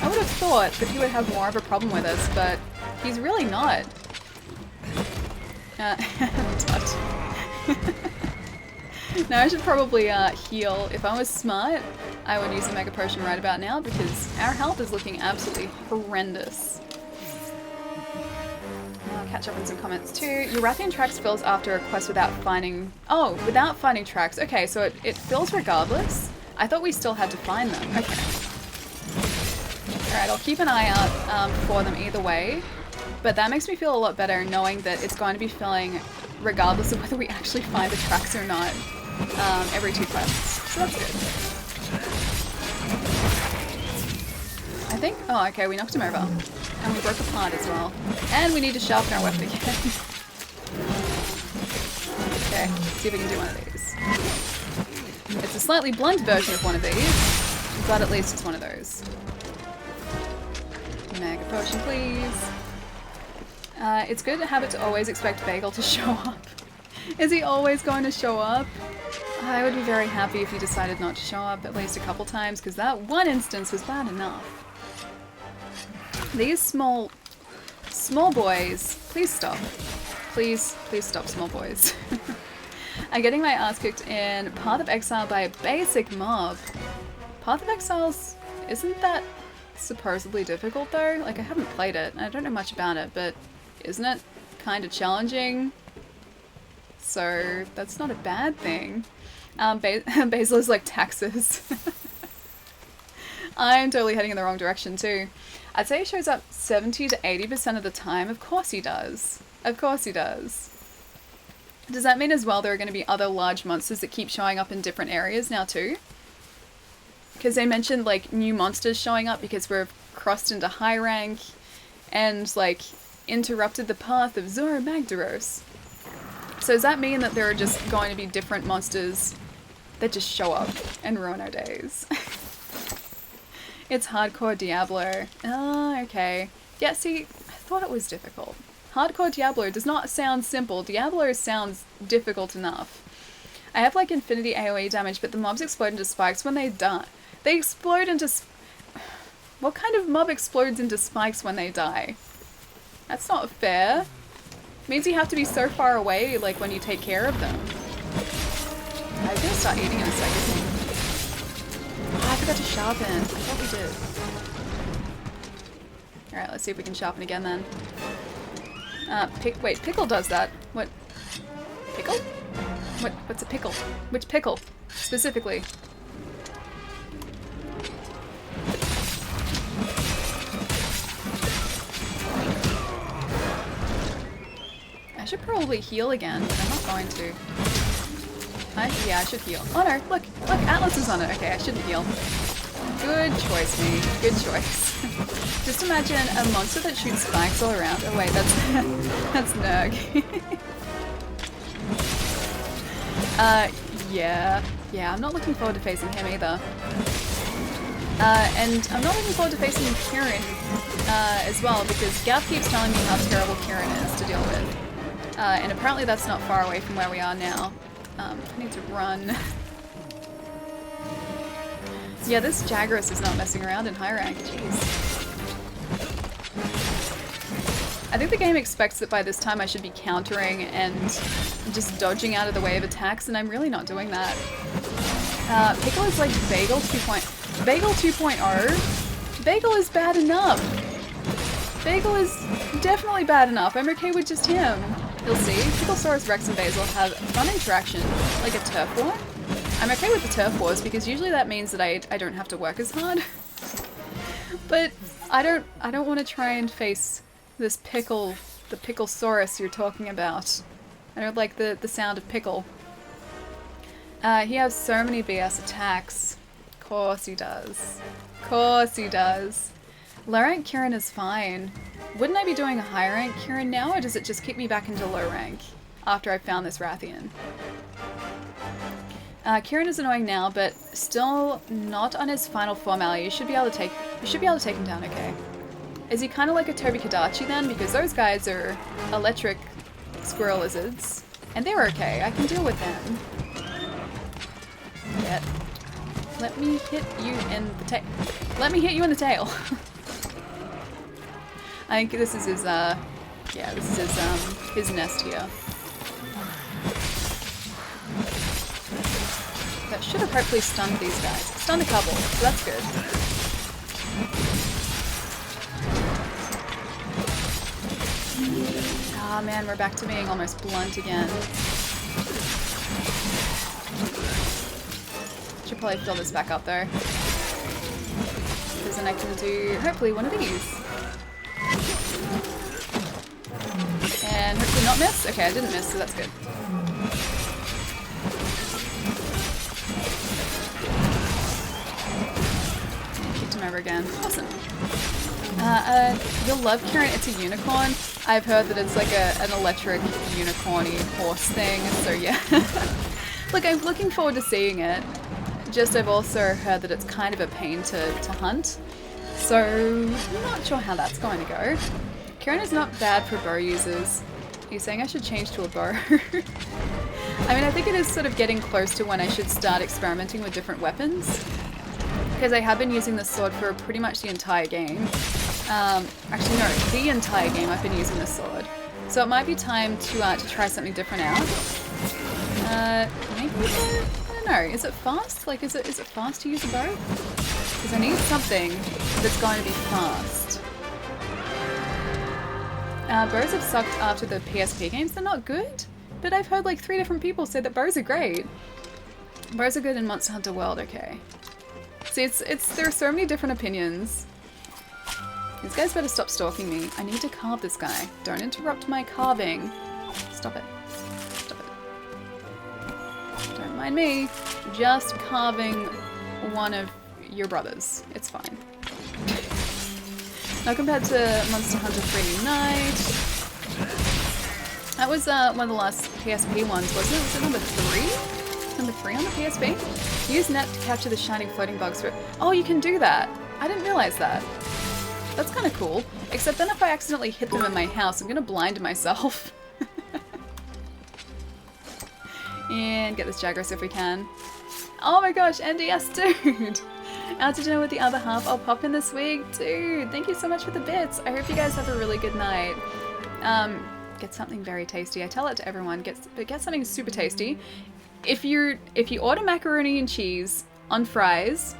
[SPEAKER 1] I would have thought that he would have more of a problem with us, but he's really not. Touch. Now I should probably heal. If I was smart, I would use a Mega Potion right about now, because our health is looking absolutely horrendous. I'll catch up on some comments too. Your Rathian tracks fills after a quest without finding... Oh, without finding tracks. Okay, so it fills regardless? I thought we still had to find them. Okay. Alright, I'll keep an eye out for them either way. But that makes me feel a lot better knowing that it's going to be filling regardless of whether we actually find the tracks or not. Every 2 quests. So that's good. I think... Oh, okay, we knocked him over. And we broke apart as well. And we need to sharpen our weapon again. Okay, let's see if we can do one of these. It's a slightly blunt version of one of these, but at least it's one of those. Mega Potion, please. It's good to have it to always expect Bagel to show up. Is he always going to show up? I would be very happy if he decided not to show up at least a couple times, because that one instance was bad enough. These small boys, please stop. Please, please stop, small boys. I'm getting my ass kicked in Path of Exile by a basic mob. Path of Exiles, isn't that supposedly difficult though? Like, I haven't played it, and I don't know much about it, but isn't it kind of challenging? So, that's not a bad thing. Basil is like taxes. I'm totally heading in the wrong direction too. I'd say he shows up 70 to 80% of the time. Of course he does. Of course he does. Does that mean as well there are going to be other large monsters that keep showing up in different areas now too? Because they mentioned like new monsters showing up because we've crossed into high rank and like interrupted the path of Zora Magdaros. So does that mean that there are just going to be different monsters that just show up and ruin our days? It's hardcore Diablo. Oh, okay. Yeah, see, I thought it was difficult. Hardcore Diablo does not sound simple. Diablo sounds difficult enough. I have like infinity AoE damage, but the mobs explode into spikes when they die. They explode into... What kind of mob explodes into spikes when they die? That's not fair. Means you have to be so far away, like, when you take care of them. I'm gonna start eating in a second. Oh, I forgot to sharpen. I thought we did. Alright, let's see if we can sharpen again then. Wait, pickle does that. What? Pickle? What's a pickle? Which pickle? Specifically. I should probably heal again, but I'm not going to. Yeah, I should heal. Oh no, look, Atlas is on it. Okay, I shouldn't heal. Good choice, me. Good choice. Just imagine a monster that shoots spikes all around. Oh wait, that's that's Nurg. Yeah, I'm not looking forward to facing him either. And I'm not looking forward to facing Kieran as well, because Gav keeps telling me how terrible Kieran is to deal with. And apparently that's not far away from where we are now. I need to run. Yeah, this Jagras is not messing around in high rank, jeez. I think the game expects that by this time I should be countering and just dodging out of the way of attacks, and I'm really not doing that. Pickle is like Bagel 2.0. Bagel 2.0? Bagel is bad enough! Bagel is definitely bad enough. I'm okay with just him. You'll see, Picklesaurus Rex and Basil have fun interaction, like a turf war. I'm okay with the turf wars because usually that means that I don't have to work as hard. But I don't want to try and face this pickle, the Picklesaurus you're talking about. I don't like the sound of pickle. He has so many BS attacks. Of course he does. Of course he does. Low rank Kieran is fine. Wouldn't I be doing a high rank Kieran now, or does it just kick me back into low rank after I've found this Rathian? Kieran is annoying now, but still not on his final form, Ali. You should be able to take him down okay. Is he kind of like a Toby Kadachi then? Because those guys are electric squirrel lizards, and they're okay. I can deal with them. Yet. Let me hit you in the tail. Let me hit you in the tail. I think this is his, yeah, this is his nest here. That should have hopefully stunned these guys. Stunned a couple, so that's good. Ah, oh, man, we're back to being almost blunt again. Should probably fill this back up though. Because then I can do, hopefully, one of these. And hopefully not miss? Okay, I didn't miss, so that's good. Kicked him over again. Awesome. You'll love Kieran, it's a unicorn. I've heard that it's like an electric unicorny horse thing, so yeah. Look, I'm looking forward to seeing it. Just I've also heard that it's kind of a pain to hunt. So, I'm not sure how that's going to go. Kieran is not bad for bow users. Are you saying I should change to a bow? I mean, I think it is sort of getting close to when I should start experimenting with different weapons. Because I have been using this sword for pretty much the entire game. Actually, no, the entire game I've been using this sword. So it might be time to try something different out. Maybe I don't know. Is it fast? Like, is it fast to use a bow? Because I need something that's going to be fast. Bows have sucked after the PSP games. They're not good, but I've heard like 3 different people say that bows are great. Bows are good in Monster Hunter World. Okay. See, there are so many different opinions. These guys better stop stalking me. I need to carve this guy. Don't interrupt my carving. Stop it. Stop it. Don't mind me. Just carving one of your brothers. It's fine. Now compared to Monster Hunter 3D Night. That was one of the last PSP ones, wasn't it? Was it number 3? Number 3 on the PSP? Use net to capture the shining floating bugs for... Oh, you can do that! I didn't realize that. That's kind of cool. Except then if I accidentally hit them in my house, I'm gonna blind myself. And get this Jagras if we can. Oh my gosh, NDS dude! Out to dinner with the other half. I'll pop in this week. Dude, thank you so much for the bits. I hope you guys have a really good night. Get something very tasty. I tell it to everyone. Get something super tasty. If you order macaroni and cheese on fries,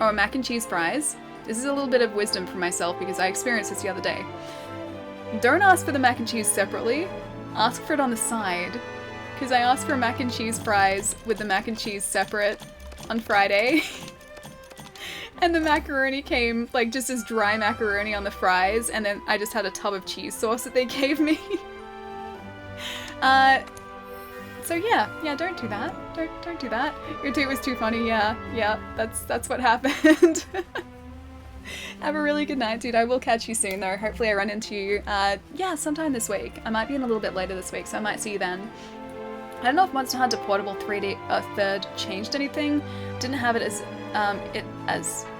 [SPEAKER 1] or mac and cheese fries, this is a little bit of wisdom for myself because I experienced this the other day. Don't ask for the mac and cheese separately. Ask for it on the side. Because I asked for mac and cheese fries with the mac and cheese separate on Friday. And the macaroni came like just as dry macaroni on the fries, and then I just had a tub of cheese sauce that they gave me. So yeah, don't do that. Don't do that. Your tweet was too funny. Yeah, that's what happened. Have a really good night, dude. I will catch you soon, though. Hopefully I run into you, yeah, sometime this week. I might be in a little bit later this week, so I might see you then. I don't know if Monster Hunter Portable 3D Third changed anything. Didn't have it as,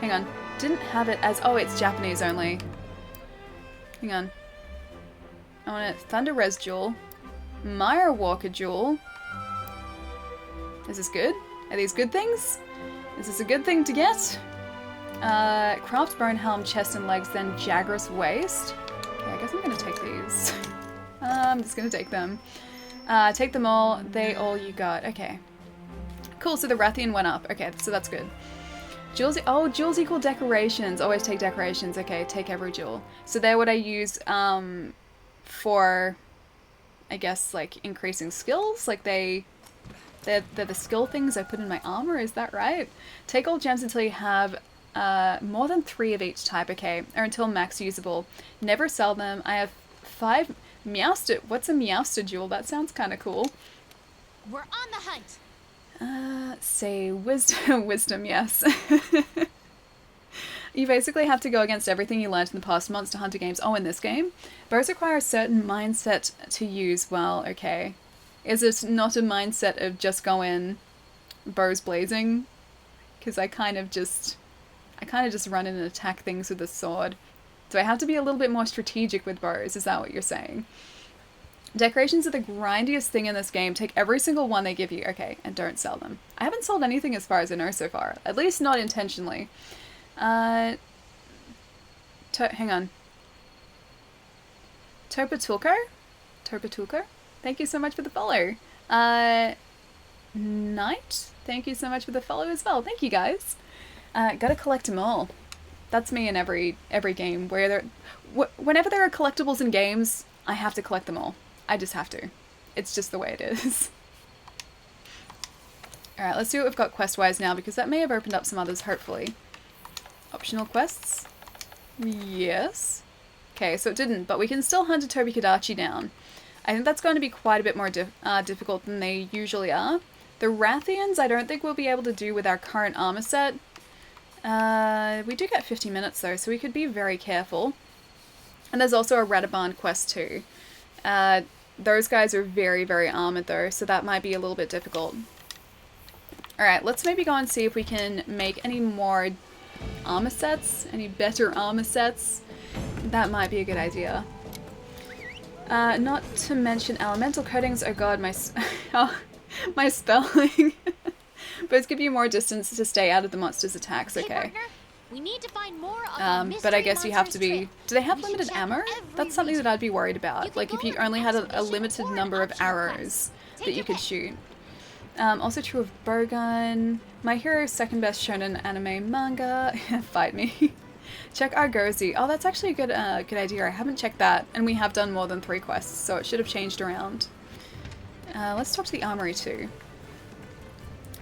[SPEAKER 1] hang on. Didn't have it as, oh, it's Japanese only. Hang on. I want a Thunder Res Jewel. Mire Walker Jewel. Is this good? Are these good things? Is this a good thing to get? Craft Bone Helm, Chest and Legs, then Jagras Waist. Okay, I guess I'm gonna take these. I'm just gonna take them. Take them all. They all you got. Okay. Cool, so the Rathian went up. Okay, so that's good. Jewels, oh, jewels equal decorations. Always take decorations. Okay, take every jewel. So they're what I use, for, I guess, like, increasing skills. Like, they're the skill things I put in my armor, is that right? Take all gems until you have, more than 3 of each type, okay, or until max usable. Never sell them. I have 5 Meowster. What's a Meowster jewel? That sounds kind of cool.
[SPEAKER 3] We're on the hunt.
[SPEAKER 1] Say wisdom, yes. You basically have to go against everything you learned in the past Monster Hunter games. Oh, in this game? Bows require a certain mindset to use. Well, okay. Is it not a mindset of just go in bows blazing? Because I kind of just run in and attack things with a sword. So I have to be a little bit more strategic with bows, is that what you're saying? Decorations are the grindiest thing in this game. Take every single one they give you. Okay, and don't sell them. I haven't sold anything as far as I know so far. At least not intentionally. Hang on. Topatulko? Thank you so much for the follow. Knight? Thank you so much for the follow as well. Thank you, guys. Gotta collect them all. That's me in every game. Whenever there are collectibles in games, I have to collect them all. I just have to. It's just the way it is. Alright, let's see what we've got quest-wise now, because that may have opened up some others, hopefully. Optional quests? Yes. Okay, so it didn't, but we can still hunt a Tobi-Kadachi down. I think that's going to be quite a bit more difficult than they usually are. The Rathians, I don't think we'll be able to do with our current armor set. We do get 50 minutes though, so we could be very careful. And there's also a Radaban quest too. Those guys are very, very armored though, so that might be a little bit difficult. Alright, let's maybe go and see if we can make any more armor sets, any better armor sets. That might be a good idea. Not to mention elemental coatings. Oh god, my my spelling. Both give you more distance to stay out of the monster's attacks,
[SPEAKER 3] Hey,
[SPEAKER 1] okay.
[SPEAKER 3] partner, We need to find more of our mystery
[SPEAKER 1] but I guess you have to
[SPEAKER 3] monsters
[SPEAKER 1] be...
[SPEAKER 3] trip.
[SPEAKER 1] Do they have
[SPEAKER 3] We should
[SPEAKER 1] limited
[SPEAKER 3] check
[SPEAKER 1] ammo?
[SPEAKER 3] every
[SPEAKER 1] That's something that
[SPEAKER 3] region.
[SPEAKER 1] I'd be worried
[SPEAKER 3] You
[SPEAKER 1] about.
[SPEAKER 3] can
[SPEAKER 1] Like,
[SPEAKER 3] go
[SPEAKER 1] if you
[SPEAKER 3] on an
[SPEAKER 1] only had a
[SPEAKER 3] expedition
[SPEAKER 1] limited
[SPEAKER 3] or an
[SPEAKER 1] number of
[SPEAKER 3] optional
[SPEAKER 1] arrows
[SPEAKER 3] quest. Take
[SPEAKER 1] that you
[SPEAKER 3] your
[SPEAKER 1] could
[SPEAKER 3] pick.
[SPEAKER 1] shoot. Also true of Bowgun. My Hero's second best shonen anime manga. Fight me. Check Argosy. Oh, that's actually a good idea. I haven't checked that, and we have done more than 3 quests, so it should have changed around. Let's talk to the armory too.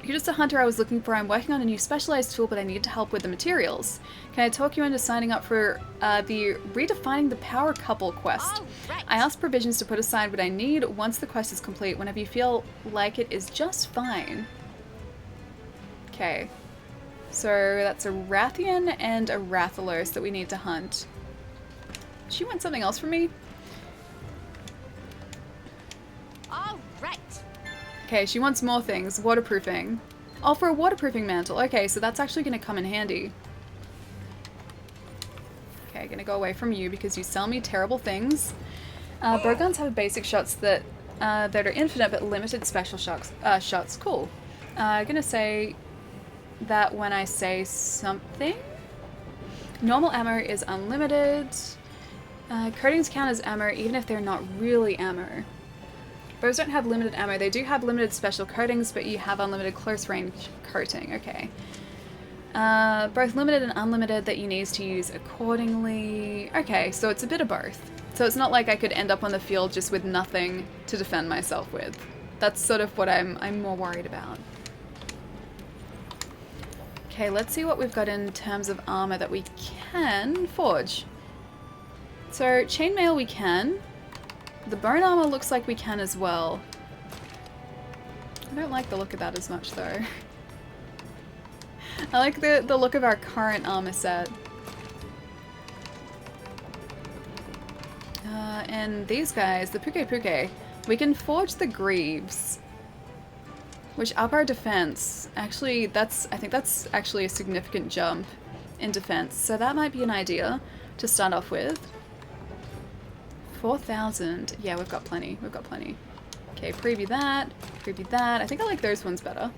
[SPEAKER 1] You're just a hunter I was looking for. I'm working on a new specialized tool, but I need help with the materials. Can I talk you into signing up for the Redefining the Power Couple quest?
[SPEAKER 3] All right.
[SPEAKER 1] I asked Provisions to put aside what I need once the quest is complete, whenever you feel like it is just fine. Okay. So that's a Rathian and a Rathalos that we need to hunt. She wants something else from me?
[SPEAKER 3] All right.
[SPEAKER 1] Okay, she wants more things. Waterproofing. Oh, for a waterproofing mantle. Okay, so that's actually going to come in handy. Okay, gonna go away from you because you sell me terrible things. Bowguns have basic shots that are infinite but limited special shots. Cool. Gonna say that when I say something. Normal ammo is unlimited. Coatings count as ammo even if they're not really ammo. Bows don't have limited ammo. They do have limited special coatings, but you have unlimited close range coating. Okay. Both limited and unlimited that you need to use accordingly. Okay, so it's a bit of both. So it's not like I could end up on the field just with nothing to defend myself with. That's sort of what I'm more worried about. Okay, let's see what we've got in terms of armor that we can forge. So chainmail we can. The bone armor looks like we can as well. I don't like the look of that as much though. I like the look of our current armor set. And these guys, the Puke Puke, we can forge the Greaves, which up our defense. Actually, I think that's actually a significant jump in defense, so that might be an idea to start off with. 4,000. Yeah, we've got plenty. We've got plenty. Okay, preview that. Preview that. I think I like those ones better.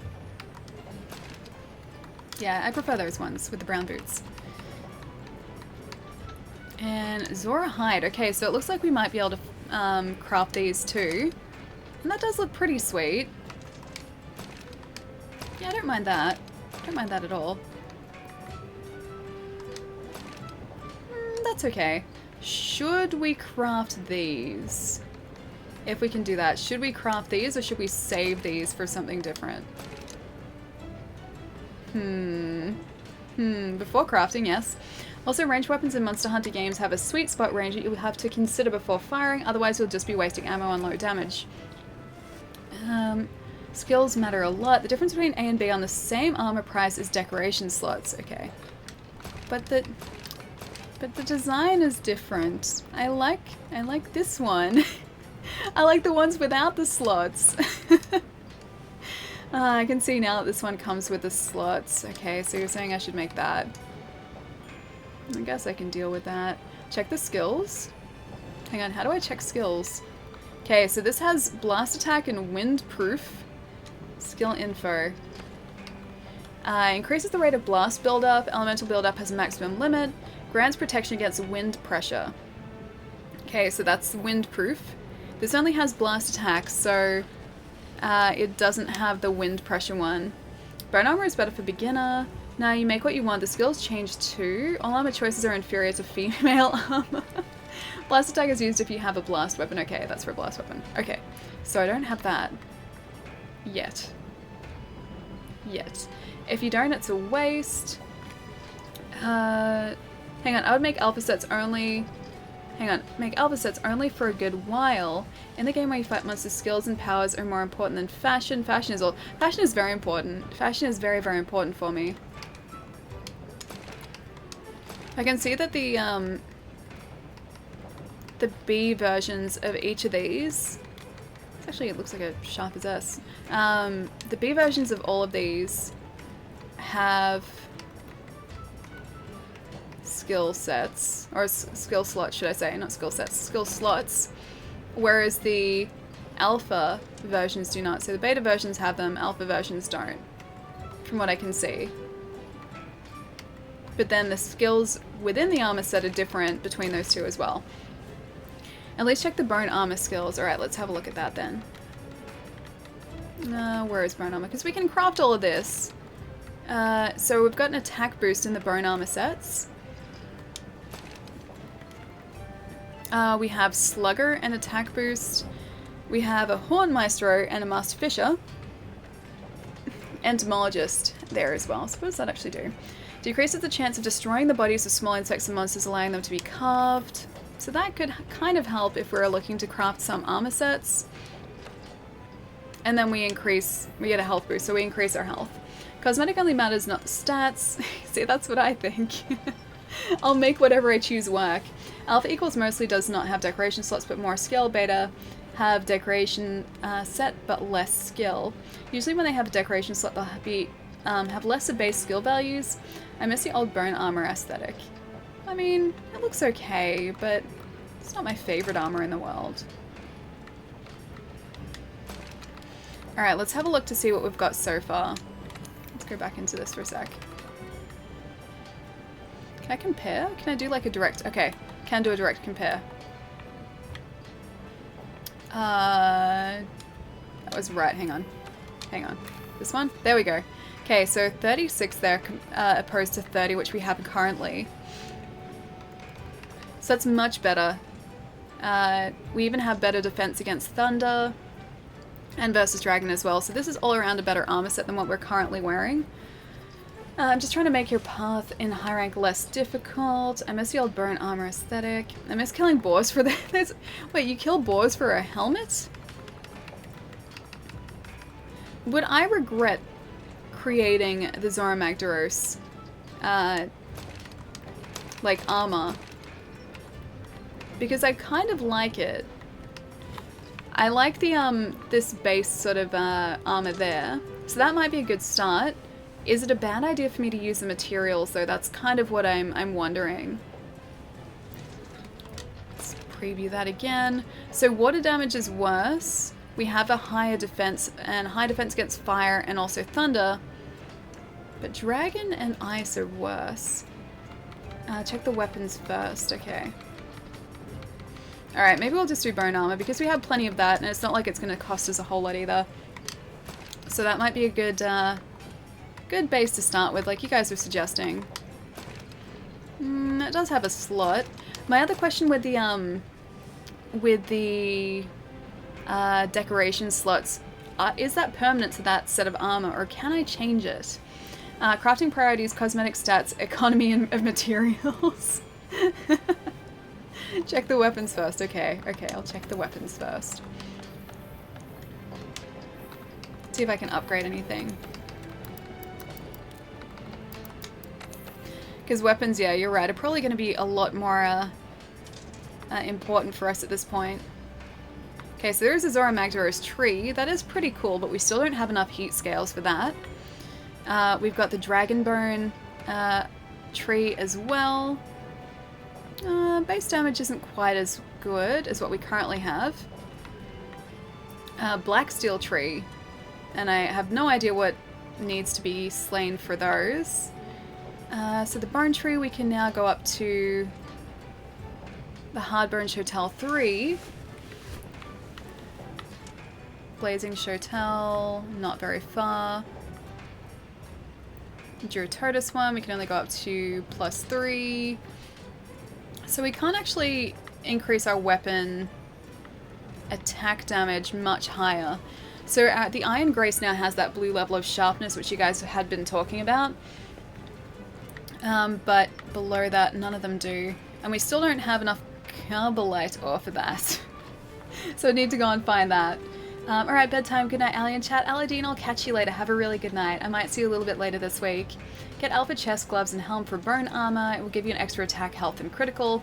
[SPEAKER 1] Yeah, I prefer those ones with the brown boots. And Zora Hide. Okay, so it looks like we might be able to craft these too. And that does look pretty sweet. Yeah, I don't mind that. Don't mind that at all. That's okay. Should we craft these? If we can do that, should we craft these or should we save these for something different? Before crafting, yes. Also, ranged weapons in Monster Hunter games have a sweet spot range that you will have to consider before firing, otherwise you'll just be wasting ammo on low damage. Skills matter a lot. The difference between A and B on the same armor price is decoration slots. Okay. But the design is different. I like this one. I like the ones without the slots. I can see now that this one comes with the slots. Okay, so you're saying I should make that. I guess I can deal with that. Check the skills. Hang on, how do I check skills? Okay, so this has blast attack and wind proof. Skill info. Increases the rate of blast buildup. Elemental buildup has a maximum limit. Grants protection against wind pressure. Okay, so that's wind proof. This only has blast attack, so it doesn't have the wind pressure one. Bone armor is better for beginner. Now you make what you want. The skills change too. All armor choices are inferior to female armor. Blast attack is used if you have a blast weapon. Okay, that's for a blast weapon. Okay, so I don't have that yet. If you don't, it's a waste. Hang on, I would make alpha sets only... make alpha sets only for a good while. In the game where you fight monsters, skills and powers are more important than fashion. Fashion is very important. Fashion is very, very important for me. I can see that the B versions of each of these... Actually, it looks like a sharp as S. The B versions of all of these have skill sets, or skill slots, should I say, not skill sets, skill slots, whereas the alpha versions do not. So the beta versions have them, alpha versions don't, from what I can see. but then the skills within the armor set are different between those two as well. At least check the bone armor skills. Alright, let's have a look at that then. Where is bone armor? Because we can craft all of this. So we've got an attack boost in the bone armor sets. We have Slugger and attack boost. We have a Horn Maestro and a Master Fisher. Entomologist there as well. So what does that actually do? Decreases the chance of destroying the bodies of small insects and monsters, allowing them to be carved. So that could kind of help if we're looking to craft some armor sets. And then we get a health boost, so we increase our health. Cosmetic only matters, not the stats. See, that's what I think. I'll make whatever I choose work. Alpha equals mostly does not have decoration slots, but more skill. Beta have decoration set, but less skill. Usually when they have a decoration slot, they'll have lesser base skill values. I miss the old bone armor aesthetic. I mean, it looks okay, but it's not my favorite armor in the world. Alright, let's have a look to see what we've got so far. Let's go back into this for a sec. Can I compare? Can I do like a direct... Okay, can do a direct compare. That was right, hang on. Hang on. This one? There we go. Okay, so 36 there opposed to 30, which we have currently. So that's much better. We even have better defense against thunder and versus dragon as well. So this is all around a better armor set than what we're currently wearing. I'm just trying to make your path in high rank less difficult. I miss the old bone armor aesthetic. I miss killing boars for this. Wait, you kill boars for a helmet? Would I regret creating the Zora Magdaros like armor? Because I kind of like it. I like the this base sort of armor there. So that might be a good start. Is it a bad idea for me to use the materials though? That's kind of what I'm wondering. Let's preview that again. So water damage is worse. We have a higher defense and high defense against fire and also thunder. But dragon and ice are worse. Check the weapons first. Okay. Alright, maybe we'll just do bone armor because we have plenty of that and it's not like it's going to cost us a whole lot either. So that might be a good good base to start with, like you guys were suggesting. It does have a slot. My other question with the decoration slots, is that permanent to that set of armor or can I change it? Crafting priorities, cosmetic stats, economy of materials. Check the weapons first. Okay, I'll check the weapons first. See if I can upgrade anything. Because weapons, yeah, you're right, are probably going to be a lot more important for us at this point. Okay, so there's a Zora Magdaros tree. That is pretty cool, but we still don't have enough heat scales for that. We've got the Dragonbone tree as well. Base damage isn't quite as good as what we currently have. Black Steel tree. And I have no idea what needs to be slain for those. So the Bone Tree, we can now go up to the Hardbone Shotel 3. Blazing Shotel, not very far. Durototus one, we can only go up to +3. So we can't actually increase our weapon attack damage much higher. So the Iron Grace now has that blue level of sharpness, which you guys had been talking about. But below that, none of them do. And we still don't have enough Carbolite ore for that. So I need to go and find that. Alright, bedtime. Good night, Alien Chat. Aladdin, I'll catch you later. Have a really good night. I might see you a little bit later this week. Get Alpha chest, gloves, and helm for bone armor. It will give you an extra attack, health, and critical.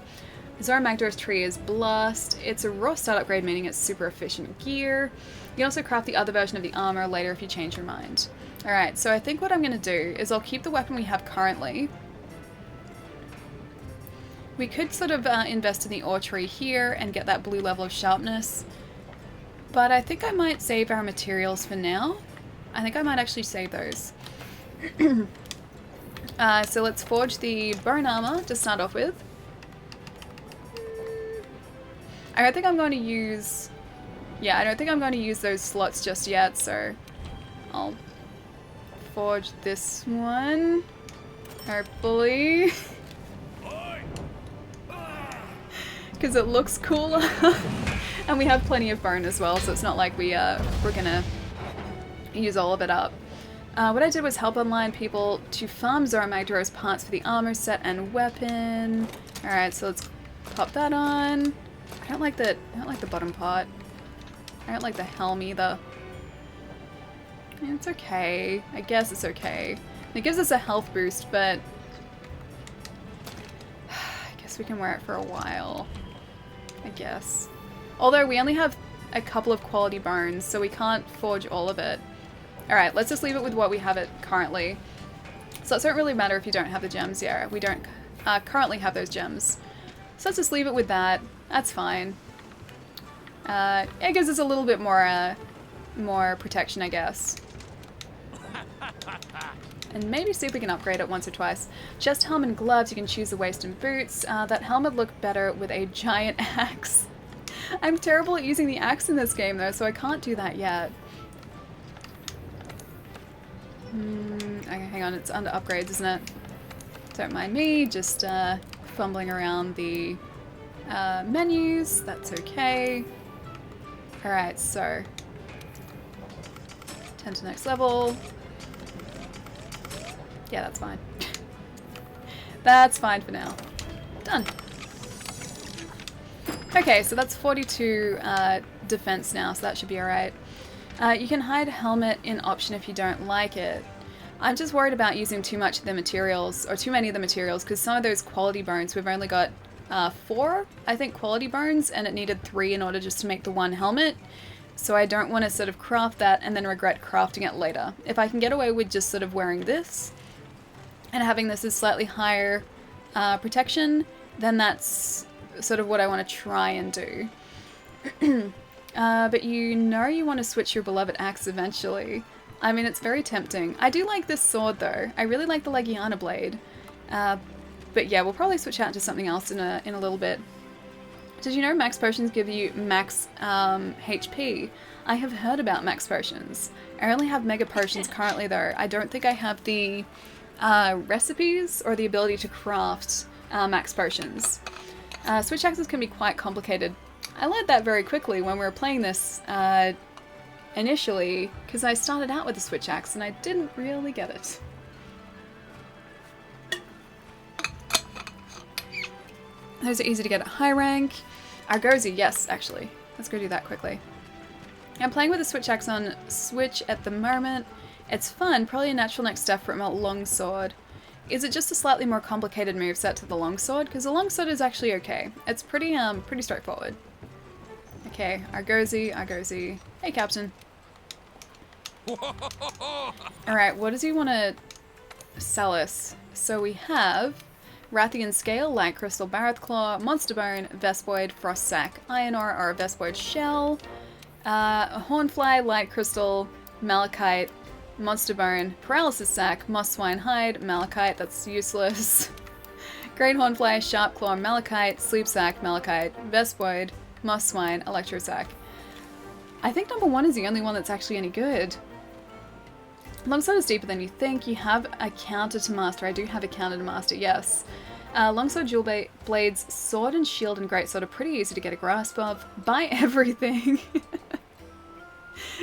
[SPEAKER 1] Zora Magdaros tree is Blast. It's a raw start upgrade, meaning it's super efficient gear. You can also craft the other version of the armor later if you change your mind. Alright, so I think what I'm going to do is I'll keep the weapon we have currently. We could sort of invest in the ore tree here and get that blue level of sharpness. But I think I might save our materials for now. I think I might actually save those. So let's forge the bone armor to start off with. I don't think I'm going to use... Yeah, I don't think I'm going to use those slots just yet, so I'll forge this one. Hopefully. Because it looks cooler. And we have plenty of bone as well, so it's not like we're gonna use all of it up. What I did was help online people to farm Zora Magdaros parts for the armor set and weapon. Alright, so let's pop that on. I don't like the bottom part. I don't like the helm either. It's okay. I guess it's okay. It gives us a health boost, but I guess we can wear it for a while. I guess. Although we only have a couple of quality bones, so we can't forge all of it. Alright, let's just leave it with what we have it currently. So it doesn't really matter if you don't have the gems. Yeah, we don't currently have those gems. So let's just leave it with that. That's fine. It gives us a little bit more protection, I guess. And maybe see if we can upgrade it once or twice. Chest, helm, and gloves. You can choose the waist and boots. That helmet looked better with a giant axe. I'm terrible at using the axe in this game, though, so I can't do that yet. Okay, hang on. It's under upgrades, isn't it? Don't mind me. Just fumbling around the menus. That's okay. Alright, so 10 to next level. Yeah, that's fine. That's fine for now. Done. Okay, so that's 42 defense now, so that should be alright. You can hide helmet in option if you don't like it. I'm just worried about using too much of the materials, or too many of the materials, because some of those quality bones, we've only got 4, I think, quality bones, and it needed 3 in order just to make the one helmet. So I don't want to sort of craft that and then regret crafting it later. If I can get away with just sort of wearing this, and having this as slightly higher protection, then that's sort of what I want to try and do. But you know you want to switch your beloved axe eventually. I mean, it's very tempting. I do like this sword though. I really like the Legiana blade. But yeah, we'll probably switch out to something else in a little bit. Did you know max potions give you max HP? I have heard about max potions. I only have mega potions currently though. I don't think I have the recipes or the ability to craft max potions. Switch axes can be quite complicated. I learned that very quickly when we were playing this initially, because I started out with the switch axe and I didn't really get it. Those are easy to get at high rank. Argosy, yes, actually. Let's go do that quickly. I'm playing with the switch axe on Switch at the moment. It's fun, probably a natural next step from a longsword. Is it just a slightly more complicated moveset to the longsword? Because the longsword is actually okay. It's pretty straightforward. Okay, Argosy, Argosy. Hey, Captain. Alright, what does he want to sell us? So we have Rathian Scale, Light Crystal, Barroth Claw, Monster Bone, Vespoid, Frost Sack, Iron Ore, or a Vespoid Shell, Hornfly, Light Crystal, Malachite, Monster Bone, Paralysis Sack, Moss Swine Hide, Malachite, that's useless, Great Hornfly, Sharp Claw, Malachite, Sleep Sack, Malachite, Vespoid, Moss Swine, Electro Sack. I think number 1 is the only one that's actually any good. Longsword is deeper than you think. You have a counter to master. I do have a counter to master, yes. Longsword, Dual Blades, Sword and Shield and Greatsword are pretty easy to get a grasp of. Buy everything.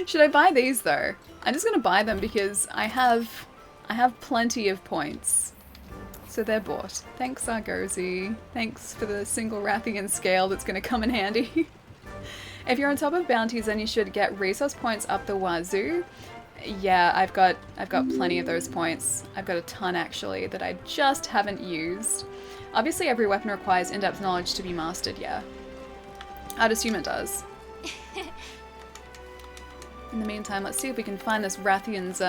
[SPEAKER 1] Should I buy these though? I'm just gonna buy them because I have plenty of points. So they're bought. Thanks, Argosy. Thanks for the single Rathian Scale that's gonna come in handy. If you're on top of bounties, then you should get resource points up the wazoo. Yeah, I've got plenty of those points. I've got a ton actually that I just haven't used. Obviously every weapon requires in-depth knowledge to be mastered, yeah. I'd assume it does. In the meantime, let's see if we can find this Rathian's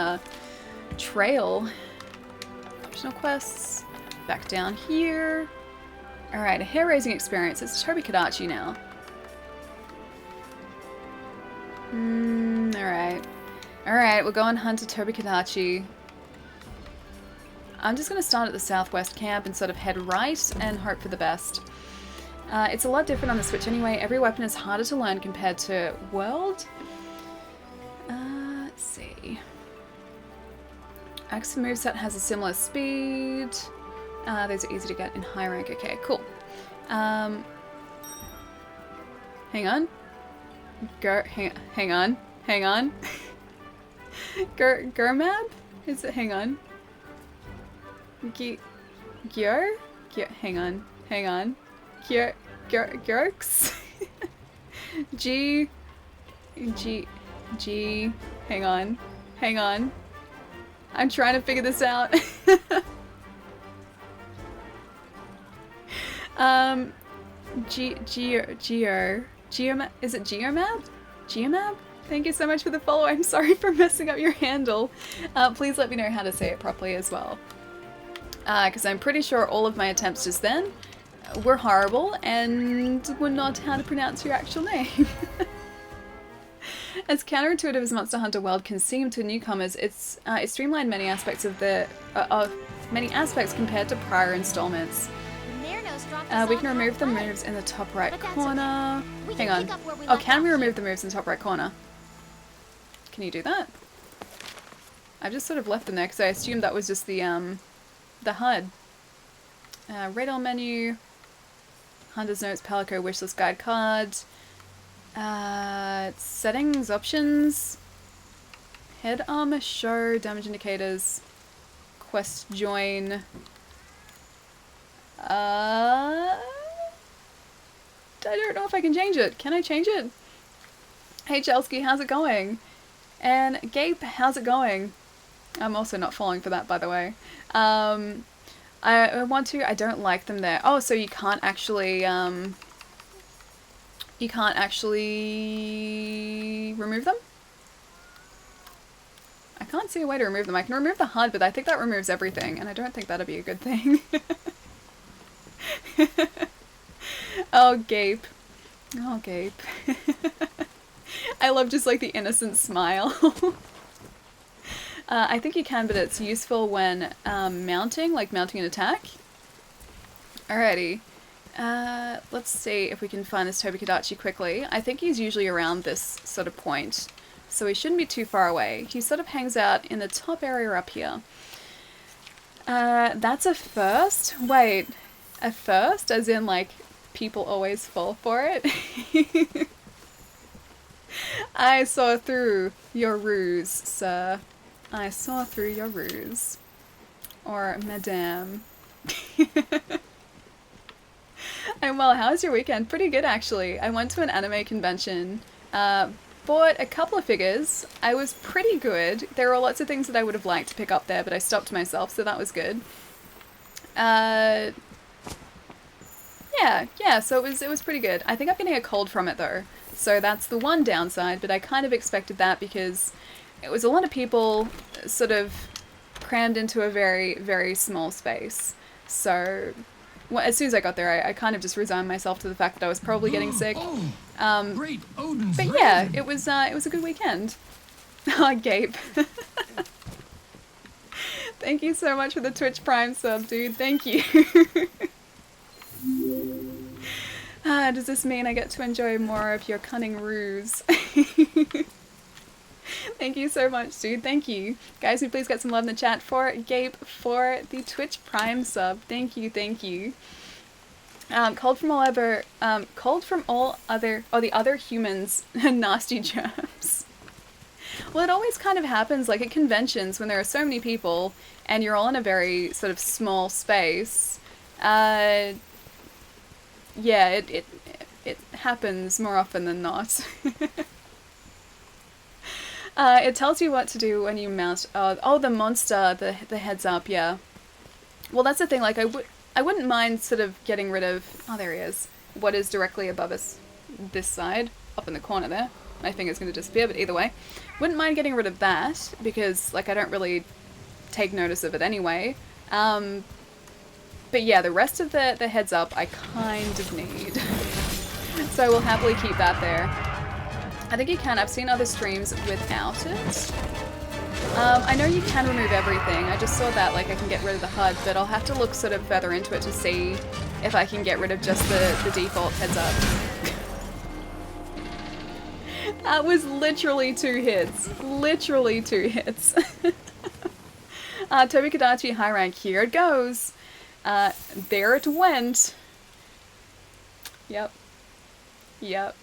[SPEAKER 1] trail. Optional quests. Back down here. Alright, a hair-raising experience. It's Tobi Kadachi now. Alright. Alright, we'll go and hunt a Tobi Kadachi. I'm just going to start at the southwest camp and sort of head right and hope for the best. It's a lot different on the Switch anyway. Every weapon is harder to learn compared to World. Let's see. Axe moveset has a similar speed. Those are easy to get in high rank. Okay, cool. Hang on. Hang on. Gurmab? Is it? Hang on. Gyur? Hang on. Gyurks? G. Hang on. I'm trying to figure this out. Geomab? Is it Geomab? Geomab? Thank you so much for the follow. I'm sorry for messing up your handle. Please let me know how to say it properly as well. Because I'm pretty sure all of my attempts just then were horrible and were not how to pronounce your actual name. As counterintuitive as Monster Hunter World can seem to newcomers, it's streamlined many aspects of many aspects compared to prior installments. We can remove the moves in the top right corner. Hang on. Oh, can we remove the moves in the top right corner? Can you do that? I've just sort of left them there because I assumed that was just the HUD. Radar menu. Hunter's Notes, Palico Wishlist Guide card. Settings, options. Head armor, show, damage indicators. Quest join. I don't know if I can change it. Can I change it? Hey Chelsky, how's it going? And Gabe, how's it going? I'm also not falling for that, by the way. I want to. I don't like them there. Oh, so you can't actually remove them? I can't see a way to remove them. I can remove the HUD, but I think that removes everything, and I don't think that'd be a good thing. Oh, Gabe. Oh, Gabe. I love just like the innocent smile. I think you can, but it's useful when mounting, like mounting an attack. Alrighty. Let's see if we can find this Tobi-Kadachi quickly. I think he's usually around this sort of point, so he shouldn't be too far away. He sort of hangs out in the top area up here. That's a first? Wait, a first? As in, like, people always fall for it? I saw through your ruse, sir. I saw through your ruse. Or madame. I'm well, how's your weekend? Pretty good, actually. I went to an anime convention, bought a couple of figures. I was pretty good. There were lots of things that I would have liked to pick up there, but I stopped myself, so that was good. Yeah, so it was pretty good. I think I'm getting a cold from it, though. So that's the one downside, but I kind of expected that because it was a lot of people sort of crammed into a very, very small space. So well, as soon as I got there, I kind of just resigned myself to the fact that I was probably getting sick.
[SPEAKER 5] Great Odin's
[SPEAKER 1] But yeah,
[SPEAKER 5] Raven.
[SPEAKER 1] it was a good weekend. Oh, Gabe. Thank you so much for the Twitch Prime sub, dude. Thank you. Does this mean I get to enjoy more of your cunning ruse? Thank you so much, dude. Thank you. Guys, we please get some love in the chat for Gabe for the Twitch Prime sub. Thank you, thank you. Cold from the other humans and nasty germs. Well, it always kind of happens like at conventions when there are so many people and you're all in a very sort of small space. Yeah, it happens more often than not. It tells you what to do when you mount. Oh, the monster, the heads up. Yeah. Well, that's the thing. Like, I wouldn't mind sort of getting rid of. Oh, there he is. What is directly above us, this side, up in the corner there. My finger's going to disappear, but either way, wouldn't mind getting rid of that because, like, I don't really take notice of it anyway. But yeah, the rest of the heads up I kind of need. So I will happily keep that there. I think you can. I've seen other streams without it. I know you can remove everything. I just saw that, like, I can get rid of the HUD, but I'll have to look sort of further into it to see if I can get rid of just the default heads up. That was literally 2 hits. Literally 2 hits. Toby Kadachi, high rank. Here it goes. There it went. Yep. Yep.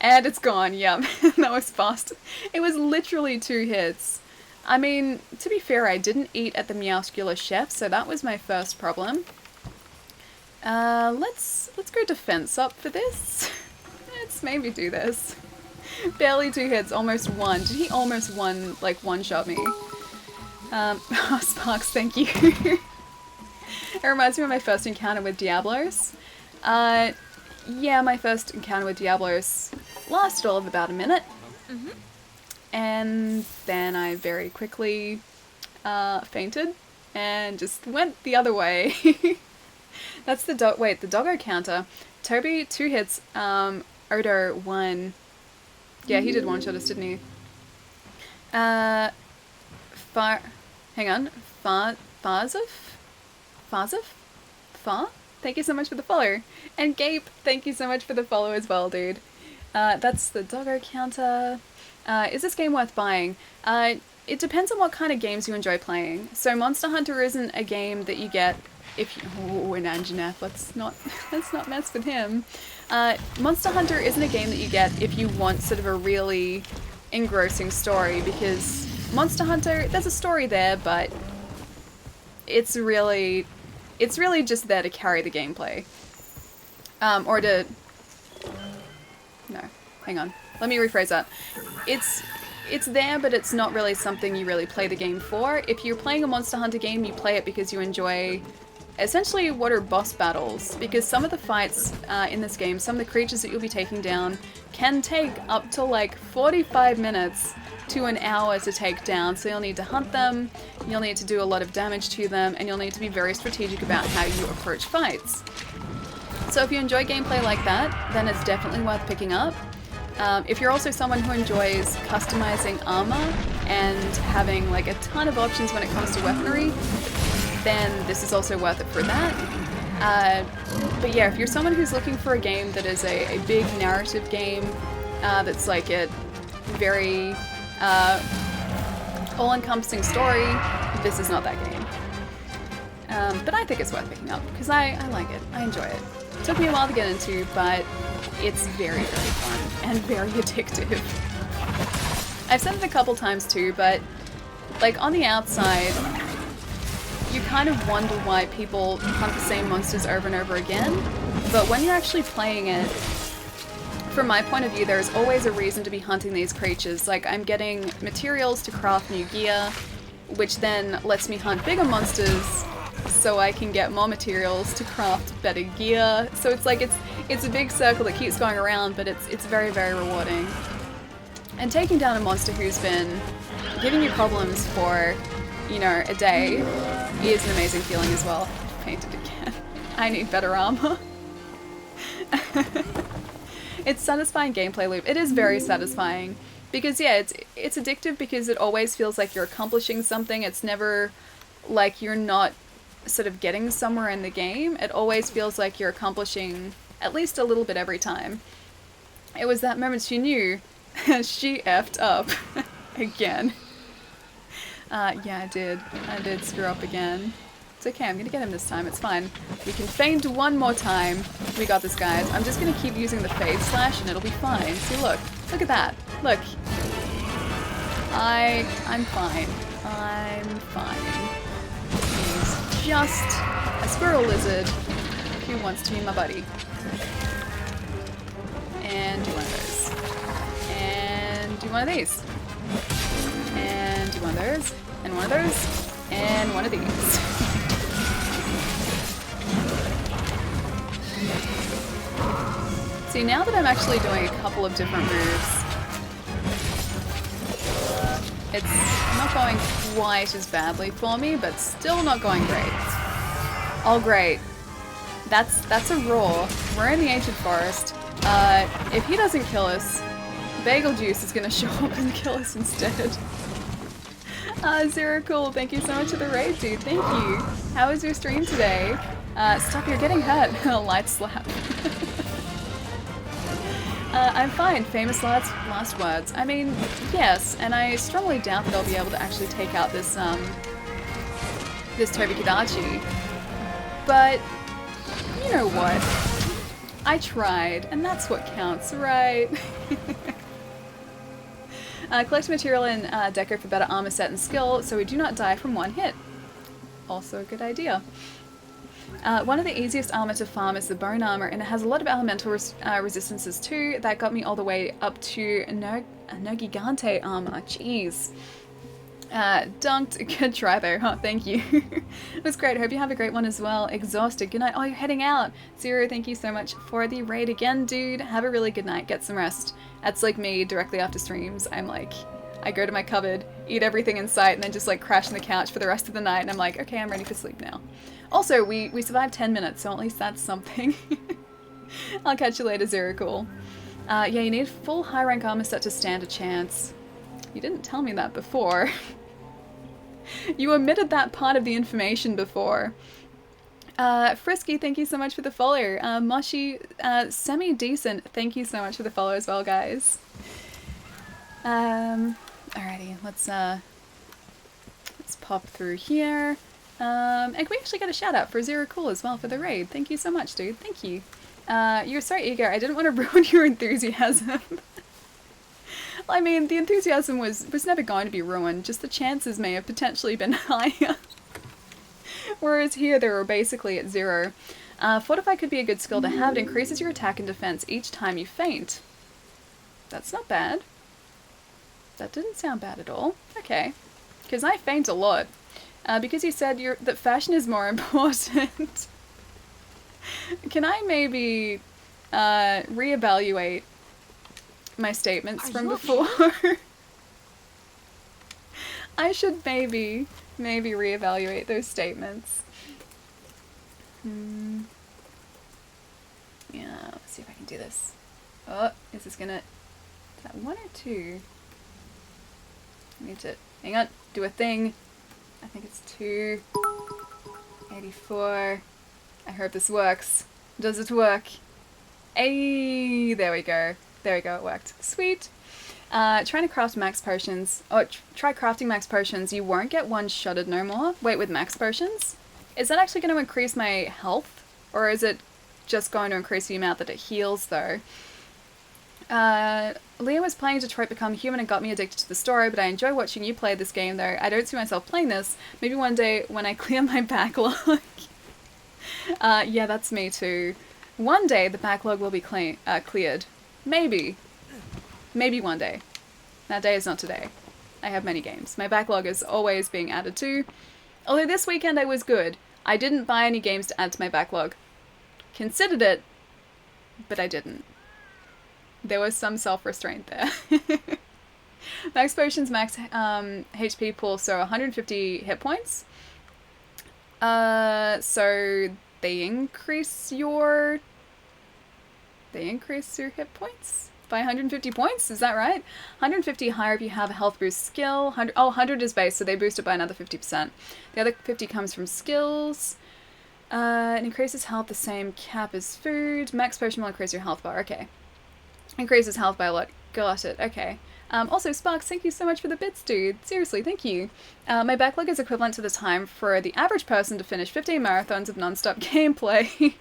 [SPEAKER 1] And it's gone, yep. That was fast. It was literally 2 hits. I mean, to be fair, I didn't eat at the Meowscular Chef, so that was my first problem. Let's go defense up for this. Let's maybe do this. Barely 2 hits, almost 1. Did he almost one-shot me? Sparks, thank you. It reminds me of my first encounter with Diablos. Yeah, my first encounter with Diablos lasted all of about a minute. And then I very quickly fainted and just went the other way. That's the the doggo counter. Toby, 2 hits. Odo, 1. Yeah, he did one-shot us, didn't he? Hang on. Farzov? Far? Thank you so much for the follow. And Gabe, thank you so much for the follow as well, dude. That's the doggo counter. Is this game worth buying? It depends on what kind of games you enjoy playing. So Monster Hunter isn't a game that you get if you... Oh, and Anjanath, let's not mess with him. Monster Hunter isn't a game that you get if you want sort of a really engrossing story, because Monster Hunter, there's a story there, but it's really just there to carry the gameplay. Or to... No, hang on. Let me rephrase that. It's there, but it's not really something you really play the game for. If you're playing a Monster Hunter game, you play it because you enjoy essentially what are boss battles, because some of the fights in this game, some of the creatures that you'll be taking down can take up to like 45 minutes to an hour to take down, so you'll need to hunt them, you'll need to do a lot of damage to them, and you'll need to be very strategic about how you approach fights. So if you enjoy gameplay like that, then it's definitely worth picking up. If you're also someone who enjoys customizing armor and having like a ton of options when it comes to weaponry, then this is also worth it for that. But yeah, if you're someone who's looking for a game that is a big narrative game, that's like a very all-encompassing story, this is not that game. But I think it's worth picking up, because I like it, I enjoy it. It took me a while to get into, but it's very, very fun and very addictive. I've said it a couple times too, but like on the outside, you kind of wonder why people hunt the same monsters over and over again, but when you're actually playing it, from my point of view, there's always a reason to be hunting these creatures. Like, I'm getting materials to craft new gear, which then lets me hunt bigger monsters so I can get more materials to craft better gear. So it's like, it's a big circle that keeps going around, but it's very, very rewarding. And taking down a monster who's been giving you problems for, you know, a day is an amazing feeling as well. Painted again. I need better armor. It's satisfying gameplay loop. It is very satisfying because yeah, it's addictive because it always feels like you're accomplishing something. It's never like you're not sort of getting somewhere in the game. It always feels like you're accomplishing at least a little bit every time. It was that moment she knew she effed up again. Yeah, I did screw up again. It's okay, I'm gonna get him this time, it's fine. We can feint one more time. We got this, guys. I'm just gonna keep using the Phase Slash and it'll be fine. See, look at that. Look. I'm fine. I'm fine. He's just a squirrel lizard who wants to be my buddy. And do one of those. And do one of these. And do one of those. And one of those. And one of these. See, now that I'm actually doing a couple of different moves, it's not going quite as badly for me, but still not going great. Oh great. That's a roar. We're in the Ancient Forest. If he doesn't kill us, Bagel Juice is gonna show up and kill us instead. Zero Cool, thank you so much for the raid, dude. Thank you. How was your stream today? Stop, you're getting hurt. Light slap. I'm fine. Famous last words. I mean, yes, and I strongly doubt that I'll be able to actually take out this, this Tobi-Kadachi. But, you know what? I tried, and that's what counts, right? Collect material in Deco for better armor set and skill, so we do not die from one hit. Also a good idea. One of the easiest armor to farm is the bone armor, and it has a lot of elemental resistances too. That got me all the way up to no Gigante armor. Jeez. Dunked. Good try though. Huh, thank you. It was great. Hope you have a great one as well. Exhausted. Good night. Oh, you're heading out. Zero, thank you so much for the raid again, dude. Have a really good night. Get some rest. That's like me directly after streams. I'm like, I go to my cupboard, eat everything in sight, and then just like crash on the couch for the rest of the night, and I'm like, okay, I'm ready for sleep now. Also, we survived 10 minutes, so at least that's something. I'll catch you later, Zero Cool. Yeah, you need full high rank armor set to stand a chance. You didn't tell me that before. You omitted that part of the information before. Frisky, thank you so much for the follow. Moshi, semi-decent, thank you so much for the follow as well, guys. Alrighty, let's pop through here. And can we actually get a shout out for Zero Cool as well for the raid? Thank you so much, dude. Thank you. You're so eager. I didn't want to ruin your enthusiasm. I mean, the enthusiasm was never going to be ruined, just the chances may have potentially been higher. Whereas here they were basically at 0. Fortify could be a good skill to have. It increases your attack and defense each time you faint. That's not bad. That didn't sound bad at all. Okay. Because I faint a lot. Because you said that fashion is more important. Can I maybe reevaluate my statements from before? I should maybe reevaluate those statements. Yeah, let's see if I can do this. Oh, is this gonna... Is that 1 or 2? I need to... Hang on, do a thing. I think it's 2. 84. I hope this works. Does it work? Hey, there we go. There we go, it worked. Sweet. Trying to craft max potions. Oh, try crafting max potions. You won't get one-shotted no more. Wait, with max potions? Is that actually going to increase my health? Or is it just going to increase the amount that it heals, though? Leah was playing Detroit Become Human and got me addicted to the story, but I enjoy watching you play this game, though. I don't see myself playing this. Maybe one day when I clear my backlog. Yeah, that's me too. One day the backlog will be cleared. Maybe. Maybe one day. That day is not today. I have many games. My backlog is always being added to. Although this weekend I was good. I didn't buy any games to add to my backlog. Considered it, but I didn't. There was some self-restraint there. Max potions, max HP pool, so 150 hit points. So they increase your hit points by 150 points, is that right? 150 higher if you have a health boost skill. 100 is base, so they boost it by another 50%. The other 50 comes from skills. It increases health the same cap as food. Max potion will increase your health bar, okay. Increases health by a lot. Got it, okay. Also, Sparks, thank you so much for the bits, dude. Seriously, thank you. My backlog is equivalent to the time for the average person to finish 15 marathons of non-stop gameplay.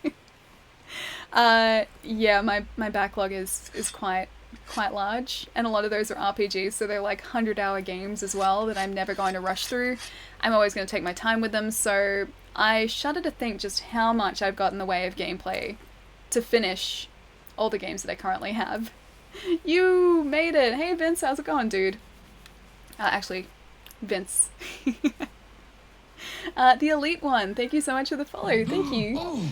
[SPEAKER 1] Yeah, my backlog is quite large, and a lot of those are RPGs, so they're like 100-hour games as well that I'm never going to rush through. I'm always going to take my time with them, so I shudder to think just how much I've got in the way of gameplay to finish all the games that I currently have. You made it! Hey Vince, how's it going, dude? Actually, Vince. The Elite One, thank you so much for the follow, thank you.
[SPEAKER 5] Oh,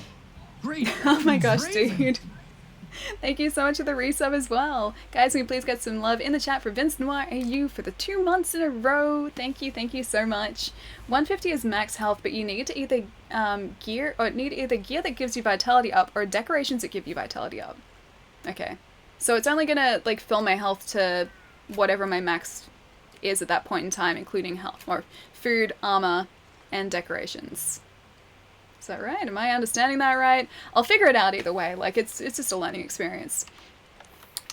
[SPEAKER 5] great.
[SPEAKER 1] Oh my gosh,
[SPEAKER 5] Raven.
[SPEAKER 1] dude. Thank you so much for the resub as well. Guys, can we please get some love in the chat for Vince Noir AU for the 2 months in a row. Thank you so much. 150 is max health, but you need to either gear that gives you vitality up or decorations that give you vitality up. Okay. So it's only gonna like fill my health to whatever my max is at that point in time, including health or food, armor, and decorations. Is that right? Am I understanding that right? I'll figure it out either way. Like, it's just a learning experience.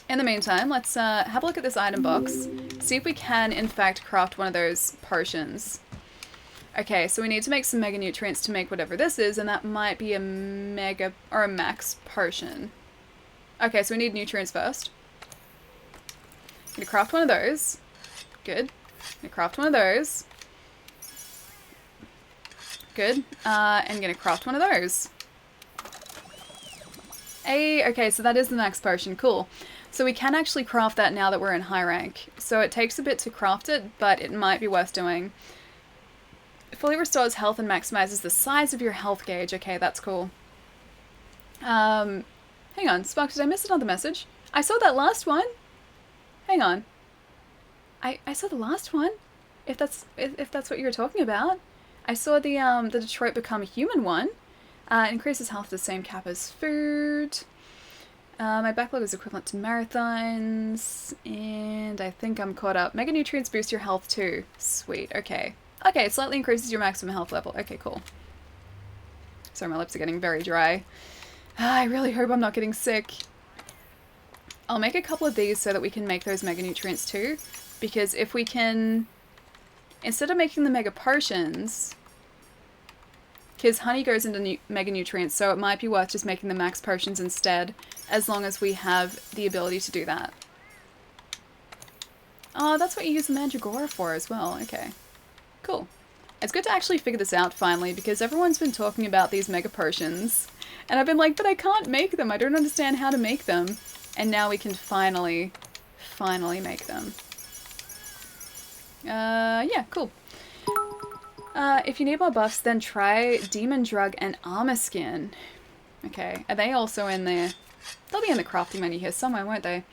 [SPEAKER 1] In the meantime, let's have a look at this item box. See if we can, in fact, craft one of those potions. Okay, so we need to make some mega nutrients to make whatever this is, and that might be a mega or a max potion. Okay, so we need nutrients first. I'm gonna craft one of those. Good. I'm gonna craft one of those. Good. And gonna craft one of those. Hey, okay, so that is the max potion. Cool. So we can actually craft that now that we're in high rank. So it takes a bit to craft it, but it might be worth doing. It fully restores health and maximizes the size of your health gauge. Okay, that's cool. Hang on, Spark, did I miss another message? I saw that last one. Hang on. I saw the last one. If that's what you were talking about. I saw the Detroit Become a Human one. Increases health to the same cap as food. My backlog is equivalent to marathons, and I think I'm caught up. Mega Nutrients boost your health too. Sweet, okay. Okay, it slightly increases your maximum health level. Okay, cool. Sorry, my lips are getting very dry. I really hope I'm not getting sick. I'll make a couple of these so that we can make those Mega Nutrients too, because if we can, instead of making the Mega Potions, because honey goes into Mega Nutrients, so it might be worth just making the max potions instead, as long as we have the ability to do that. Oh, that's what you use the Mandragora for as well. Okay. Cool. It's good to actually figure this out finally, because everyone's been talking about these Mega Potions, and I've been like, but I can't make them. I don't understand how to make them. And now we can finally make them. Yeah, cool. If you need more buffs, then try Demon Drug and Armor Skin. Okay, are they also in there? They'll be in the crafting menu here somewhere, won't they?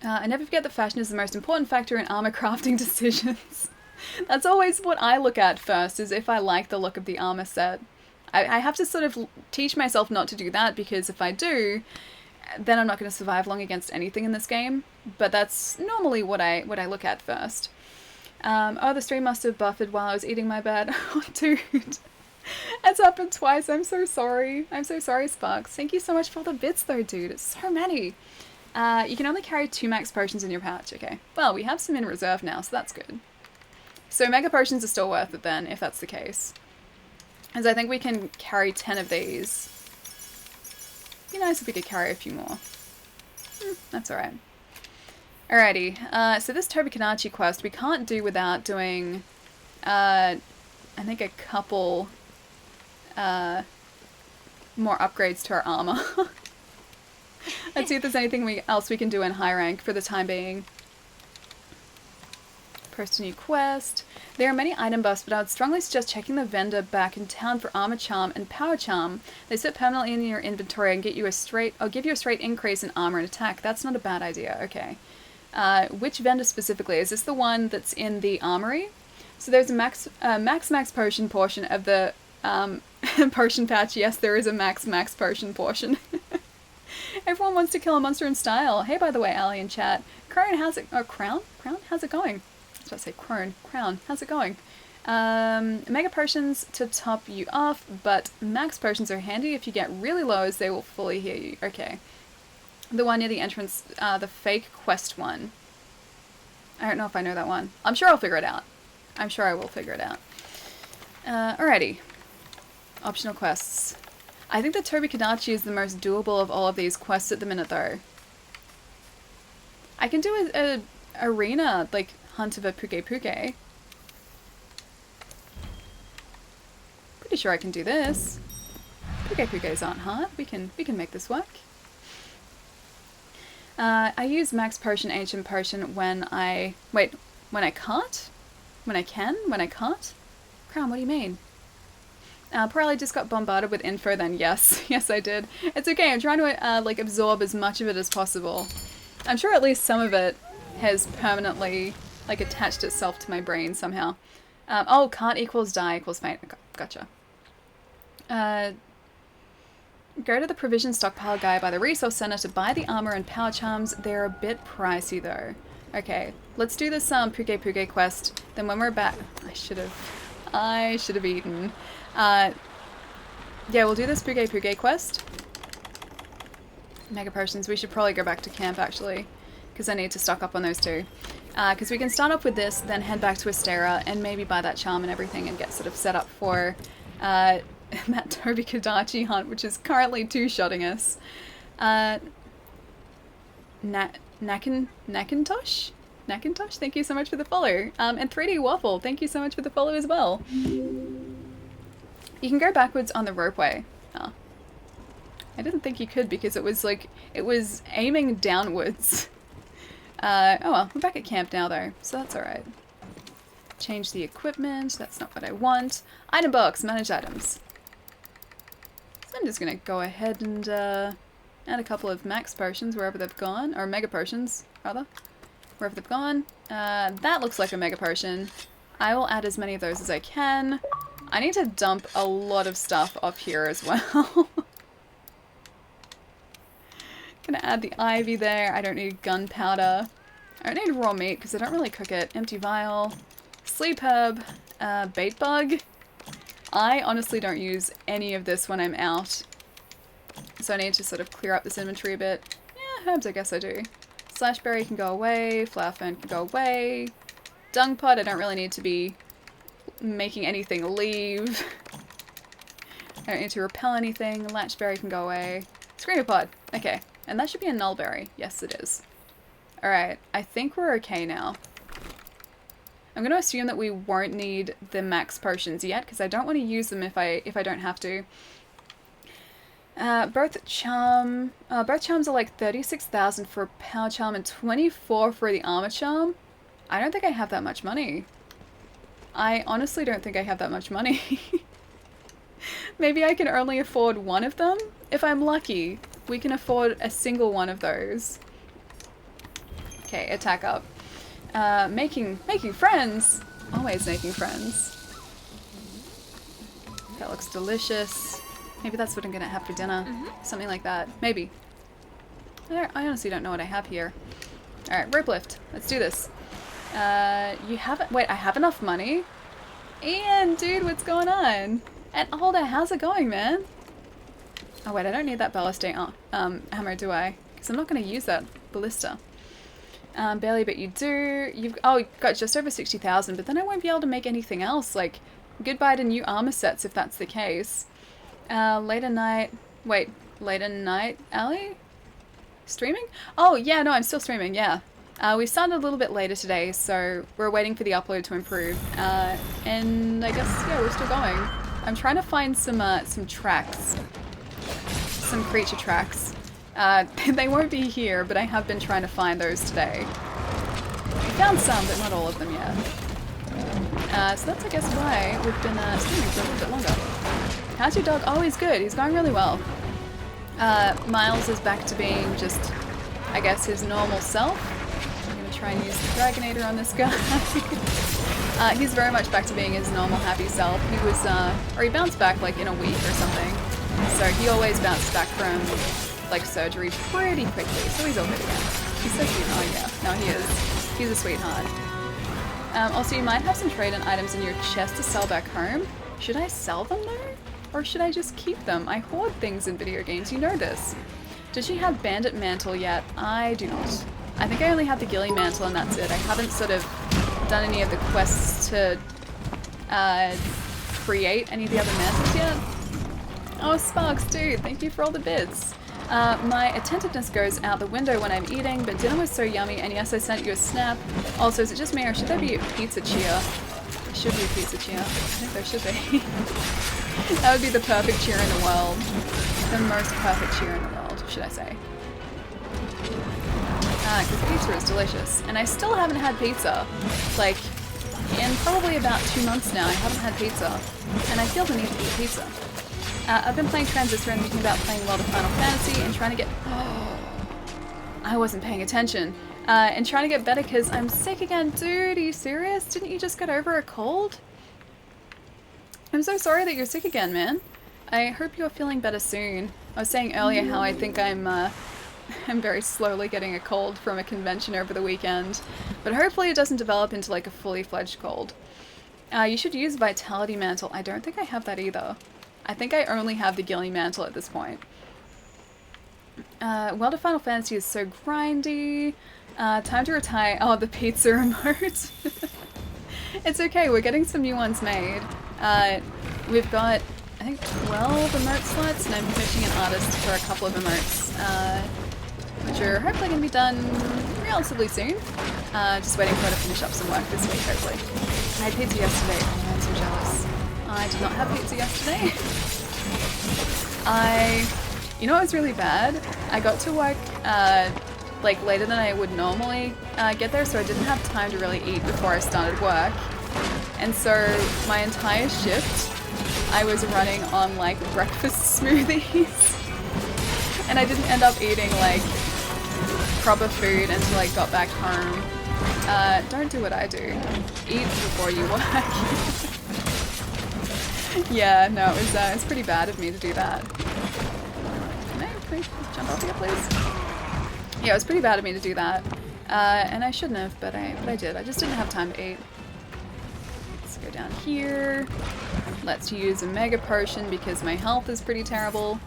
[SPEAKER 1] I never forget that fashion is the most important factor in armor crafting decisions. That's always what I look at first, is if I like the look of the armor set. I have to sort of teach myself not to do that, because if I do, then I'm not going to survive long against anything in this game. But that's normally what I look at first. Oh, the stream must have buffered while I was eating my bed. Oh, dude. It's happened twice. I'm so sorry. I'm so sorry, Sparks. Thank you so much for all the bits, though, dude. It's so many. You can only carry 2 max potions in your pouch. Okay. Well, we have some in reserve now, so that's good. So Mega Potions are still worth it then, if that's the case. As I think we can carry 10 of these. Be nice if we could carry a few more. That's alright. Alrighty, so this Tobikanachi quest we can't do without doing, I think a couple, more upgrades to our armor. Let's see if there's anything else we can do in high rank for the time being. Post a new quest. There are many item buffs, but I would strongly suggest checking the vendor back in town for Armor Charm and Power Charm. They sit permanently in your inventory and give you a straight increase in armor and attack. That's not a bad idea. Okay. Which vendor specifically? Is this the one that's in the armory? So there's a max potion portion of the potion patch. Yes, there is a max potion portion. Everyone wants to kill a monster in style. Hey, by the way, Ali in chat. Crone, how's it? Oh, Crown? Crown? How's it going? I was about to say Crone. Crown, how's it going? Mega potions to top you off, but max potions are handy. If you get really low, as they will fully heal you. Okay. The one near the entrance, the fake quest one. I don't know if I know that one. I'm sure I'll figure it out. I'm sure I will figure it out. Alrighty. Optional quests. I think that Tobikanachi is the most doable of all of these quests at the minute, though. I can do a arena, like, hunt of a Puke Puke. Pretty sure I can do this. Puke Pukes aren't hard. We can make this work. I use max potion, ancient potion when I... Wait, when I can't? When I can? When I can't? Crown, what do you mean? Probably just got bombarded with info then. Yes. Yes, I did. It's okay. I'm trying to, like, absorb as much of it as possible. I'm sure at least some of it has permanently, like, attached itself to my brain somehow. Oh, can't equals die equals fate. Gotcha. Go to the provision stockpile guy by the resource center to buy the armor and power charms. They're a bit pricey though. Okay, let's do this Puge Puge quest. Then when we're back, I should have eaten. Yeah, we'll do this Puge Puge quest. Mega potions. We should probably go back to camp actually, because I need to stock up on those too. Because we can start off with this, then head back to Astera, and maybe buy that charm and everything, and get sort of set up for that Toby Kadachi hunt, which is currently two-shotting us. Nakintosh, thank you so much for the follow. And 3D Waffle, thank you so much for the follow as well. You can go backwards on the ropeway. Oh. I didn't think you could because it was like, it was aiming downwards. Oh well, we're back at camp now though, so that's alright. Change the equipment, that's not what I want. Item box, manage items. So I'm just gonna go ahead and add a couple of max potions wherever they've gone, or mega potions, rather. Wherever they've gone. That looks like a mega potion. I will add as many of those as I can. I need to dump a lot of stuff off here as well. Gonna add the ivy there. I don't need gunpowder. I don't need raw meat because I don't really cook it. Empty vial. Sleep herb. Bait bug. I honestly don't use any of this when I'm out. So I need to sort of clear up this inventory a bit. Yeah, herbs I guess I do. Slashberry can go away. Flower fern can go away. Dung pot, I don't really need to be making anything leave. I don't need to repel anything. Latchberry can go away. Screamer pod. Okay. And that should be a nullberry. Yes, it is. Alright, I think we're okay now. I'm going to assume that we won't need the max potions yet, because I don't want to use them if I don't have to. Both charms are like 36,000 for a power charm and 24 for the armor charm. I don't think I have that much money. I honestly don't think I have that much money. Maybe I can only afford one of them? If I'm lucky, we can afford a single one of those. Okay, attack up. Making friends! Always making friends. That looks delicious. Maybe that's what I'm gonna have for dinner. Something like that. Maybe. I honestly don't know what I have here. Alright, rope lift. Let's do this. You haven't- wait, I have enough money? Ian, dude, what's going on? And Alder, how's it going, man? Oh wait, I don't need that ballistate hammer, do I? Because I'm not going to use that ballista. Barely, but you do. You've got just over 60,000, but then I won't be able to make anything else. Like, goodbye to new armor sets if that's the case. Later night. Wait, later night, Ali? Streaming? Oh yeah, no, I'm still streaming. Yeah. We started a little bit later today, so we're waiting for the upload to improve. And I guess yeah, we're still going. I'm trying to find some tracks. Some creature tracks. They won't be here, but I have been trying to find those today. I found some, but not all of them yet. So that's, I guess, why we've been streaming for a little bit longer. How's your dog? Oh, he's good. He's going really well. Miles is back to being just, I guess, his normal self. I'm going to try and use the Dragonator on this guy. He's very much back to being his normal, happy self. He was, or he bounced back, like, in a week or something. So he always bounced back from, like, surgery pretty quickly. So he's all good again. He's so cute. Oh, yeah. No, he is. He's a sweetheart. Also, you might have some trade-in items in your chest to sell back home. Should I sell them, though? Or should I just keep them? I hoard things in video games, you know this. Does she have Bandit Mantle yet? I do not. I think I only have the Ghillie Mantle and that's it. I haven't sort of done any of the quests to create any of the other mantles yet. Oh, Sparks, dude, thank you for all the bits. My attentiveness goes out the window when I'm eating, but dinner was so yummy, and yes, I sent you a snap. Also, is it just me, or should there be a pizza cheer? There should be a pizza cheer. I think there should be. That would be the perfect cheer in the world. The most perfect cheer in the world, should I say. Because pizza is delicious. And I still haven't had pizza. Like, in probably about 2 months now, I haven't had pizza. And I feel the need to eat pizza. I've been playing Transistor and thinking about playing World of Final Fantasy and trying to get... I wasn't paying attention. And trying to get better because I'm sick again. Dude, are you serious? Didn't you just get over a cold? I'm so sorry that you're sick again, man. I hope you're feeling better soon. I was saying earlier how I think I'm I'm very slowly getting a cold from a convention over the weekend, but hopefully it doesn't develop into like a fully fledged cold. You should use Vitality Mantle. I don't think I have that either. I think I only have the Gilly Mantle at this point. World of Final Fantasy is so grindy. Time to retire. Oh, the pizza remote. It's okay, we're getting some new ones made. We've got, I think, 12 emote slots, and I'm finishing an artist for a couple of emotes, which are hopefully going to be done relatively soon. Just waiting for her to finish up some work this week, hopefully. I had pizza yesterday. Oh, I'm so jealous. I did not have pizza yesterday. You know what was really bad? I got to work like later than I would normally get there, so I didn't have time to really eat before I started work. And so my entire shift, I was running on like breakfast smoothies. And I didn't end up eating like proper food until I got back home. Don't do what I do. Eat before you work. Yeah, no, it was pretty bad of me to do that. Can I jump off here, please? Yeah, it was pretty bad of me to do that. And I shouldn't have, but I did. I just didn't have time to eat. Let's go down here. Let's use a Mega Potion because my health is pretty terrible.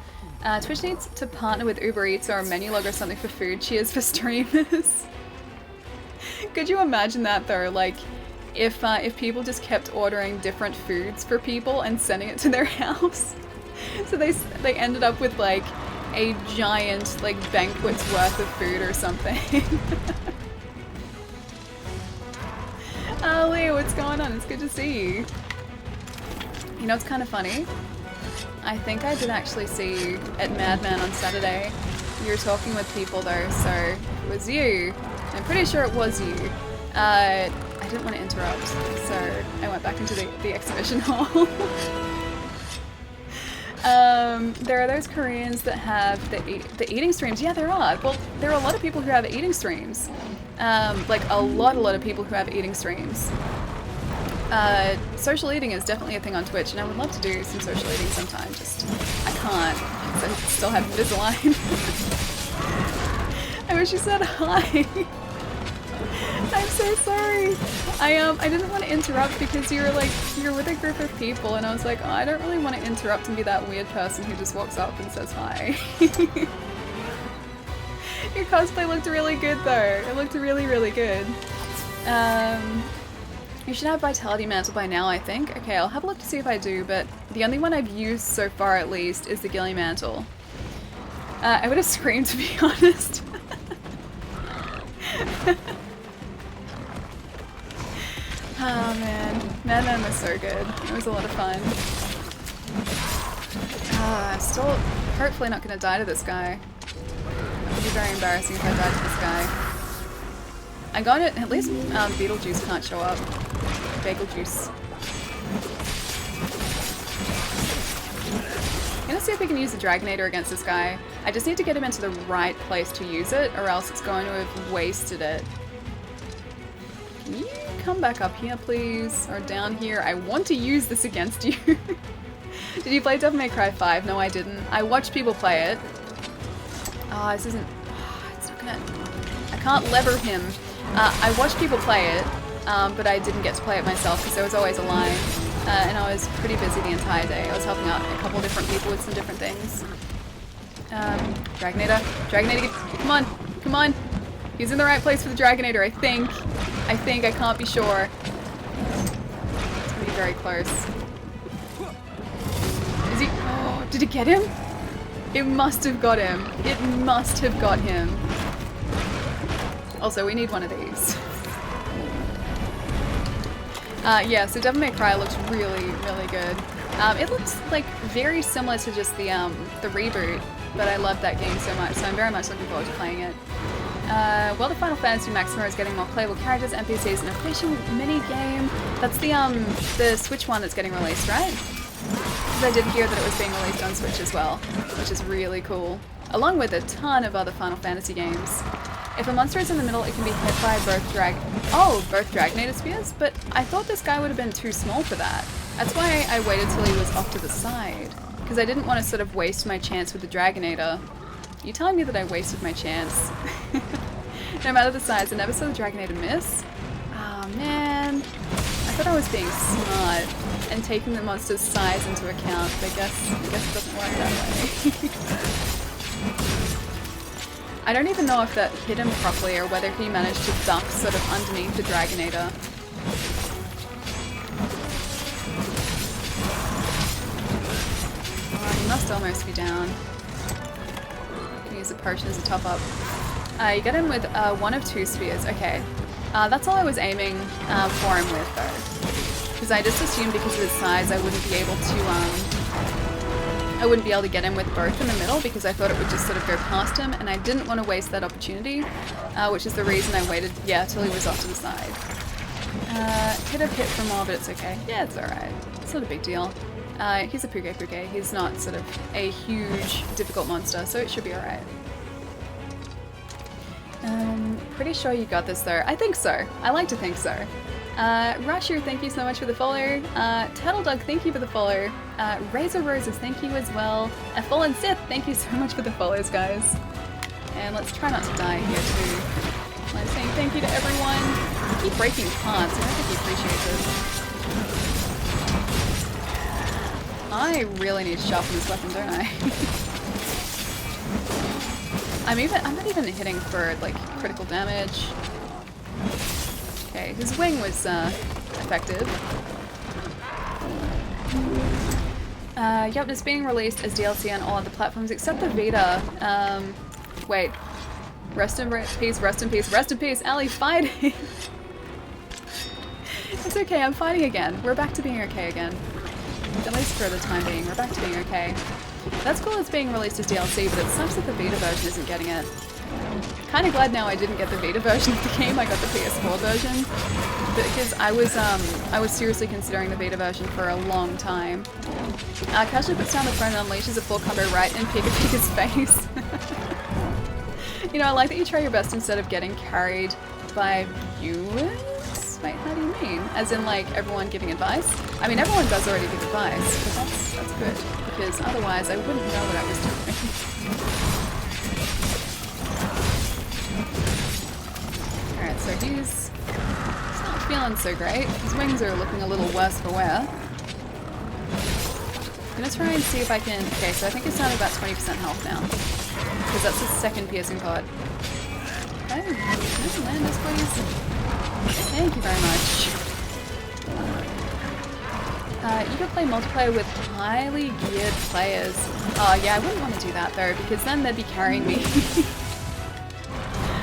[SPEAKER 1] Twitch needs to partner with Uber Eats or a menu log or something for food. Cheers for streamers. Could you imagine that though? Like, if people just kept ordering different foods for people and sending it to their house. So they ended up with like a giant like banquet's worth of food or something. Oh, Leo, what's going on? It's good to see you. You know, it's kind of funny. I think I did actually see you at Madman on Saturday. You were talking with people though, so it was you. I'm pretty sure it was you. I didn't want to interrupt, so I went back into the exhibition hall. There are those Koreans that have the eating streams. Yeah, there are. Well, there are a lot of people who have eating streams. Like a lot of people who have eating streams. Social eating is definitely a thing on Twitch, and I would love to do some social eating sometime. Just I can't. I still have Invisalign. I wish you said hi. I'm so sorry. I didn't want to interrupt because you're with a group of people, and I was like, oh, I don't really want to interrupt and be that weird person who just walks up and says hi. Your cosplay looked really good though. It looked really, really good. You should have Vitality Mantle by now, I think. Okay, I'll have a look to see if I do, but the only one I've used so far at least is the Gilly Mantle. I would have screamed, to be honest. Oh man, Madman was so good. It was a lot of fun. I'm still hopefully not going to die to this guy. It would be very embarrassing if I died to this guy. I got it, at least Beetlejuice can't show up. Bagel juice. I'm gonna see if we can use the Dragonator against this guy. I just need to get him into the right place to use it, or else it's going to have wasted it. Can you come back up here, please? Or down here? I want to use this against you. Did you play Devil May Cry 5? No, I didn't. I watched people play it. Oh, this isn't... it's not gonna... I can't lever him. I watched people play it, but I didn't get to play it myself because there was always a line. And I was pretty busy the entire day. I was helping out a couple different people with some different things. Dragonator. Dragonator, come on. Come on. He's in the right place for the Dragonator, I think. I can't be sure. It's gonna be very close. Is he... Oh, did it get him? It must have got him. It must have got him. Also, we need one of these. Yeah, so Devil May Cry looks really, really good. It looks like very similar to just the reboot, but I love that game so much, so I'm very much looking forward to playing it. World of Final Fantasy Maxima is getting more playable characters, NPCs, and a fishing mini-game. That's the Switch one that's getting released, right? Because I did hear that it was being released on Switch as well, which is really cool. Along with a ton of other Final Fantasy games. If a monster is in the middle, it can be hit by both Dragonator Spears, but I thought this guy would have been too small for that. That's why I waited till he was off to the side, because I didn't want to sort of waste my chance with the Dragonator. You telling me that I wasted my chance? No matter the size, I never saw the Dragonator miss. Oh man. I thought I was being smart and taking the monster's size into account, but I guess it doesn't work that way. I don't even know if that hit him properly or whether he managed to duck sort of underneath the Dragonator. Oh, he must almost be down. I can use a potion as a top up. You get him with one of two spears. Okay. That's all I was aiming for him with though. Because I just assumed because of his size I wouldn't be able to get him with both in the middle because I thought it would just sort of go past him and I didn't want to waste that opportunity, which is the reason I waited, till he was off to the side. Hit a hit from all, but it's okay. Yeah, it's alright. It's not a big deal. He's a Puke. He's not sort of a huge, difficult monster, so it should be alright. Pretty sure you got this though. I think so. I like to think so. Rashu, thank you so much for the follow. Turtle Dog, thank you for the follow. Razor Roses, thank you as well. Fallen Sith, thank you so much for the follows, guys. And let's try not to die here too. I'm saying thank you to everyone. I keep breaking plants. I don't think he appreciates it. I really need to sharpen this weapon, don't I? I'm not even hitting for like critical damage. Okay, his wing was effective. Yep, it's being released as DLC on all other platforms except the Vita. Wait. Rest in peace, rest in peace, rest in peace, Allie, fighting! It's okay, I'm fighting again. We're back to being okay again. At least for the time being, we're back to being okay. That's cool it's being released as DLC, but it sucks that the Vita version isn't getting it. Kinda glad now I didn't get the Vita version of the game, I got the PS4 version. Because I was seriously considering the Vita version for a long time. Casually puts down the phone and unleashes a full combo right in Pika's face. You know, I like that you try your best instead of getting carried by viewers? Wait, how do you mean? As in, like, everyone giving advice? I mean, everyone does already give advice, but that's good. Because otherwise I wouldn't know what I was doing. Alright, so he's not feeling so great. His wings are looking a little worse for wear. I'm gonna try and see if I can... Okay, so I think it's down to about 20% health now. Because that's his second piercing card. Okay, can you land us, please? Thank you very much. You could play multiplayer with highly geared players. Oh yeah, I wouldn't want to do that though, because then they'd be carrying me.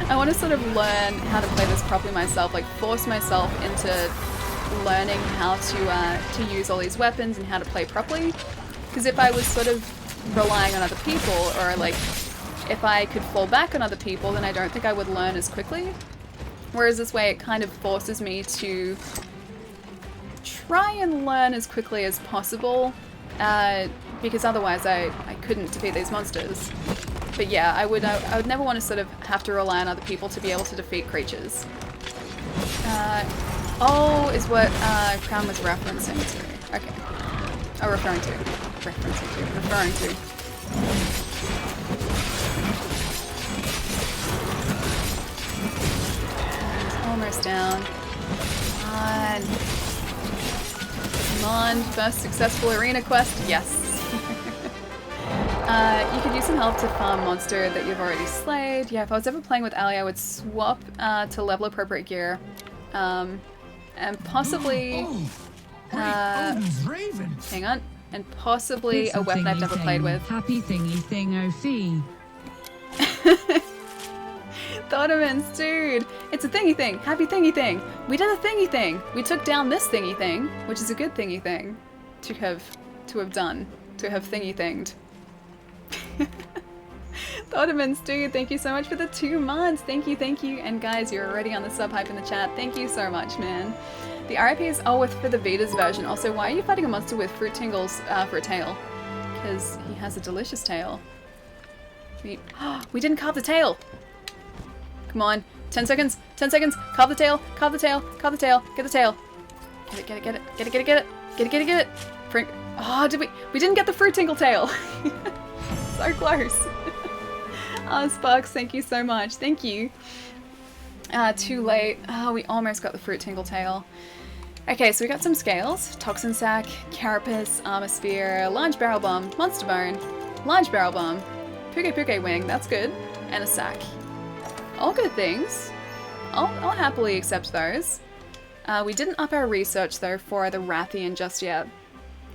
[SPEAKER 1] I want to sort of learn how to play this properly myself, like force myself into learning how to use all these weapons and how to play properly. Because if I was sort of relying on other people, or like if I could fall back on other people, then I don't think I would learn as quickly. Whereas this way it kind of forces me to try and learn as quickly as possible, because otherwise I couldn't defeat these monsters. But yeah, I would never want to sort of have to rely on other people to be able to defeat creatures. Oh, is what Crown was referencing to. Okay. Oh, referring to. He's almost down. Come on, first successful arena quest. Yes. You could use some help to farm monster that you've already slayed. Yeah, if I was ever playing with Ali, I would swap to level appropriate gear. And possibly... hang on. And possibly a weapon I've never played with.
[SPEAKER 2] Happy thingy thing, oh fee.
[SPEAKER 1] Thotamans, dude! It's a thingy thing! Happy thingy thing! We did a thingy thing! We took down this thingy thing, which is a good thingy thing to have done. To have thingy thinged. Thotamans, dude, thank you so much for the 2 months! Thank you, thank you! And guys, you're already on the sub hype in the chat. Thank you so much, man. The RIP is for the Vita's version. Also, why are you fighting a monster with fruit tingles for a tail? Because he has a delicious tail. We didn't carve the tail! Come on. 10 seconds. 10 seconds. Carve the tail. Carve the tail. Carve the tail. Get the tail. Get it. Get it. Get it. Get it. Get it. Get it. Get it. Get it. Get it. Frank. Oh, did we? We didn't get the fruit tingle tail. So close. Sparks, thank you so much. Thank you. Too late. Oh, we almost got the Fruit Tingle Tail. Okay, so we got some scales. Toxin Sac, Carapace, Armor Sphere, Large Barrel Bomb, Monster Bone, Large Barrel Bomb, Puke Wing, that's good, and a sack. All good things. I'll happily accept those. We didn't up our research though for the Rathian just yet.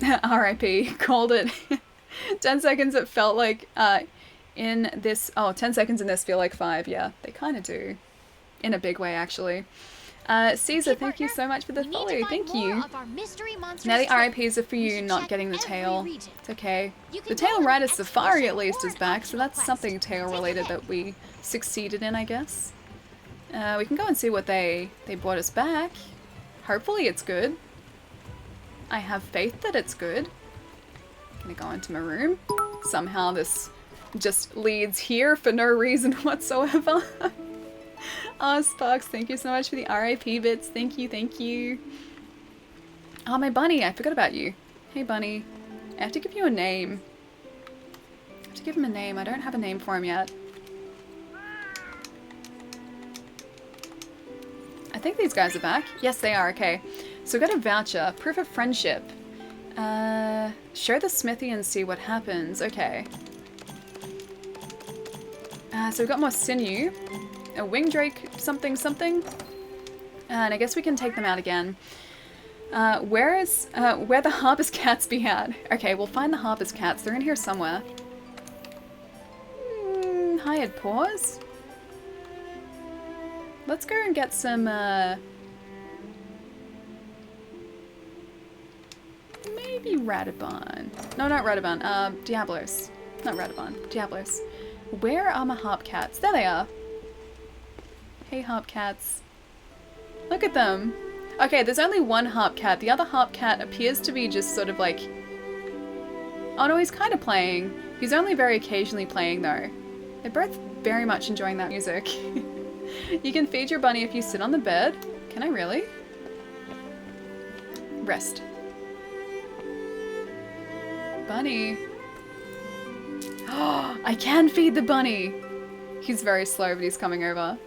[SPEAKER 1] RIP, called it. 10 seconds it felt like in this, 10 seconds in this feel like 5, yeah, they kind of do. In a big way actually. Caesar, thank you so much for the follow, thank you. Now the RIPs are for you not getting the tail. It's okay. The Tail Rider Safari at least is back, so that's something tail related that we succeeded in, I guess. We can go and see what they brought us back. Hopefully it's good. I have faith that it's good. Gonna go into my room. Somehow this just leads here for no reason whatsoever. Oh, Sparks, thank you so much for the RIP bits. Thank you, thank you. Oh, my bunny, I forgot about you. Hey, bunny. I have to give you a name. I have to give him a name. I don't have a name for him yet. I think these guys are back. Yes, they are. Okay. So we got a voucher. Proof of friendship. Show the smithy and see what happens. Okay. So we've got more sinew. A wing drake something something. And I guess we can take them out again. Where the harpers cats be at? Okay, we'll find the harpers cats. They're in here somewhere. Hired paws? Let's go and get some, maybe Radibon. No, not Radibon. Diablos. Not Radibon. Diablos. Where are my harp cats? There they are. Hey, harp cats. Look at them. Okay, there's only one harp cat. The other harp cat appears to be just sort of like... Oh no, he's kind of playing. He's only very occasionally playing though. They're both very much enjoying that music. You can feed your bunny if you sit on the bed. Can I really? Rest. Bunny. Oh, I can feed the bunny! He's very slow, but he's coming over.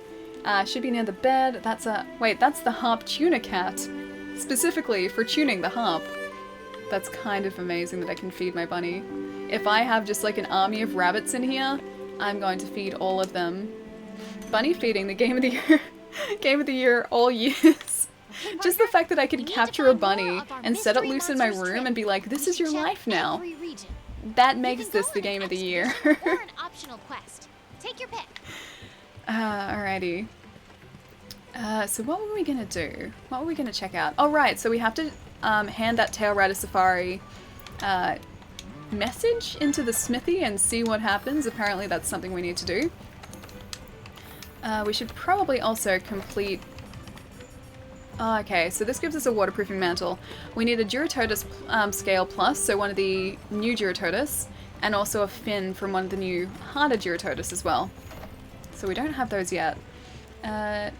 [SPEAKER 1] Should be near the bed. That's a... Wait, that's the harp tuner cat. Specifically for tuning the harp. That's kind of amazing that I can feed my bunny. If I have just like an army of rabbits in here, I'm going to feed all of them. Bunny feeding, the game of the year. Game of the year all years. Just the fact that I could capture a bunny and set it loose in my room and be like, this is your life now. That makes this the game of the year.
[SPEAKER 3] Or an optional quest. Take your pick.
[SPEAKER 1] Alrighty. So what were we gonna do? What were we gonna check out? Oh right, so we have to hand that Tail Rider Safari message into the smithy and see what happens. Apparently that's something we need to do. We should probably also complete... Oh, okay, so this gives us a waterproofing mantle. We need a Duratotus scale plus, so one of the new Duratotus, and also a fin from one of the new harder Duratotus as well. So we don't have those yet. Hey,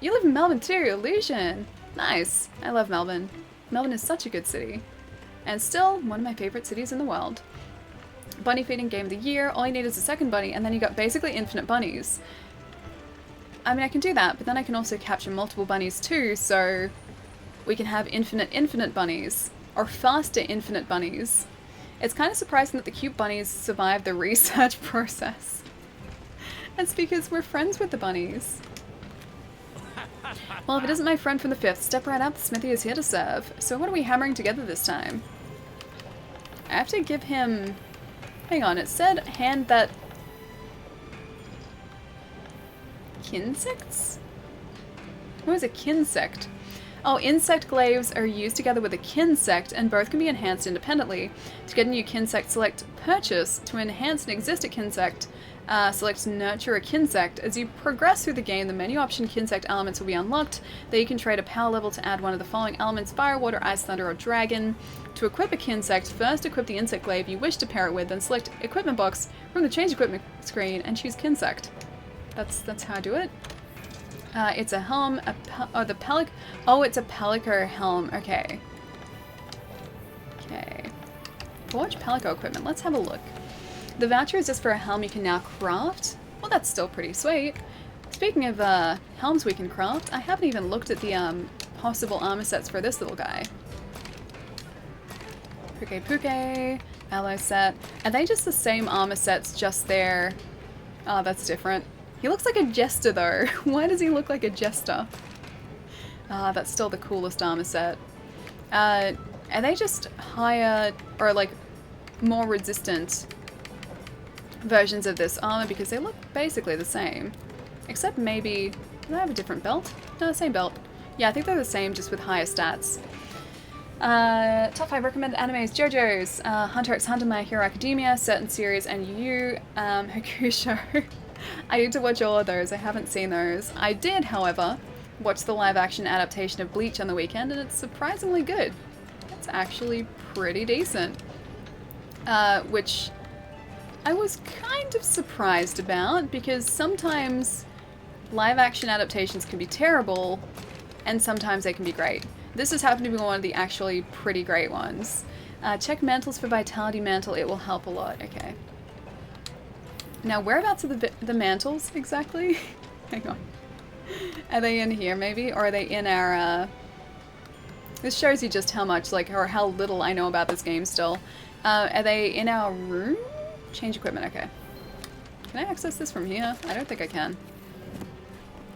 [SPEAKER 1] you live in Melbourne too, Illusion! Nice! I love Melbourne. Melbourne is such a good city. And still, one of my favorite cities in the world. Bunny feeding game of the year, all you need is a second bunny, and then you got basically infinite bunnies. I mean, I can do that, but then I can also capture multiple bunnies too, so we can have infinite bunnies. Or faster infinite bunnies. It's kind of surprising that the cute bunnies survived the research process. That's because we're friends with the bunnies. Well, if it isn't my friend from the 5th, step right up, the smithy is here to serve. So what are we hammering together this time? I have to give him... Hang on, it said hand that... Kinsects? What is a kinsect? Oh, insect glaives are used together with a kinsect and both can be enhanced independently. To get a new kinsect, select purchase. To enhance an existing kinsect, select nurture a kinsect. As you progress through the game, the menu option kinsect elements will be unlocked. There you can trade a power level to add one of the following elements: fire, water, ice, thunder, or dragon. To equip a kinsect, first equip the insect glaive you wish to pair it with, then select equipment box from the change equipment screen and choose kinsect. That's how I do it. It's a helm, it's a Palico helm, okay. Okay. Forge Palico equipment, let's have a look. The voucher is just for a helm you can now craft. Well, that's still pretty sweet. Speaking of helms we can craft, I haven't even looked at the possible armor sets for this little guy. Puke Puke, Aloe set. Are they just the same armor sets, just there? Oh, that's different. He looks like a jester though. Why does he look like a jester? Ah, that's still the coolest armor set. Are they just higher, or like more resistant versions of this armor? Because they look basically the same. Except maybe, do they have a different belt? No, same belt. Yeah, I think they're the same, just with higher stats. Top 5 recommended animes: JoJo's, Hunter x Hunter, My Hero Academia, certain series, and Yu Yu, Hakusho. I need to watch all of those. I haven't seen those. I did, however, watch the live-action adaptation of Bleach on the weekend, and it's surprisingly good. It's actually pretty decent. Which I was kind of surprised about, because sometimes live-action adaptations can be terrible, and sometimes they can be great. This has happened to be one of the actually pretty great ones. Check mantles for Vitality Mantle, it will help a lot. Okay. Now, whereabouts are the mantles exactly? Hang on. Are they in here maybe? Or are they in our, This shows you just how much, like, or how little I know about this game still. Are they in our room? Change equipment, okay. Can I access this from here? I don't think I can.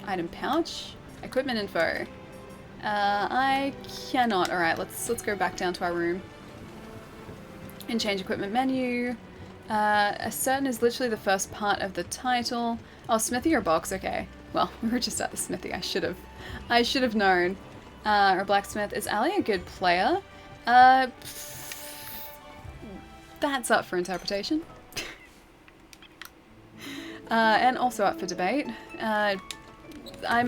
[SPEAKER 1] Item pouch? Equipment info. I cannot. Alright, let's go back down to our room. And change equipment menu. A certain is literally the first part of the title. Oh, smithy or box? Okay. Well, we were just at the smithy. I should have known. Or blacksmith. Is Ali a good player? That's up for interpretation. And also up for debate. I'm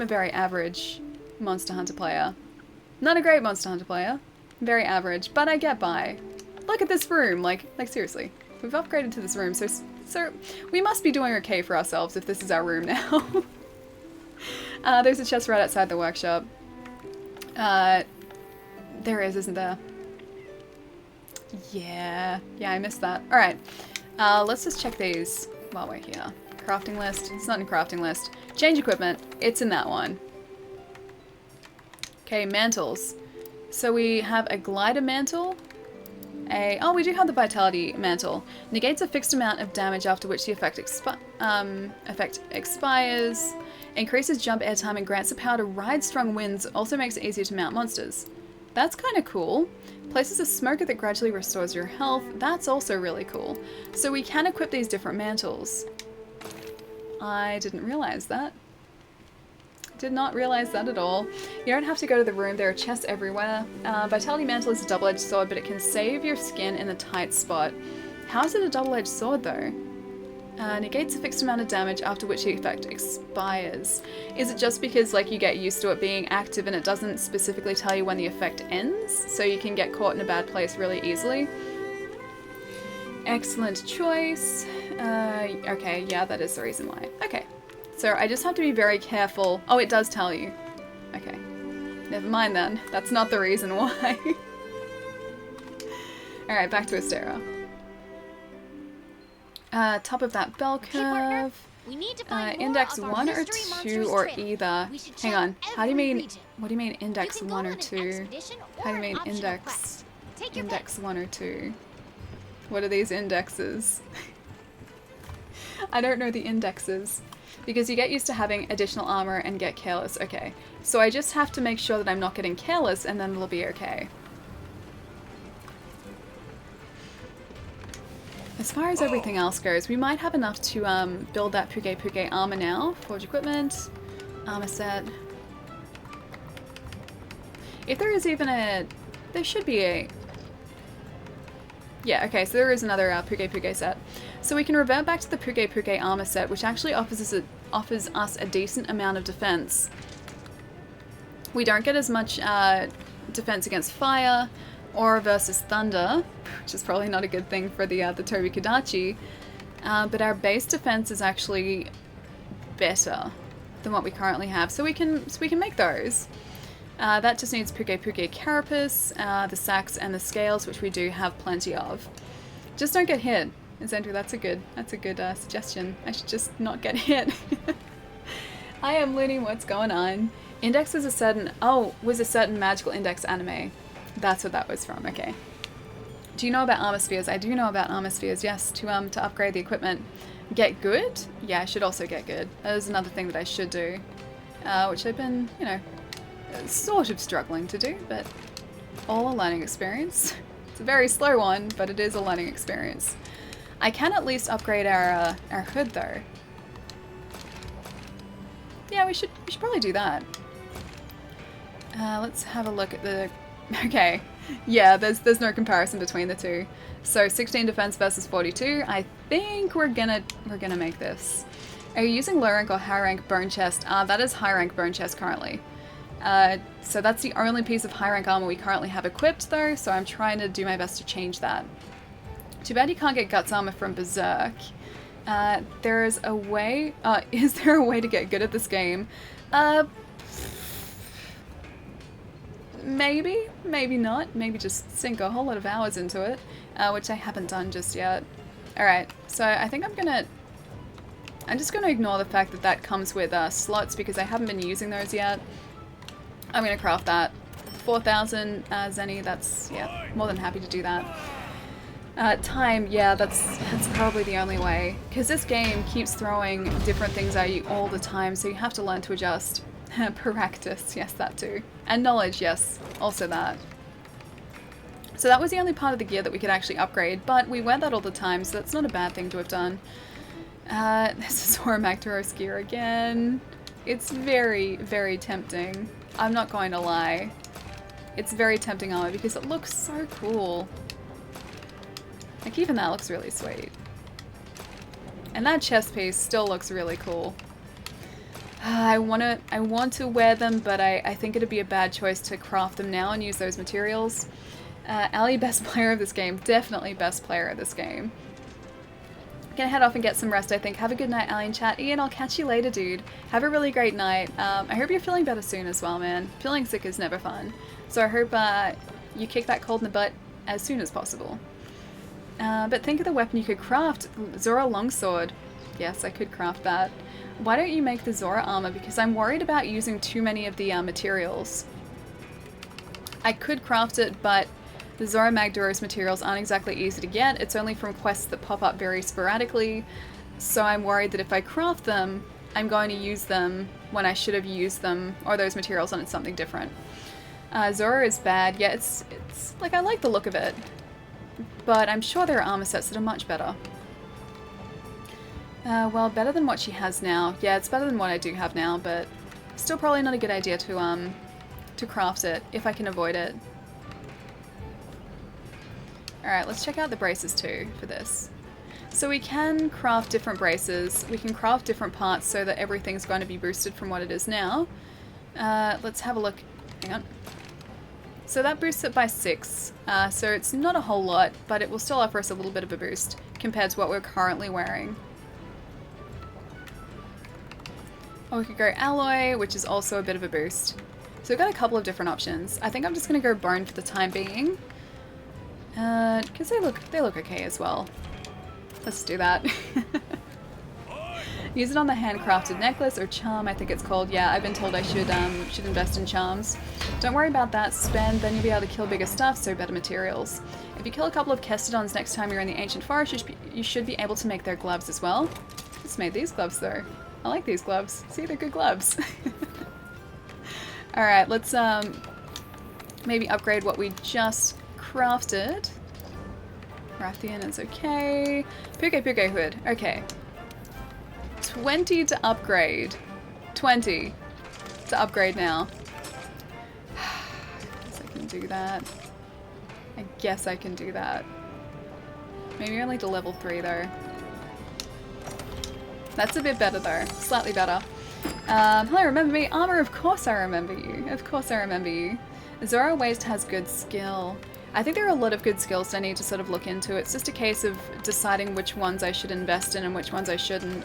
[SPEAKER 1] a very average Monster Hunter player. Not a great Monster Hunter player. Very average, but I get by. Look at this room. Like seriously. We've upgraded to this room, so we must be doing okay for ourselves if this is our room now. There's a chest right outside the workshop. There is, isn't there? Yeah, I missed that. Alright, let's just check these while we're here. Crafting list. It's not in crafting list. Change equipment. It's in that one. Okay, mantles. So we have a glider mantle. Oh, we do have the Vitality Mantle. Negates a fixed amount of damage after which the effect expires. Increases jump airtime and grants the power to ride strong winds. Also makes it easier to mount monsters. That's kind of cool. Places a smoker that gradually restores your health. That's also really cool. So we can equip these different mantles. I didn't realize that. Did not realize that at all. You don't have to go to the room, there are chests everywhere. Vitality Mantle is a double-edged sword, but it can save your skin in the tight spot. How is it a double-edged sword though? Negates a fixed amount of damage after which the effect expires. Is it just because like you get used to it being active and it doesn't specifically tell you when the effect ends? So you can get caught in a bad place really easily? Excellent choice. Okay, yeah, that is the reason why. Okay. So I just have to be very careful. Oh, it does tell you. Okay. Never mind then. That's not the reason why. Alright, back to Astera. Top of that bell curve.
[SPEAKER 3] We need to find
[SPEAKER 1] index
[SPEAKER 3] more of
[SPEAKER 1] 1
[SPEAKER 3] our
[SPEAKER 1] or
[SPEAKER 3] mystery
[SPEAKER 1] 2
[SPEAKER 3] monsters
[SPEAKER 1] or
[SPEAKER 3] trip.
[SPEAKER 1] either.
[SPEAKER 3] We should
[SPEAKER 1] Hang
[SPEAKER 3] check
[SPEAKER 1] on. How do you
[SPEAKER 3] every
[SPEAKER 1] mean
[SPEAKER 3] region.
[SPEAKER 1] what do you mean index
[SPEAKER 3] You can go
[SPEAKER 1] 1
[SPEAKER 3] on
[SPEAKER 1] or
[SPEAKER 3] an
[SPEAKER 1] 2?
[SPEAKER 3] expedition
[SPEAKER 1] How do
[SPEAKER 3] or
[SPEAKER 1] you mean
[SPEAKER 3] an optional
[SPEAKER 1] index?
[SPEAKER 3] quest. Take your
[SPEAKER 1] Index
[SPEAKER 3] pick.
[SPEAKER 1] 1 or 2. What are these indexes? I don't know the indexes. Because you get used to having additional armor and get careless. Okay. So I just have to make sure that I'm not getting careless and then it'll be okay. As far as everything else goes, we might have enough to build that Puke Puke armor now. Forge equipment, armor set. If there is even a... There should be a... Yeah, okay, so there is another Puke Puke set. So we can revert back to the Puke Puke armor set, which actually offers us a decent amount of defense. We don't get as much defense against fire or versus thunder, which is probably not a good thing for the Tobikadachi, but our base defense is actually better than what we currently have. So we can make those. That just needs Puke Puke Carapace, the sacks and the scales, which we do have plenty of. Just don't get hit. Zendru, that's a good suggestion. I should just not get hit. I am learning what's going on. Index was a certain magical index anime. That's what that was from, okay. Do you know about armor spheres? I do know about armor spheres, yes, to upgrade the equipment. Get good? Yeah, I should also get good. That is another thing that I should do. Which I've been, you know, sort of struggling to do, but all a learning experience. It's a very slow one, but it is a learning experience. I can at least upgrade our hood though. Yeah, we should probably do that. Let's have a look at the... Okay, yeah, there's no comparison between the two. So 16 defense versus 42. I think we're gonna make this. Are you using low rank or high rank bone chest? That is high rank bone chest currently. So that's the only piece of high rank armor we currently have equipped though, so I'm trying to do my best to change that. Too bad you can't get guts armor from Berserk. There's a way, is there a way to get good at this game? Maybe, maybe not. Maybe just sink a whole lot of hours into it, which I haven't done just yet. Alright, so I think I'm just gonna ignore the fact that that comes with slots because I haven't been using those yet. I'm gonna craft that. 4,000 Zenny, that's, yeah, more than happy to do that. Time, yeah, that's probably the only way. Because this game keeps throwing different things at you all the time, so you have to learn to adjust. Practice, yes, that too. And knowledge, yes, also that. So that was the only part of the gear that we could actually upgrade, but we wear that all the time, so that's not a bad thing to have done. This is Zora Magdaros gear again. It's very, very tempting. I'm not going to lie. It's very tempting armor because it looks so cool. Like, even that looks really sweet. And that chest piece still looks really cool. I want to wear them, but I think it'd be a bad choice to craft them now and use those materials. Ali, best player of this game. Definitely best player of this game. Gonna head off and get some rest, I think. Have a good night, Ali and chat. Ian, I'll catch you later, dude. Have a really great night. I hope you're feeling better soon as well, man. Feeling sick is never fun. So I hope you kick that cold in the butt as soon as possible. But think of the weapon you could craft. Zora Longsword. Yes, I could craft that. Why don't you make the Zora armor? Because I'm worried about using too many of the materials. I could craft it, but the Zora Magdaros materials aren't exactly easy to get. It's only from quests that pop up very sporadically. So I'm worried that if I craft them, I'm going to use them when I should have used them, or those materials on something different. Zora is bad. Yeah, it's like, I like the look of it. But I'm sure there are armor sets that are much better. Well, better than what she has now. Yeah, it's better than what I do have now, but still probably not a good idea to craft it, if I can avoid it. Alright, let's check out the braces too, for this. So we can craft different braces, we can craft different parts so that everything's going to be boosted from what it is now. Let's have a look. Hang on. So that boosts it by 6, so it's not a whole lot, but it will still offer us a little bit of a boost compared to what we're currently wearing. Or we could go alloy, which is also a bit of a boost. So we've got a couple of different options. I think I'm just going to go bone for the time being. Because they look okay as well. Let's do that. Use it on the handcrafted necklace or charm, I think it's called. Yeah, I've been told I should invest in charms. Don't worry about that, spend, then you'll be able to kill bigger stuff, so better materials. If you kill a couple of Kestodons next time you're in the Ancient Forest, you should be able to make their gloves as well. Just made these gloves though. I like these gloves. See, they're good gloves. Alright, let's maybe upgrade what we just crafted. Rathian is okay. Puke hood. Okay. 20 to upgrade. 20 to upgrade now. I guess I can do that. I guess I can do that. Maybe only to level 3 though. That's a bit better though. Slightly better. Hello, remember me? Armor, of course I remember you. Of course I remember you. Zora Waste has good skill. I think there are a lot of good skills that I need to sort of look into. It's just a case of deciding which ones I should invest in and which ones I shouldn't.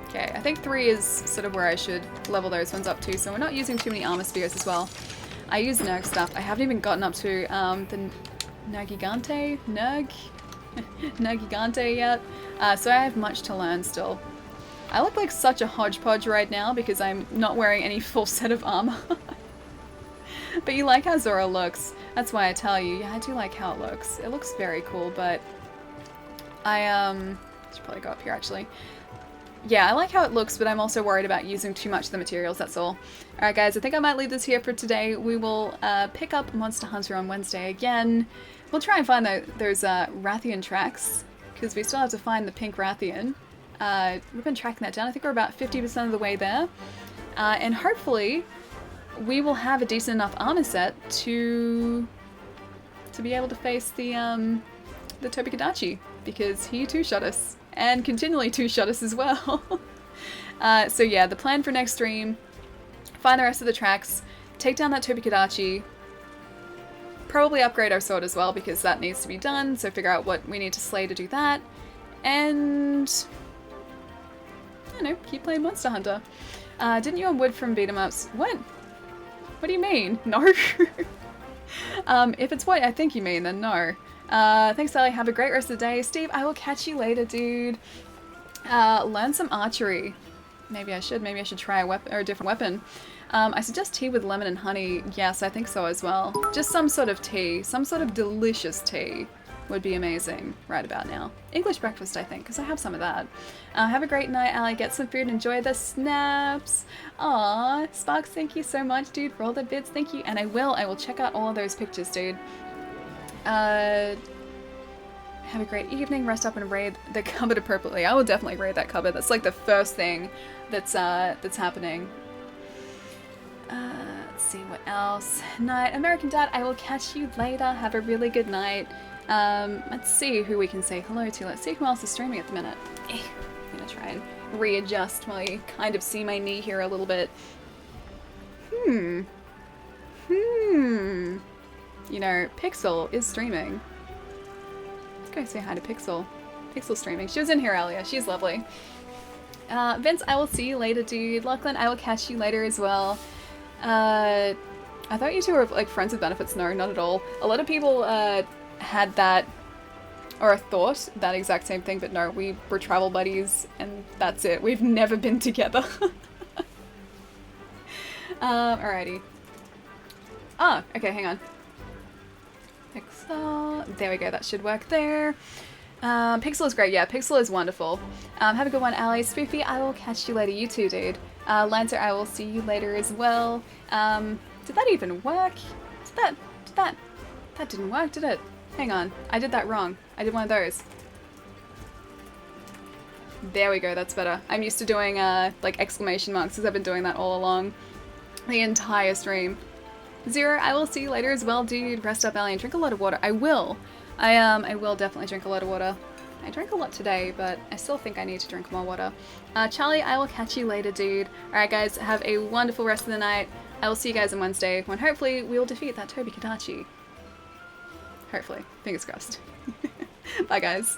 [SPEAKER 1] Okay, I think 3 is sort of where I should level those ones up to, so we're not using too many armor spheres as well. I use Nerg stuff. I haven't even gotten up to the Nergigante? Nerg? Nergigante yet. So I have much to learn still. I look like such a hodgepodge right now because I'm not wearing any full set of armor. But you like how Zora looks. That's why I tell you, yeah, I do like how it looks. It looks very cool, but I should probably go up here actually. Yeah, I like how it looks, but I'm also worried about using too much of the materials, that's all. Alright guys, I think I might leave this here for today. We will pick up Monster Hunter on Wednesday again. We'll try and find those Rathian tracks, because we still have to find the pink Rathian. We've been tracking that down. I think we're about 50% of the way there. And hopefully we will have a decent enough armor set to be able to face the Tobikadachi, because he two-shot us. And continually two-shot us as well. So yeah, the plan for next stream, find the rest of the tracks, take down that Tobikadachi, probably upgrade our sword as well because that needs to be done, so figure out what we need to slay to do that, and I don't know, keep playing Monster Hunter. Didn't you want wood from beat 'em ups? What? What do you mean? No? If it's what I think you mean, then no. Thanks, Sally. Have a great rest of the day. Steve, I will catch you later, dude. Learn some archery. Maybe I should try a weapon or a different weapon. I suggest tea with lemon and honey. Yes, I think so as well. Just some sort of tea, some sort of delicious tea would be amazing right about now. English breakfast, I think, because I have some of that. Have a great night, Ali. Get some food. Enjoy the snaps. Aw, Sparks, thank you so much, dude, for all the bits. Thank you. And I will check out all of those pictures, dude. Have a great evening. Rest up and raid the cupboard appropriately. I will definitely raid that cupboard. That's like the first thing that's happening. Let's see what else. Night, American Dad. I will catch you later. Have a really good night. Let's see who we can say hello to. Let's see who else is streaming at the minute. I'm gonna try and readjust while you kind of see my knee here a little bit. You know, Pixel is streaming. Let's go say hi to Pixel. Pixel's streaming. She was in here earlier. She's lovely. Vince, I will see you later, dude. Lachlan, I will catch you later as well. I thought you two were like friends with benefits. No, not at all. A lot of people had that, or thought that exact same thing, but no, we were travel buddies and that's it. We've never been together. Alrighty. Ah, okay, hang on. Pixel. There we go, that should work there. Pixel is great, yeah, Pixel is wonderful. Have a good one, Ali. Spoofy, I will catch you later. You too, dude. Lancer, I will see you later as well. Did that even work? That didn't work, did it? Hang on, I did that wrong. I did one of those. There we go, that's better. I'm used to doing, like, exclamation marks, because I've been doing that all along. The entire stream. Zero, I will see you later as well, dude. Rest up, Ali, and drink a lot of water. I will. I will definitely drink a lot of water. I drank a lot today, but I still think I need to drink more water. Charlie, I will catch you later, dude. Alright, guys, have a wonderful rest of the night. I will see you guys on Wednesday, when hopefully we'll defeat that Tobikadachi. Hopefully. Fingers crossed. Bye, guys.